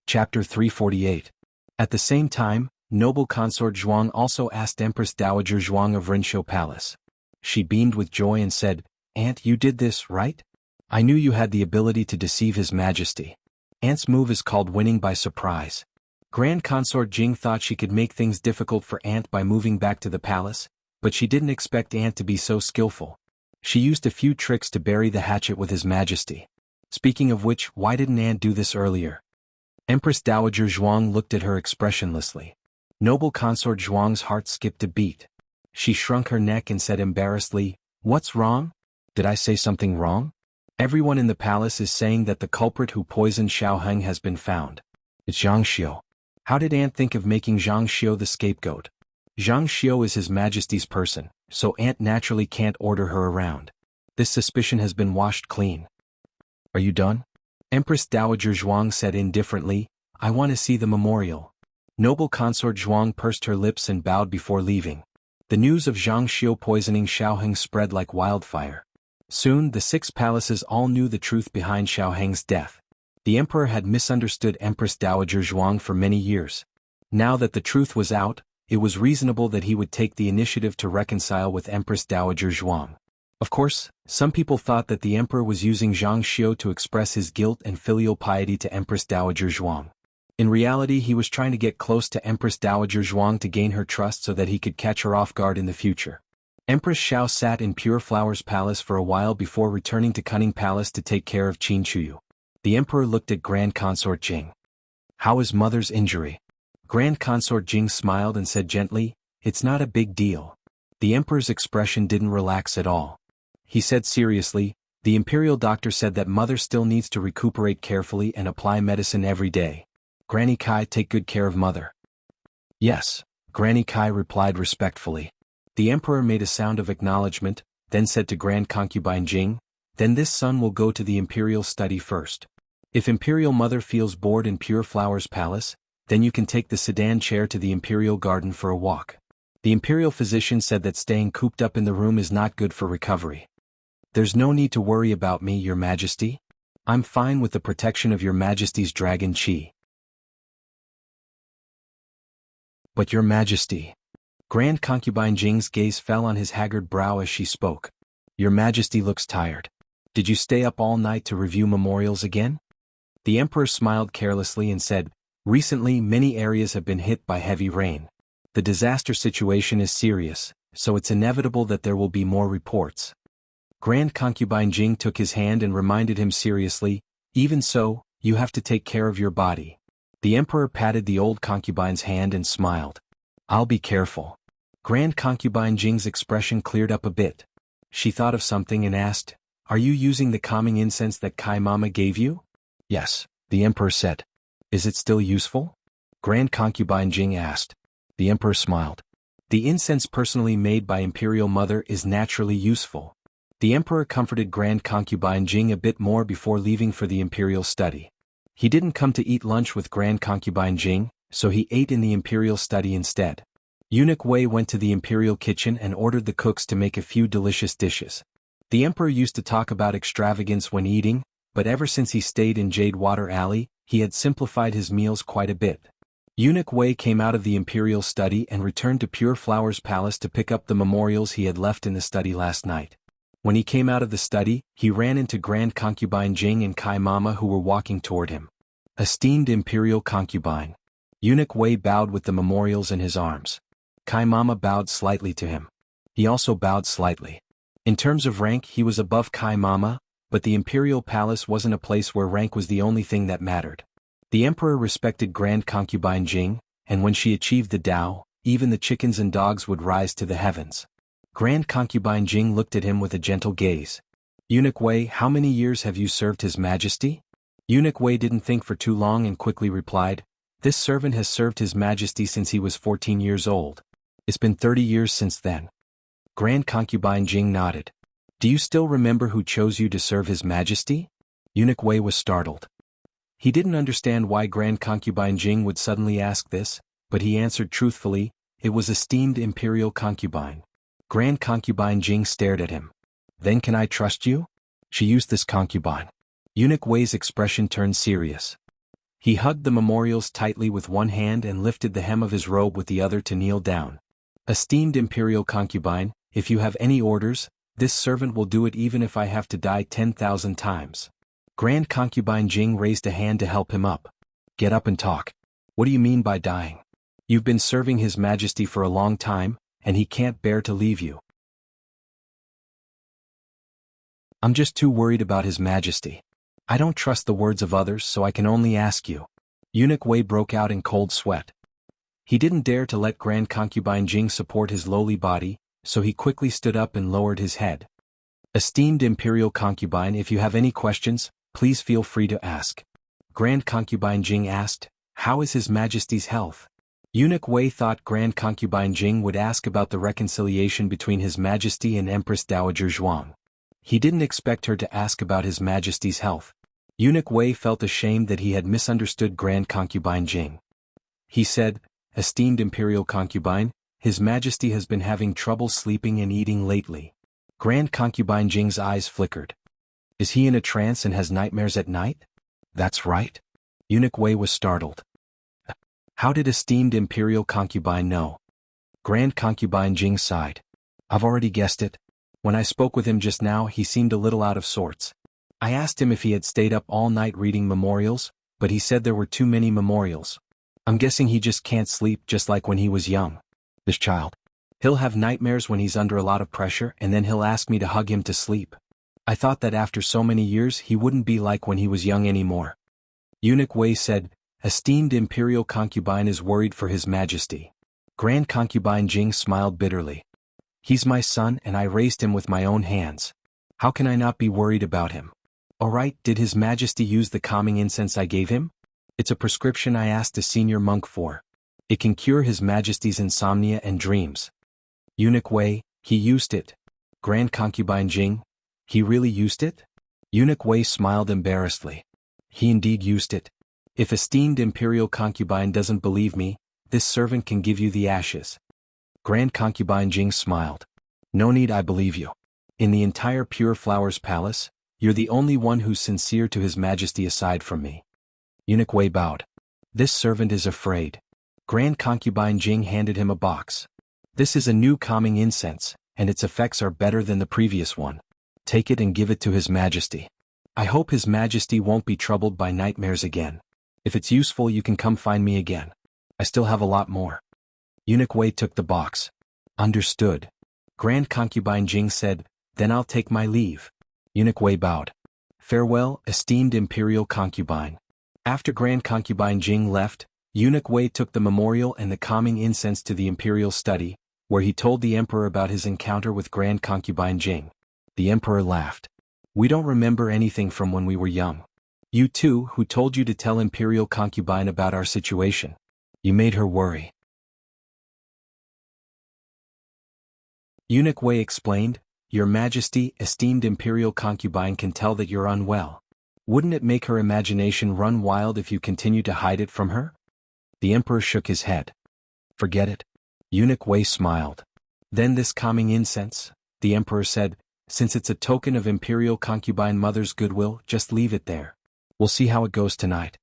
Chapter 348. At the same time, noble consort Zhuang also asked Empress Dowager Zhuang of Rinshou Palace. She beamed with joy and said, "Aunt, you did this, right? I knew you had the ability to deceive His Majesty." Aunt's move is called winning by surprise. Grand Consort Jing thought she could make things difficult for Aunt by moving back to the palace, but she didn't expect Aunt to be so skillful. She used a few tricks to bury the hatchet with His Majesty. Speaking of which, why didn't Aunt do this earlier? Empress Dowager Zhuang looked at her expressionlessly. Noble consort Zhuang's heart skipped a beat. She shrunk her neck and said embarrassedly, "What's wrong? Did I say something wrong? Everyone in the palace is saying that the culprit who poisoned Xiaoheng has been found. It's Zhang Xiu. How did Aunt think of making Zhang Xiu the scapegoat? Zhang Xiu is His Majesty's person, so Aunt naturally can't order her around. This suspicion has been washed clean." "Are you done?" Empress Dowager Zhuang said indifferently, "I want to see the memorial." Noble consort Zhuang pursed her lips and bowed before leaving. The news of Zhang Xiu poisoning Xiaoheng spread like wildfire. Soon the 6 palaces all knew the truth behind Xiaoheng's death. The emperor had misunderstood Empress Dowager Zhuang for many years. Now that the truth was out, it was reasonable that he would take the initiative to reconcile with Empress Dowager Zhuang. Of course, some people thought that the emperor was using Zhang Xiu to express his guilt and filial piety to Empress Dowager Zhuang. In reality, he was trying to get close to Empress Dowager Zhuang to gain her trust so that he could catch her off guard in the future. Empress Xiao sat in Pure Flowers Palace for a while before returning to Cunning Palace to take care of Qin Chuyu. The emperor looked at Grand Consort Jing. "How is mother's injury?" Grand Consort Jing smiled and said gently, "It's not a big deal." The emperor's expression didn't relax at all. He said seriously, "The imperial doctor said that mother still needs to recuperate carefully and apply medicine every day. Granny Kai, take good care of mother." "Yes," Granny Kai replied respectfully. The emperor made a sound of acknowledgement, then said to Grand Concubine Jing, "Then this son will go to the imperial study first. If imperial mother feels bored in Pure Flowers Palace, then you can take the sedan chair to the imperial garden for a walk. The imperial physician said that staying cooped up in the room is not good for recovery." "There's no need to worry about me, Your Majesty. I'm fine with the protection of Your Majesty's dragon Qi." "But Your Majesty..." Grand Concubine Jing's gaze fell on his haggard brow as she spoke. "Your Majesty looks tired. Did you stay up all night to review memorials again?" The emperor smiled carelessly and said, "Recently many areas have been hit by heavy rain. The disaster situation is serious, so it's inevitable that there will be more reports." Grand Concubine Jing took his hand and reminded him seriously, "Even so, you have to take care of your body." The emperor patted the old concubine's hand and smiled. "I'll be careful." Grand Concubine Jing's expression cleared up a bit. She thought of something and asked, "Are you using the calming incense that Kai Mama gave you?" Yes, the emperor said. Is it still useful? Grand concubine Jing asked. The emperor smiled. The incense personally made by imperial mother is naturally useful. The emperor comforted Grand concubine Jing a bit more before leaving for the imperial study. He didn't come to eat lunch with Grand concubine Jing, so he ate in the imperial study instead. Eunuch Wei went to the imperial kitchen and ordered the cooks to make a few delicious dishes. The emperor used to talk about extravagance when eating, but ever since he stayed in Jade Water Alley, he had simplified his meals quite a bit. Eunuch Wei came out of the imperial study and returned to Pure Flower's palace to pick up the memorials he had left in the study last night. When he came out of the study, he ran into Grand concubine Jing and Kai Mama who were walking toward him. Esteemed imperial concubine. Eunuch Wei bowed with the memorials in his arms. Kai Mama bowed slightly to him. He also bowed slightly. In terms of rank he was above Kai Mama, but the imperial palace wasn't a place where rank was the only thing that mattered. The emperor respected Grand concubine Jing, and when she achieved the Tao, even the chickens and dogs would rise to the heavens. Grand concubine Jing looked at him with a gentle gaze. Eunuch Wei, how many years have you served His Majesty? Eunuch Wei didn't think for too long and quickly replied, this servant has served His Majesty since he was 14 years old. It's been 30 years since then. Grand concubine Jing nodded. Do you still remember who chose you to serve His Majesty? Eunuch Wei was startled. He didn't understand why Grand concubine Jing would suddenly ask this, but he answered truthfully, it was esteemed imperial concubine. Grand concubine Jing stared at him. Then can I trust you? She used this concubine. Eunuch Wei's expression turned serious. He hugged the memorials tightly with one hand and lifted the hem of his robe with the other to kneel down. Esteemed imperial concubine, if you have any orders, this servant will do it even if I have to die 10,000 times. Grand concubine Jing raised a hand to help him up. Get up and talk. What do you mean by dying? You've been serving His Majesty for a long time, and he can't bear to leave you. I'm just too worried about His Majesty. I don't trust the words of others, so I can only ask you. Eunuch Wei broke out in cold sweat. He didn't dare to let Grand concubine Jing support his lowly body, so he quickly stood up and lowered his head. Esteemed imperial concubine, if you have any questions, please feel free to ask. Grand concubine Jing asked, how is His Majesty's health? Eunuch Wei thought Grand concubine Jing would ask about the reconciliation between His Majesty and Empress Dowager Zhuang. He didn't expect her to ask about His Majesty's health. Eunuch Wei felt ashamed that he had misunderstood Grand concubine Jing. He said, esteemed imperial concubine, His Majesty has been having trouble sleeping and eating lately. Grand concubine Jing's eyes flickered. Is he in a trance and has nightmares at night? That's right. Eunuch Wei was startled. How did esteemed imperial concubine know? Grand concubine Jing sighed. I've already guessed it. When I spoke with him just now he seemed a little out of sorts. I asked him if he had stayed up all night reading memorials, but he said there were too many memorials. I'm guessing he just can't sleep just like when he was young. This child. He'll have nightmares when he's under a lot of pressure and then he'll ask me to hug him to sleep. I thought that after so many years he wouldn't be like when he was young anymore. Eunuch Wei said, esteemed imperial concubine is worried for His Majesty. Grand concubine Jing smiled bitterly. He's my son and I raised him with my own hands. How can I not be worried about him? Alright, did His Majesty use the calming incense I gave him? It's a prescription I asked a senior monk for. It can cure His Majesty's insomnia and dreams. Eunuch Wei, he used it. Grand concubine Jing, he really used it? Eunuch Wei smiled embarrassedly. He indeed used it. If esteemed imperial concubine doesn't believe me, this servant can give you the ashes. Grand concubine Jing smiled. No need, I believe you. In the entire Pure Flowers Palace, you're the only one who's sincere to His Majesty aside from me. Eunuch Wei bowed. This servant is afraid. Grand concubine Jing handed him a box. This is a new calming incense, and its effects are better than the previous one. Take it and give it to His Majesty. I hope His Majesty won't be troubled by nightmares again. If it's useful you can come find me again. I still have a lot more. Eunuch Wei took the box. Understood. Grand concubine Jing said, then I'll take my leave. Eunuch Wei bowed. Farewell, esteemed imperial concubine. After Grand concubine Jing left, Eunuch Wei took the memorial and the calming incense to the imperial study, where he told the emperor about his encounter with Grand concubine Jing. The emperor laughed. We don't remember anything from when we were young. You too, who told you to tell Imperial concubine about our situation. You made her worry. Eunuch Wei explained, Your Majesty, esteemed Imperial concubine can tell that you're unwell. Wouldn't it make her imagination run wild if you continue to hide it from her? The Emperor shook his head. Forget it. Eunuch Wei smiled. Then this calming incense, the Emperor said, since it's a token of Imperial concubine mother's goodwill, just leave it there. We'll see how it goes tonight.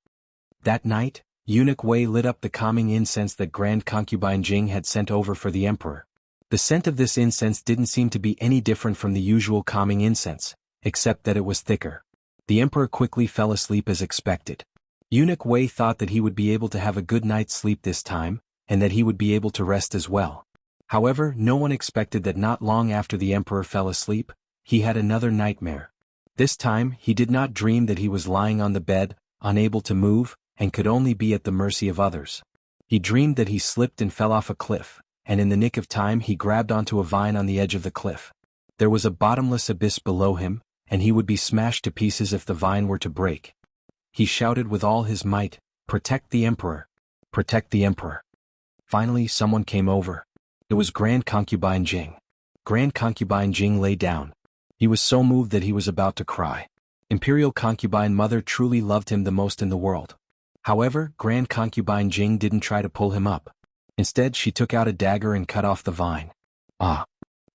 That night, Eunuch Wei lit up the calming incense that Grand Concubine Jing had sent over for the Emperor. The scent of this incense didn't seem to be any different from the usual calming incense, except that it was thicker. The Emperor quickly fell asleep as expected. Eunuch Wei thought that he would be able to have a good night's sleep this time, and that he would be able to rest as well. However, no one expected that not long after the Emperor fell asleep, he had another nightmare. This time, he did not dream that he was lying on the bed, unable to move, and could only be at the mercy of others. He dreamed that he slipped and fell off a cliff, and in the nick of time he grabbed onto a vine on the edge of the cliff. There was a bottomless abyss below him, and he would be smashed to pieces if the vine were to break. He shouted with all his might, "Protect the Emperor! Protect the Emperor!" Finally, someone came over. It was Grand Concubine Jing. Grand Concubine Jing lay down. He was so moved that he was about to cry. Imperial Concubine Mother truly loved him the most in the world. However, Grand Concubine Jing didn't try to pull him up. Instead, she took out a dagger and cut off the vine. Ah!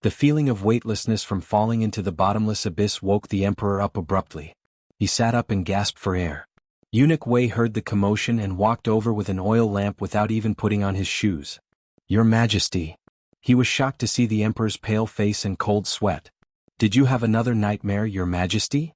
The feeling of weightlessness from falling into the bottomless abyss woke the Emperor up abruptly. He sat up and gasped for air. Eunuch Wei heard the commotion and walked over with an oil lamp without even putting on his shoes. Your Majesty. He was shocked to see the Emperor's pale face and cold sweat. Did you have another nightmare, Your Majesty?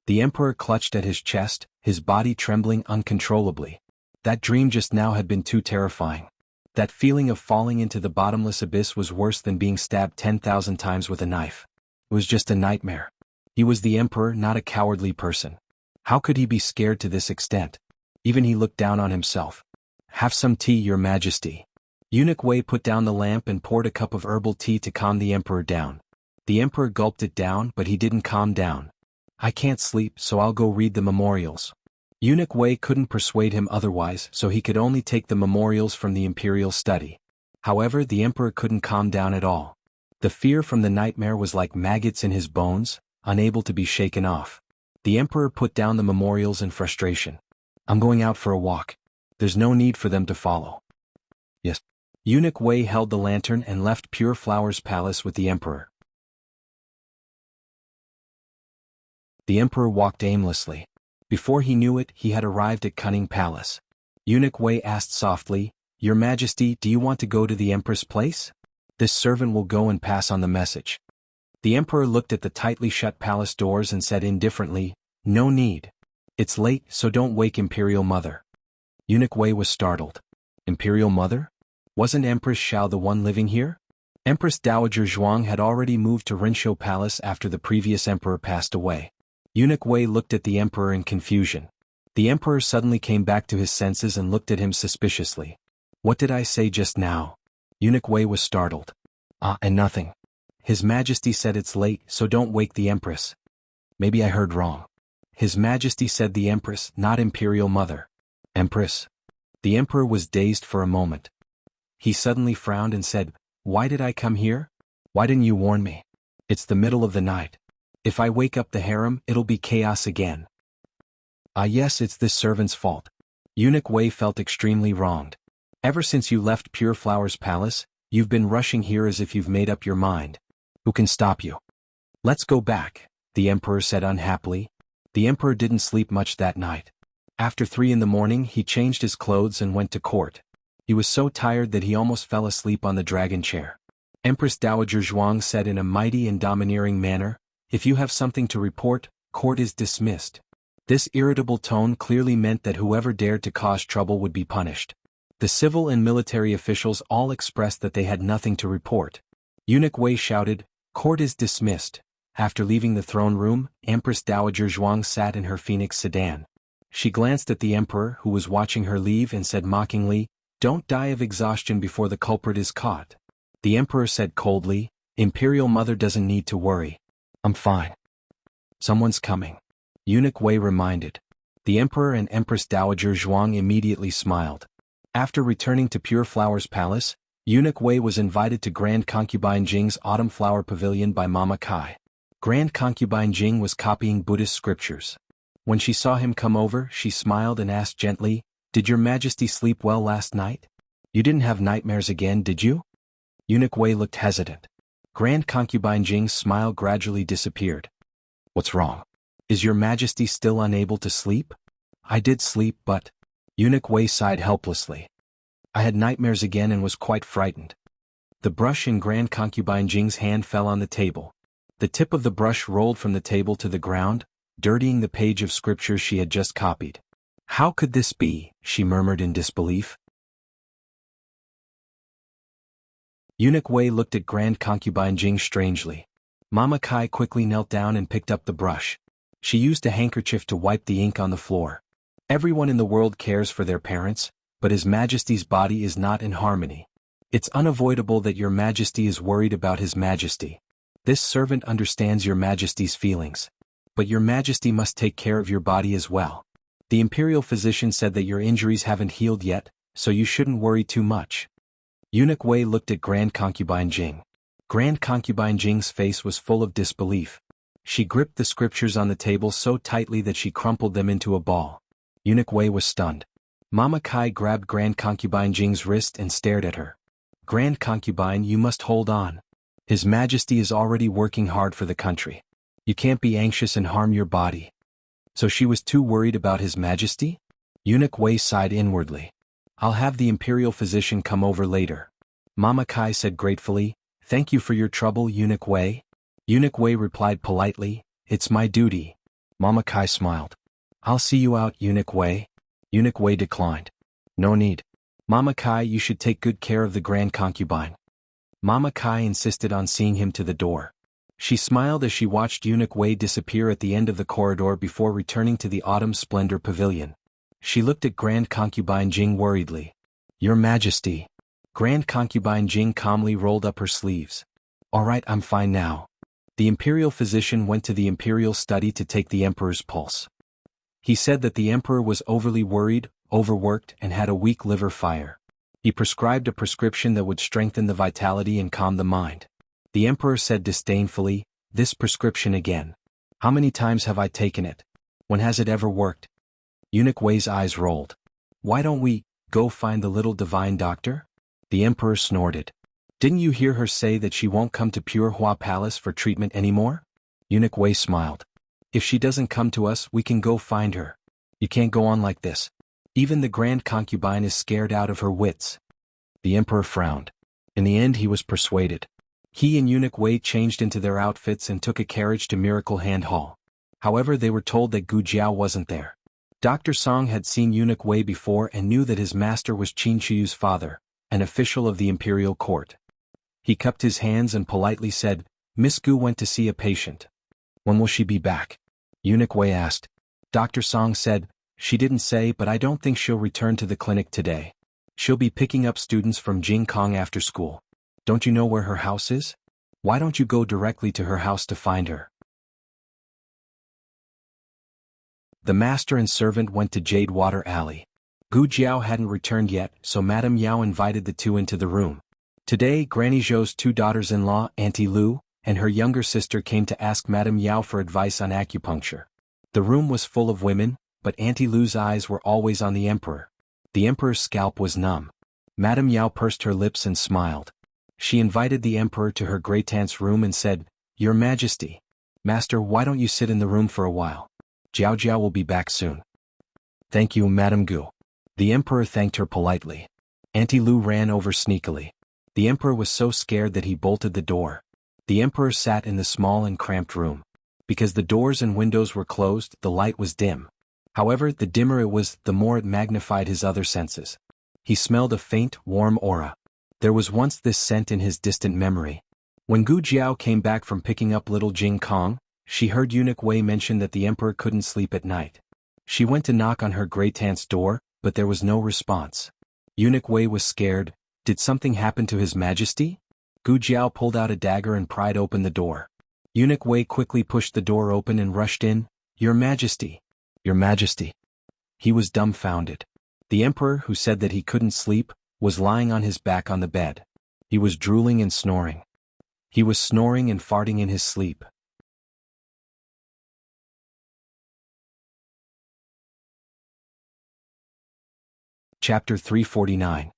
The Emperor clutched at his chest, his body trembling uncontrollably. That dream just now had been too terrifying. That feeling of falling into the bottomless abyss was worse than being stabbed 10,000 times with a knife. It was just a nightmare. He was the Emperor, not a cowardly person. How could he be scared to this extent? Even he looked down on himself. Have some tea, Your Majesty. Eunuch Wei put down the lamp and poured a cup of herbal tea to calm the Emperor down. The Emperor gulped it down, but he didn't calm down. I can't sleep, so I'll go read the memorials. Eunuch Wei couldn't persuade him otherwise, so he could only take the memorials from the imperial study. However, the Emperor couldn't calm down at all. The fear from the nightmare was like maggots in his bones, unable to be shaken off. The Emperor put down the memorials in frustration. I'm going out for a walk. There's no need for them to follow. Yes. Eunuch Wei held the lantern and left Pure Flower's palace with the Emperor. The Emperor walked aimlessly. Before he knew it, he had arrived at Cunning Palace. Eunuch Wei asked softly, Your Majesty, do you want to go to the Empress' place? This servant will go and pass on the message. The Emperor looked at the tightly shut palace doors and said indifferently, No need. It's late, so don't wake Imperial Mother. Eunuch Wei was startled. Imperial Mother? Wasn't Empress Xiao the one living here? Empress Dowager Zhuang had already moved to Rinshou Palace after the previous emperor passed away. Eunuch Wei looked at the Emperor in confusion. The Emperor suddenly came back to his senses and looked at him suspiciously. What did I say just now? Eunuch Wei was startled. And nothing. His Majesty said it's late, so don't wake the Empress. Maybe I heard wrong. His Majesty said the Empress, not Imperial Mother. Empress? The Emperor was dazed for a moment. He suddenly frowned and said, Why did I come here? Why didn't you warn me? It's the middle of the night. If I wake up the harem, it'll be chaos again. Yes, it's this servant's fault. Eunuch Wei felt extremely wronged. Ever since you left Pure Flower's palace, you've been rushing here as if you've made up your mind. Who can stop you? Let's go back, the Emperor said unhappily. The Emperor didn't sleep much that night. After 3 in the morning, he changed his clothes and went to court. He was so tired that he almost fell asleep on the dragon chair. Empress Dowager Zhuang said in a mighty and domineering manner, If you have something to report, court is dismissed. This irritable tone clearly meant that whoever dared to cause trouble would be punished. The civil and military officials all expressed that they had nothing to report. Eunuch Wei shouted, Court is dismissed. After leaving the throne room, Empress Dowager Zhuang sat in her phoenix sedan. She glanced at the Emperor who was watching her leave and said mockingly, Don't die of exhaustion before the culprit is caught. The Emperor said coldly, Imperial Mother doesn't need to worry. I'm fine. Someone's coming. Eunuch Wei reminded. The Emperor and Empress Dowager Zhuang immediately smiled. After returning to Pure Flower's palace, Eunuch Wei was invited to Grand Concubine Jing's Autumn Flower Pavilion by Mama Kai. Grand Concubine Jing was copying Buddhist scriptures. When she saw him come over, she smiled and asked gently, "Did your Majesty sleep well last night? You didn't have nightmares again, did you?" Eunuch Wei looked hesitant. Grand Concubine Jing's smile gradually disappeared. "What's wrong? Is your Majesty still unable to sleep?" "I did sleep, but..." Eunuch Wei sighed helplessly. "I had nightmares again and was quite frightened." The brush in Grand Concubine Jing's hand fell on the table. The tip of the brush rolled from the table to the ground, dirtying the page of scripture she had just copied. "How could this be?" she murmured in disbelief. Eunuch Wei looked at Grand Concubine Jing strangely. Mama Kai quickly knelt down and picked up the brush. She used a handkerchief to wipe the ink on the floor. Everyone in the world cares for their parents, but His Majesty's body is not in harmony. It's unavoidable that your Majesty is worried about His Majesty. This servant understands your Majesty's feelings. But your Majesty must take care of your body as well. The imperial physician said that your injuries haven't healed yet, so you shouldn't worry too much. Eunuch Wei looked at Grand Concubine Jing. Grand Concubine Jing's face was full of disbelief. She gripped the scriptures on the table so tightly that she crumpled them into a ball. Eunuch Wei was stunned. Mama Kai grabbed Grand Concubine Jing's wrist and stared at her. "Grand Concubine, you must hold on. His Majesty is already working hard for the country. You can't be anxious and harm your body." So she was too worried about His Majesty? Eunuch Wei sighed inwardly. "I'll have the imperial physician come over later." Mama Kai said gratefully, "Thank you for your trouble, Eunuch Wei." Eunuch Wei replied politely, "It's my duty." Mama Kai smiled. "I'll see you out, Eunuch Wei." Eunuch Wei declined. "No need. Mama Kai, you should take good care of the Grand Concubine." Mama Kai insisted on seeing him to the door. She smiled as she watched Eunuch Wei disappear at the end of the corridor before returning to the Autumn Splendor Pavilion. She looked at Grand Concubine Jing worriedly. "Your Majesty." Grand Concubine Jing calmly rolled up her sleeves. "All right, I'm fine now." The imperial physician went to the imperial study to take the emperor's pulse. He said that the emperor was overly worried, overworked, and had a weak liver fire. He prescribed a prescription that would strengthen the vitality and calm the mind. The emperor said disdainfully, "This prescription again. How many times have I taken it? When has it ever worked?" Eunuch Wei's eyes rolled. "Why don't we go find the little divine doctor?" The emperor snorted. "Didn't you hear her say that she won't come to Pure Hua Palace for treatment anymore?" Eunuch Wei smiled. "If she doesn't come to us, we can go find her. You can't go on like this. Even the Grand Concubine is scared out of her wits." The emperor frowned. In the end he was persuaded. He and Eunuch Wei changed into their outfits and took a carriage to Miracle Hand Hall. However, they were told that Gu Jiao wasn't there. Dr. Song had seen Eunuch Wei before and knew that his master was Qin Shiyu's father, an official of the imperial court. He cupped his hands and politely said, "Miss Gu went to see a patient. When will she be back?" Eunuch Wei asked. Dr. Song said, "She didn't say, but I don't think she'll return to the clinic today. She'll be picking up students from Jing Kong after school. Don't you know where her house is? Why don't you go directly to her house to find her?" The master and servant went to Jade Water Alley. Gu Jiao hadn't returned yet, so Madame Yao invited the two into the room. Today, Granny Zhou's two daughters-in-law, Auntie Lu, and her younger sister came to ask Madame Yao for advice on acupuncture. The room was full of women, but Auntie Lu's eyes were always on the emperor. The emperor's scalp was numb. Madame Yao pursed her lips and smiled. She invited the emperor to her great-aunt's room and said, "Your Majesty. Master, why don't you sit in the room for a while? Jiao Jiao will be back soon." "Thank you, Madame Gu." The emperor thanked her politely. Auntie Lu ran over sneakily. The emperor was so scared that he bolted the door. The emperor sat in the small and cramped room. Because the doors and windows were closed, the light was dim. However, the dimmer it was, the more it magnified his other senses. He smelled a faint, warm aura. There was once this scent in his distant memory. When Gu Jiao came back from picking up little Jing Kong, she heard Eunuch Wei mention that the emperor couldn't sleep at night. She went to knock on her great-aunt's door, but there was no response. Eunuch Wei was scared. Did something happen to His Majesty? Gu Jiao pulled out a dagger and pried open the door. Eunuch Wei quickly pushed the door open and rushed in. Your Majesty! Your Majesty! He was dumbfounded. The emperor, who said that he couldn't sleep, was lying on his back on the bed. He was drooling and snoring. He was snoring and farting in his sleep. Chapter 349.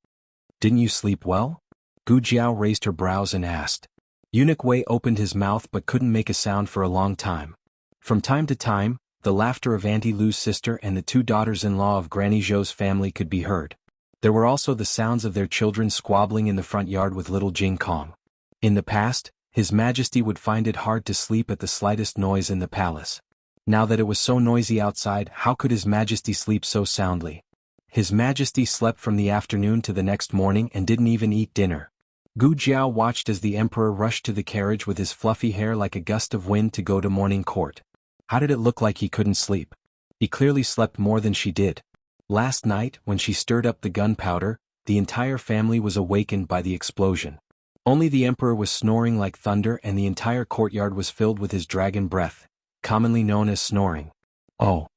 Didn't you sleep well? Gu Jiao raised her brows and asked. Eunuch Wei opened his mouth but couldn't make a sound for a long time. From time to time, the laughter of Auntie Lu's sister and the two daughters-in-law of Granny Zhou's family could be heard. There were also the sounds of their children squabbling in the front yard with little Jing Kong. In the past, His Majesty would find it hard to sleep at the slightest noise in the palace. Now that it was so noisy outside, how could His Majesty sleep so soundly? His Majesty slept from the afternoon to the next morning and didn't even eat dinner. Gu Jiao watched as the emperor rushed to the carriage with his fluffy hair like a gust of wind to go to morning court. How did it look like he couldn't sleep? He clearly slept more than she did. Last night, when she stirred up the gunpowder, the entire family was awakened by the explosion. Only the emperor was snoring like thunder and the entire courtyard was filled with his dragon breath, commonly known as snoring. Oh.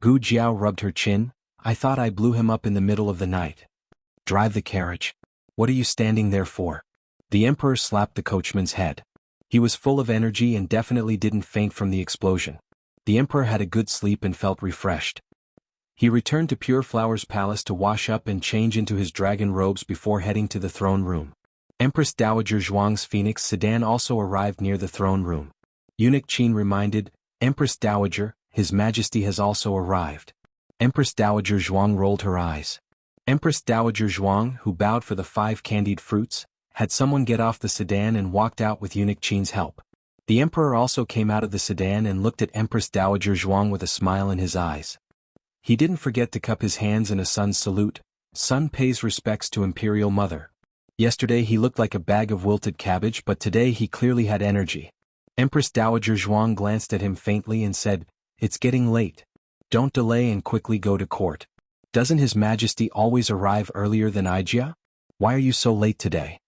Gu Jiao rubbed her chin. I thought I blew him up in the middle of the night. Drive the carriage. What are you standing there for? The emperor slapped the coachman's head. He was full of energy and definitely didn't faint from the explosion. The emperor had a good sleep and felt refreshed. He returned to Pure Flower's palace to wash up and change into his dragon robes before heading to the throne room. Empress Dowager Zhuang's phoenix sedan also arrived near the throne room. Eunuch Qin reminded, Empress Dowager, His Majesty has also arrived. Empress Dowager Zhuang rolled her eyes. Empress Dowager Zhuang, who bowed for the 5 candied fruits, had someone get off the sedan and walked out with Eunuch Qin's help. The emperor also came out of the sedan and looked at Empress Dowager Zhuang with a smile in his eyes. He didn't forget to cup his hands in a son's salute. Son pays respects to imperial mother. Yesterday he looked like a bag of wilted cabbage, but today he clearly had energy. Empress Dowager Zhuang glanced at him faintly and said, It's getting late. Don't delay and quickly go to court. Doesn't His Majesty always arrive earlier than Ijia? Why are you so late today?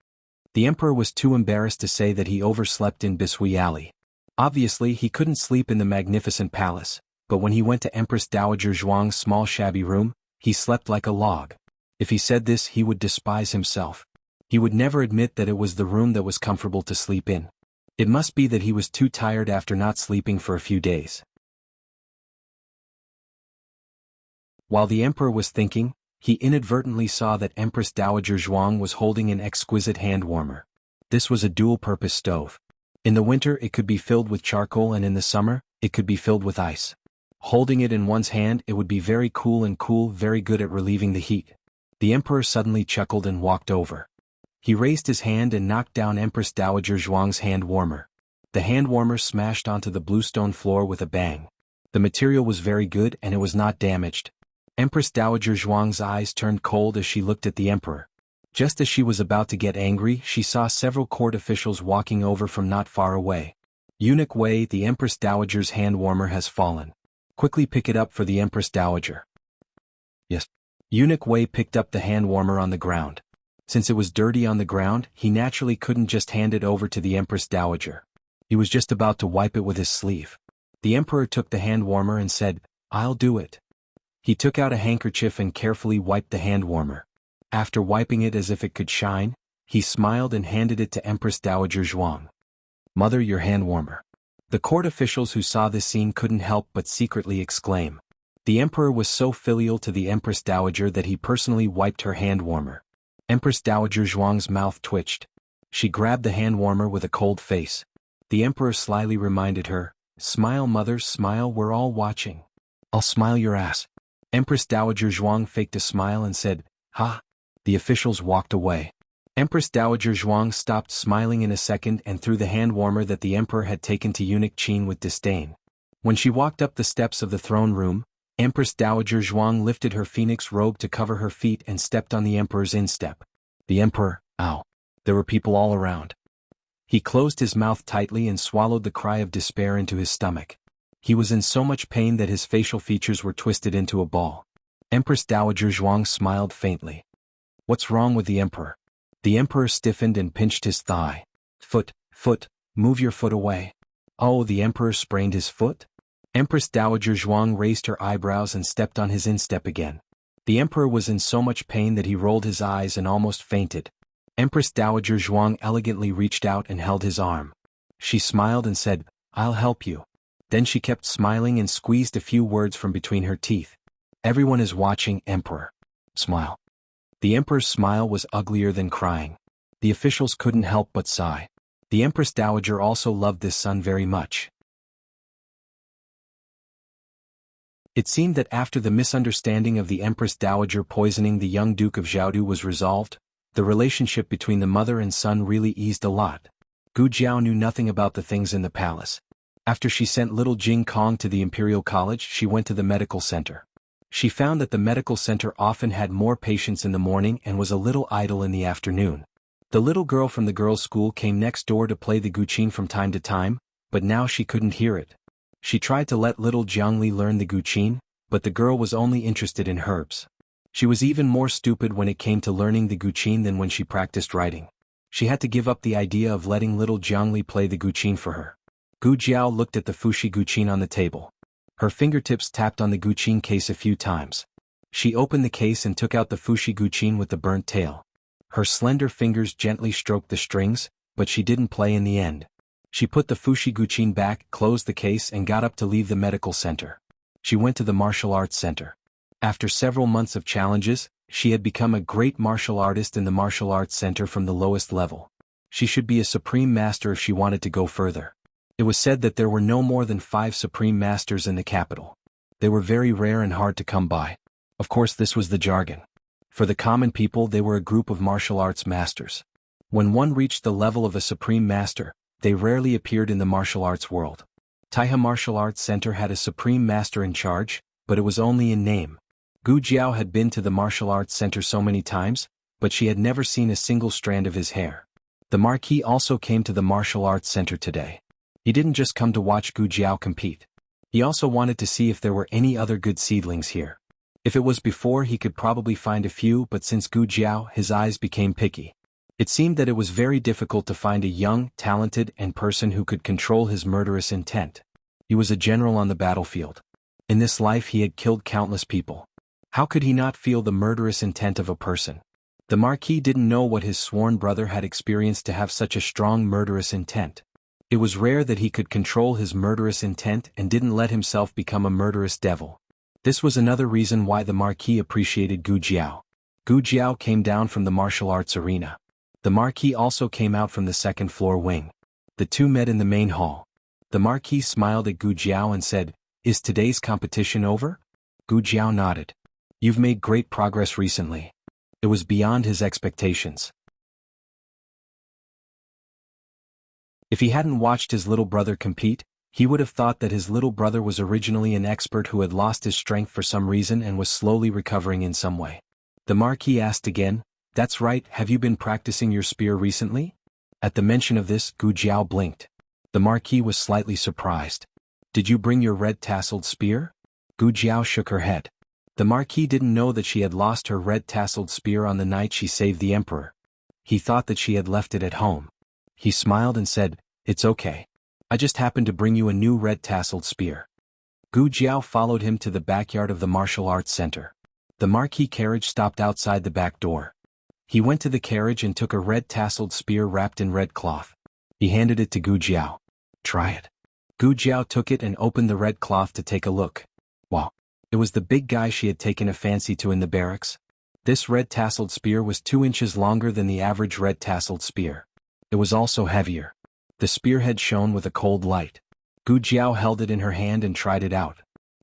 The emperor was too embarrassed to say that he overslept in Bisui Alley. Obviously he couldn't sleep in the magnificent palace, but when he went to Empress Dowager Zhuang's small shabby room, he slept like a log. If he said this, he would despise himself. He would never admit that it was the room that was comfortable to sleep in. It must be that he was too tired after not sleeping for a few days. While the emperor was thinking, he inadvertently saw that Empress Dowager Zhuang was holding an exquisite hand warmer. This was a dual-purpose stove. In the winter it could be filled with charcoal and in the summer, it could be filled with ice. Holding it in one's hand, it would be very cool, very good at relieving the heat. The emperor suddenly chuckled and walked over. He raised his hand and knocked down Empress Dowager Zhuang's hand warmer. The hand warmer smashed onto the bluestone floor with a bang. The material was very good and it was not damaged. Empress Dowager Zhuang's eyes turned cold as she looked at the emperor. Just as she was about to get angry, she saw several court officials walking over from not far away. Eunuch Wei, the Empress Dowager's hand warmer has fallen. Quickly pick it up for the Empress Dowager. Yes. Eunuch Wei picked up the hand warmer on the ground. Since it was dirty on the ground, he naturally couldn't just hand it over to the Empress Dowager. He was just about to wipe it with his sleeve. The emperor took the hand warmer and said, I'll do it. He took out a handkerchief and carefully wiped the hand warmer. After wiping it as if it could shine, he smiled and handed it to Empress Dowager Zhuang. Mother, your hand warmer. The court officials who saw this scene couldn't help but secretly exclaim. The emperor was so filial to the Empress Dowager that he personally wiped her hand warmer. Empress Dowager Zhuang's mouth twitched. She grabbed the hand warmer with a cold face. The emperor slyly reminded her, Smile, mother, smile, we're all watching. I'll smile your ass. Empress Dowager Zhuang faked a smile and said, Ha! The officials walked away. Empress Dowager Zhuang stopped smiling in a second and threw the hand warmer that the emperor had taken to Eunuch Qin with disdain. When she walked up the steps of the throne room, Empress Dowager Zhuang lifted her phoenix robe to cover her feet and stepped on the emperor's instep. The emperor, ow! There were people all around. He closed his mouth tightly and swallowed the cry of despair into his stomach. He was in so much pain that his facial features were twisted into a ball. Empress Dowager Zhuang smiled faintly. What's wrong with the emperor? The emperor stiffened and pinched his thigh. Foot, move your foot away. Oh, the emperor sprained his foot? Empress Dowager Zhuang raised her eyebrows and stepped on his instep again. The emperor was in so much pain that he rolled his eyes and almost fainted. Empress Dowager Zhuang elegantly reached out and held his arm. She smiled and said, "I'll help you." Then she kept smiling and squeezed a few words from between her teeth. "Everyone is watching, Emperor. Smile." The emperor's smile was uglier than crying. The officials couldn't help but sigh. The Empress Dowager also loved this son very much. It seemed that after the misunderstanding of the Empress Dowager poisoning the young Duke of Zhaodu was resolved, the relationship between the mother and son really eased a lot. Gu Jiao knew nothing about the things in the palace. After she sent little Jing Kong to the Imperial College, she went to the medical center. She found that the medical center often had more patients in the morning and was a little idle in the afternoon. The little girl from the girls' school came next door to play the guqin from time to time, but now she couldn't hear it. She tried to let little Jiangli learn the guqin, but the girl was only interested in herbs. She was even more stupid when it came to learning the guqin than when she practiced writing. She had to give up the idea of letting little Jiangli play the guqin for her. Gu Jiao looked at the Fushi guqin on the table. Her fingertips tapped on the guqin case a few times. She opened the case and took out the Fushi guqin with the burnt tail. Her slender fingers gently stroked the strings, but she didn't play in the end. She put the Fushi guqin back, closed the case and got up to leave the medical center. She went to the martial arts center. After several months of challenges, she had become a great martial artist in the martial arts center from the lowest level. She should be a supreme master if she wanted to go further. It was said that there were no more than 5 supreme masters in the capital. They were very rare and hard to come by. Of course, this was the jargon. For the common people, they were a group of martial arts masters. When one reached the level of a supreme master, they rarely appeared in the martial arts world. Taihe Martial Arts Center had a supreme master in charge, but it was only in name. Gu Jiao had been to the martial arts center so many times, but she had never seen a single strand of his hair. The Marquis also came to the martial arts center today. He didn't just come to watch Gu Jiao compete. He also wanted to see if there were any other good seedlings here. If it was before, he could probably find a few, but since Gu Jiao, his eyes became picky. It seemed that it was very difficult to find a young, talented, and person who could control his murderous intent. He was a general on the battlefield. In this life he had killed countless people. How could he not feel the murderous intent of a person? The Marquis didn't know what his sworn brother had experienced to have such a strong murderous intent. It was rare that he could control his murderous intent and didn't let himself become a murderous devil. This was another reason why the Marquis appreciated Gu Jiao. Gu Jiao came down from the martial arts arena. The Marquis also came out from the second-floor wing. The two met in the main hall. The Marquis smiled at Gu Jiao and said, "Is today's competition over?" Gu Jiao nodded. "You've made great progress recently." It was beyond his expectations. If he hadn't watched his little brother compete, he would have thought that his little brother was originally an expert who had lost his strength for some reason and was slowly recovering in some way. The Marquis asked again, "That's right, have you been practicing your spear recently?" At the mention of this, Gu Jiao blinked. The Marquis was slightly surprised. "Did you bring your red-tasseled spear?" Gu Jiao shook her head. The Marquis didn't know that she had lost her red-tasseled spear on the night she saved the Emperor. He thought that she had left it at home. He smiled and said, "It's okay. I just happened to bring you a new red-tasseled spear." Gu Jiao followed him to the backyard of the martial arts center. The Marquis carriage stopped outside the back door. He went to the carriage and took a red-tasseled spear wrapped in red cloth. He handed it to Gu Jiao. "Try it." Gu Jiao took it and opened the red cloth to take a look. Wow! It was the big guy she had taken a fancy to in the barracks. This red-tasseled spear was 2 inches longer than the average red-tasseled spear. It was also heavier. The spearhead shone with a cold light. Gu Jiao held it in her hand and tried it out.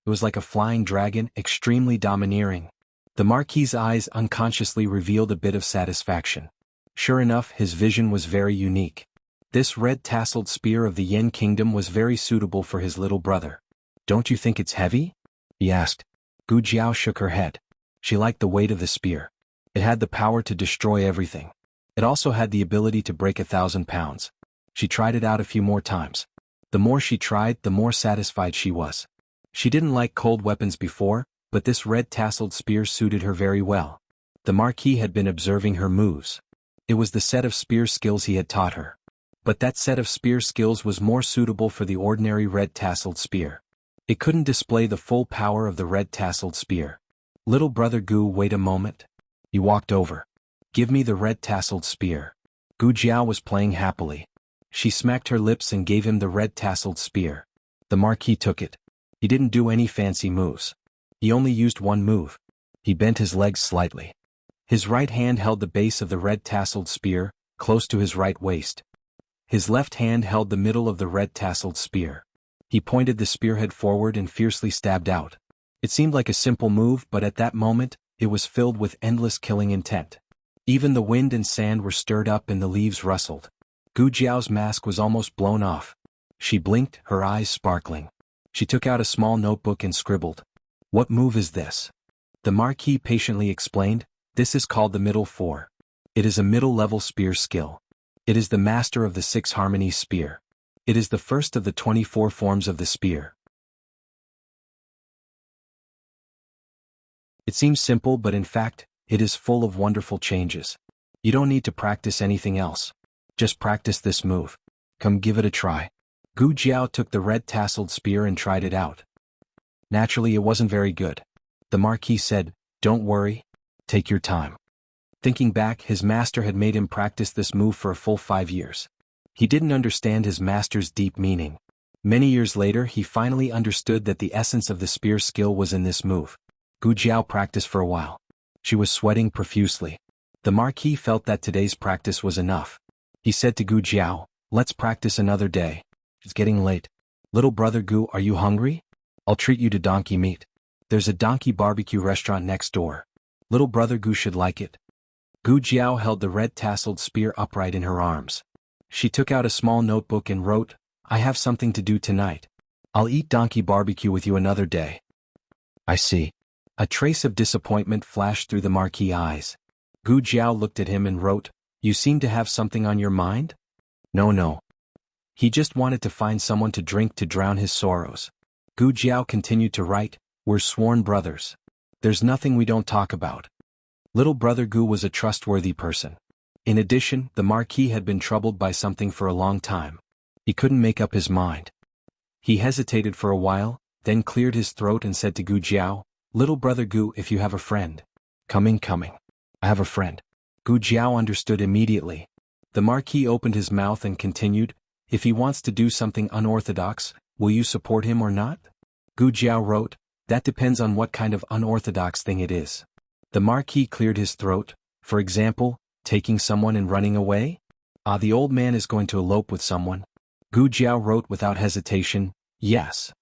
It was like a flying dragon, extremely domineering. The Marquis's eyes unconsciously revealed a bit of satisfaction. Sure enough, his vision was very unique. This red-tasseled spear of the Yen Kingdom was very suitable for his little brother. "Don't you think it's heavy?" he asked. Gu Jiao shook her head. She liked the weight of the spear. It had the power to destroy everything. It also had the ability to break 1,000 pounds. She tried it out a few more times. The more she tried, the more satisfied she was. She didn't like cold weapons before, but this red-tasseled spear suited her very well. The Marquis had been observing her moves. It was the set of spear skills he had taught her. But that set of spear skills was more suitable for the ordinary red-tasseled spear. It couldn't display the full power of the red-tasseled spear. Little brother Gu, wait a moment. He walked over. Give me the red-tasseled spear. Gu Jiao was playing happily. She smacked her lips and gave him the red-tasseled spear. The Marquis took it. He didn't do any fancy moves. He only used one move. He bent his legs slightly. His right hand held the base of the red-tasseled spear, close to his right waist. His left hand held the middle of the red-tasseled spear. He pointed the spearhead forward and fiercely stabbed out. It seemed like a simple move, but at that moment, it was filled with endless killing intent. Even the wind and sand were stirred up and the leaves rustled. Gu Jiao's mask was almost blown off. She blinked, her eyes sparkling. She took out a small notebook and scribbled. What move is this? The Marquis patiently explained, this is called the middle four. It is a middle-level spear skill. It is the master of the 6 harmonies spear. It is the first of the 24 forms of the spear. It seems simple, but in fact, it is full of wonderful changes. You don't need to practice anything else. Just practice this move. Come give it a try. Gu Jiao took the red-tasseled spear and tried it out. Naturally, it wasn't very good. The Marquis said, don't worry. Take your time. Thinking back, his master had made him practice this move for a full 5 years. He didn't understand his master's deep meaning. Many years later, he finally understood that the essence of the spear skill was in this move. Gu Jiao practiced for a while. She was sweating profusely. The Marquis felt that today's practice was enough. He said to Gu Jiao, let's practice another day. It's getting late. Little brother Gu, are you hungry? I'll treat you to donkey meat. There's a donkey barbecue restaurant next door. Little brother Gu should like it. Gu Jiao held the red-tasseled spear upright in her arms. She took out a small notebook and wrote, I have something to do tonight. I'll eat donkey barbecue with you another day. I see. A trace of disappointment flashed through the Marquis' eyes. Gu Jiao looked at him and wrote, you seem to have something on your mind? No. He just wanted to find someone to drink to drown his sorrows. Gu Jiao continued to write, we're sworn brothers. There's nothing we don't talk about. Little brother Gu was a trustworthy person. In addition, the Marquis had been troubled by something for a long time. He couldn't make up his mind. He hesitated for a while, then cleared his throat and said to Gu Jiao, little brother Gu, if you have a friend. Coming. I have a friend. Gu Jiao understood immediately. The Marquis opened his mouth and continued, if he wants to do something unorthodox, will you support him or not? Gu Jiao wrote, that depends on what kind of unorthodox thing it is. The Marquis cleared his throat, for example, taking someone and running away? The old man is going to elope with someone. Gu Jiao wrote without hesitation, yes.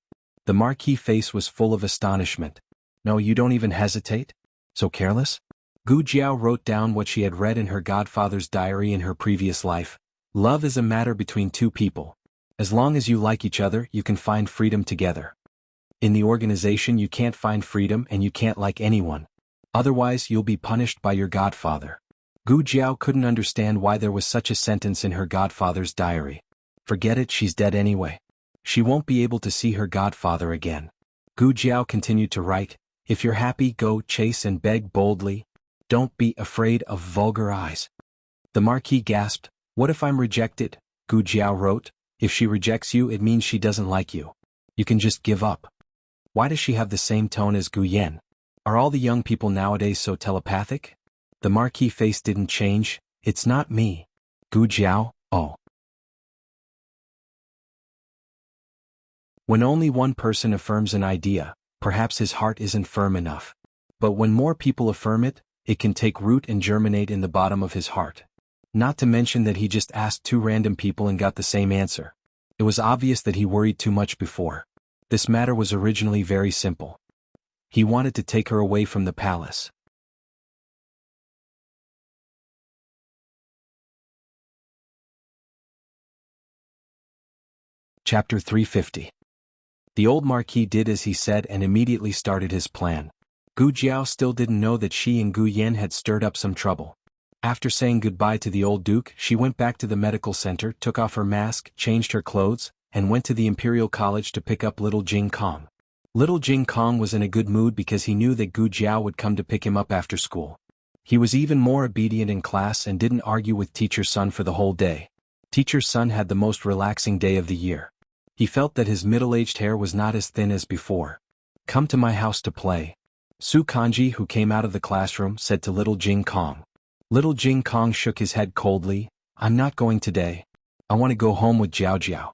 The Marquis' face was full of astonishment. No, you don't even hesitate? So careless? Gu Jiao wrote down what she had read in her godfather's diary in her previous life. Love is a matter between two people. As long as you like each other, you can find freedom together. In the organization you can't find freedom and you can't like anyone. Otherwise you'll be punished by your godfather. Gu Jiao couldn't understand why there was such a sentence in her godfather's diary. Forget it, she's dead anyway. She won't be able to see her godfather again. Gu Jiao continued to write, if you're happy, go chase and beg boldly. Don't be afraid of vulgar eyes. The Marquis gasped, what if I'm rejected? Gu Jiao wrote, if she rejects you it means she doesn't like you. You can just give up. Why does she have the same tone as Gu Yan? Are all the young people nowadays so telepathic? The Marquis' face didn't change, it's not me. Gu Jiao, oh. When only one person affirms an idea, perhaps his heart isn't firm enough. But when more people affirm it, it can take root and germinate in the bottom of his heart. Not to mention that he just asked 2 random people and got the same answer. It was obvious that he worried too much before. This matter was originally very simple. He wanted to take her away from the palace. Chapter 350. The old Marquis did as he said and immediately started his plan. Gu Jiao still didn't know that she and Gu Yan had stirred up some trouble. After saying goodbye to the old duke, she went back to the medical center, took off her mask, changed her clothes, and went to the Imperial College to pick up little Jing Kong. Little Jing Kong was in a good mood because he knew that Gu Jiao would come to pick him up after school. He was even more obedient in class and didn't argue with Teacher Sun for the whole day. Teacher Sun had the most relaxing day of the year. He felt that his middle-aged hair was not as thin as before. Come to my house to play. Su Kanji, who came out of the classroom, said to little Jing Kong. Little Jing Kong shook his head coldly. I'm not going today. I want to go home with Jiao Jiao.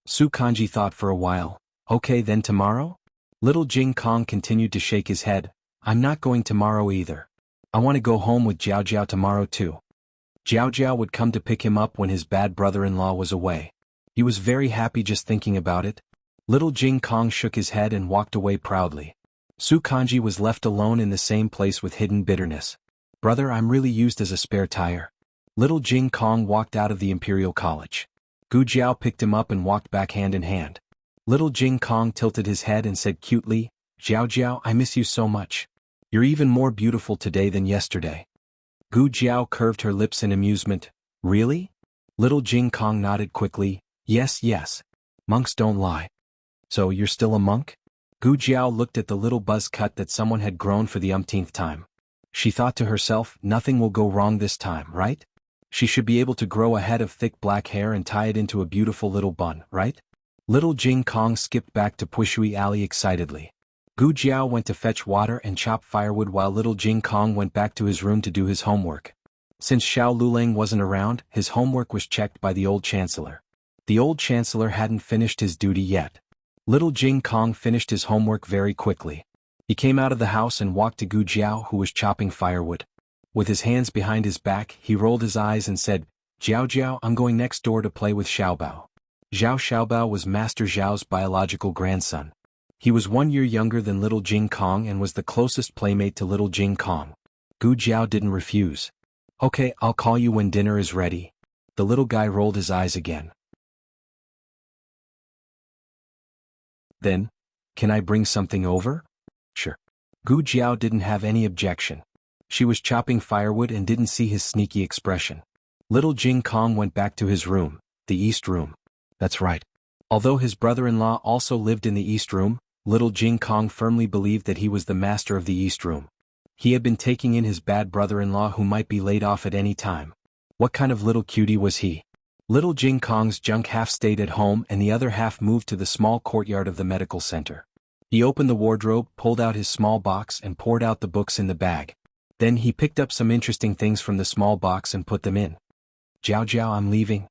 Su Kanji thought for a while. Okay, then tomorrow? Little Jing Kong continued to shake his head. I'm not going tomorrow either. I want to go home with Jiao Jiao tomorrow too. Jiao Jiao would come to pick him up when his bad brother-in-law was away. He was very happy just thinking about it. Little Jing Kong shook his head and walked away proudly. Su Kanji was left alone in the same place with hidden bitterness. Brother, I'm really used as a spare tire. Little Jing Kong walked out of the Imperial College. Gu Jiao picked him up and walked back hand in hand. Little Jing Kong tilted his head and said cutely, Jiao Jiao, I miss you so much. You're even more beautiful today than yesterday. Gu Jiao curved her lips in amusement. Really? Little Jing Kong nodded quickly. Yes, yes. Monks don't lie. So you're still a monk? Gu Jiao looked at the little buzz cut that someone had grown for the umpteenth time. She thought to herself, nothing will go wrong this time, right? She should be able to grow a head of thick black hair and tie it into a beautiful little bun, right? Little Jing Kong skipped back to Pushui Alley excitedly. Gu Jiao went to fetch water and chop firewood while little Jing Kong went back to his room to do his homework. Since Xiao Luleng wasn't around, his homework was checked by the old chancellor. The old chancellor hadn't finished his duty yet. Little Jing Kong finished his homework very quickly. He came out of the house and walked to Gu Jiao, who was chopping firewood. With his hands behind his back, he rolled his eyes and said, Jiao Jiao, I'm going next door to play with Xiaobao. Xiaobao was Master Zhao's biological grandson. He was 1 year younger than little Jing Kong and was the closest playmate to little Jing Kong. Gu Jiao didn't refuse. Okay, I'll call you when dinner is ready. The little guy rolled his eyes again. Then, can I bring something over? Sure. Gu Jiao didn't have any objection. She was chopping firewood and didn't see his sneaky expression. Little Jing Kong went back to his room, the East Room. That's right. Although his brother-in-law also lived in the East Room, little Jing Kong firmly believed that he was the master of the East Room. He had been taking in his bad brother-in-law who might be laid off at any time. What kind of little cutie was he? Little Jing Kong's junk half stayed at home and the other half moved to the small courtyard of the medical center. He opened the wardrobe, pulled out his small box and poured out the books in the bag. Then he picked up some interesting things from the small box and put them in. Jiao Jiao, I'm leaving.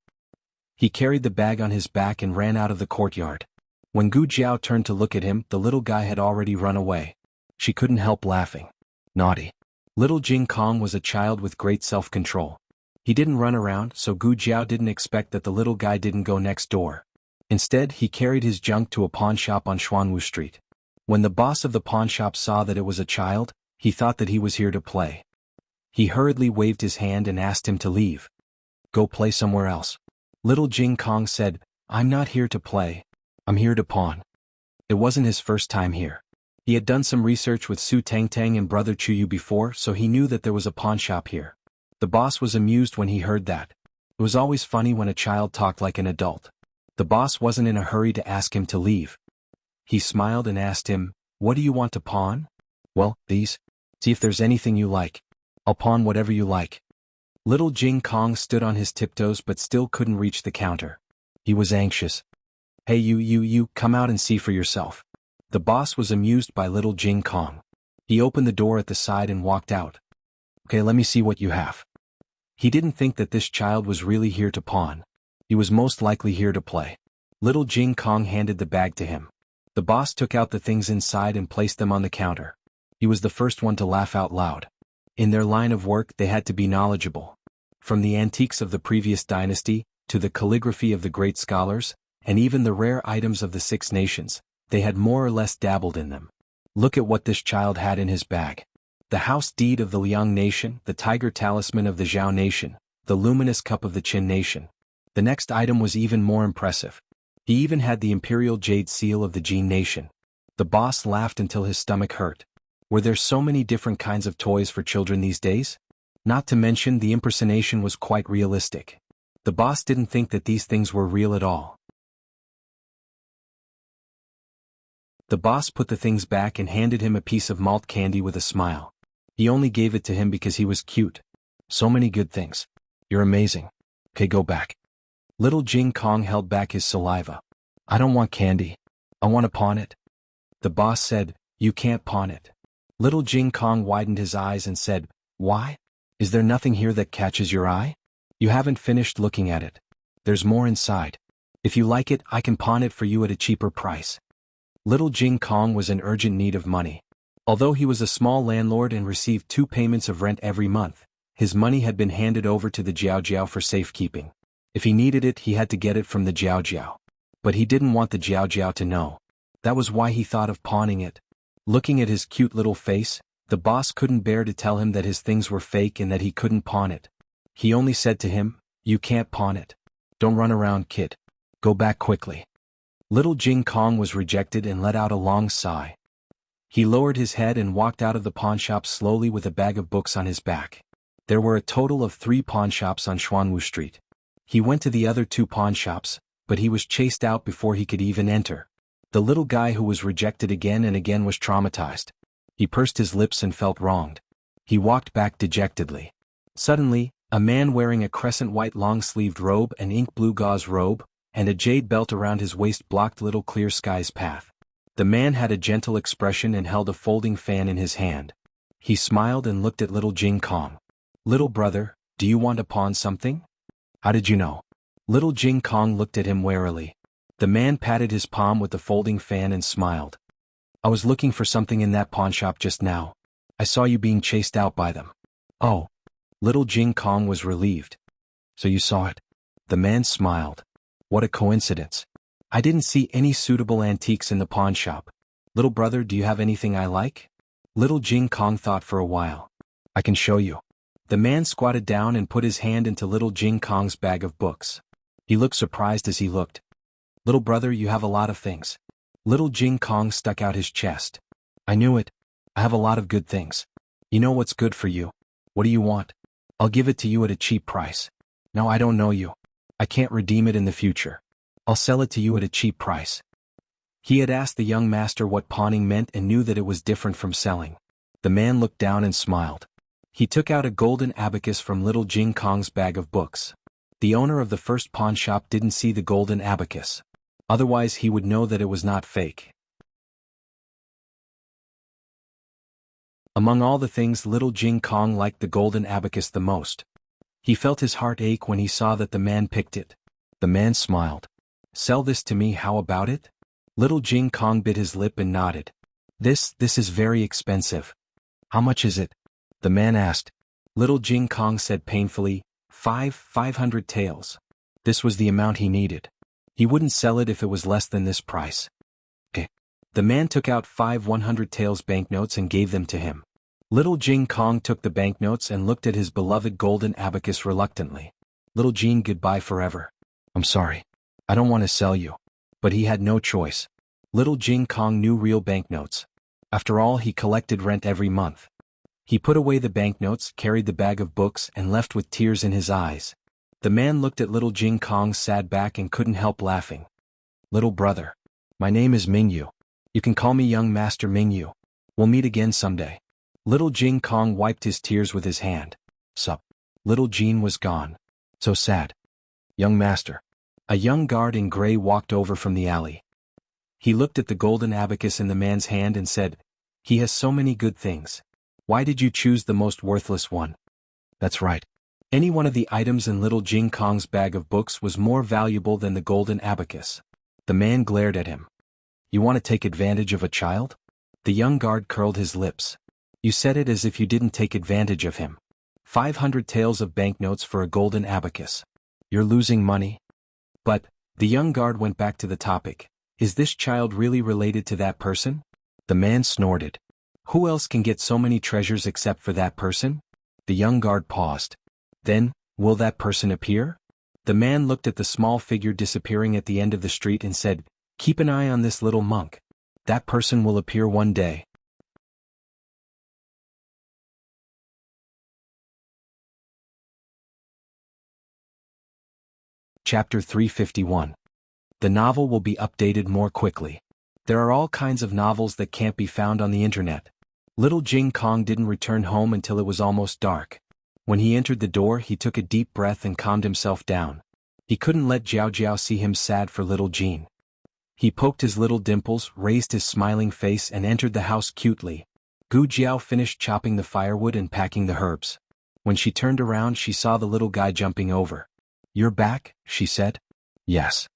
He carried the bag on his back and ran out of the courtyard. When Gu Jiao turned to look at him, the little guy had already run away. She couldn't help laughing. Naughty. Little Jing Kong was a child with great self-control. He didn't run around, so Gu Jiao didn't expect that the little guy didn't go next door. Instead, he carried his junk to a pawn shop on Xuanwu Street. When the boss of the pawn shop saw that it was a child, he thought that he was here to play. He hurriedly waved his hand and asked him to leave. Go play somewhere else. Little Jing Kong said, I'm not here to play. I'm here to pawn. It wasn't his first time here. He had done some research with Su Tangtang and Brother Chuyu before, so he knew that there was a pawn shop here. The boss was amused when he heard that. It was always funny when a child talked like an adult. The boss wasn't in a hurry to ask him to leave. He smiled and asked him, what do you want to pawn? Well, these. See if there's anything you like. I'll pawn whatever you like. Little Jing Kong stood on his tiptoes but still couldn't reach the counter. He was anxious. Hey you, come out and see for yourself. The boss was amused by little Jing Kong. He opened the door at the side and walked out. Okay, let me see what you have. He didn't think that this child was really here to pawn. He was most likely here to play. Little Jing Kong handed the bag to him. The boss took out the things inside and placed them on the counter. He was the first one to laugh out loud. In their line of work, they had to be knowledgeable. From the antiques of the previous dynasty, to the calligraphy of the great scholars, and even the rare items of the Six Nations, they had more or less dabbled in them. Look at what this child had in his bag. The house deed of the Liang nation, the tiger talisman of the Zhao nation, the luminous cup of the Qin nation. The next item was even more impressive. He even had the imperial jade seal of the Jin nation. The boss laughed until his stomach hurt. Were there so many different kinds of toys for children these days? Not to mention the impersonation was quite realistic. The boss didn't think that these things were real at all. The boss put the things back and handed him a piece of malt candy with a smile. He only gave it to him because he was cute. So many good things. You're amazing. Okay, go back. Little Jing Kong held back his saliva. I don't want candy. I want to pawn it. The boss said, you can't pawn it. Little Jing Kong widened his eyes and said, why? Is there nothing here that catches your eye? You haven't finished looking at it. There's more inside. If you like it, I can pawn it for you at a cheaper price. Little Jing Kong was in urgent need of money. Although he was a small landlord and received 2 payments of rent every month, his money had been handed over to the Jiao Jiao for safekeeping. If he needed it, he had to get it from the Jiao Jiao. But he didn't want the Jiao Jiao to know. That was why he thought of pawning it. Looking at his cute little face, the boss couldn't bear to tell him that his things were fake and that he couldn't pawn it. He only said to him, you can't pawn it. Don't run around, kid. Go back quickly. Little Jing Kong was rejected and let out a long sigh. He lowered his head and walked out of the pawnshop slowly with a bag of books on his back. There were a total of 3 pawnshops on Xuanwu Street. He went to the other 2 pawnshops, but he was chased out before he could even enter. The little guy who was rejected again and again was traumatized. He pursed his lips and felt wronged. He walked back dejectedly. Suddenly, a man wearing a crescent white long-sleeved robe and ink blue gauze robe, and a jade belt around his waist blocked Little Clear Sky's path. The man had a gentle expression and held a folding fan in his hand. He smiled and looked at Little Jing Kong. Little brother, do you want to pawn something? How did you know? Little Jing Kong looked at him warily. The man patted his palm with the folding fan and smiled. I was looking for something in that pawnshop just now. I saw you being chased out by them. Oh. Little Jing Kong was relieved. So you saw it? The man smiled. What a coincidence. I didn't see any suitable antiques in the pawnshop. Little brother, do you have anything I like? Little Jing Kong thought for a while. I can show you. The man squatted down and put his hand into Little Jing Kong's bag of books. He looked surprised as he looked. Little brother, you have a lot of things. Little Jing Kong stuck out his chest. I knew it. I have a lot of good things. You know what's good for you. What do you want? I'll give it to you at a cheap price. No, I don't know you. I can't redeem it in the future. I'll sell it to you at a cheap price. He had asked the young master what pawning meant and knew that it was different from selling. The man looked down and smiled. He took out a golden abacus from Little Jing Kong's bag of books. The owner of the first pawn shop didn't see the golden abacus. Otherwise he would know that it was not fake. Among all the things, Little Jing Kong liked the golden abacus the most. He felt his heart ache when he saw that the man picked it. The man smiled. Sell this to me, how about it? Little Jing Kong bit his lip and nodded. This is very expensive. How much is it? The man asked. Little Jing Kong said painfully, 500 taels. This was the amount he needed. He wouldn't sell it if it was less than this price. Okay. The man took out 5 100 taels banknotes and gave them to him. Little Jing Kong took the banknotes and looked at his beloved golden abacus reluctantly. Little Jing, goodbye forever. I'm sorry. I don't want to sell you. But he had no choice. Little Jing Kong knew real banknotes. After all, he collected rent every month. He put away the banknotes, carried the bag of books, and left with tears in his eyes. The man looked at Little Jing Kong's sad back and couldn't help laughing. Little brother. My name is Mingyu. You can call me young master Mingyu. We'll meet again someday. Little Jing Kong wiped his tears with his hand. Sup. Little Jean was gone. So sad. Young master. A young guard in gray walked over from the alley. He looked at the golden abacus in the man's hand and said, he has so many good things. Why did you choose the most worthless one? That's right. Any one of the items in Little Jing Kong's bag of books was more valuable than the golden abacus. The man glared at him. You want to take advantage of a child? The young guard curled his lips. You said it as if you didn't take advantage of him. 500 taels of banknotes for a golden abacus. You're losing money? But, the young guard went back to the topic. Is this child really related to that person? The man snorted. Who else can get so many treasures except for that person? The young guard paused. Then, will that person appear? The man looked at the small figure disappearing at the end of the street and said, keep an eye on this little monk. That person will appear one day. Chapter 351. The novel will be updated more quickly. There are all kinds of novels that can't be found on the internet. Little Jing Kong didn't return home until it was almost dark. When he entered the door, he took a deep breath and calmed himself down. He couldn't let Jiao Jiao see him sad for Little Jean. He poked his little dimples, raised his smiling face and entered the house cutely. Gu Jiao finished chopping the firewood and packing the herbs. When she turned around she saw the little guy jumping over. "You're back?" she said. "Yes."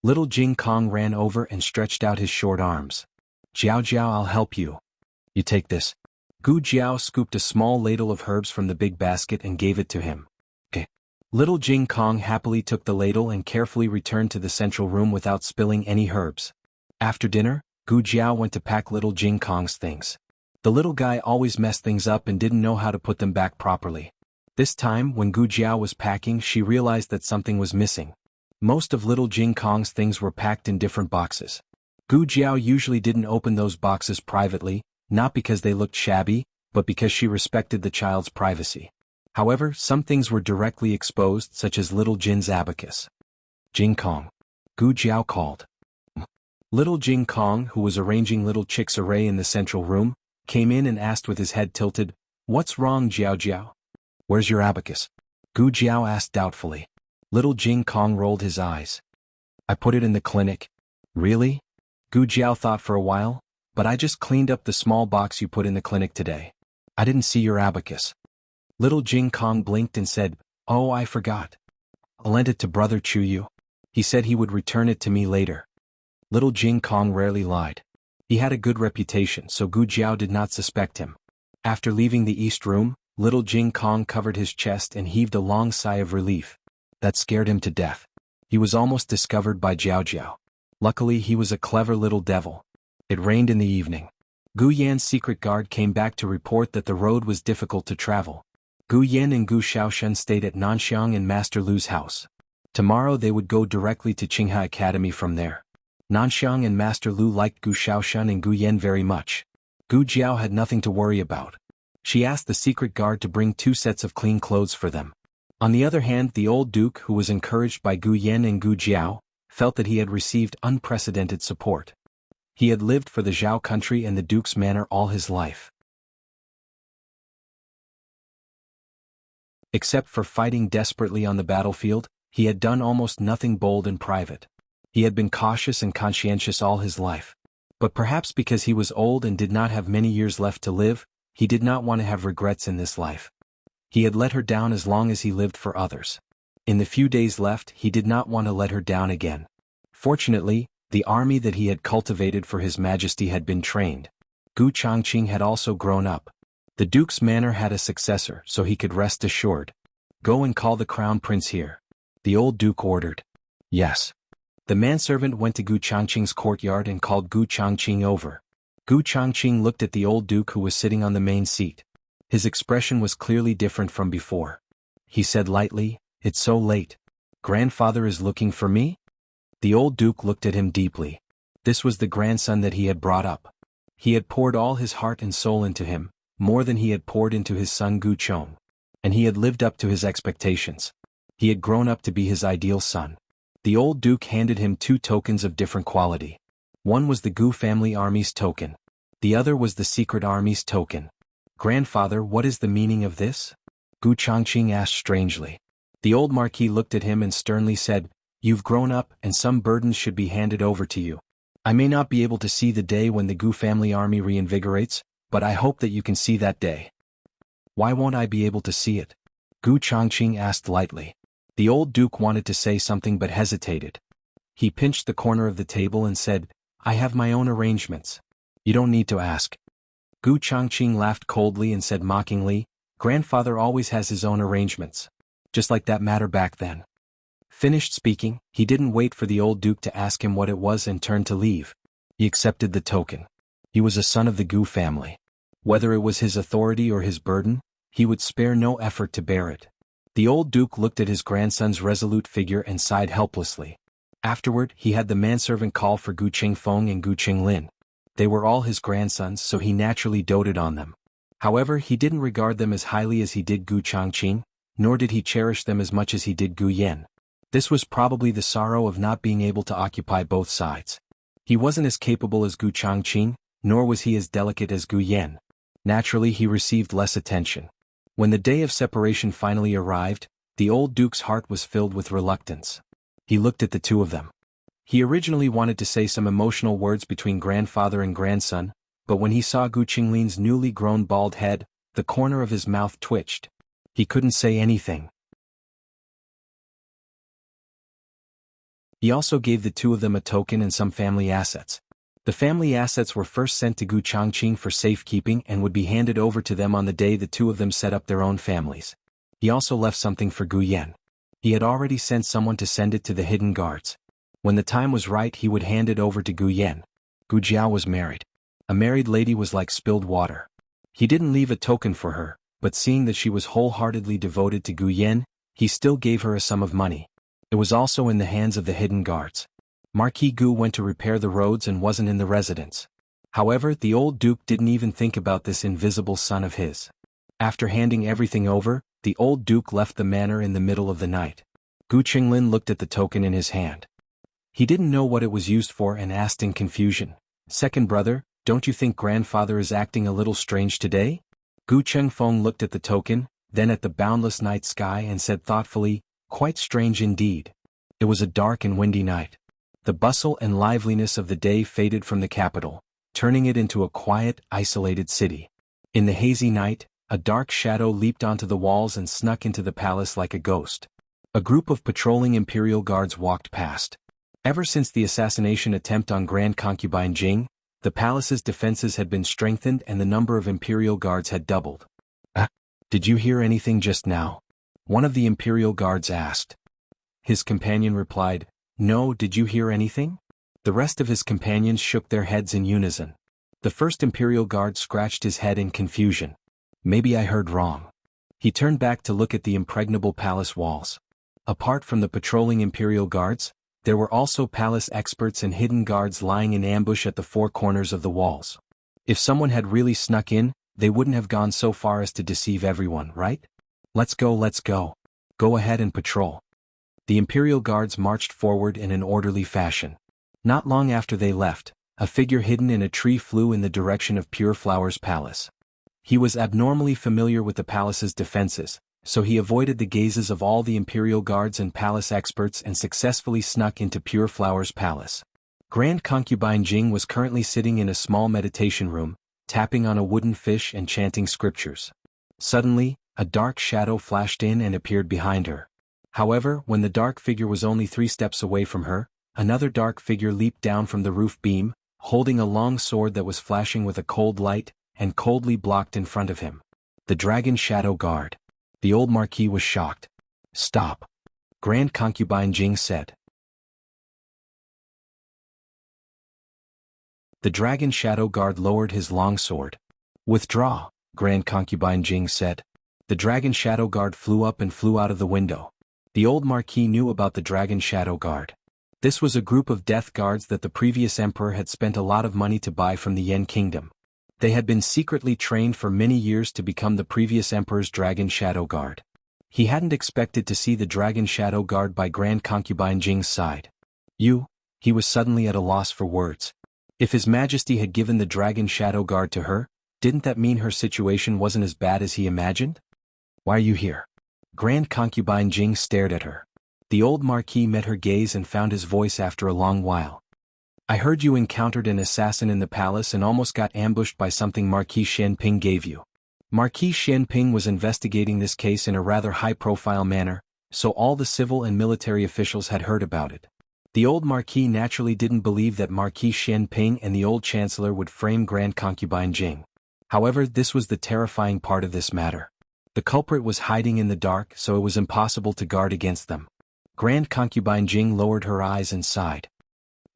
Little Jing Kong ran over and stretched out his short arms. "Jiao Jiao, I'll help you. You take this." Gu Jiao scooped a small ladle of herbs from the big basket and gave it to him. "Okay." Little Jing Kong happily took the ladle and carefully returned to the central room without spilling any herbs. After dinner, Gu Jiao went to pack little Jing Kong's things. The little guy always messed things up and didn't know how to put them back properly. This time, when Gu Jiao was packing, she realized that something was missing. Most of little Jing Kong's things were packed in different boxes. Gu Jiao usually didn't open those boxes privately, not because they looked shabby, but because she respected the child's privacy. However, some things were directly exposed, such as little Jin's abacus. "Jing Kong," Gu Jiao called. Little Jing Kong, who was arranging little chicks' array in the central room, came in and asked with his head tilted, "What's wrong, Jiao Jiao?" "Where's your abacus?" Gu Jiao asked doubtfully. Little Jing Kong rolled his eyes. "I put it in the clinic." "Really?" Gu Jiao thought for a while. "But I just cleaned up the small box you put in the clinic today. I didn't see your abacus." Little Jing Kong blinked and said, "Oh, I forgot. I lent it to Brother Chuyu. He said he would return it to me later." Little Jing Kong rarely lied. He had a good reputation, so Gu Jiao did not suspect him. After leaving the east room, little Jing Kong covered his chest and heaved a long sigh of relief. That scared him to death. He was almost discovered by Jiao Jiao. Luckily he was a clever little devil. It rained in the evening. Gu Yan's secret guard came back to report that the road was difficult to travel. Gu Yan and Gu Shaoshan stayed at Nanxiang in Master Lu's house. Tomorrow they would go directly to Qinghe Academy from there. Nanxiang and Master Lu liked Gu Shaoshan and Gu Yan very much. Gu Jiao had nothing to worry about. She asked the secret guard to bring 2 sets of clean clothes for them. On the other hand, the old duke, who was encouraged by Gu Yan and Gu Jiao, felt that he had received unprecedented support. He had lived for the Zhao country and the duke's manor all his life. Except for fighting desperately on the battlefield, he had done almost nothing bold in private. He had been cautious and conscientious all his life. But perhaps because he was old and did not have many years left to live, he did not want to have regrets in this life. He had let her down as long as he lived for others. In the few days left, he did not want to let her down again. Fortunately, the army that he had cultivated for His Majesty had been trained. Gu Changqing had also grown up. The duke's manor had a successor, so he could rest assured. "Go and call the crown prince here," the old duke ordered. "Yes." The manservant went to Gu Changqing's courtyard and called Gu Changqing over. Gu Changqing looked at the old duke who was sitting on the main seat. His expression was clearly different from before. He said lightly, "It's so late. Grandfather is looking for me?" The old duke looked at him deeply. This was the grandson that he had brought up. He had poured all his heart and soul into him, more than he had poured into his son Gu Chong. And he had lived up to his expectations. He had grown up to be his ideal son. The old duke handed him 2 tokens of different quality. One was the Gu family army's token. The other was the secret army's token. "Grandfather, what is the meaning of this?" Gu Changqing asked strangely. The old marquis looked at him and sternly said, "You've grown up, and some burdens should be handed over to you. I may not be able to see the day when the Gu family army reinvigorates, but I hope that you can see that day." "Why won't I be able to see it?" Gu Changqing asked lightly. The old duke wanted to say something but hesitated. He pinched the corner of the table and said, "I have my own arrangements. You don't need to ask." Gu Changqing laughed coldly and said mockingly, "Grandfather always has his own arrangements. Just like that matter back then." Finished speaking, he didn't wait for the old duke to ask him what it was and turned to leave. He accepted the token. He was a son of the Gu family. Whether it was his authority or his burden, he would spare no effort to bear it. The old duke looked at his grandson's resolute figure and sighed helplessly. Afterward, he had the manservant call for Gu Qingfeng and Gu Qinglin. They were all his grandsons, so he naturally doted on them. However, he didn't regard them as highly as he did Gu Changqing, nor did he cherish them as much as he did Gu Yan. This was probably the sorrow of not being able to occupy both sides. He wasn't as capable as Gu Changqing, nor was he as delicate as Gu Yan. Naturally, he received less attention. When the day of separation finally arrived, the old duke's heart was filled with reluctance. He looked at the 2 of them. He originally wanted to say some emotional words between grandfather and grandson, but when he saw Gu Qinglin's newly grown bald head, the corner of his mouth twitched. He couldn't say anything. He also gave the two of them a token and some family assets. The family assets were first sent to Gu Changqing for safekeeping and would be handed over to them on the day the two of them set up their own families. He also left something for Gu Yan. He had already sent someone to send it to the hidden guards. When the time was right, he would hand it over to Gu Yan. Gu Jiao was married. A married lady was like spilled water. He didn't leave a token for her, but seeing that she was wholeheartedly devoted to Gu Yan, he still gave her a sum of money. It was also in the hands of the hidden guards. Marquis Gu went to repair the roads and wasn't in the residence. However, the old duke didn't even think about this invisible son of his. After handing everything over, the old duke left the manor in the middle of the night. Gu Qinglin looked at the token in his hand. He didn't know what it was used for and asked in confusion, "Second brother, don't you think grandfather is acting a little strange today?" Gu Chengfeng looked at the token, then at the boundless night sky and said thoughtfully, "Quite strange indeed." It was a dark and windy night. The bustle and liveliness of the day faded from the capital, turning it into a quiet, isolated city. In the hazy night, a dark shadow leaped onto the walls and snuck into the palace like a ghost. A group of patrolling imperial guards walked past. Ever since the assassination attempt on Grand Concubine Jing, the palace's defenses had been strengthened and the number of imperial guards had doubled. Did you hear anything just now?" one of the imperial guards asked. His companion replied, "No, did you hear anything?" The rest of his companions shook their heads in unison. The first imperial guard scratched his head in confusion. "Maybe I heard wrong." He turned back to look at the impregnable palace walls. Apart from the patrolling imperial guards, there were also palace experts and hidden guards lying in ambush at the four corners of the walls. If someone had really snuck in, they wouldn't have gone so far as to deceive everyone, right? Let's go, let's go. Go ahead and patrol." The imperial guards marched forward in an orderly fashion. Not long after they left, a figure hidden in a tree flew in the direction of Pure Flower's palace. He was abnormally familiar with the palace's defenses, so he avoided the gazes of all the imperial guards and palace experts and successfully snuck into Pure Flower's palace. Grand Concubine Jing was currently sitting in a small meditation room, tapping on a wooden fish and chanting scriptures. Suddenly, a dark shadow flashed in and appeared behind her. However, when the dark figure was only 3 steps away from her, another dark figure leaped down from the roof beam, holding a long sword that was flashing with a cold light, and coldly blocked in front of him. The Dragon Shadow Guard. The old Marquis was shocked. "Stop," Grand Concubine Jing said. The Dragon Shadow Guard lowered his long sword. "Withdraw," Grand Concubine Jing said. The Dragon Shadow Guard flew up and flew out of the window. The old Marquis knew about the Dragon Shadow Guard. This was a group of death guards that the previous emperor had spent a lot of money to buy from the Yen Kingdom. They had been secretly trained for many years to become the previous emperor's Dragon Shadow Guard. He hadn't expected to see the Dragon Shadow Guard by Grand Concubine Jing's side. He was suddenly at a loss for words. If His Majesty had given the Dragon Shadow Guard to her, didn't that mean her situation wasn't as bad as he imagined? "Why are you here?" Grand Concubine Jing stared at her. The old Marquis met her gaze and found his voice after a long while. "I heard you encountered an assassin in the palace and almost got ambushed by something Marquis Xianping gave you." Marquis Xianping was investigating this case in a rather high-profile manner, so all the civil and military officials had heard about it. The old Marquis naturally didn't believe that Marquis Xianping and the old Chancellor would frame Grand Concubine Jing. However, this was the terrifying part of this matter. The culprit was hiding in the dark, so it was impossible to guard against them. Grand Concubine Jing lowered her eyes and sighed.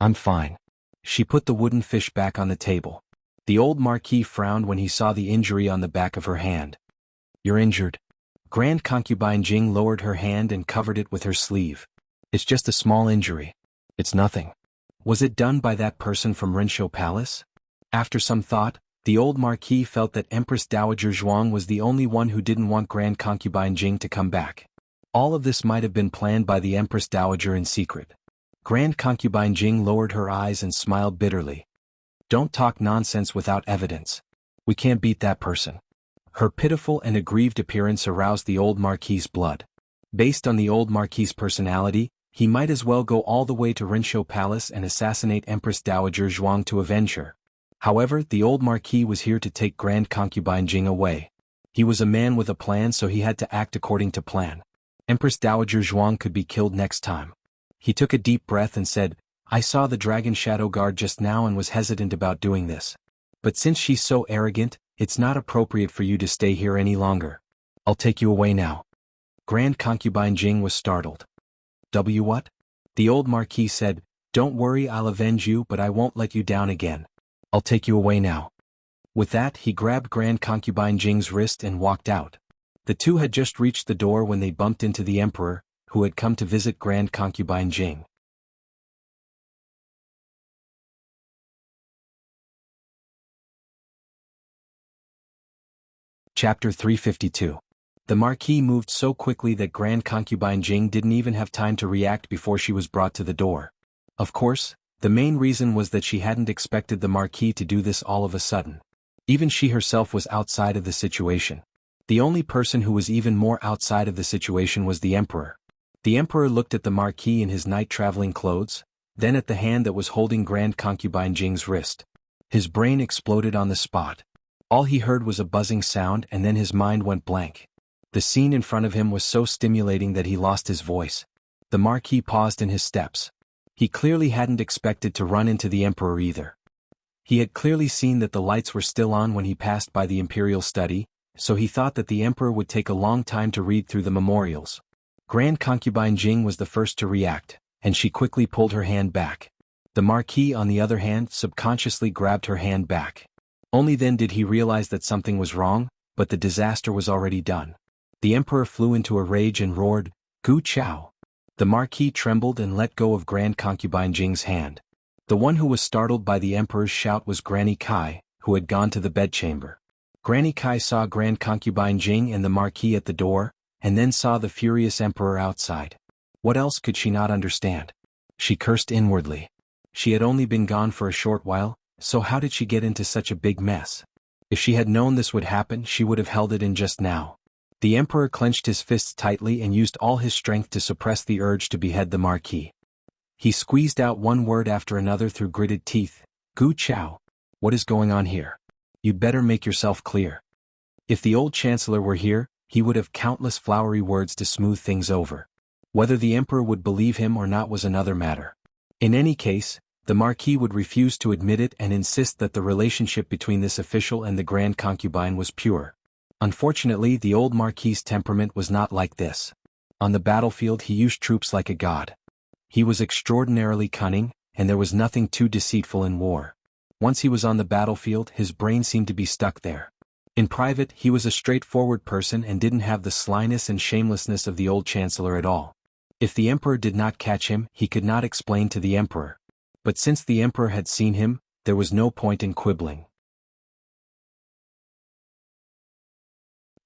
"I'm fine." She put the wooden fish back on the table. The old Marquis frowned when he saw the injury on the back of her hand. "You're injured." Grand Concubine Jing lowered her hand and covered it with her sleeve. "It's just a small injury. It's nothing." Was it done by that person from Rinshou Palace? After some thought, the old Marquis felt that Empress Dowager Zhuang was the only one who didn't want Grand Concubine Jing to come back. All of this might have been planned by the Empress Dowager in secret. Grand Concubine Jing lowered her eyes and smiled bitterly. "Don't talk nonsense without evidence. We can't beat that person." Her pitiful and aggrieved appearance aroused the old Marquis's blood. Based on the old Marquis's personality, He might as well go all the way to Rinshou Palace and assassinate Empress Dowager Zhuang to avenge her. However, the old Marquis was here to take Grand Concubine Jing away. He was a man with a plan, so he had to act according to plan. Empress Dowager Zhuang could be killed next time. He took a deep breath and said, I saw the Dragon Shadow Guard just now and was hesitant about doing this. But since she's so arrogant, it's not appropriate for you to stay here any longer. I'll take you away now. Grand Concubine Jing was startled. What? The old Marquis said, Don't worry, I'll avenge you, but I won't let you down again. I'll take you away now. With that, he grabbed Grand Concubine Jing's wrist and walked out. The two had just reached the door when they bumped into the Emperor, who had come to visit Grand Concubine Jing. Chapter 352. The Marquis moved so quickly that Grand Concubine Jing didn't even have time to react before she was brought to the door. Of course, the main reason was that she hadn't expected the Marquis to do this all of a sudden. Even she herself was outside of the situation. The only person who was even more outside of the situation was the Emperor. The Emperor looked at the Marquis in his night-traveling clothes, then at the hand that was holding Grand Concubine Jing's wrist. His brain exploded on the spot. All he heard was a buzzing sound, and then his mind went blank. The scene in front of him was so stimulating that he lost his voice. The Marquis paused in his steps. He clearly hadn't expected to run into the Emperor either. He had clearly seen that the lights were still on when he passed by the Imperial study, so he thought that the Emperor would take a long time to read through the memorials. Grand Concubine Jing was the first to react, and she quickly pulled her hand back. The Marquis, on the other hand, subconsciously grabbed her hand back. Only then did he realize that something was wrong, but the disaster was already done. The Emperor flew into a rage and roared, Gu Chao. The Marquis trembled and let go of Grand Concubine Jing's hand. The one who was startled by the Emperor's shout was Granny Kai, who had gone to the bedchamber. Granny Kai saw Grand Concubine Jing and the Marquis at the door, and then saw the furious Emperor outside. What else could she not understand? She cursed inwardly. She had only been gone for a short while, so how did she get into such a big mess? If she had known this would happen, she would have held it in just now. The Emperor clenched his fists tightly and used all his strength to suppress the urge to behead the Marquis. He squeezed out one word after another through gritted teeth. Gu Chao. What is going on here? You'd better make yourself clear. If the old Chancellor were here, he would have countless flowery words to smooth things over. Whether the Emperor would believe him or not was another matter. In any case, the Marquis would refuse to admit it and insist that the relationship between this official and the Grand Concubine was pure. Unfortunately, the old Marquis's temperament was not like this. On the battlefield he used troops like a god. He was extraordinarily cunning, and there was nothing too deceitful in war. Once he was on the battlefield, his brain seemed to be stuck there. In private, he was a straightforward person and didn't have the slyness and shamelessness of the old Chancellor at all. If the Emperor did not catch him, he could not explain to the Emperor. But since the Emperor had seen him, there was no point in quibbling.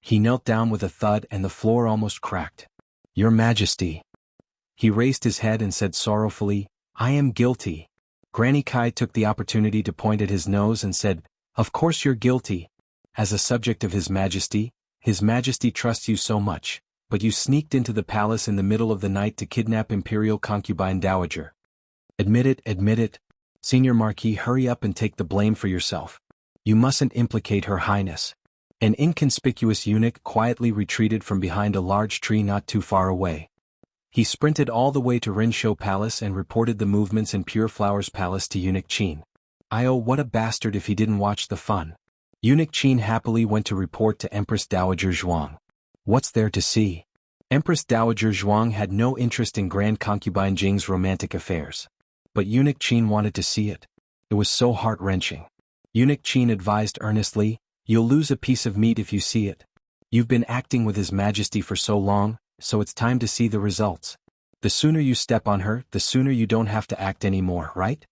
He knelt down with a thud and the floor almost cracked. Your Majesty. He raised his head and said sorrowfully, I am guilty. Granny Kai took the opportunity to point at his nose and said, Of course you're guilty. As a subject of His Majesty trusts you so much, but you sneaked into the palace in the middle of the night to kidnap Imperial Concubine Dowager. Admit it, admit it. Senior Marquis, hurry up and take the blame for yourself. You mustn't implicate Her Highness. An inconspicuous eunuch quietly retreated from behind a large tree not too far away. He sprinted all the way to Rinshou Palace and reported the movements in Pure Flower's palace to Eunuch Qin. What a bastard if he didn't watch the fun. Eunuch Qin happily went to report to Empress Dowager Zhuang. What's there to see? Empress Dowager Zhuang had no interest in Grand Concubine Jing's romantic affairs. But Eunuch Qin wanted to see it. It was so heart-wrenching. Eunuch Qin advised earnestly, You'll lose a piece of meat if you see it. You've been acting with His Majesty for so long, so it's time to see the results. The sooner you step on her, the sooner you don't have to act anymore, right?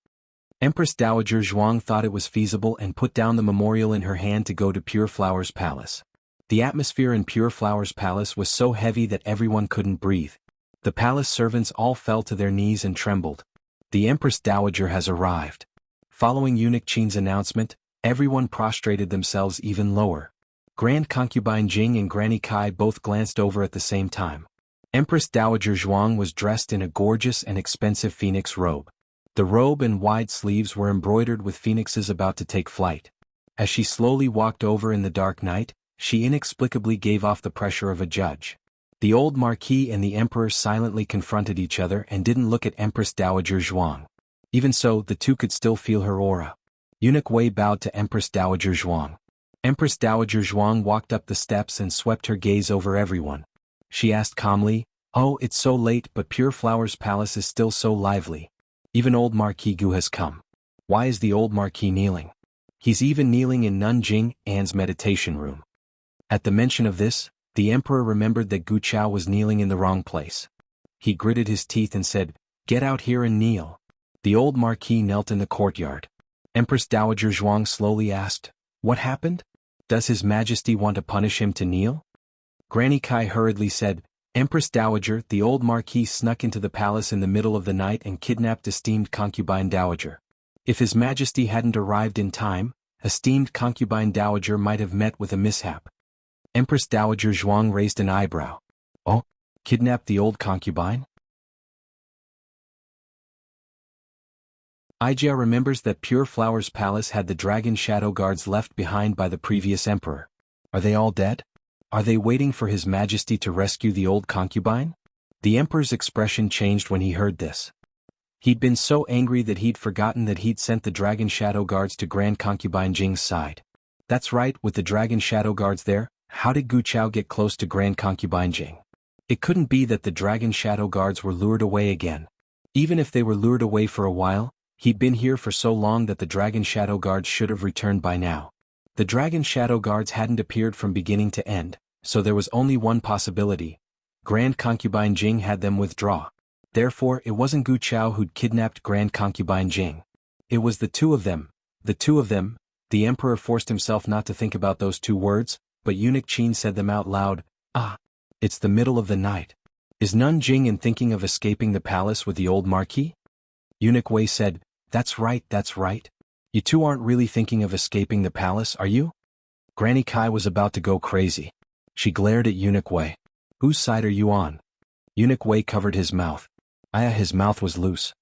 Empress Dowager Zhuang thought it was feasible and put down the memorial in her hand to go to Pure Flower's palace. The atmosphere in Pure Flower's palace was so heavy that everyone couldn't breathe. The palace servants all fell to their knees and trembled. The Empress Dowager has arrived. Following Eunuch Qin's announcement, everyone prostrated themselves even lower. Grand Concubine Jing and Granny Kai both glanced over at the same time. Empress Dowager Zhuang was dressed in a gorgeous and expensive phoenix robe. The robe and wide sleeves were embroidered with phoenixes about to take flight. As she slowly walked over in the dark night, she inexplicably gave off the pressure of a judge. The old Marquis and the Emperor silently confronted each other and didn't look at Empress Dowager Zhuang. Even so, the two could still feel her aura. Eunuch Wei bowed to Empress Dowager Zhuang. Empress Dowager Zhuang walked up the steps and swept her gaze over everyone. She asked calmly, "Oh, it's so late, but Pure Flower's palace is still so lively. Even old Marquis Gu has come. Why is the old Marquis kneeling? He's even kneeling in Nanjing Anne's meditation room." At the mention of this, the Emperor remembered that Gu Chao was kneeling in the wrong place. He gritted his teeth and said, "Get out here and kneel." The old Marquis knelt in the courtyard. Empress Dowager Zhuang slowly asked, "What happened? Does His Majesty want to punish him to kneel?" Granny Kai hurriedly said, "Empress Dowager, the old Marquis snuck into the palace in the middle of the night and kidnapped esteemed concubine Dowager. If His Majesty hadn't arrived in time, esteemed concubine Dowager might have met with a mishap." Empress Dowager Zhuang raised an eyebrow. "Oh, kidnapped the old concubine?" Ijia remembers that Pure Flower's palace had the dragon shadow guards left behind by the previous emperor. Are they all dead? Are they waiting for His Majesty to rescue the old concubine? The emperor's expression changed when he heard this. He'd been so angry that he'd forgotten that he'd sent the dragon shadow guards to Grand Concubine Jing's side. That's right, with the dragon shadow guards there, how did Gu Chao get close to Grand Concubine Jing? It couldn't be that the dragon shadow guards were lured away again. Even if they were lured away for a while, he'd been here for so long that the dragon shadow guards should have returned by now. The dragon shadow guards hadn't appeared from beginning to end, so there was only one possibility. Grand Concubine Jing had them withdraw. Therefore, it wasn't Gu Chao who'd kidnapped Grand Concubine Jing. It was the two of them. The two of them. The emperor forced himself not to think about those two words, but Eunuch Qin said them out loud. "Ah, it's the middle of the night. Is Nun Jing in thinking of escaping the palace with the old Marquis?" Eunuch Wei said, That's right, that's right. You two aren't really thinking of escaping the palace, are you?" Granny Kai was about to go crazy. She glared at Eunuch Wei. "Whose side are you on?" Eunuch Wei covered his mouth. His mouth was loose.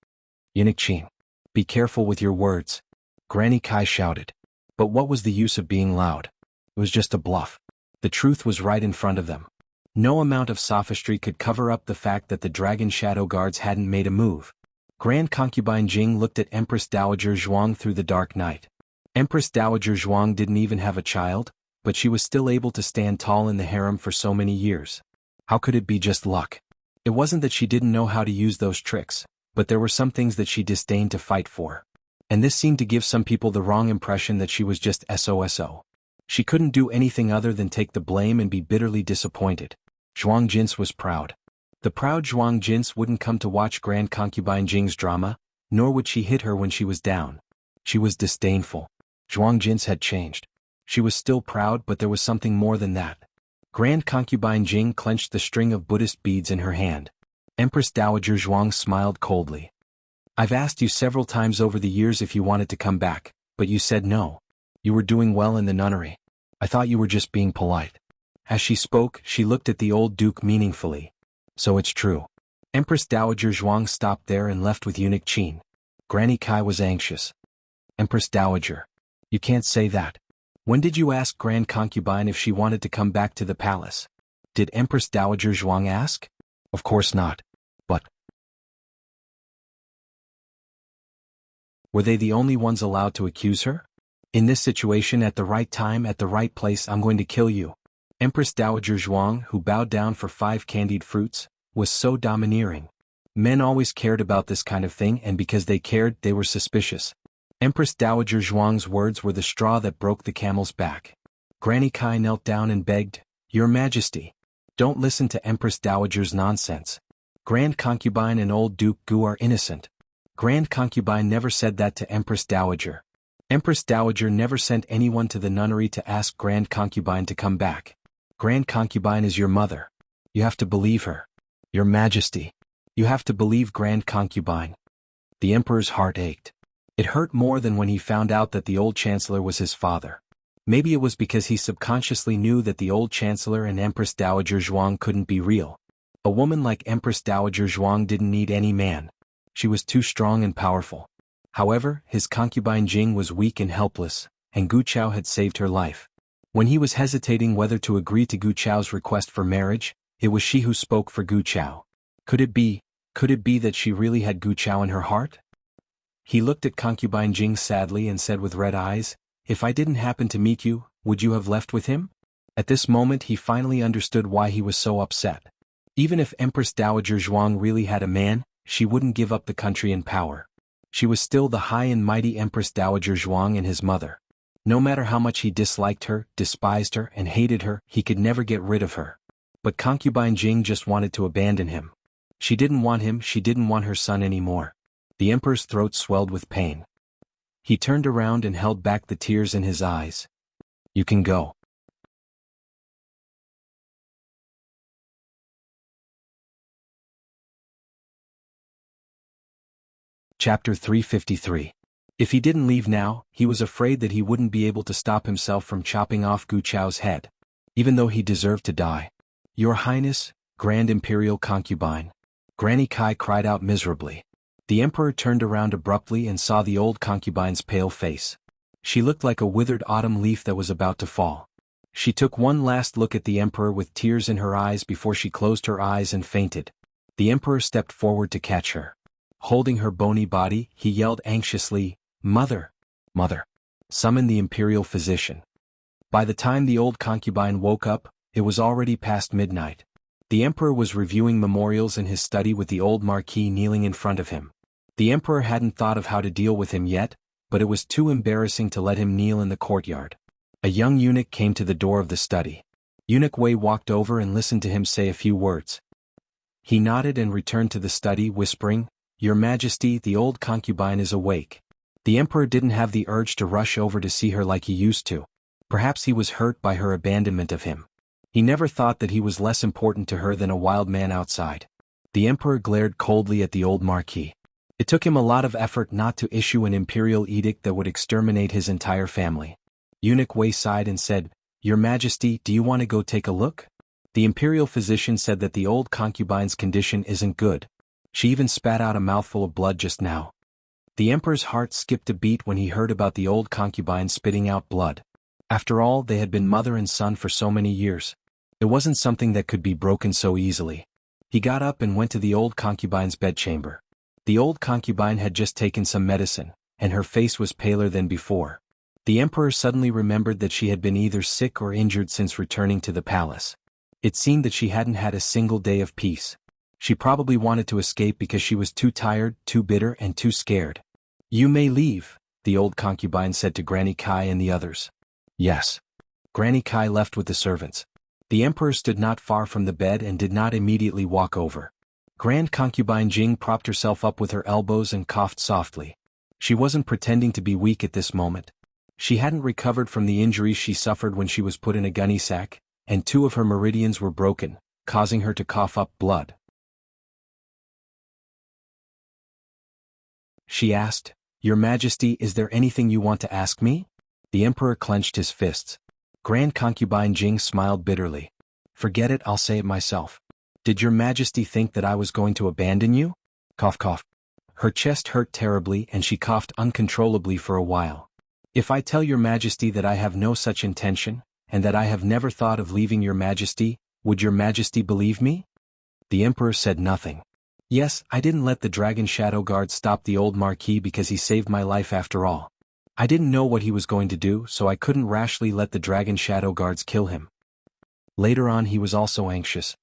"Eunuch Qin, be careful with your words," Granny Kai shouted. But what was the use of being loud? It was just a bluff. The truth was right in front of them. No amount of sophistry could cover up the fact that the dragon shadow guards hadn't made a move. Grand Concubine Jing looked at Empress Dowager Zhuang through the dark night. Empress Dowager Zhuang didn't even have a child, but she was still able to stand tall in the harem for so many years. How could it be just luck? It wasn't that she didn't know how to use those tricks, but there were some things that she disdained to fight for. And this seemed to give some people the wrong impression that she was just SOSO. She couldn't do anything other than take the blame and be bitterly disappointed. Zhuang Jins was proud. The proud Zhuang Jins wouldn't come to watch Grand Concubine Jing's drama, nor would she hit her when she was down. She was disdainful. Zhuang Jins had changed. She was still proud, but there was something more than that. Grand Concubine Jing clenched the string of Buddhist beads in her hand. Empress Dowager Zhuang smiled coldly. "I've asked you several times over the years if you wanted to come back, but you said no. You were doing well in the nunnery. I thought you were just being polite." As she spoke, she looked at the old duke meaningfully. "So it's true." Empress Dowager Zhuang stopped there and left with Eunuch Qin. Granny Kai was anxious. "Empress Dowager, you can't say that. When did you ask Grand Concubine if she wanted to come back to the palace? Did Empress Dowager Zhuang ask?" "Of course not. But were they the only ones allowed to accuse her? In this situation, at the right time, at the right place, I'm going to kill you." Empress Dowager Zhuang, who bowed down for 5 candied fruits, was so domineering. Men always cared about this kind of thing, and because they cared, they were suspicious. Empress Dowager Zhuang's words were the straw that broke the camel's back. Granny Kai knelt down and begged, "Your Majesty, don't listen to Empress Dowager's nonsense. Grand Concubine and old Duke Gu are innocent. Grand Concubine never said that to Empress Dowager. Empress Dowager never sent anyone to the nunnery to ask Grand Concubine to come back. Grand Concubine is your mother. You have to believe her. Your Majesty, you have to believe Grand Concubine." The emperor's heart ached. It hurt more than when he found out that the old chancellor was his father. Maybe it was because he subconsciously knew that the old chancellor and Empress Dowager Zhuang couldn't be real. A woman like Empress Dowager Zhuang didn't need any man. She was too strong and powerful. However, his concubine Jing was weak and helpless, and Gu Chao had saved her life. When he was hesitating whether to agree to Gu Chao's request for marriage, it was she who spoke for Gu Chao. Could it be that she really had Gu Chao in her heart? He looked at concubine Jing sadly and said with red eyes, "If I didn't happen to meet you, would you have left with him?" At this moment he finally understood why he was so upset. Even if Empress Dowager Zhuang really had a man, she wouldn't give up the country and power. She was still the high and mighty Empress Dowager Zhuang and his mother. No matter how much he disliked her, despised her, and hated her, he could never get rid of her. But concubine Jing just wanted to abandon him. She didn't want him, she didn't want her son anymore. The emperor's throat swelled with pain. He turned around and held back the tears in his eyes. "You can go." Chapter 353. If he didn't leave now, he was afraid that he wouldn't be able to stop himself from chopping off Gu Chao's head. Even though he deserved to die. "Your Highness, Grand Imperial Concubine." Granny Kai cried out miserably. The emperor turned around abruptly and saw the old concubine's pale face. She looked like a withered autumn leaf that was about to fall. She took one last look at the emperor with tears in her eyes before she closed her eyes and fainted. The emperor stepped forward to catch her. Holding her bony body, he yelled anxiously, "Mother! Mother! Summon the imperial physician." By the time the old concubine woke up, it was already past midnight. The emperor was reviewing memorials in his study with the old marquis kneeling in front of him. The emperor hadn't thought of how to deal with him yet, but it was too embarrassing to let him kneel in the courtyard. A young eunuch came to the door of the study. Eunuch Wei walked over and listened to him say a few words. He nodded and returned to the study, whispering, "Your Majesty, the old concubine is awake." The emperor didn't have the urge to rush over to see her like he used to. Perhaps he was hurt by her abandonment of him. He never thought that he was less important to her than a wild man outside. The emperor glared coldly at the old marquis. It took him a lot of effort not to issue an imperial edict that would exterminate his entire family. Eunuch Wei sighed and said, "Your Majesty, do you want to go take a look?" The imperial physician said that the old concubine's condition isn't good. She even spat out a mouthful of blood just now. The emperor's heart skipped a beat when he heard about the old concubine spitting out blood. After all, they had been mother and son for so many years. It wasn't something that could be broken so easily. He got up and went to the old concubine's bedchamber. The old concubine had just taken some medicine, and her face was paler than before. The emperor suddenly remembered that she had been either sick or injured since returning to the palace. It seemed that she hadn't had a single day of peace. She probably wanted to escape because she was too tired, too bitter, and too scared. "You may leave," the old concubine said to Granny Kai and the others. "Yes." Granny Kai left with the servants. The emperor stood not far from the bed and did not immediately walk over. Grand concubine Jing propped herself up with her elbows and coughed softly. She wasn't pretending to be weak at this moment. She hadn't recovered from the injuries she suffered when she was put in a gunny sack, and 2 of her meridians were broken, causing her to cough up blood. She asked, "Your Majesty, is there anything you want to ask me?" The emperor clenched his fists. Grand concubine Jing smiled bitterly. "Forget it, I'll say it myself. Did your Majesty think that I was going to abandon you?" Cough cough. Her chest hurt terribly and she coughed uncontrollably for a while. "If I tell your Majesty that I have no such intention, and that I have never thought of leaving your Majesty, would your Majesty believe me?" The emperor said nothing. "Yes, I didn't let the Dragon Shadow Guard stop the old marquis because he saved my life after all. I didn't know what he was going to do, so I couldn't rashly let the Dragon Shadow Guards kill him." Later on he was also anxious.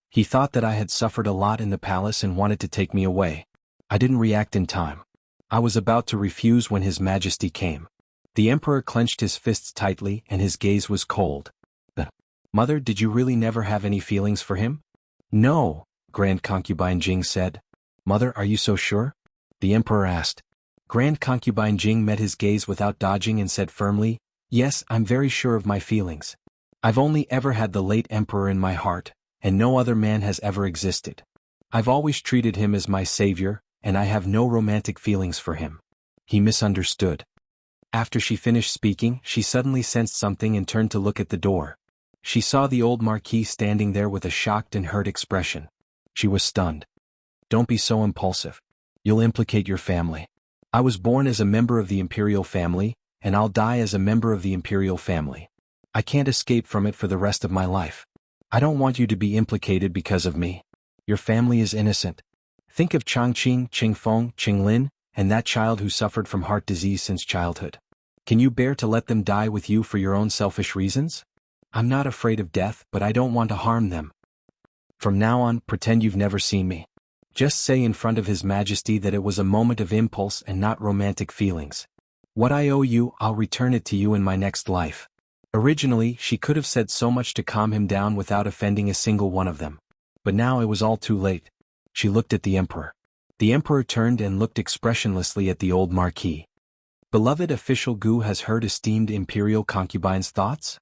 He thought that I had suffered a lot in the palace and wanted to take me away. I didn't react in time. I was about to refuse when His Majesty came. The emperor clenched his fists tightly and his gaze was cold. "Mother, did you really never have any feelings for him?" "No," Grand Concubine Jing said. "Mother, are you so sure?" the emperor asked. Grand Concubine Jing met his gaze without dodging and said firmly, "Yes, I'm very sure of my feelings. I've only ever had the late emperor in my heart, and no other man has ever existed. I've always treated him as my savior, and I have no romantic feelings for him." He misunderstood. After she finished speaking, she suddenly sensed something and turned to look at the door. She saw the old marquis standing there with a shocked and hurt expression. She was stunned. Don't be so impulsive. You'll implicate your family. I was born as a member of the imperial family, and I'll die as a member of the imperial family. I can't escape from it for the rest of my life. I don't want you to be implicated because of me. Your family is innocent. Think of Changqing, Qingfeng, Qinglin, and that child who suffered from heart disease since childhood. Can you bear to let them die with you for your own selfish reasons? I'm not afraid of death, but I don't want to harm them. From now on, pretend you've never seen me. Just say in front of His Majesty that it was a moment of impulse and not romantic feelings. What I owe you, I'll return it to you in my next life. Originally, she could have said so much to calm him down without offending a single one of them. But now it was all too late. She looked at the emperor. The emperor turned and looked expressionlessly at the old marquis. Beloved official Gu has heard esteemed imperial concubine's thoughts?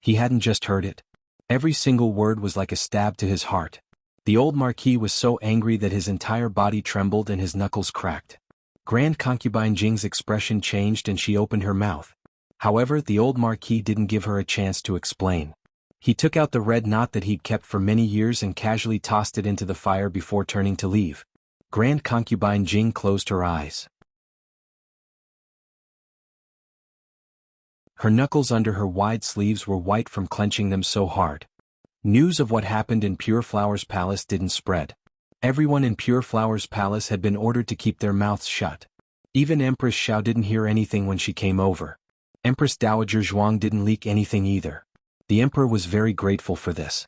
He hadn't just heard it. Every single word was like a stab to his heart. The old marquis was so angry that his entire body trembled and his knuckles cracked. Grand concubine Jing's expression changed and she opened her mouth. However, the old marquis didn't give her a chance to explain. He took out the red knot that he'd kept for many years and casually tossed it into the fire before turning to leave. Grand concubine Jing closed her eyes. Her knuckles under her wide sleeves were white from clenching them so hard. News of what happened in Pure Flower's palace didn't spread. Everyone in Pure Flower's palace had been ordered to keep their mouths shut. Even Empress Xiao didn't hear anything when she came over. Empress Dowager Zhuang didn't leak anything either. The emperor was very grateful for this.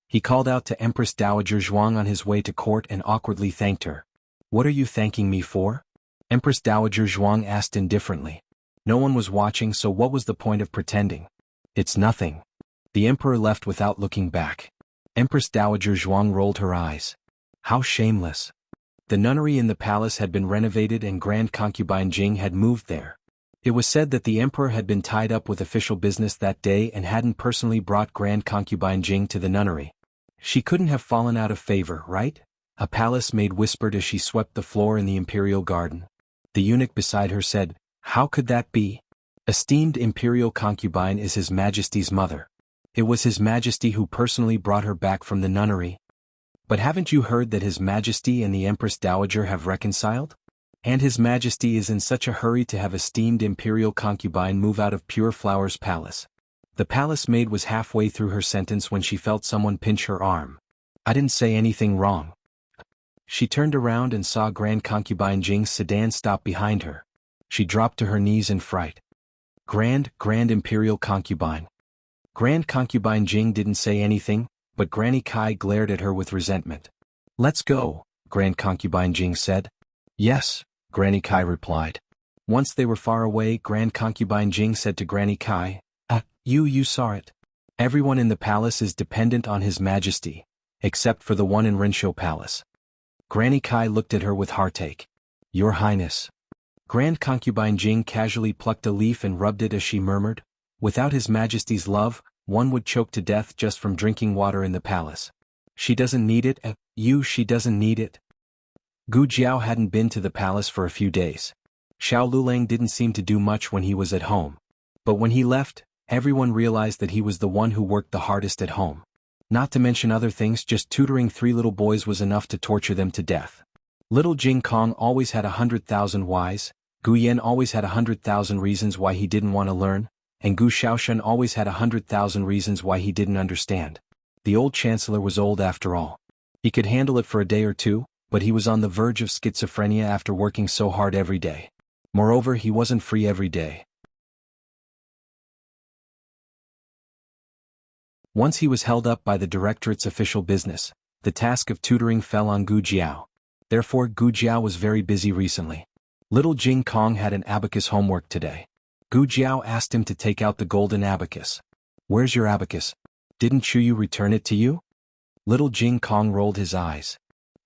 He called out to Empress Dowager Zhuang on his way to court and awkwardly thanked her. What are you thanking me for? Empress Dowager Zhuang asked indifferently. No one was watching, so what was the point of pretending? It's nothing. The emperor left without looking back. Empress Dowager Zhuang rolled her eyes. How shameless. The nunnery in the palace had been renovated and Grand Concubine Jing had moved there. It was said that the emperor had been tied up with official business that day and hadn't personally brought Grand Concubine Jing to the nunnery. She couldn't have fallen out of favor, right? A palace maid whispered as she swept the floor in the imperial garden. The eunuch beside her said, How could that be? Esteemed imperial concubine is His Majesty's mother. It was His Majesty who personally brought her back from the nunnery. But haven't you heard that His Majesty and the Empress Dowager have reconciled? And His Majesty is in such a hurry to have esteemed imperial concubine move out of Pure Flower's palace. The palace maid was halfway through her sentence when she felt someone pinch her arm. I didn't say anything wrong. She turned around and saw Grand Concubine Jing's sedan stop behind her. She dropped to her knees in fright. Grand Imperial Concubine. Grand Concubine Jing didn't say anything, but Granny Kai glared at her with resentment. Let's go, Grand Concubine Jing said. Yes, Granny Kai replied. Once they were far away, Grand Concubine Jing said to Granny Kai, You saw it. Everyone in the palace is dependent on His Majesty, except for the one in Rinshou Palace. Granny Kai looked at her with heartache. Your Highness. Grand Concubine Jing casually plucked a leaf and rubbed it as she murmured, Without His Majesty's love, one would choke to death just from drinking water in the palace. She doesn't need it, she doesn't need it. Gu Jiao hadn't been to the palace for a few days. Xiao Lulang didn't seem to do much when he was at home. But when he left, everyone realized that he was the one who worked the hardest at home. Not to mention other things, just tutoring 3 little boys was enough to torture them to death. Little Jing Kong always had 100,000 whys, Gu Yan always had 100,000 reasons why he didn't want to learn, and Gu Xiaoshan always had 100,000 reasons why he didn't understand. The old chancellor was old after all. He could handle it for a day or two, but he was on the verge of schizophrenia after working so hard every day. Moreover, he wasn't free every day. Once he was held up by the directorate's official business, the task of tutoring fell on Gu Jiao. Therefore, Gu Jiao was very busy recently. Little Jing Kong had an abacus homework today. Gu Jiao asked him to take out the golden abacus. Where's your abacus? Didn't Chuyu return it to you? Little Jing Kong rolled his eyes.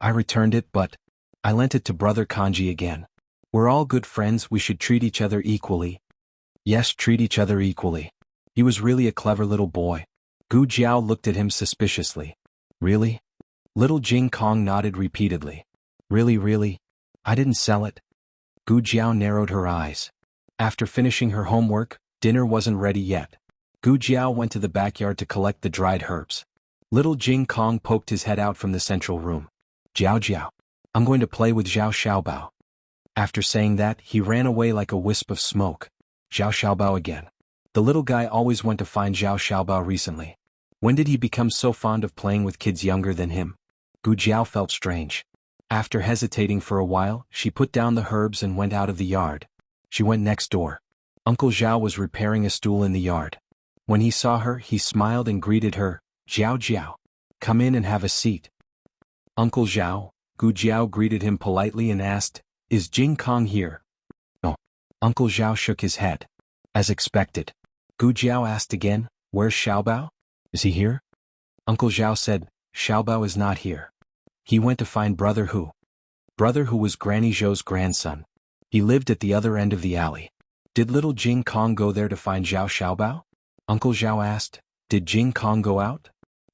I returned it, but I lent it to Brother Kanji again. We're all good friends, we should treat each other equally. Yes, treat each other equally. He was really a clever little boy. Gu Jiao looked at him suspiciously. Really? Little Jing Kong nodded repeatedly. Really? I didn't sell it. Gu Jiao narrowed her eyes. After finishing her homework, dinner wasn't ready yet. Gu Jiao went to the backyard to collect the dried herbs. Little Jing Kong poked his head out from the central room. Jiao Jiao. I'm going to play with Zhao Xiaobao. After saying that, he ran away like a wisp of smoke. Zhao Xiaobao again. The little guy always went to find Zhao Xiaobao recently. When did he become so fond of playing with kids younger than him? Gu Jiao felt strange. After hesitating for a while, she put down the herbs and went out of the yard. She went next door. Uncle Zhao was repairing a stool in the yard. When he saw her, he smiled and greeted her. Jiao Jiao. Come in and have a seat. Uncle Zhao. Gu Jiao greeted him politely and asked, Is Jing Kong here? No. Uncle Zhao shook his head. As expected. Gu Jiao asked again, Where's Xiaobao? Is he here? Uncle Zhao said, Xiaobao is not here. He went to find Brother Hu. Brother Hu was Granny Zhou's grandson. He lived at the other end of the alley. Did little Jing Kong go there to find Zhao Xiaobao? Uncle Zhao asked, Did Jing Kong go out?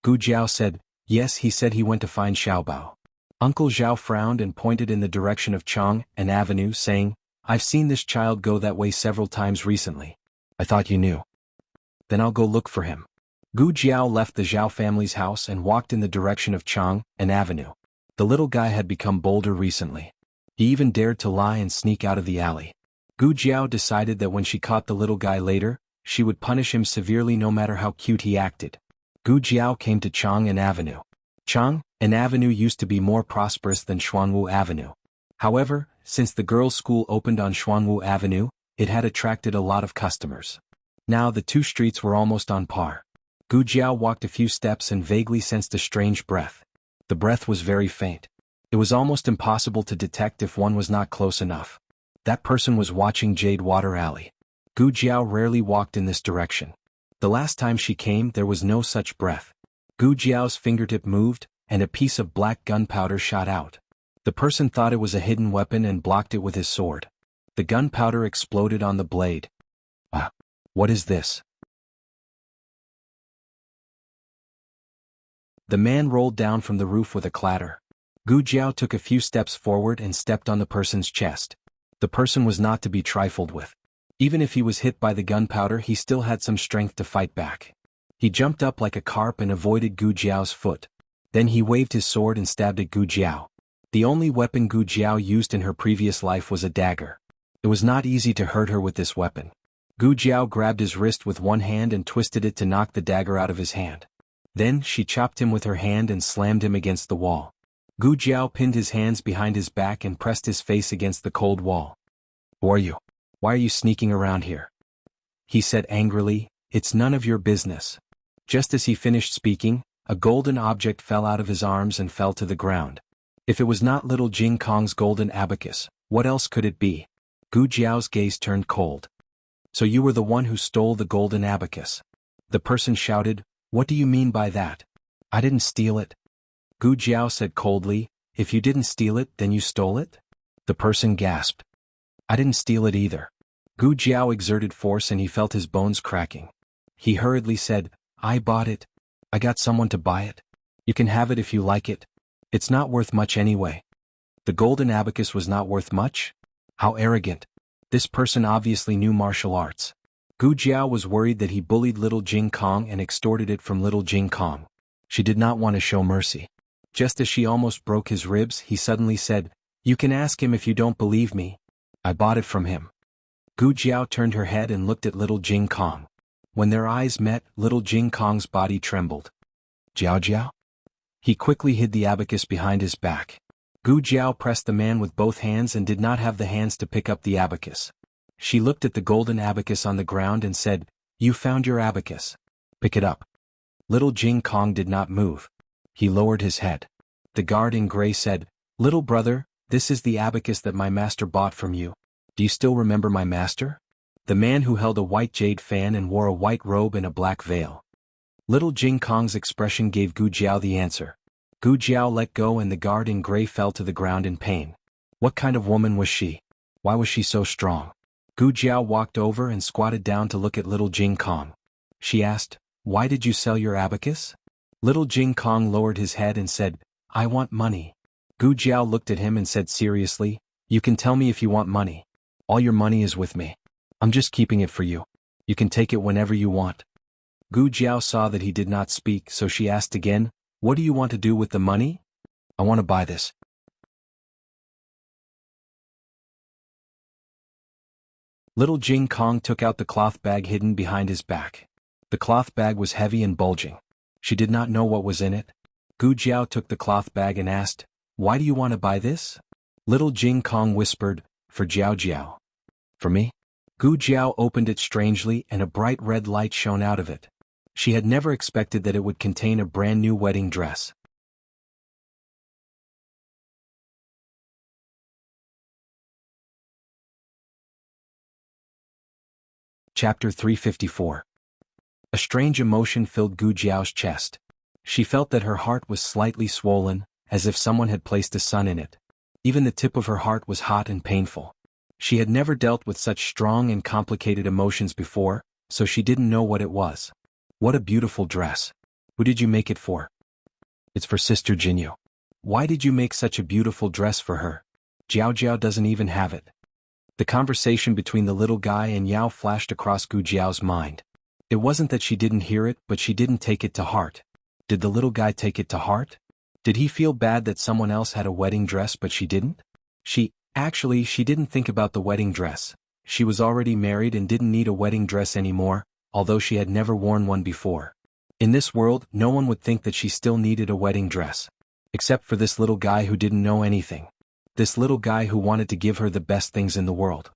Gu Jiao said, Yes, he said he went to find Xiaobao. Uncle Zhao frowned and pointed in the direction of Chang and Avenue, saying, I've seen this child go that way several times recently. I thought you knew. Then I'll go look for him. Gu Jiao left the Zhao family's house and walked in the direction of Chang and Avenue. The little guy had become bolder recently. He even dared to lie and sneak out of the alley. Gu Jiao decided that when she caught the little guy later, she would punish him severely no matter how cute he acted. Gu Jiao came to Chang and Avenue. Chang and Avenue used to be more prosperous than Xuanwu Avenue. However, since the girls' school opened on Xuanwu Avenue, it had attracted a lot of customers. Now the two streets were almost on par. Gu Jiao walked a few steps and vaguely sensed a strange breath. The breath was very faint. It was almost impossible to detect if one was not close enough. That person was watching Jade Water Alley. Gu Jiao rarely walked in this direction. The last time she came, there was no such breath. Gu Jiao's fingertip moved, and a piece of black gunpowder shot out. The person thought it was a hidden weapon and blocked it with his sword. The gunpowder exploded on the blade. Ah, what is this? The man rolled down from the roof with a clatter. Gu Jiao took a few steps forward and stepped on the person's chest. The person was not to be trifled with. Even if he was hit by the gunpowder, he still had some strength to fight back. He jumped up like a carp and avoided Gu Jiao's foot. Then he waved his sword and stabbed at Gu Jiao. The only weapon Gu Jiao used in her previous life was a dagger. It was not easy to hurt her with this weapon. Gu Jiao grabbed his wrist with one hand and twisted it to knock the dagger out of his hand. Then she chopped him with her hand and slammed him against the wall. Gu Jiao pinned his hands behind his back and pressed his face against the cold wall. Who are you? Why are you sneaking around here? He said angrily, It's none of your business. Just as he finished speaking, a golden object fell out of his arms and fell to the ground. If it was not little Jing Kong's golden abacus, what else could it be? Gu Jiao's gaze turned cold. So you were the one who stole the golden abacus? The person shouted, What do you mean by that? I didn't steal it. Gu Jiao said coldly, If you didn't steal it, then you stole it? The person gasped. I didn't steal it either. Gu Jiao exerted force and he felt his bones cracking. He hurriedly said, I bought it. I got someone to buy it. You can have it if you like it. It's not worth much anyway. The golden abacus was not worth much? How arrogant. This person obviously knew martial arts. Gu Jiao was worried that he bullied little Jing Kong and extorted it from little Jing Kong. She did not want to show mercy. Just as she almost broke his ribs, he suddenly said, You can ask him if you don't believe me. I bought it from him. Gu Jiao turned her head and looked at little Jing Kong. When their eyes met, little Jing Kong's body trembled. Jiao Jiao? He quickly hid the abacus behind his back. Gu Jiao pressed the man with both hands and did not have the hands to pick up the abacus. She looked at the golden abacus on the ground and said, You found your abacus. Pick it up. Little Jing Kong did not move. He lowered his head. The guard in gray said, Little brother, this is the abacus that my master bought from you. Do you still remember my master? The man who held a white jade fan and wore a white robe and a black veil. Little Jing Kong's expression gave Gu Jiao the answer. Gu Jiao let go and the guard in gray fell to the ground in pain. What kind of woman was she? Why was she so strong? Gu Jiao walked over and squatted down to look at little Jing Kong. She asked, Why did you sell your abacus? Little Jing Kong lowered his head and said, I want money. Gu Jiao looked at him and said seriously, You can tell me if you want money. All your money is with me. I'm just keeping it for you. You can take it whenever you want. Gu Jiao saw that he did not speak, so she asked again, "What do you want to do with the money?" "I want to buy this." Little Jing Kong took out the cloth bag hidden behind his back. The cloth bag was heavy and bulging. She did not know what was in it. Gu Jiao took the cloth bag and asked, "Why do you want to buy this?" Little Jing Kong whispered, "For Jiao Jiao." "For me?" Gu Jiao opened it strangely and a bright red light shone out of it. She had never expected that it would contain a brand new wedding dress. Chapter 354. A strange emotion filled Gu Jiao's chest. She felt that her heart was slightly swollen, as if someone had placed a sun in it. Even the tip of her heart was hot and painful. She had never dealt with such strong and complicated emotions before, so she didn't know what it was. "What a beautiful dress. Who did you make it for?" "It's for Sister Jinyu." "Why did you make such a beautiful dress for her? Jiao Jiao doesn't even have it." The conversation between the little guy and Yao flashed across Gu Jiao's mind. It wasn't that she didn't hear it, but she didn't take it to heart. Did the little guy take it to heart? Did he feel bad that someone else had a wedding dress but she didn't? She didn't think about the wedding dress. She was already married and didn't need a wedding dress anymore, although she had never worn one before. In this world, no one would think that she still needed a wedding dress. Except for this little guy who didn't know anything. This little guy who wanted to give her the best things in the world.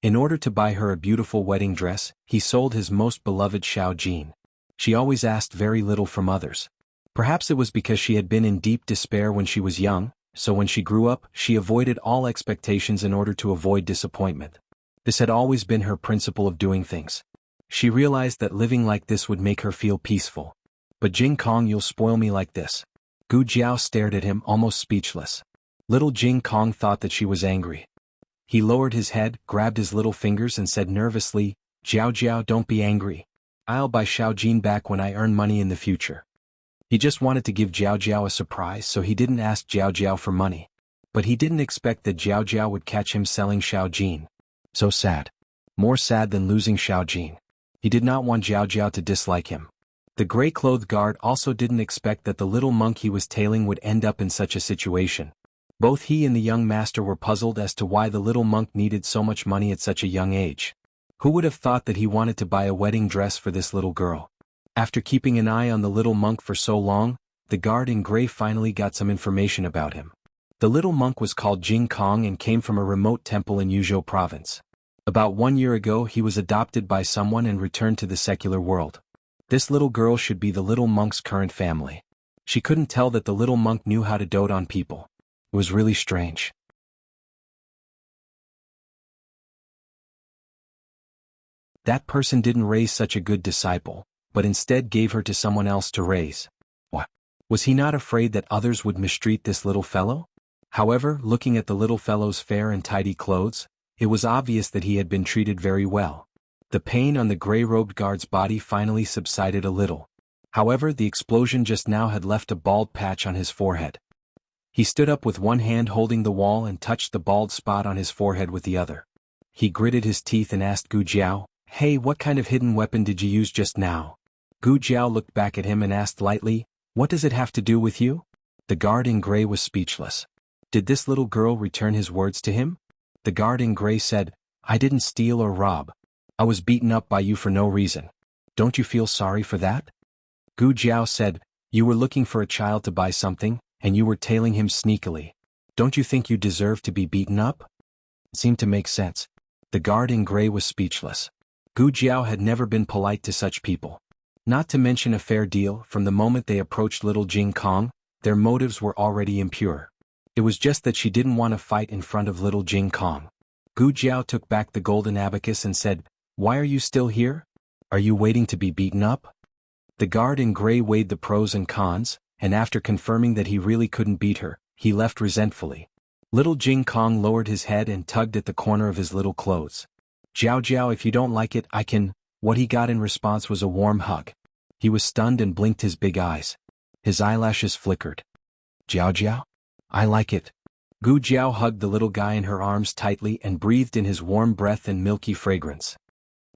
In order to buy her a beautiful wedding dress, he sold his most beloved Xiao Jin. She always asked very little from others. Perhaps it was because she had been in deep despair when she was young, so when she grew up, she avoided all expectations in order to avoid disappointment. This had always been her principle of doing things. She realized that living like this would make her feel peaceful. "But Jing Kong, you'll spoil me like this." Gu Jiao stared at him, almost speechless. Little Jing Kong thought that she was angry. He lowered his head, grabbed his little fingers and said nervously, "Jiao Jiao, don't be angry. I'll buy Xiao Jin back when I earn money in the future." He just wanted to give Jiao Jiao a surprise, so he didn't ask Jiao Jiao for money. But he didn't expect that Jiao Jiao would catch him selling Xiao Jin. So sad. More sad than losing Xiao Jin. He did not want Jiao Jiao to dislike him. The gray-clothed guard also didn't expect that the little monk he was tailing would end up in such a situation. Both he and the young master were puzzled as to why the little monk needed so much money at such a young age. Who would have thought that he wanted to buy a wedding dress for this little girl? After keeping an eye on the little monk for so long, the guard in gray finally got some information about him. The little monk was called Jing Kong and came from a remote temple in Yuzhou province. About 1 year ago he was adopted by someone and returned to the secular world. This little girl should be the little monk's current family. She couldn't tell that the little monk knew how to dote on people. It was really strange. That person didn't raise such a good disciple, but instead gave her to someone else to raise. What? Was he not afraid that others would mistreat this little fellow? However, looking at the little fellow's fair and tidy clothes, it was obvious that he had been treated very well. The pain on the gray-robed guard's body finally subsided a little. However, the explosion just now had left a bald patch on his forehead. He stood up with one hand holding the wall and touched the bald spot on his forehead with the other. He gritted his teeth and asked Gu Jiao, "Hey, what kind of hidden weapon did you use just now?" Gu Jiao looked back at him and asked lightly, "What does it have to do with you?" The guard in gray was speechless. Did this little girl return his words to him? The guard in gray said, "I didn't steal or rob. I was beaten up by you for no reason. Don't you feel sorry for that?" Gu Jiao said, "You were looking for a child to buy something, and you were tailing him sneakily. Don't you think you deserve to be beaten up?" It seemed to make sense. The guard in gray was speechless. Gu Jiao had never been polite to such people. Not to mention a fair deal, from the moment they approached little Jing Kong, their motives were already impure. It was just that she didn't want to fight in front of little Jing Kong. Gu Jiao took back the golden abacus and said, "Why are you still here? Are you waiting to be beaten up?" The guard in gray weighed the pros and cons, and after confirming that he really couldn't beat her, he left resentfully. Little Jing Kong lowered his head and tugged at the corner of his little clothes. "Jiao Jiao, if you don't like it, I can—" What he got in response was a warm hug. He was stunned and blinked his big eyes. His eyelashes flickered. "Jiao Jiao? I like it." Gu Jiao hugged the little guy in her arms tightly and breathed in his warm breath and milky fragrance.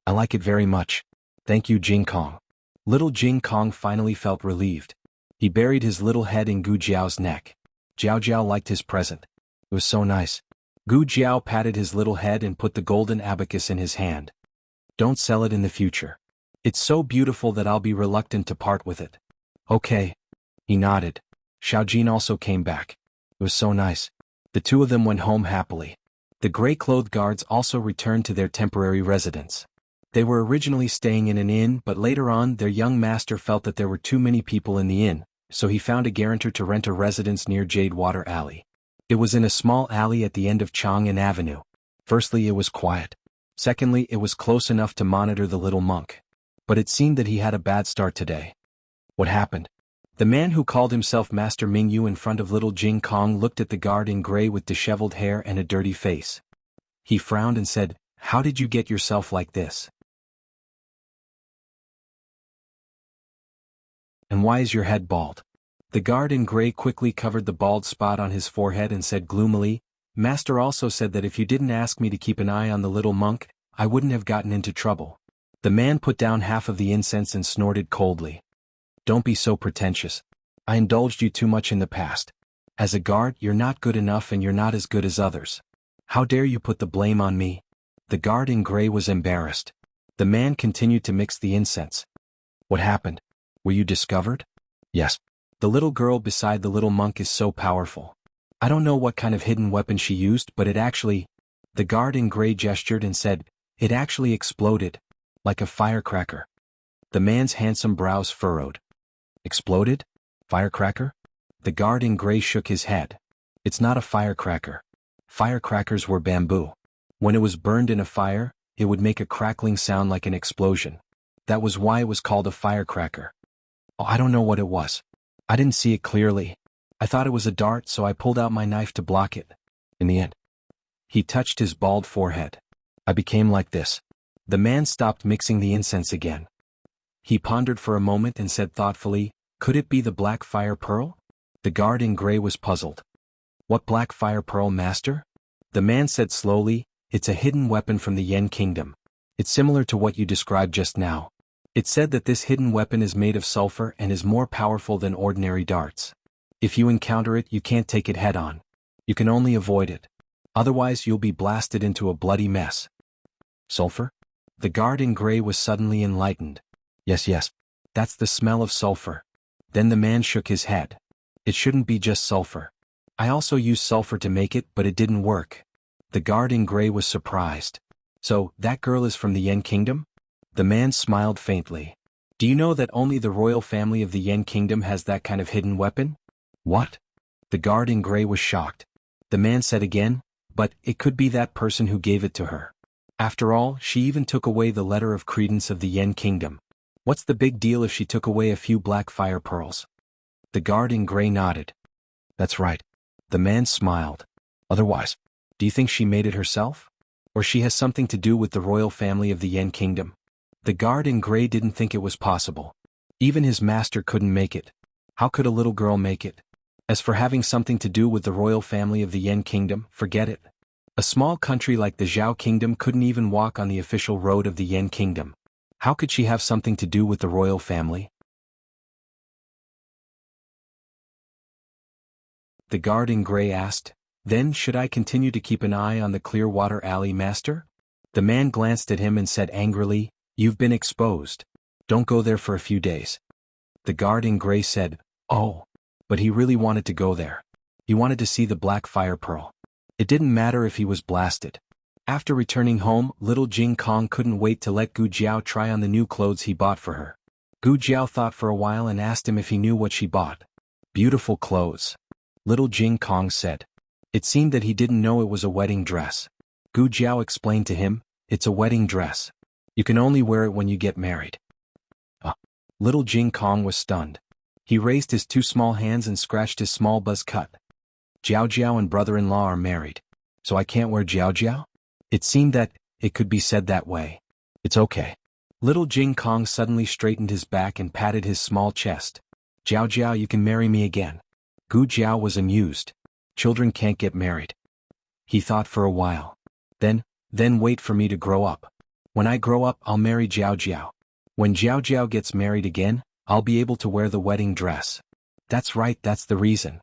"I like it very much. Thank you, Jing Kong." Little Jing Kong finally felt relieved. He buried his little head in Gu Jiao's neck. Jiao Jiao liked his present. It was so nice. Gu Jiao patted his little head and put the golden abacus in his hand. Don't sell it in the future. It's so beautiful that I'll be reluctant to part with it. Okay. He nodded. Xiaojin also came back. It was so nice. The two of them went home happily. The gray-clothed guards also returned to their temporary residence. They were originally staying in an inn, but later on their young master felt that there were too many people in the inn, so he found a guarantor to rent a residence near Jadewater Alley. It was in a small alley at the end of Chang'an Avenue. Firstly, it was quiet. Secondly, it was close enough to monitor the little monk. But it seemed that he had a bad start today. What happened? The man who called himself Master Mingyu in front of little Jing Kong looked at the guard in gray with disheveled hair and a dirty face. He frowned and said, "How did you get yourself like this? And why is your head bald?" The guard in gray quickly covered the bald spot on his forehead and said gloomily, "Master also said that if you didn't ask me to keep an eye on the little monk, I wouldn't have gotten into trouble." The man put down half of the incense and snorted coldly. "Don't be so pretentious. I indulged you too much in the past. As a guard, you're not good enough and you're not as good as others. How dare you put the blame on me?" The guard in gray was embarrassed. The man continued to mix the incense. "What happened? Were you discovered?" "Yes. The little girl beside the little monk is so powerful. I don't know what kind of hidden weapon she used, but it actually..." The guard in gray gestured and said, "It actually exploded. Like a firecracker." The man's handsome brows furrowed. "Exploded? Firecracker?" The guard in gray shook his head. "It's not a firecracker. Firecrackers were bamboo. When it was burned in a fire, it would make a crackling sound like an explosion. That was why it was called a firecracker." "Oh, I don't know what it was. I didn't see it clearly. I thought it was a dart, so I pulled out my knife to block it. In the end..." He touched his bald forehead. "I became like this." The man stopped mixing the incense again. He pondered for a moment and said thoughtfully, "Could it be the black fire pearl?" The guard in gray was puzzled. "What black fire pearl, master?" The man said slowly, "It's a hidden weapon from the Yen Kingdom. It's similar to what you described just now. It said that this hidden weapon is made of sulfur and is more powerful than ordinary darts. If you encounter it, you can't take it head-on. You can only avoid it. Otherwise you'll be blasted into a bloody mess." "Sulfur?" The guard in gray was suddenly enlightened. Yes. That's the smell of sulfur." Then the man shook his head. "It shouldn't be just sulfur. I also used sulfur to make it, but it didn't work." The guard in gray was surprised. "So, that girl is from the Yen Kingdom?" The man smiled faintly. "Do you know that only the royal family of the Yen Kingdom has that kind of hidden weapon?" "What?" The guard in gray was shocked. The man said again, "But it could be that person who gave it to her. After all, she even took away the letter of credence of the Yen Kingdom. What's the big deal if she took away a few black fire pearls?" The guard in gray nodded. "That's right." The man smiled. "Otherwise, do you think she made it herself? Or she has something to do with the royal family of the Yen Kingdom?" The guard in gray didn't think it was possible. Even his master couldn't make it. How could a little girl make it? As for having something to do with the royal family of the Yen Kingdom, forget it. A small country like the Zhao Kingdom couldn't even walk on the official road of the Yen Kingdom. How could she have something to do with the royal family? The guard in gray asked, "Then should I continue to keep an eye on the Clearwater Alley, master?" The man glanced at him and said angrily, "You've been exposed. Don't go there for a few days." The guard in gray said, "Oh." But he really wanted to go there. He wanted to see the black fire pearl. It didn't matter if he was blasted. After returning home, little Jing Kong couldn't wait to let Gu Jiao try on the new clothes he bought for her. Gu Jiao thought for a while and asked him if he knew what she bought. "Beautiful clothes," little Jing Kong said. It seemed that he didn't know it was a wedding dress. Gu Jiao explained to him, "It's a wedding dress. You can only wear it when you get married." Little Jing Kong was stunned. He raised his two small hands and scratched his small buzz cut. "Jiao Jiao and brother-in-law are married. So I can't wear Jiao Jiao?" It seemed that it could be said that way. "It's okay." Little Jing Kong suddenly straightened his back and patted his small chest. "Jiao Jiao, you can marry me again." Gu Jiao was amused. "Children can't get married." He thought for a while. Then wait for me to grow up. When I grow up, I'll marry Jiao Jiao. When Jiao Jiao gets married again, I'll be able to wear the wedding dress. That's right, that's the reason.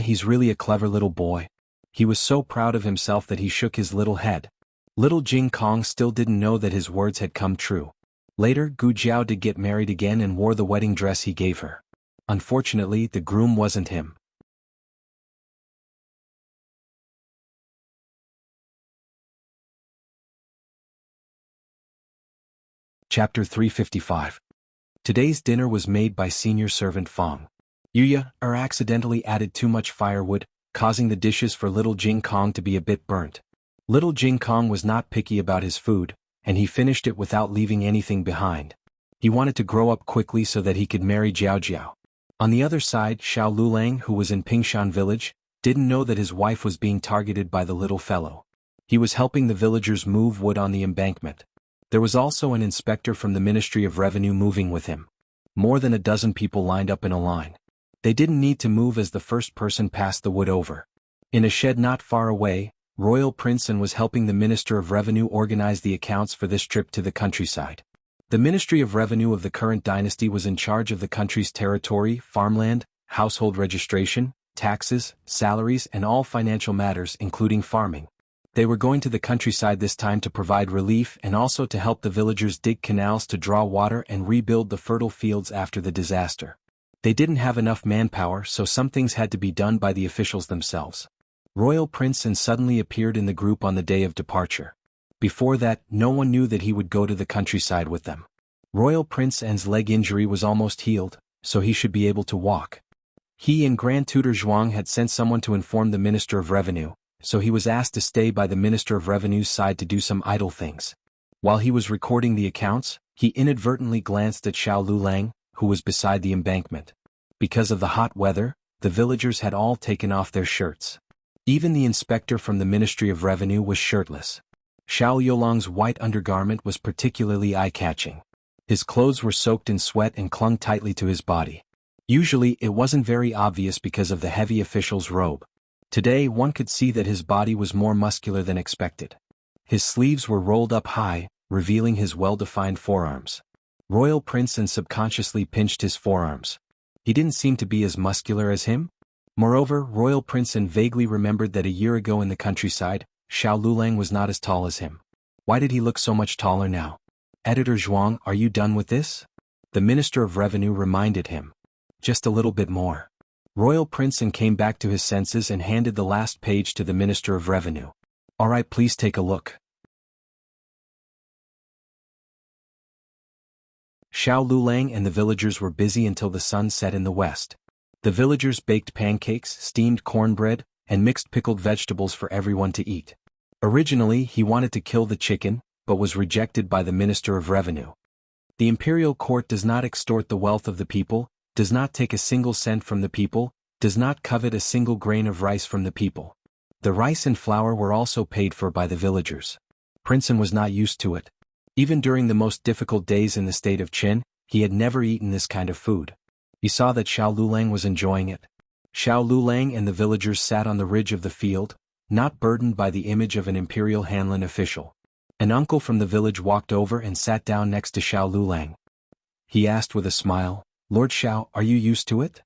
He's really a clever little boy. He was so proud of himself that he shook his little head. Little Jing Kong still didn't know that his words had come true. Later, Gu Jiao did get married again and wore the wedding dress he gave her. Unfortunately, the groom wasn't him. Chapter 355. Today's dinner was made by senior servant Fong. Yuya accidentally added too much firewood, causing the dishes for little Jing Kong to be a bit burnt. Little Jing Kong was not picky about his food, and he finished it without leaving anything behind. He wanted to grow up quickly so that he could marry Jiao Jiao. On the other side, Xiao Lulang, who was in Pingshan village, didn't know that his wife was being targeted by the little fellow. He was helping the villagers move wood on the embankment. There was also an inspector from the Ministry of Revenue moving with him. More than a dozen people lined up in a line. They didn't need to move as the first person passed the wood over. In a shed not far away, Royal Princeton was helping the Minister of Revenue organize the accounts for this trip to the countryside. The Ministry of Revenue of the current dynasty was in charge of the country's territory, farmland, household registration, taxes, salaries and all financial matters including farming. They were going to the countryside this time to provide relief and also to help the villagers dig canals to draw water and rebuild the fertile fields after the disaster. They didn't have enough manpower, so some things had to be done by the officials themselves. Royal Princeton suddenly appeared in the group on the day of departure. Before that, no one knew that he would go to the countryside with them. Royal Prince N's leg injury was almost healed, so he should be able to walk. He and Grand Tutor Zhuang had sent someone to inform the Minister of Revenue, so he was asked to stay by the Minister of Revenue's side to do some idle things. While he was recording the accounts, he inadvertently glanced at Xiao Lulang, who was beside the embankment. Because of the hot weather, the villagers had all taken off their shirts. Even the inspector from the Ministry of Revenue was shirtless. Xiao Yolang's white undergarment was particularly eye-catching. His clothes were soaked in sweat and clung tightly to his body. Usually it wasn't very obvious because of the heavy official's robe. Today one could see that his body was more muscular than expected. His sleeves were rolled up high, revealing his well-defined forearms. Royal Princeton subconsciously pinched his forearms. He didn't seem to be as muscular as him. Moreover, Royal Princeton vaguely remembered that a year ago in the countryside, Xiao Lulang was not as tall as him. Why did he look so much taller now? Editor Zhuang, are you done with this? The Minister of Revenue reminded him. Just a little bit more. Royal Princeton came back to his senses and handed the last page to the Minister of Revenue. Alright, please take a look. Xiao Lulang and the villagers were busy until the sun set in the west. The villagers baked pancakes, steamed cornbread, and mixed pickled vegetables for everyone to eat. Originally, he wanted to kill the chicken, but was rejected by the Minister of Revenue. The imperial court does not extort the wealth of the people, does not take a single cent from the people, does not covet a single grain of rice from the people. The rice and flour were also paid for by the villagers. Princeton was not used to it. Even during the most difficult days in the state of Qin, he had never eaten this kind of food. He saw that Xiao Lulang was enjoying it. Xiao Lulang and the villagers sat on the ridge of the field, not burdened by the image of an imperial Hanlin official. An uncle from the village walked over and sat down next to Xiao Lulang. He asked with a smile, "Lord Xiao, are you used to it?"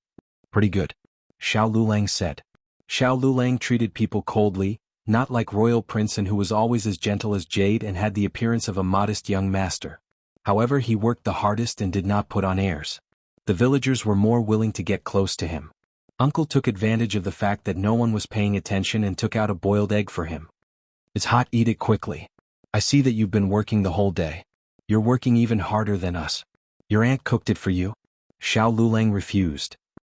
"Pretty good," Xiao Lulang said. Xiao Lulang treated people coldly, not like Royal Princeton, who was always as gentle as jade and had the appearance of a modest young master. However, he worked the hardest and did not put on airs. The villagers were more willing to get close to him. Uncle took advantage of the fact that no one was paying attention and took out a boiled egg for him. "It's hot, eat it quickly. I see that you've been working the whole day. You're working even harder than us. Your aunt cooked it for you?" Xiao Lulang refused.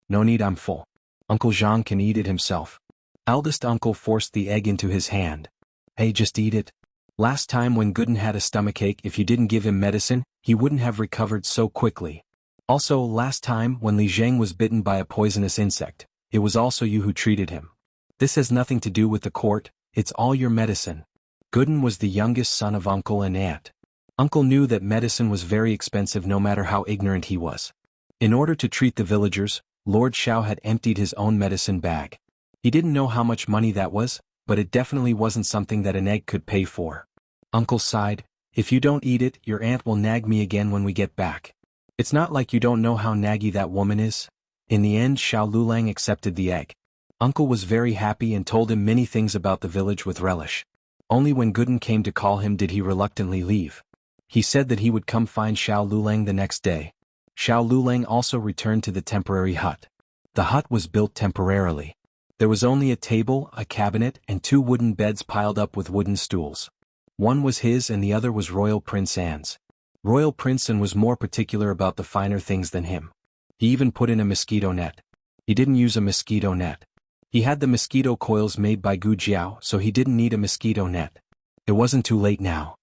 "No need, I'm full. Uncle Zhang can eat it himself." Eldest uncle forced the egg into his hand. "Hey, just eat it. Last time when Gooden had a stomachache, if you didn't give him medicine, he wouldn't have recovered so quickly. Also, last time when Li Zheng was bitten by a poisonous insect, it was also you who treated him. This has nothing to do with the court, it's all your medicine." Gooden was the youngest son of uncle and aunt. Uncle knew that medicine was very expensive no matter how ignorant he was. In order to treat the villagers, Lord Xiao had emptied his own medicine bag. He didn't know how much money that was, but it definitely wasn't something that an egg could pay for. Uncle sighed, If you don't eat it, your aunt will nag me again when we get back. It's not like you don't know how naggy that woman is. In the end, Xiao Lulang accepted the egg. Uncle was very happy and told him many things about the village with relish. Only when Gooden came to call him did he reluctantly leave. He said that he would come find Xiao Lulang the next day. Xiao Lulang also returned to the temporary hut. The hut was built temporarily. There was only a table, a cabinet, and 2 wooden beds piled up with wooden stools. One was his and the other was Royal Prince Anne's. Royal Prince Anne was more particular about the finer things than him. He even put in a mosquito net. He didn't use a mosquito net. He had the mosquito coils made by Gu Jiao, so he didn't need a mosquito net. It wasn't too late now.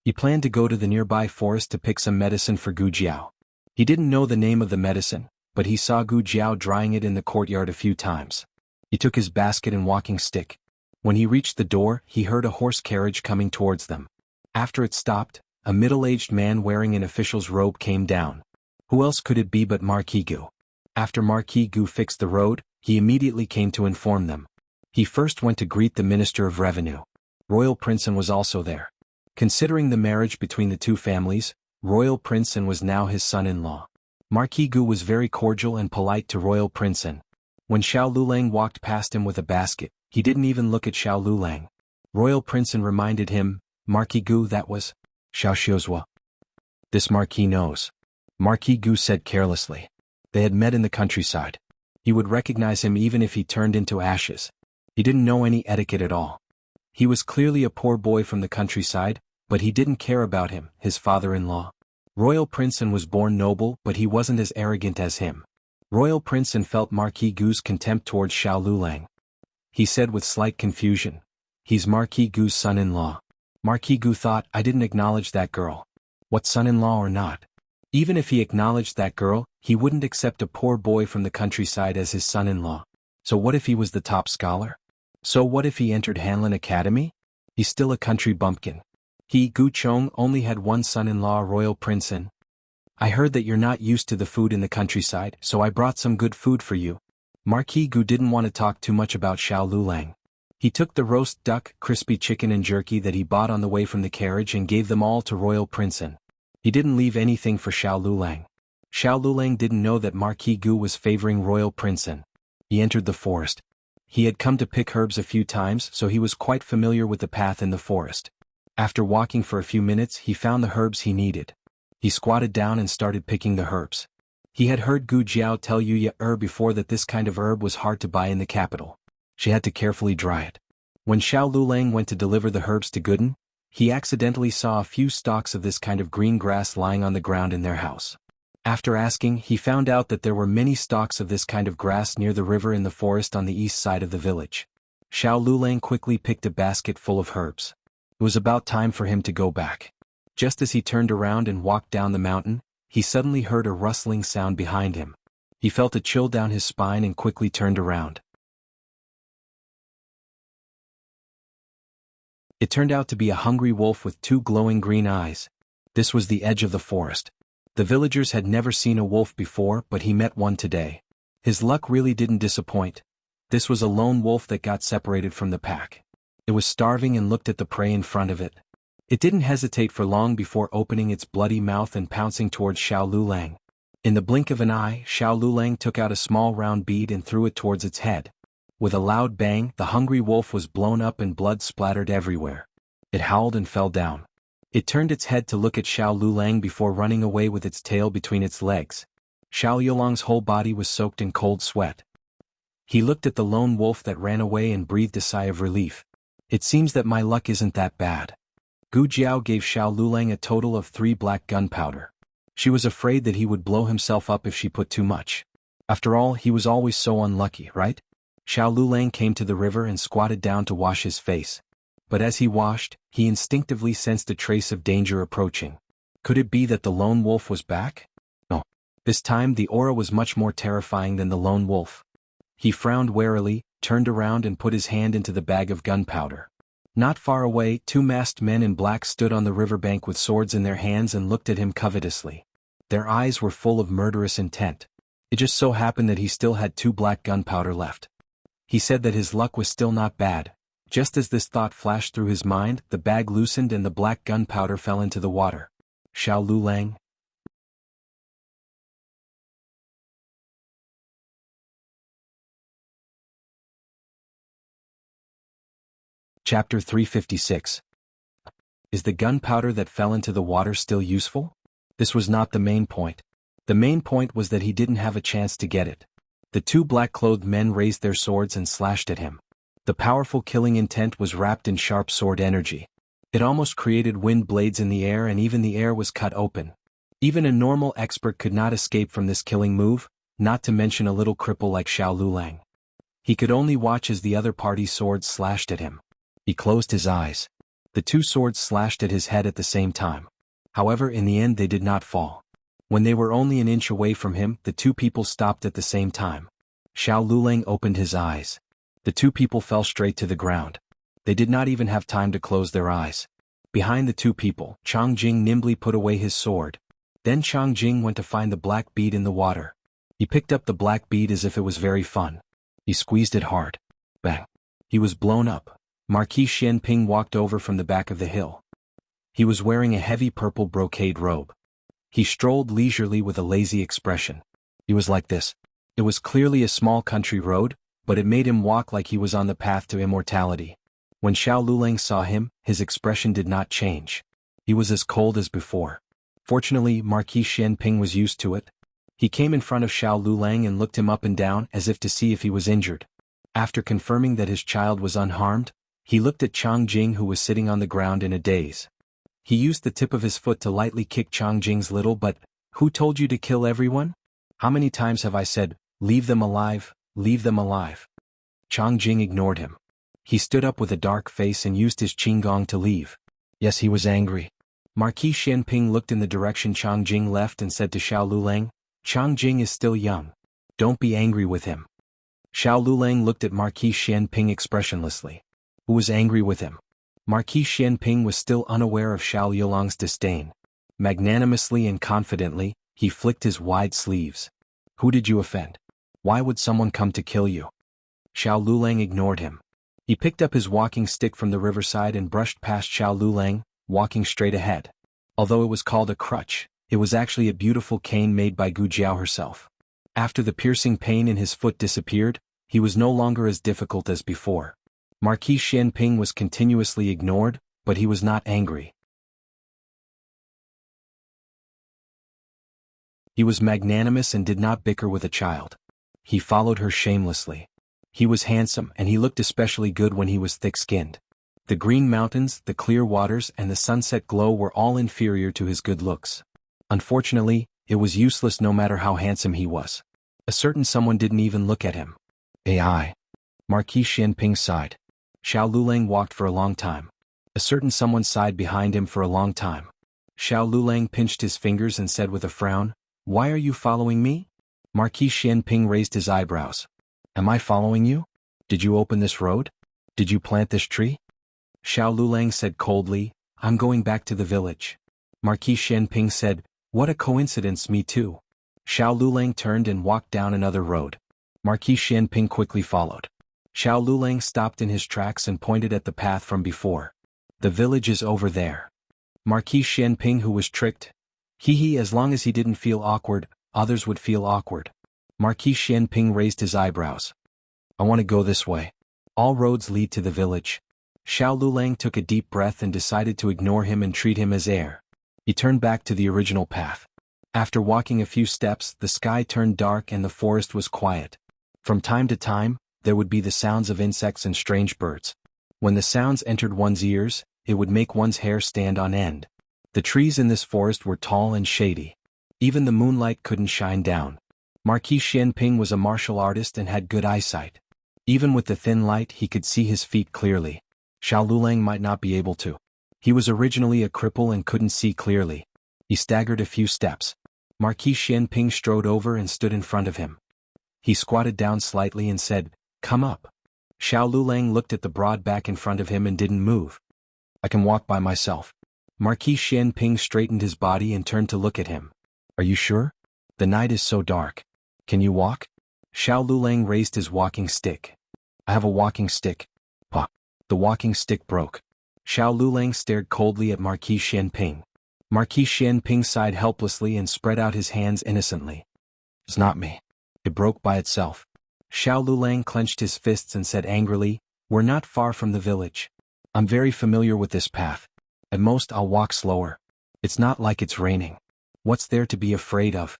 He planned to go to the nearby forest to pick some medicine for Gu Jiao. He didn't know the name of the medicine, but he saw Gu Jiao drying it in the courtyard a few times. He took his basket and walking stick. When he reached the door, he heard a horse carriage coming towards them. After it stopped, a middle-aged man wearing an official's robe came down. Who else could it be but Marquis Gu? After Marquis Gu fixed the road, he immediately came to inform them. He first went to greet the Minister of Revenue. Royal Prince Anne was also there. Considering the marriage between the 2 families, Royal Prince Anne was now his son-in-law. Marquis Gu was very cordial and polite to Royal Prince Anne. When Xiao Lulang walked past him with a basket, he didn't even look at Xiao Lulang. Royal Prince Anne reminded him, Marquis Gu, that was Xiao Xiuzhua. This Marquis knows. Marquis Gu said carelessly. They had met in the countryside. He would recognize him even if he turned into ashes. He didn't know any etiquette at all. He was clearly a poor boy from the countryside, but he didn't care about him, his father-in-law. Royal Prince Anne was born noble, but he wasn't as arrogant as him. Royal Prince Anne felt Marquis Gu's contempt towards Xiao Lulang. He said with slight confusion, he's Marquis Gu's son-in-law. Marquis Gu thought, I didn't acknowledge that girl. What son-in-law or not? Even if he acknowledged that girl, he wouldn't accept a poor boy from the countryside as his son-in-law. So what if he was the top scholar? So what if he entered Hanlin Academy? He's still a country bumpkin. He, Gu Chong, only had one son-in-law, Royal Prince Anne. I heard that you're not used to the food in the countryside, so I brought some good food for you. Marquis Gu didn't want to talk too much about Xiao Lulang. He took the roast duck, crispy chicken and jerky that he bought on the way from the carriage and gave them all to Royal Prince Anne. He didn't leave anything for Xiao Lulang. Xiao Lulang didn't know that Marquis Gu was favoring Royal Prince Anne. He entered the forest. He had come to pick herbs a few times, so he was quite familiar with the path in the forest. After walking for a few minutes, he found the herbs he needed. He squatted down and started picking the herbs. He had heard Gu Jiao tell Yu before that this kind of herb was hard to buy in the capital. She had to carefully dry it. When Xiao Lulang went to deliver the herbs to Gooden, he accidentally saw a few stalks of this kind of green grass lying on the ground in their house. After asking, he found out that there were many stalks of this kind of grass near the river in the forest on the east side of the village. Xiao Lulang quickly picked a basket full of herbs. It was about time for him to go back. Just as he turned around and walked down the mountain, he suddenly heard a rustling sound behind him. He felt a chill down his spine and quickly turned around. It turned out to be a hungry wolf with 2 glowing green eyes. This was the edge of the forest. The villagers had never seen a wolf before, but he met one today. His luck really didn't disappoint. This was a lone wolf that got separated from the pack. It was starving and looked at the prey in front of it. It didn't hesitate for long before opening its bloody mouth and pouncing towards Xiao Lulang. In the blink of an eye, Xiao Lulang took out a small round bead and threw it towards its head. With a loud bang, the hungry wolf was blown up and blood splattered everywhere. It howled and fell down. It turned its head to look at Xiao Lulang before running away with its tail between its legs. Xiao Yulang's whole body was soaked in cold sweat. He looked at the lone wolf that ran away and breathed a sigh of relief. It seems that my luck isn't that bad. Gu Jiao gave Xiao Lulang a total of 3 black gunpowder. She was afraid that he would blow himself up if she put too much. After all, he was always so unlucky, right? Xiao Lulang came to the river and squatted down to wash his face. But as he washed, he instinctively sensed a trace of danger approaching. Could it be that the lone wolf was back? No. This time the aura was much more terrifying than the lone wolf. He frowned warily, turned around and put his hand into the bag of gunpowder. Not far away, 2 masked men in black stood on the riverbank with swords in their hands and looked at him covetously. Their eyes were full of murderous intent. It just so happened that he still had 2 black gunpowder left. He said that his luck was still not bad, Just as this thought flashed through his mind, the bag loosened and the black gunpowder fell into the water. Xiao Lulang. Chapter 356. Is the gunpowder that fell into the water still useful? This was not the main point. The main point was that he didn't have a chance to get it. The two black-clothed men raised their swords and slashed at him. The powerful killing intent was wrapped in sharp sword energy. It almost created wind blades in the air, and even the air was cut open. Even a normal expert could not escape from this killing move, not to mention a little cripple like Xiao Lulang. He could only watch as the other party's swords slashed at him. He closed his eyes. The two swords slashed at his head at the same time. However, in the end they did not fall. When they were only an inch away from him, the two people stopped at the same time. Xiao Lulang opened his eyes. The two people fell straight to the ground. They did not even have time to close their eyes. Behind the two people, Chang Jing nimbly put away his sword. Then Chang Jing went to find the black bead in the water. He picked up the black bead as if it was very fun. He squeezed it hard. Bang! He was blown up. Marquis Xianping walked over from the back of the hill. He was wearing a heavy purple brocade robe. He strolled leisurely with a lazy expression. He was like this. It was clearly a small country road, but it made him walk like he was on the path to immortality. When Xiao Lulang saw him, his expression did not change. He was as cold as before. Fortunately, Marquis Xianping was used to it. He came in front of Xiao Lulang and looked him up and down as if to see if he was injured. After confirming that his child was unharmed, he looked at Chang Jing, who was sitting on the ground in a daze. He used the tip of his foot to lightly kick Chang Jing's little butt. Who told you to kill everyone? How many times have I said, leave them alive, leave them alive? Chang Jing ignored him. He stood up with a dark face and used his qinggong to leave. Yes, he was angry. Marquis Xianping looked in the direction Chang Jing left and said to Xiao Lulang, Chang Jing is still young. Don't be angry with him. Xiao Lulang looked at Marquis Xianping expressionlessly. Who was angry with him? Marquis Xianping was still unaware of Xiao Yulang's disdain. Magnanimously and confidently, he flicked his wide sleeves. Who did you offend? Why would someone come to kill you? Xiao Lulang ignored him. He picked up his walking stick from the riverside and brushed past Xiao Lulang, walking straight ahead. Although it was called a crutch, it was actually a beautiful cane made by Gu Jiao herself. After the piercing pain in his foot disappeared, he was no longer as difficult as before. Marquis Xianping was continuously ignored, but he was not angry. He was magnanimous and did not bicker with a child. He followed her shamelessly. He was handsome, and he looked especially good when he was thick-skinned. The green mountains, the clear waters, and the sunset glow were all inferior to his good looks. Unfortunately, it was useless no matter how handsome he was. A certain someone didn't even look at him. AI. Marquis Xianping sighed. Xiao Lulang walked for a long time. A certain someone sighed behind him for a long time. Xiao Lulang pinched his fingers and said with a frown, Why are you following me? Marquis Xianping raised his eyebrows. Am I following you? Did you open this road? Did you plant this tree? Xiao Lulang said coldly, I'm going back to the village. Marquis Xianping said, What a coincidence, me too. Xiao Lulang turned and walked down another road. Marquis Xianping quickly followed. Xiao Lulang stopped in his tracks and pointed at the path from before. The village is over there. Marquis Xianping, who was tricked. As long as he didn't feel awkward, others would feel awkward. Marquis Xianping raised his eyebrows. I want to go this way. All roads lead to the village. Xiao Lulang took a deep breath and decided to ignore him and treat him as air. He turned back to the original path. After walking a few steps, the sky turned dark and the forest was quiet. From time to time, there would be the sounds of insects and strange birds. When the sounds entered one's ears, it would make one's hair stand on end. The trees in this forest were tall and shady. Even the moonlight couldn't shine down. Marquis Xianping was a martial artist and had good eyesight. Even with the thin light, he could see his feet clearly. Xiao Lulang might not be able to. He was originally a cripple and couldn't see clearly. He staggered a few steps. Marquis Xianping strode over and stood in front of him. He squatted down slightly and said, Come up. Xiao Lulang looked at the broad back in front of him and didn't move. I can walk by myself. Marquis Xianping straightened his body and turned to look at him. Are you sure? The night is so dark. Can you walk? Xiao Lulang raised his walking stick. I have a walking stick. Pa. The walking stick broke. Xiao Lulang stared coldly at Marquis Xianping. Marquis Xianping sighed helplessly and spread out his hands innocently. It's not me. It broke by itself. Xiao Lulang clenched his fists and said angrily, We're not far from the village. I'm very familiar with this path. At most I'll walk slower. It's not like it's raining. What's there to be afraid of?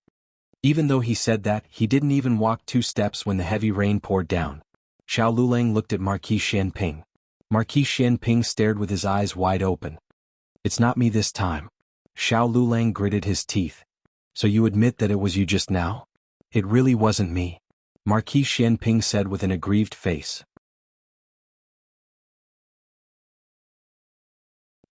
Even though he said that, he didn't even walk 2 steps when the heavy rain poured down. Xiao Lulang looked at Marquis Xianping. Marquis Xianping stared with his eyes wide open. It's not me this time. Xiao Lulang gritted his teeth. So you admit that it was you just now? It really wasn't me. Marquis Xianping said with an aggrieved face.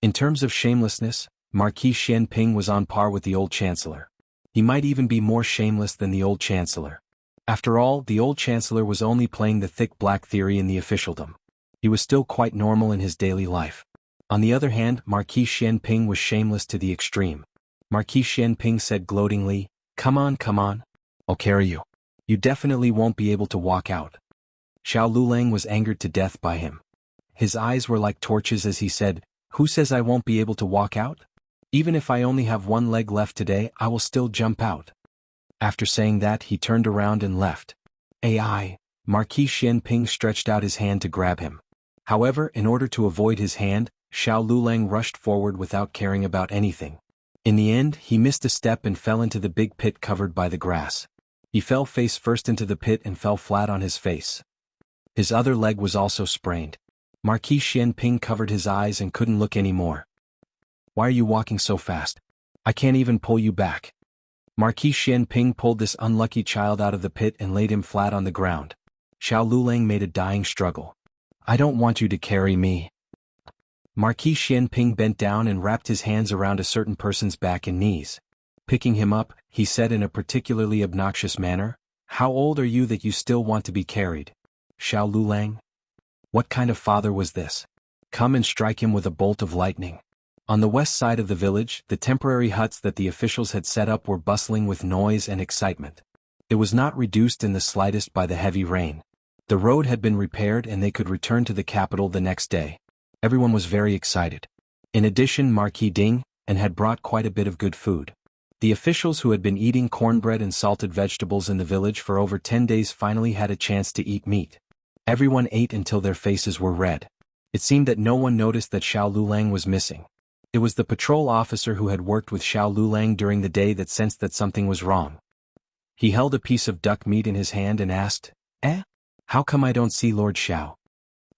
In terms of shamelessness, Marquis Xianping was on par with the old chancellor. He might even be more shameless than the old chancellor. After all, the old chancellor was only playing the thick black theory in the officialdom. He was still quite normal in his daily life. On the other hand, Marquis Xianping was shameless to the extreme. Marquis Xianping said gloatingly, Come on, I'll carry you. You definitely won't be able to walk out. Xiao Lulang was angered to death by him. His eyes were like torches as he said, Who says I won't be able to walk out? Even if I only have 1 leg left today, I will still jump out. After saying that, he turned around and left. AI. Marquis Xianping stretched out his hand to grab him. However, in order to avoid his hand, Xiao Lulang rushed forward without caring about anything. In the end, he missed a step and fell into the big pit covered by the grass. He fell face first into the pit and fell flat on his face. His other leg was also sprained. Marquis Xianping covered his eyes and couldn't look anymore. Why are you walking so fast? I can't even pull you back. Marquis Xianping pulled this unlucky child out of the pit and laid him flat on the ground. Xiao Lulang made a dying struggle. I don't want you to carry me. Marquis Xianping bent down and wrapped his hands around a certain person's back and knees. Picking him up, he said in a particularly obnoxious manner, How old are you that you still want to be carried? Xiao Lulang? What kind of father was this? Come and strike him with a bolt of lightning. On the west side of the village, the temporary huts that the officials had set up were bustling with noise and excitement. It was not reduced in the slightest by the heavy rain. The road had been repaired and they could return to the capital the next day. Everyone was very excited. In addition, Marquis Ding and had brought quite a bit of good food. The officials who had been eating cornbread and salted vegetables in the village for over 10 days finally had a chance to eat meat. Everyone ate until their faces were red. It seemed that no one noticed that Xiao Lulang was missing. It was the patrol officer who had worked with Xiao Lulang during the day that sensed that something was wrong. He held a piece of duck meat in his hand and asked, How come I don't see Lord Xiao?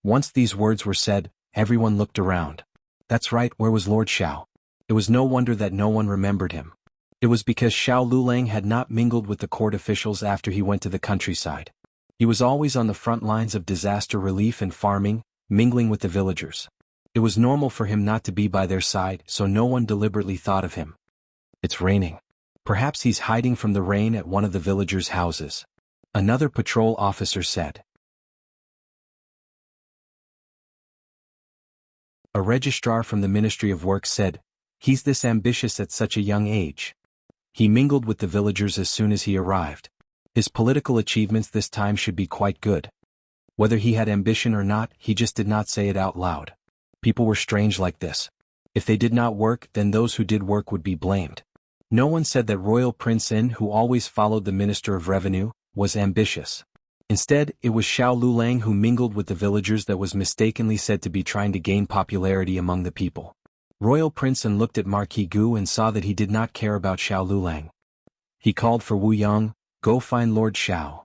Once these words were said, everyone looked around. That's right, where was Lord Xiao? It was no wonder that no one remembered him. It was because Xiao Lulang had not mingled with the court officials after he went to the countryside. He was always on the front lines of disaster relief and farming, mingling with the villagers. It was normal for him not to be by their side, so no one deliberately thought of him. It's raining. Perhaps he's hiding from the rain at one of the villagers' houses. Another patrol officer said. A registrar from the Ministry of Work said, He's this ambitious at such a young age. He mingled with the villagers as soon as he arrived. His political achievements this time should be quite good. Whether he had ambition or not, he just did not say it out loud. People were strange like this. If they did not work, then those who did work would be blamed. No one said that Royal Prince In, who always followed the Minister of Revenue, was ambitious. Instead, it was Xiao Lulang who mingled with the villagers that was mistakenly said to be trying to gain popularity among the people. Royal Prince In looked at Marquis Gu and saw that he did not care about Xiao Lulang. He called for Wu Yang, Go find Lord Xiao.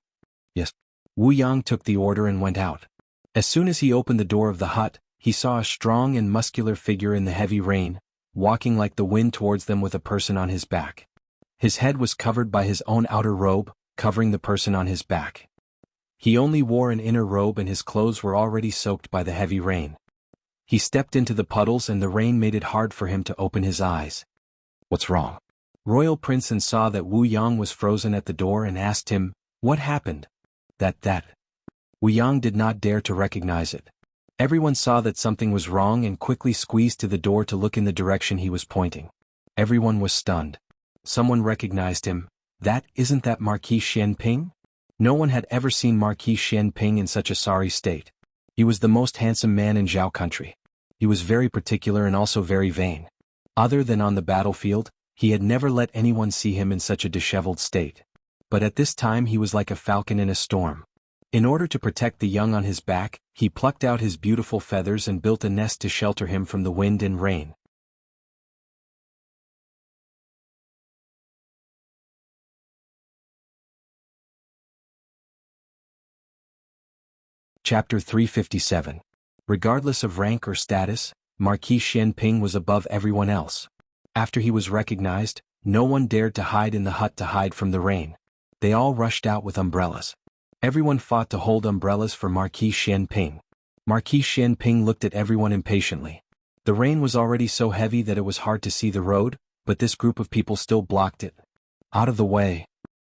Yes. Wu Yang took the order and went out. As soon as he opened the door of the hut, he saw a strong and muscular figure in the heavy rain, walking like the wind towards them with a person on his back. His head was covered by his own outer robe, covering the person on his back. He only wore an inner robe and his clothes were already soaked by the heavy rain. He stepped into the puddles and the rain made it hard for him to open his eyes. What's wrong? Royal Prince In saw that Wu Yang was frozen at the door and asked him, What happened? That. Wu Yang did not dare to recognize it. Everyone saw that something was wrong and quickly squeezed to the door to look in the direction he was pointing. Everyone was stunned. Someone recognized him. Isn't that Marquis Xianping? No one had ever seen Marquis Xianping in such a sorry state. He was the most handsome man in Zhao country. He was very particular and also very vain. Other than on the battlefield, he had never let anyone see him in such a disheveled state. But at this time he was like a falcon in a storm. In order to protect the young on his back, he plucked out his beautiful feathers and built a nest to shelter him from the wind and rain. Chapter 357. Regardless of rank or status, Marquis Xianping was above everyone else. After he was recognized, no one dared to hide in the hut to hide from the rain. They all rushed out with umbrellas. Everyone fought to hold umbrellas for Marquis Xianping. Marquis Xianping looked at everyone impatiently. The rain was already so heavy that it was hard to see the road, but this group of people still blocked it. "Out of the way!"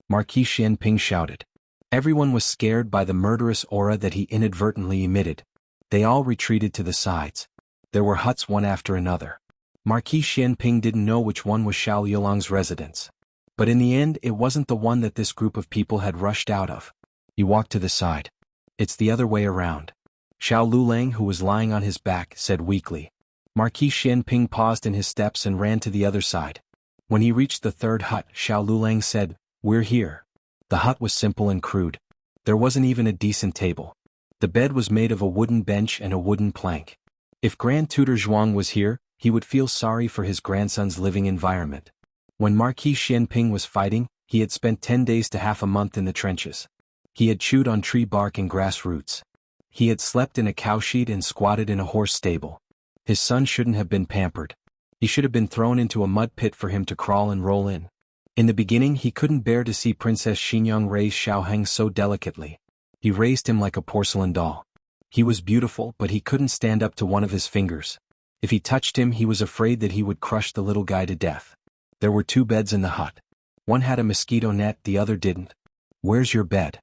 Marquis Xianping shouted. Everyone was scared by the murderous aura that he inadvertently emitted. They all retreated to the sides. There were huts one after another. Marquis Xianping didn't know which one was Xiao Yulong's residence. But in the end it wasn't the one that this group of people had rushed out of. He walked to the side. "It's the other way around." Xiao Lulang, who was lying on his back, said weakly. Marquis Xianping paused in his steps and ran to the other side. When he reached the third hut, Xiao Lulang said, "We're here." The hut was simple and crude. There wasn't even a decent table. The bed was made of a wooden bench and a wooden plank. If Grand Tutor Zhuang was here, he would feel sorry for his grandson's living environment. When Marquis Xianping was fighting, he had spent 10 days to half a month in the trenches. He had chewed on tree bark and grass roots. He had slept in a cowshed and squatted in a horse stable. His son shouldn't have been pampered. He should have been thrown into a mud pit for him to crawl and roll in. In the beginning he couldn't bear to see Princess Xinyang raise Xiaoheng so delicately. He raised him like a porcelain doll. He was beautiful, but he couldn't stand up to one of his fingers. If he touched him he was afraid that he would crush the little guy to death. There were 2 beds in the hut. One had a mosquito net, the other didn't. "Where's your bed?"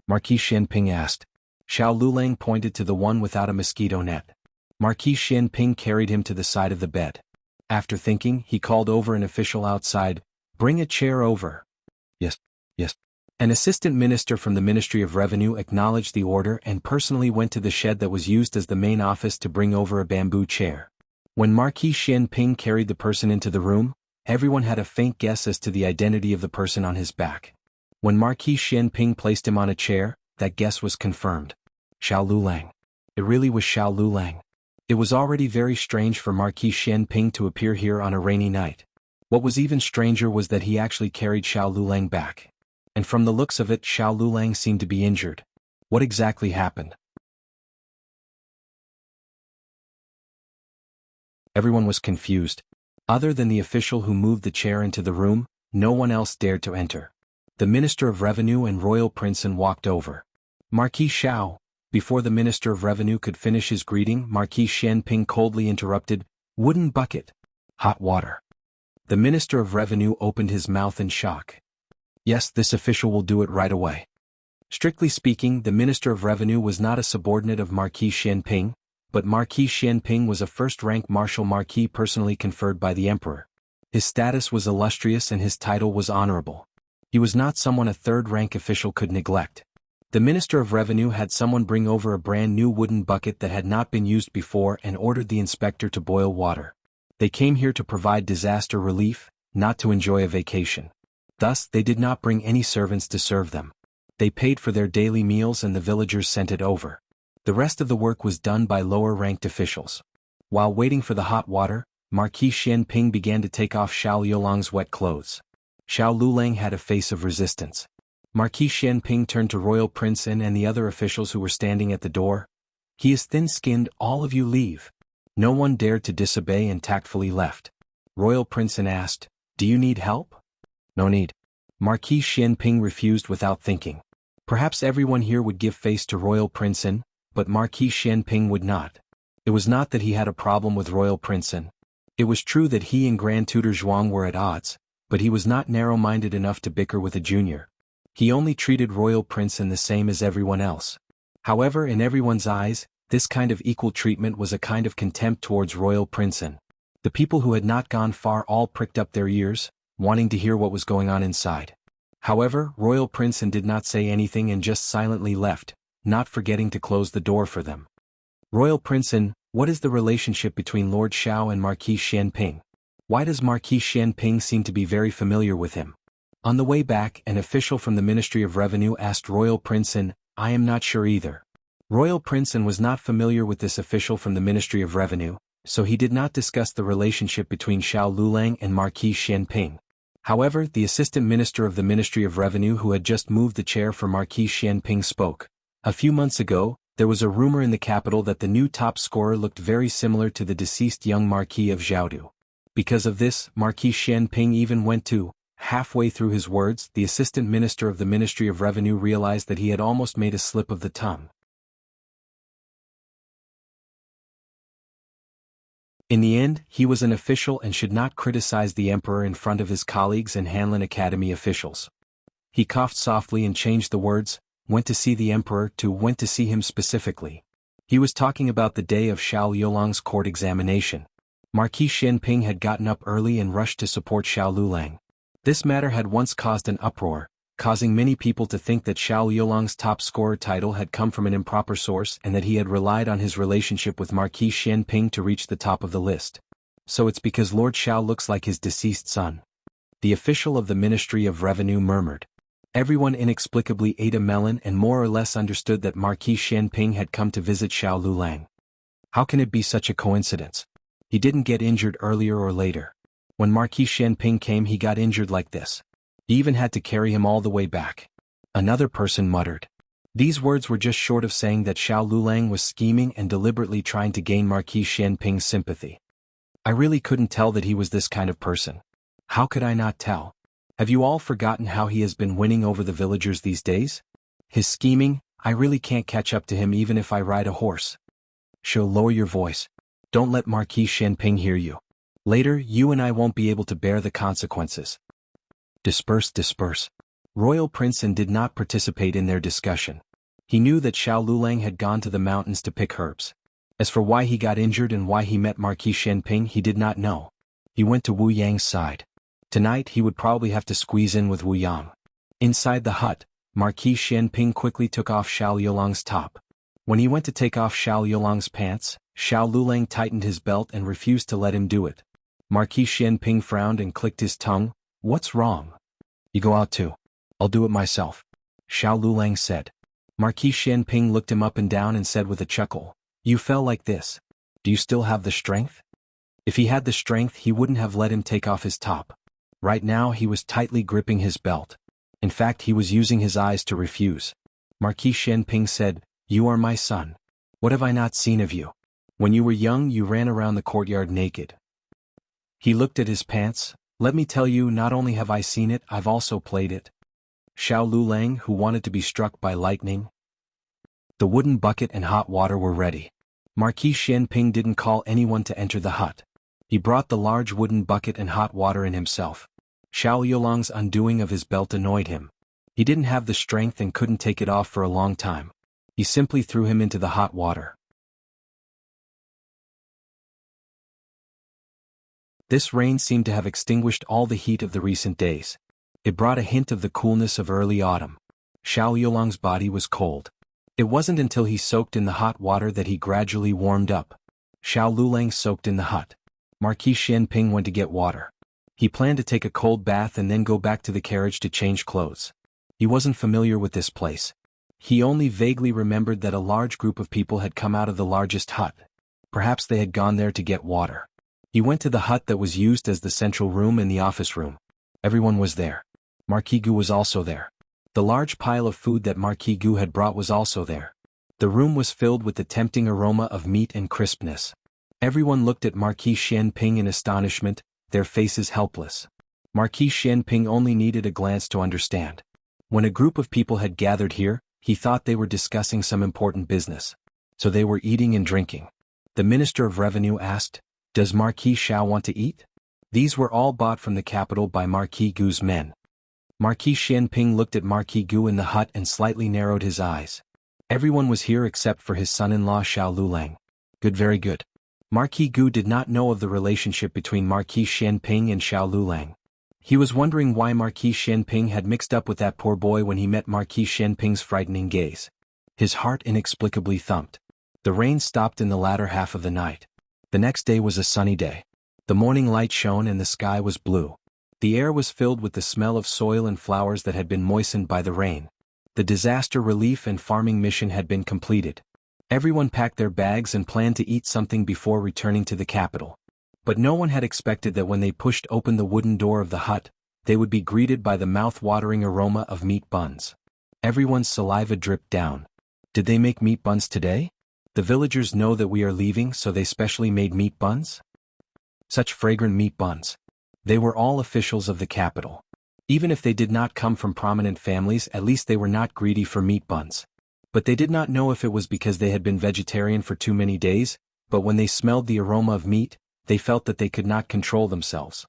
Marquis Xianping asked. Xiao Lulang pointed to the one without a mosquito net. Marquis Xianping carried him to the side of the bed. After thinking, he called over an official outside. "Bring a chair over." "Yes, yes." An assistant minister from the Ministry of Revenue acknowledged the order and personally went to the shed that was used as the main office to bring over a bamboo chair. When Marquis Xianping carried the person into the room, everyone had a faint guess as to the identity of the person on his back. When Marquis Xianping placed him on a chair, that guess was confirmed. Xiao Lulang. It really was Xiao Lulang. It was already very strange for Marquis Xianping to appear here on a rainy night. What was even stranger was that he actually carried Xiao Lulang back. And from the looks of it, Xiao Lulang seemed to be injured. What exactly happened? Everyone was confused. Other than the official who moved the chair into the room, no one else dared to enter. The Minister of Revenue and Royal Princeton walked over. "Marquis Xiao." Before the Minister of Revenue could finish his greeting, Marquis Xianping coldly interrupted, "Wooden bucket. Hot water." The Minister of Revenue opened his mouth in shock. "Yes, this official will do it right away." Strictly speaking, the Minister of Revenue was not a subordinate of Marquis Xianping, but Marquis Xianping was a first-rank martial marquis personally conferred by the Emperor. His status was illustrious and his title was honorable. He was not someone a third-rank official could neglect. The Minister of Revenue had someone bring over a brand new wooden bucket that had not been used before and ordered the inspector to boil water. They came here to provide disaster relief, not to enjoy a vacation. Thus, they did not bring any servants to serve them. They paid for their daily meals and the villagers sent it over. The rest of the work was done by lower-ranked officials. While waiting for the hot water, Marquis Xianping began to take off Xiao Yulong's wet clothes. Xiao Lulang had a face of resistance. Marquis Xianping turned to Royal Prince N and the other officials who were standing at the door. "He is thin-skinned, all of you leave." No one dared to disobey and tactfully left. Royal Prince N asked, "Do you need help?" "No need." Marquis Xianping refused without thinking. Perhaps everyone here would give face to Royal Prince N, but Marquis Xianping would not. It was not that he had a problem with Royal Prince N. It was true that he and Grand Tutor Zhuang were at odds, but he was not narrow-minded enough to bicker with a junior. He only treated Royal Prince N the same as everyone else. However, in everyone's eyes, this kind of equal treatment was a kind of contempt towards Royal Prince N. The people who had not gone far all pricked up their ears, wanting to hear what was going on inside. However, Royal Prince N did not say anything and just silently left, not forgetting to close the door for them. Royal Princeton, what is the relationship between Lord Xiao and Marquis Xianping? Why does Marquis Xianping seem to be very familiar with him? On the way back, an official from the Ministry of Revenue asked Royal Princeton, I am not sure either. Royal Princeton was not familiar with this official from the Ministry of Revenue, so he did not discuss the relationship between Xiao Lulang and Marquis Xianping. However, the Assistant Minister of the Ministry of Revenue who had just moved the chair for Marquis Xianping spoke. A few months ago, there was a rumor in the capital that the new top scorer looked very similar to the deceased young Marquis of Zhaodu. Because of this, Marquis Xianping even went to, halfway through his words, the Assistant Minister of the Ministry of Revenue realized that he had almost made a slip of the tongue. In the end, he was an official and should not criticize the emperor in front of his colleagues and Hanlin Academy officials. He coughed softly and changed the words, went to see the emperor to went to see him specifically. He was talking about the day of Xiao Liulang's court examination. Marquis Xianping had gotten up early and rushed to support Xiao Lulang. This matter had once caused an uproar, causing many people to think that Xiao Liulang's top scorer title had come from an improper source and that he had relied on his relationship with Marquis Xianping to reach the top of the list. So it's because Lord Xiao looks like his deceased son. The official of the Ministry of Revenue murmured. Everyone inexplicably ate a melon and more or less understood that Marquis Xianping had come to visit Xiao Lulang. How can it be such a coincidence? He didn't get injured earlier or later. When Marquis Xianping came he got injured like this. He even had to carry him all the way back. Another person muttered. These words were just short of saying that Xiao Lulang was scheming and deliberately trying to gain Marquis Xianping's sympathy. I really couldn't tell that he was this kind of person. How could I not tell? Have you all forgotten how he has been winning over the villagers these days? His scheming, I really can't catch up to him even if I ride a horse. Lower your voice. Don't let Marquis Xianping hear you. Later, you and I won't be able to bear the consequences. Disperse. Royal Princeton did not participate in their discussion. He knew that Xiao Lulang had gone to the mountains to pick herbs. As for why he got injured and why he met Marquis Xianping, he did not know. He went to Wu Yang's side. Tonight he would probably have to squeeze in with Wu Yang. Inside the hut, Marquis Xianping quickly took off Xiao Liulang's top. When he went to take off Xiao Liulang's pants, Xiao Lulang tightened his belt and refused to let him do it. Marquis Xianping frowned and clicked his tongue. What's wrong? You go out too. I'll do it myself. Xiao Lulang said. Marquis Xianping looked him up and down and said with a chuckle, You fell like this. Do you still have the strength? If he had the strength he wouldn't have let him take off his top. Right now he was tightly gripping his belt. In fact he was using his eyes to refuse. Marquis Xianping said, You are my son. What have I not seen of you? When you were young you ran around the courtyard naked. He looked at his pants. Let me tell you, not only have I seen it, I've also played it. Xiao Lulang, who wanted to be struck by lightning. The wooden bucket and hot water were ready. Marquis Xianping didn't call anyone to enter the hut. He brought the large wooden bucket and hot water in himself. Xiao Liulang's undoing of his belt annoyed him. He didn't have the strength and couldn't take it off for a long time. He simply threw him into the hot water. This rain seemed to have extinguished all the heat of the recent days. It brought a hint of the coolness of early autumn. Xiao Liulang's body was cold. It wasn't until he soaked in the hot water that he gradually warmed up. Xiao Lulang soaked in the hut. Marquis Xianping went to get water. He planned to take a cold bath and then go back to the carriage to change clothes. He wasn't familiar with this place. He only vaguely remembered that a large group of people had come out of the largest hut. Perhaps they had gone there to get water. He went to the hut that was used as the central room and the office room. Everyone was there. Marquis Gu was also there. The large pile of food that Marquis Gu had brought was also there. The room was filled with the tempting aroma of meat and crispness. Everyone looked at Marquis Xianping in astonishment, their faces helpless. Marquis Xianping only needed a glance to understand. When a group of people had gathered here, he thought they were discussing some important business. So they were eating and drinking. The Minister of Revenue asked, Does Marquis Xiao want to eat? These were all bought from the capital by Marquis Gu's men. Marquis Xianping looked at Marquis Gu in the hut and slightly narrowed his eyes. Everyone was here except for his son-in-law Xiao Lulang. Good, very good. Marquis Gu did not know of the relationship between Marquis Xianping and Xiao Lulang. He was wondering why Marquis Xianping had mixed up with that poor boy when he met Marquis Xianping's frightening gaze. His heart inexplicably thumped. The rain stopped in the latter half of the night. The next day was a sunny day. The morning light shone and the sky was blue. The air was filled with the smell of soil and flowers that had been moistened by the rain. The disaster relief and farming mission had been completed. Everyone packed their bags and planned to eat something before returning to the capital. But no one had expected that when they pushed open the wooden door of the hut, they would be greeted by the mouth-watering aroma of meat buns. Everyone's saliva dripped down. Did they make meat buns today? The villagers know that we are leaving, so they specially made meat buns? Such fragrant meat buns. They were all officials of the capital. Even if they did not come from prominent families, at least they were not greedy for meat buns. But they did not know if it was because they had been vegetarian for too many days, but when they smelled the aroma of meat, they felt that they could not control themselves.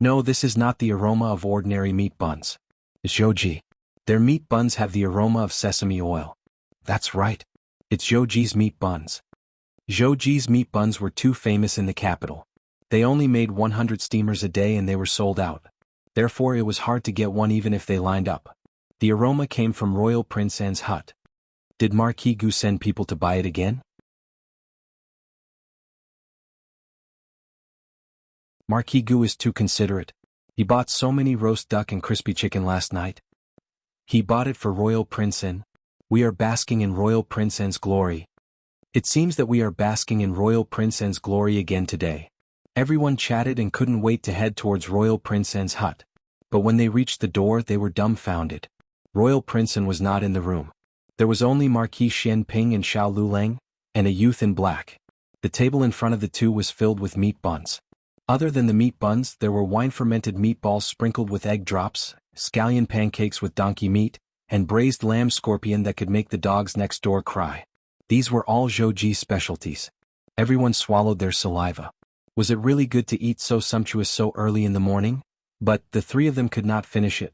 No, this is not the aroma of ordinary meat buns. Zhouji. Their meat buns have the aroma of sesame oil. That's right. It's Zhouji's meat buns. Zhouji's meat buns were too famous in the capital. They only made 100 steamers a day and they were sold out. Therefore it was hard to get one even if they lined up. The aroma came from Royal Prince An's hut. Did Marquis Gu send people to buy it again? Marquis Gu is too considerate. He bought so many roast duck and crispy chicken last night. He bought it for Royal Prince An. We are basking in Royal Prince An's glory. It seems that we are basking in Royal Prince An's glory again today. Everyone chatted and couldn't wait to head towards Royal Prince An's hut. But when they reached the door they were dumbfounded. Royal Prince An was not in the room. There was only Marquis Xianping and Xiao Lulang, and a youth in black. The table in front of the two was filled with meat buns. Other than the meat buns, there were wine-fermented meatballs sprinkled with egg drops, scallion pancakes with donkey meat, and braised lamb scorpion that could make the dogs next door cry. These were all Zhouji's specialties. Everyone swallowed their saliva. Was it really good to eat so sumptuous so early in the morning? But the three of them could not finish it.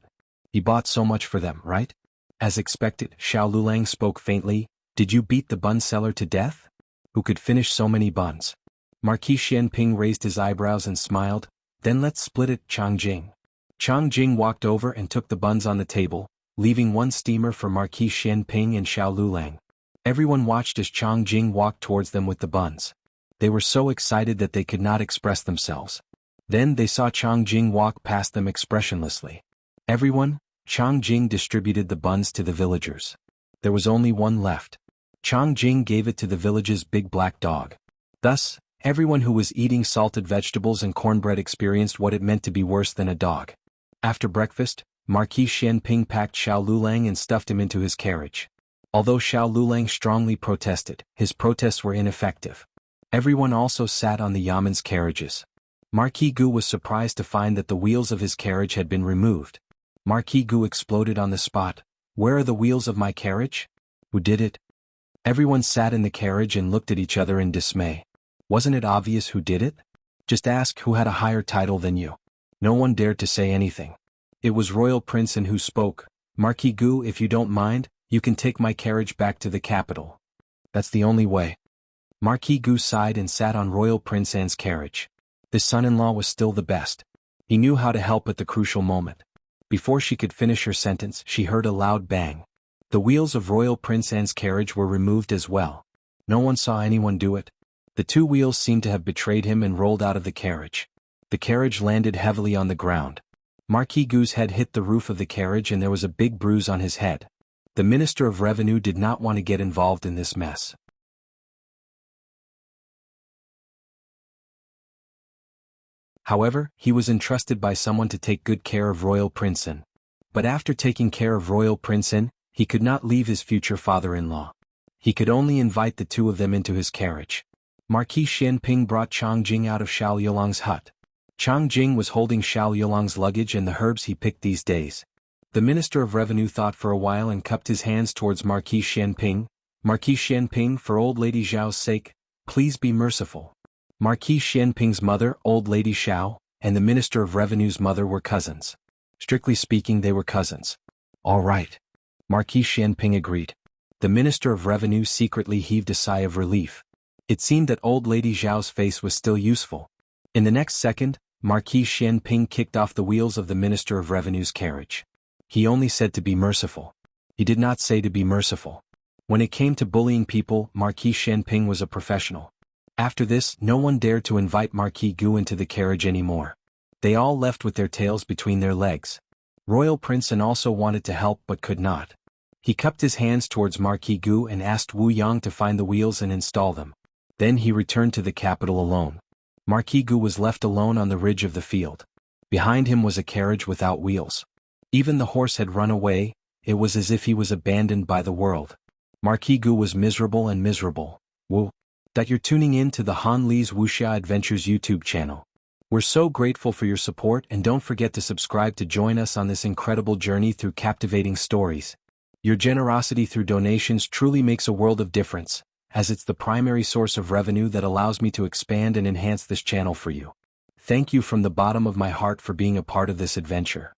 He bought so much for them, right? As expected, Xiao Lulang spoke faintly. Did you beat the bun seller to death? Who could finish so many buns? Marquis Xianping raised his eyebrows and smiled. Then let's split it, Changjing. Changjing walked over and took the buns on the table, leaving one steamer for Marquis Xianping and Xiao Lulang. Everyone watched as Changjing walked towards them with the buns. They were so excited that they could not express themselves. Then they saw Changjing walk past them expressionlessly. Everyone, Changjing distributed the buns to the villagers. There was only one left. Changjing gave it to the village's big black dog. Thus, everyone who was eating salted vegetables and cornbread experienced what it meant to be worse than a dog. After breakfast, Marquis Xianping packed Xiao Lulang and stuffed him into his carriage. Although Xiao Lulang strongly protested, his protests were ineffective. Everyone also sat on the yaman's carriages. Marquis Gu was surprised to find that the wheels of his carriage had been removed. Marquis Gu exploded on the spot. Where are the wheels of my carriage? Who did it? Everyone sat in the carriage and looked at each other in dismay. Wasn't it obvious who did it? Just ask who had a higher title than you. No one dared to say anything. It was Royal Prince An who spoke. Marquis Gu, if you don't mind, you can take my carriage back to the capital. That's the only way. Marquis Gu sighed and sat on Royal Prince An's carriage. His son-in-law was still the best. He knew how to help at the crucial moment. Before she could finish her sentence, she heard a loud bang. The wheels of Royal Prince An's carriage were removed as well. No one saw anyone do it. The two wheels seemed to have betrayed him and rolled out of the carriage. The carriage landed heavily on the ground. Marquis Gu's head hit the roof of the carriage and there was a big bruise on his head. The Minister of Revenue did not want to get involved in this mess. However, he was entrusted by someone to take good care of Royal Prince An. But after taking care of Royal Prince An, he could not leave his future father-in-law. He could only invite the two of them into his carriage. Marquis Xianping brought Changjing out of Xiao Yulang's hut. Changjing was holding Xiao Yulang's luggage and the herbs he picked these days. The Minister of Revenue thought for a while and cupped his hands towards Marquis Xianping. Marquis Xianping, for old lady Zhao's sake, please be merciful. Marquis Xianping's mother, old lady Xiao, and the Minister of Revenue's mother were cousins. Strictly speaking, they were cousins. All right. Marquis Xianping agreed. The Minister of Revenue secretly heaved a sigh of relief. It seemed that old lady Zhao's face was still useful. In the next second, Marquis Xianping kicked off the wheels of the Minister of Revenue's carriage. He only said to be merciful. He did not say to be merciful. When it came to bullying people, Marquis Shenping was a professional. After this, no one dared to invite Marquis Gu into the carriage anymore. They all left with their tails between their legs. Royal Prince An also wanted to help but could not. He cupped his hands towards Marquis Gu and asked Wu Yang to find the wheels and install them. Then he returned to the capital alone. Marquis Gu was left alone on the ridge of the field. Behind him was a carriage without wheels. Even the horse had run away. It was as if he was abandoned by the world. Marquis Gu was miserable and miserable. Wu. That you're tuning in to the Han Li's Wuxia Adventures YouTube channel. We're so grateful for your support, and don't forget to subscribe to join us on this incredible journey through captivating stories. Your generosity through donations truly makes a world of difference, as it's the primary source of revenue that allows me to expand and enhance this channel for you. Thank you from the bottom of my heart for being a part of this adventure.